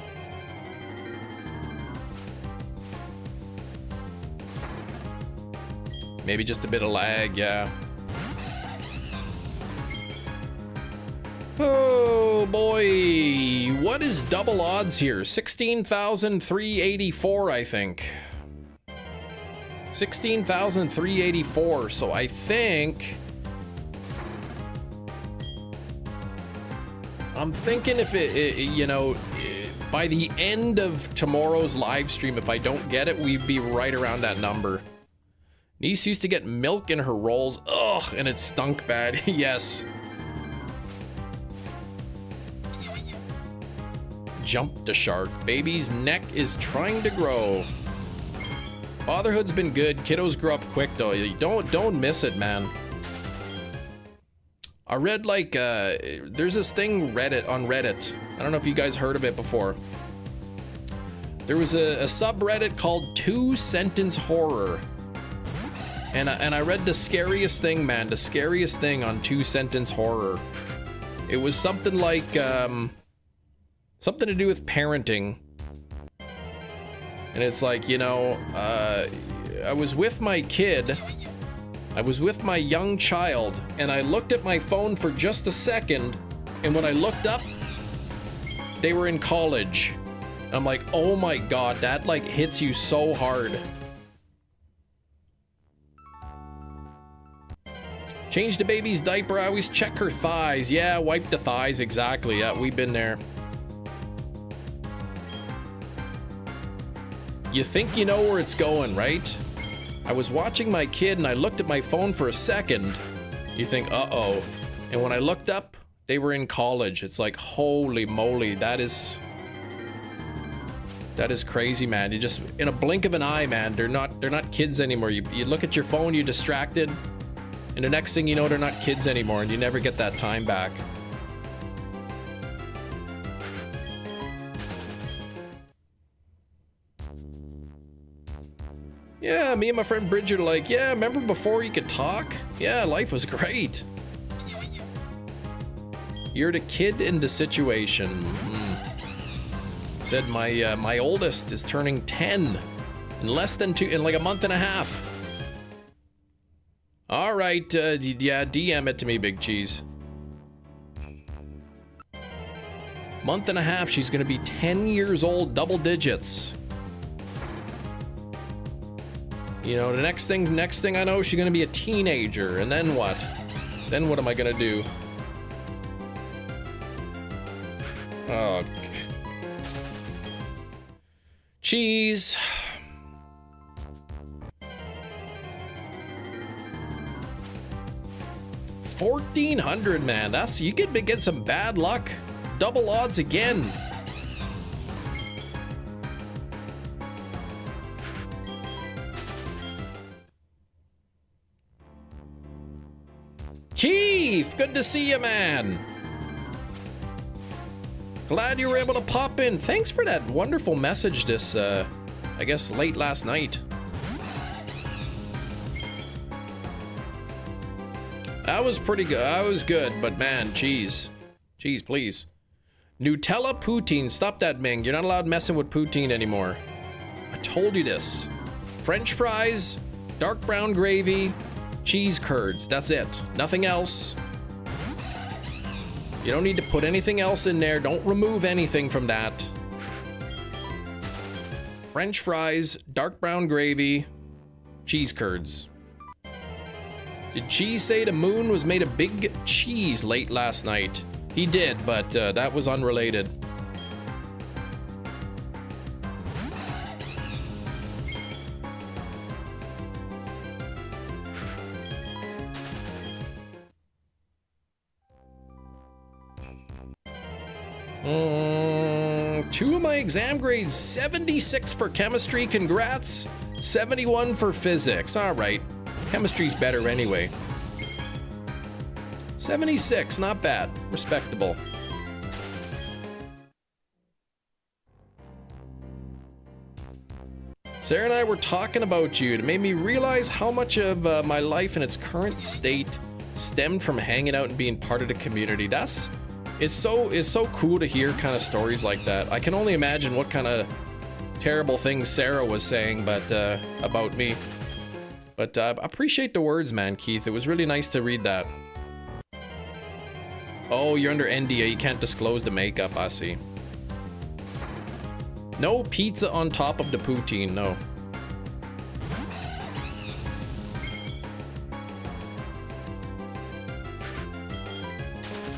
Maybe just a bit of lag, yeah. Oh boy, what is double odds here? 16,384, I think. 16,384, so I think... I'm thinking if you know, by the end of tomorrow's live stream, if I don't get it, we'd be right around that number. Niece used to get milk in her rolls. Ugh, and it stunk bad. Yes. Jump the shark. Baby's neck is trying to grow. Fatherhood's been good. Kiddos grow up quick though. You don't miss it, man. I read like there's this thing on Reddit. I don't know if you guys heard of it before. There was a subreddit called 2-Sentence Horror. And I read the scariest thing, man. The scariest thing on 2-Sentence Horror. It was something like something to do with parenting. And it's like, you know, I was with my kid. I was with my young child, and I looked at my phone for just a second, and when I looked up, they were in college. I'm like, oh my god, that like hits you so hard. Change the baby's diaper, I always check her thighs. Yeah, wipe the thighs, exactly. Yeah, we've been there. You think you know where it's going, right? I was watching my kid and I looked at my phone for a second. You think, uh-oh. And when I looked up, they were in college. It's like, holy moly, that is crazy, man. You just, in a blink of an eye, man, they're not kids anymore. You look at your phone, you're distracted, and the next thing you know, they're not kids anymore, and you never get that time back. Yeah, me and my friend Bridget are like, yeah, remember before you could talk? Yeah, life was great. You're the kid in the situation. Said my oldest is turning 10 in less than in like a month and a half. All right, yeah, DM it to me, Big Cheese. Month and a half, she's gonna be 10 years old, double digits. You know, the next thing I know, she's gonna be a teenager, and then what? Then what am I gonna do? Oh, cheese. $1,400, man. That's, you could get some bad luck. Double odds again. Keith, good to see you, man. Glad you were able to pop in. Thanks for that wonderful message this, I guess, late last night. That was pretty good. That was good, but man, cheese. Cheese, please. Nutella poutine. Stop that, Ming. You're not allowed messing with poutine anymore. I told you this. French fries, dark brown gravy, cheese curds. That's it. Nothing else. You don't need to put anything else in there. Don't remove anything from that. French fries, dark brown gravy, cheese curds. Did Cheese say the moon was made of big cheese late last night? He did, but that was unrelated. Two of my exam grades, 76 for chemistry, congrats. 71 for physics, all right. Chemistry's better anyway. 76, not bad, respectable. Sarah and I were talking about you. It made me realize how much of my life in its current state stemmed from hanging out and being part of the community. It's so cool to hear kind of stories like that. I can only imagine what kind of terrible things Sarah was saying, but about me. But I appreciate the words, man, Keith. It was really nice to read that. Oh, you're under NDA. You can't disclose the makeup, I see. No pizza on top of the poutine, no.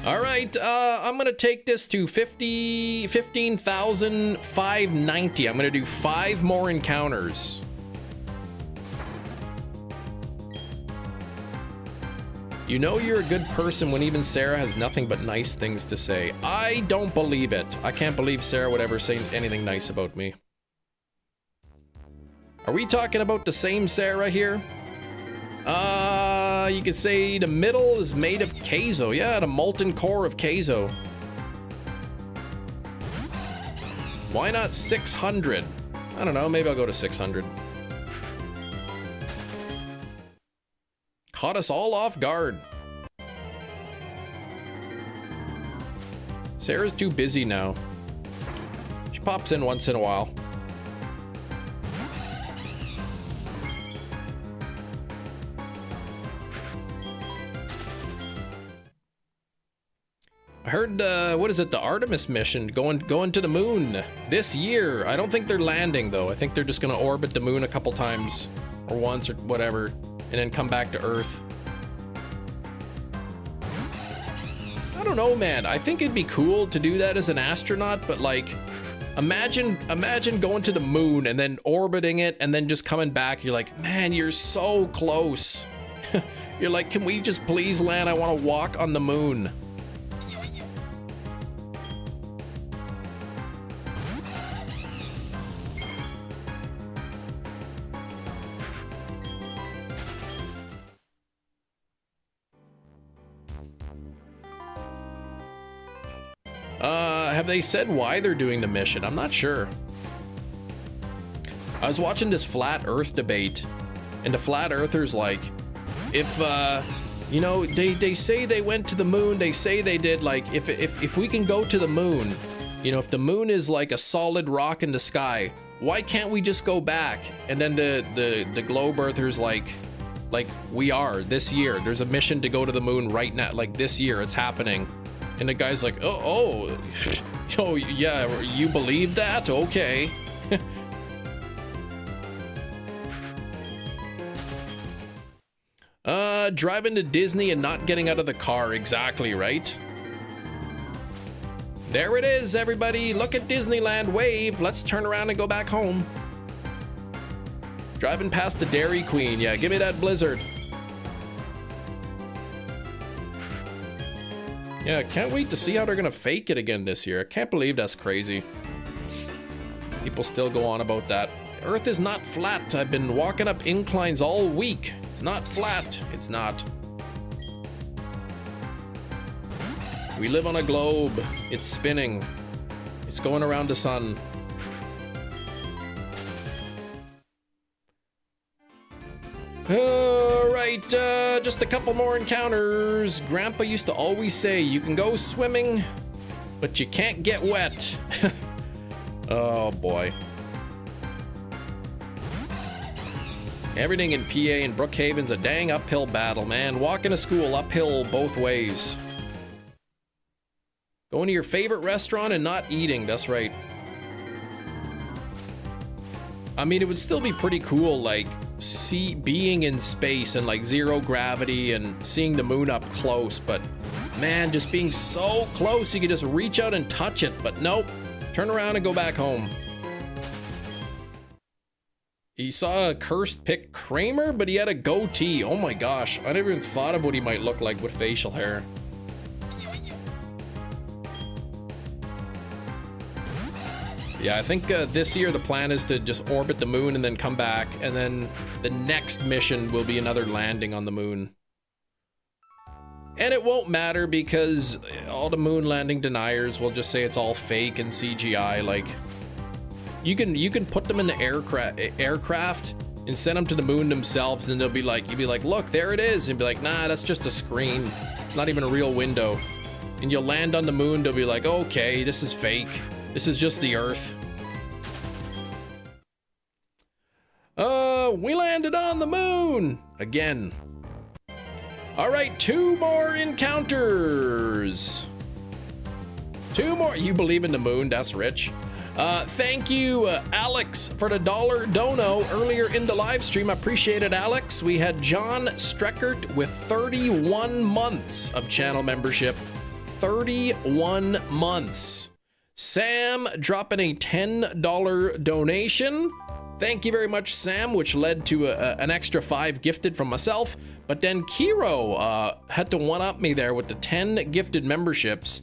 All right, I'm gonna take this to 15,590. I'm gonna do 5 more encounters. You know you're a good person when even Sarah has nothing but nice things to say. I don't believe it. I can't believe Sarah would ever say anything nice about me. Are we talking about the same Sarah here? You could say the middle is made of queso. Yeah, the molten core of queso. Why not 600? I don't know, maybe I'll go to 600. Caught us all off guard. Sarah's too busy now. She pops in once in a while. I heard, what is it, the Artemis mission going to the moon this year. I don't think they're landing though. I think they're just gonna orbit the moon a couple times or once or whatever and then come back to Earth. I don't know, man. I think it'd be cool to do that as an astronaut, but like, imagine going to the moon and then orbiting it and then just coming back. You're like, man, you're so close. You're like, can we just please land? I want to walk on the moon. Have they said why they're doing the mission? I'm not sure. I was watching this flat Earth debate, and the flat earthers like, if You know, they say they went to the moon. They say they did. Like, if we can go to the moon, you know, if the moon is like a solid rock in the sky, why can't we just go back? And then the globe earthers like we are this year. There's a mission to go to the moon right now, like this year. It's happening. And the guy's like, oh, yeah, you believe that? Okay. Driving to Disney and not getting out of the car. Exactly, right? There it is, everybody. Look at Disneyland. Wave. Let's turn around and go back home. Driving past the Dairy Queen. Yeah, give me that Blizzard. Yeah, can't wait to see how they're gonna fake it again this year. I can't believe that's crazy. People still go on about that. Earth is not flat. I've been walking up inclines all week. It's not flat. It's not. We live on a globe. It's spinning. It's going around the sun. Alright, just a couple more encounters. Grandpa used to always say, you can go swimming, but you can't get wet. Oh boy. Everything in PA and Brookhaven's a dang uphill battle, man. Walking to school uphill both ways. Going to your favorite restaurant and not eating, that's right. I mean, it would still be pretty cool, like, being in space and like zero gravity and seeing the moon up close, but man, just being so close you could just reach out and touch it, but nope. Turn around and go back home. He saw a cursed pick Kramer, but he had a goatee. Oh my gosh, I never even thought of what he might look like with facial hair. Yeah, I think this year the plan is to just orbit the moon and then come back, and then the next mission will be another landing on the moon. And it won't matter because all the moon landing deniers will just say it's all fake and CGI. Like, you can put them in the aircraft and send them to the moon themselves, and they'll be like, you'll be like, look, there it is, and be like, nah, that's just a screen. It's not even a real window. And you'll land on the moon, they'll be like, okay, this is fake. This is just the Earth. We landed on the moon again. All right, 2 more encounters. 2 more. You believe in the moon? That's rich. Thank you, Alex, for the $1 dono earlier in the live stream. I appreciate it, Alex. We had John Streckert with 31 months of channel membership. 31 months. Sam dropping a $10 donation. Thank you very much, Sam, which led to an extra 5 gifted from myself. But then Kiro had to one-up me there with the 10 gifted memberships.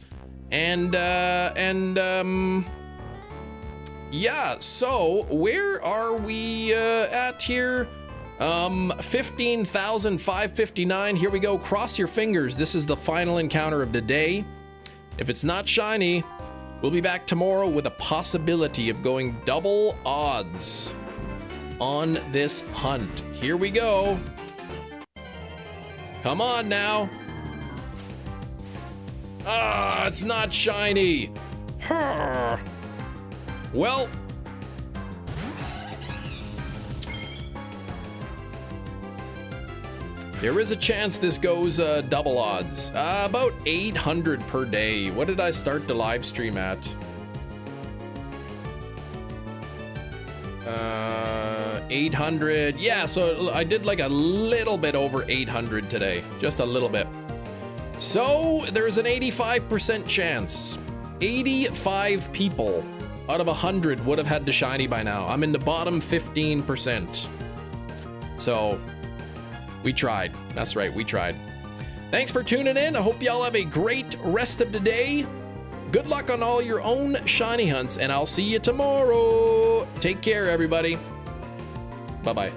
Yeah, so where are we at here? 15,559. Here we go. Cross your fingers. This is the final encounter of the day. If it's not shiny, we'll be back tomorrow with a possibility of going double odds on this hunt. Here we go. Come on now. Ah, it's not shiny. Well, there is a chance this goes double odds. About 800 per day. What did I start the live stream at? 800. Yeah, so I did like a little bit over 800 today. Just a little bit. So there's an 85% chance. 85 people out of 100 would have had the shiny by now. I'm in the bottom 15%. So we tried. That's right, we tried. Thanks for tuning in. I hope y'all have a great rest of the day. Good luck on all your own shiny hunts, and I'll see you tomorrow. Take care, everybody. Bye-bye.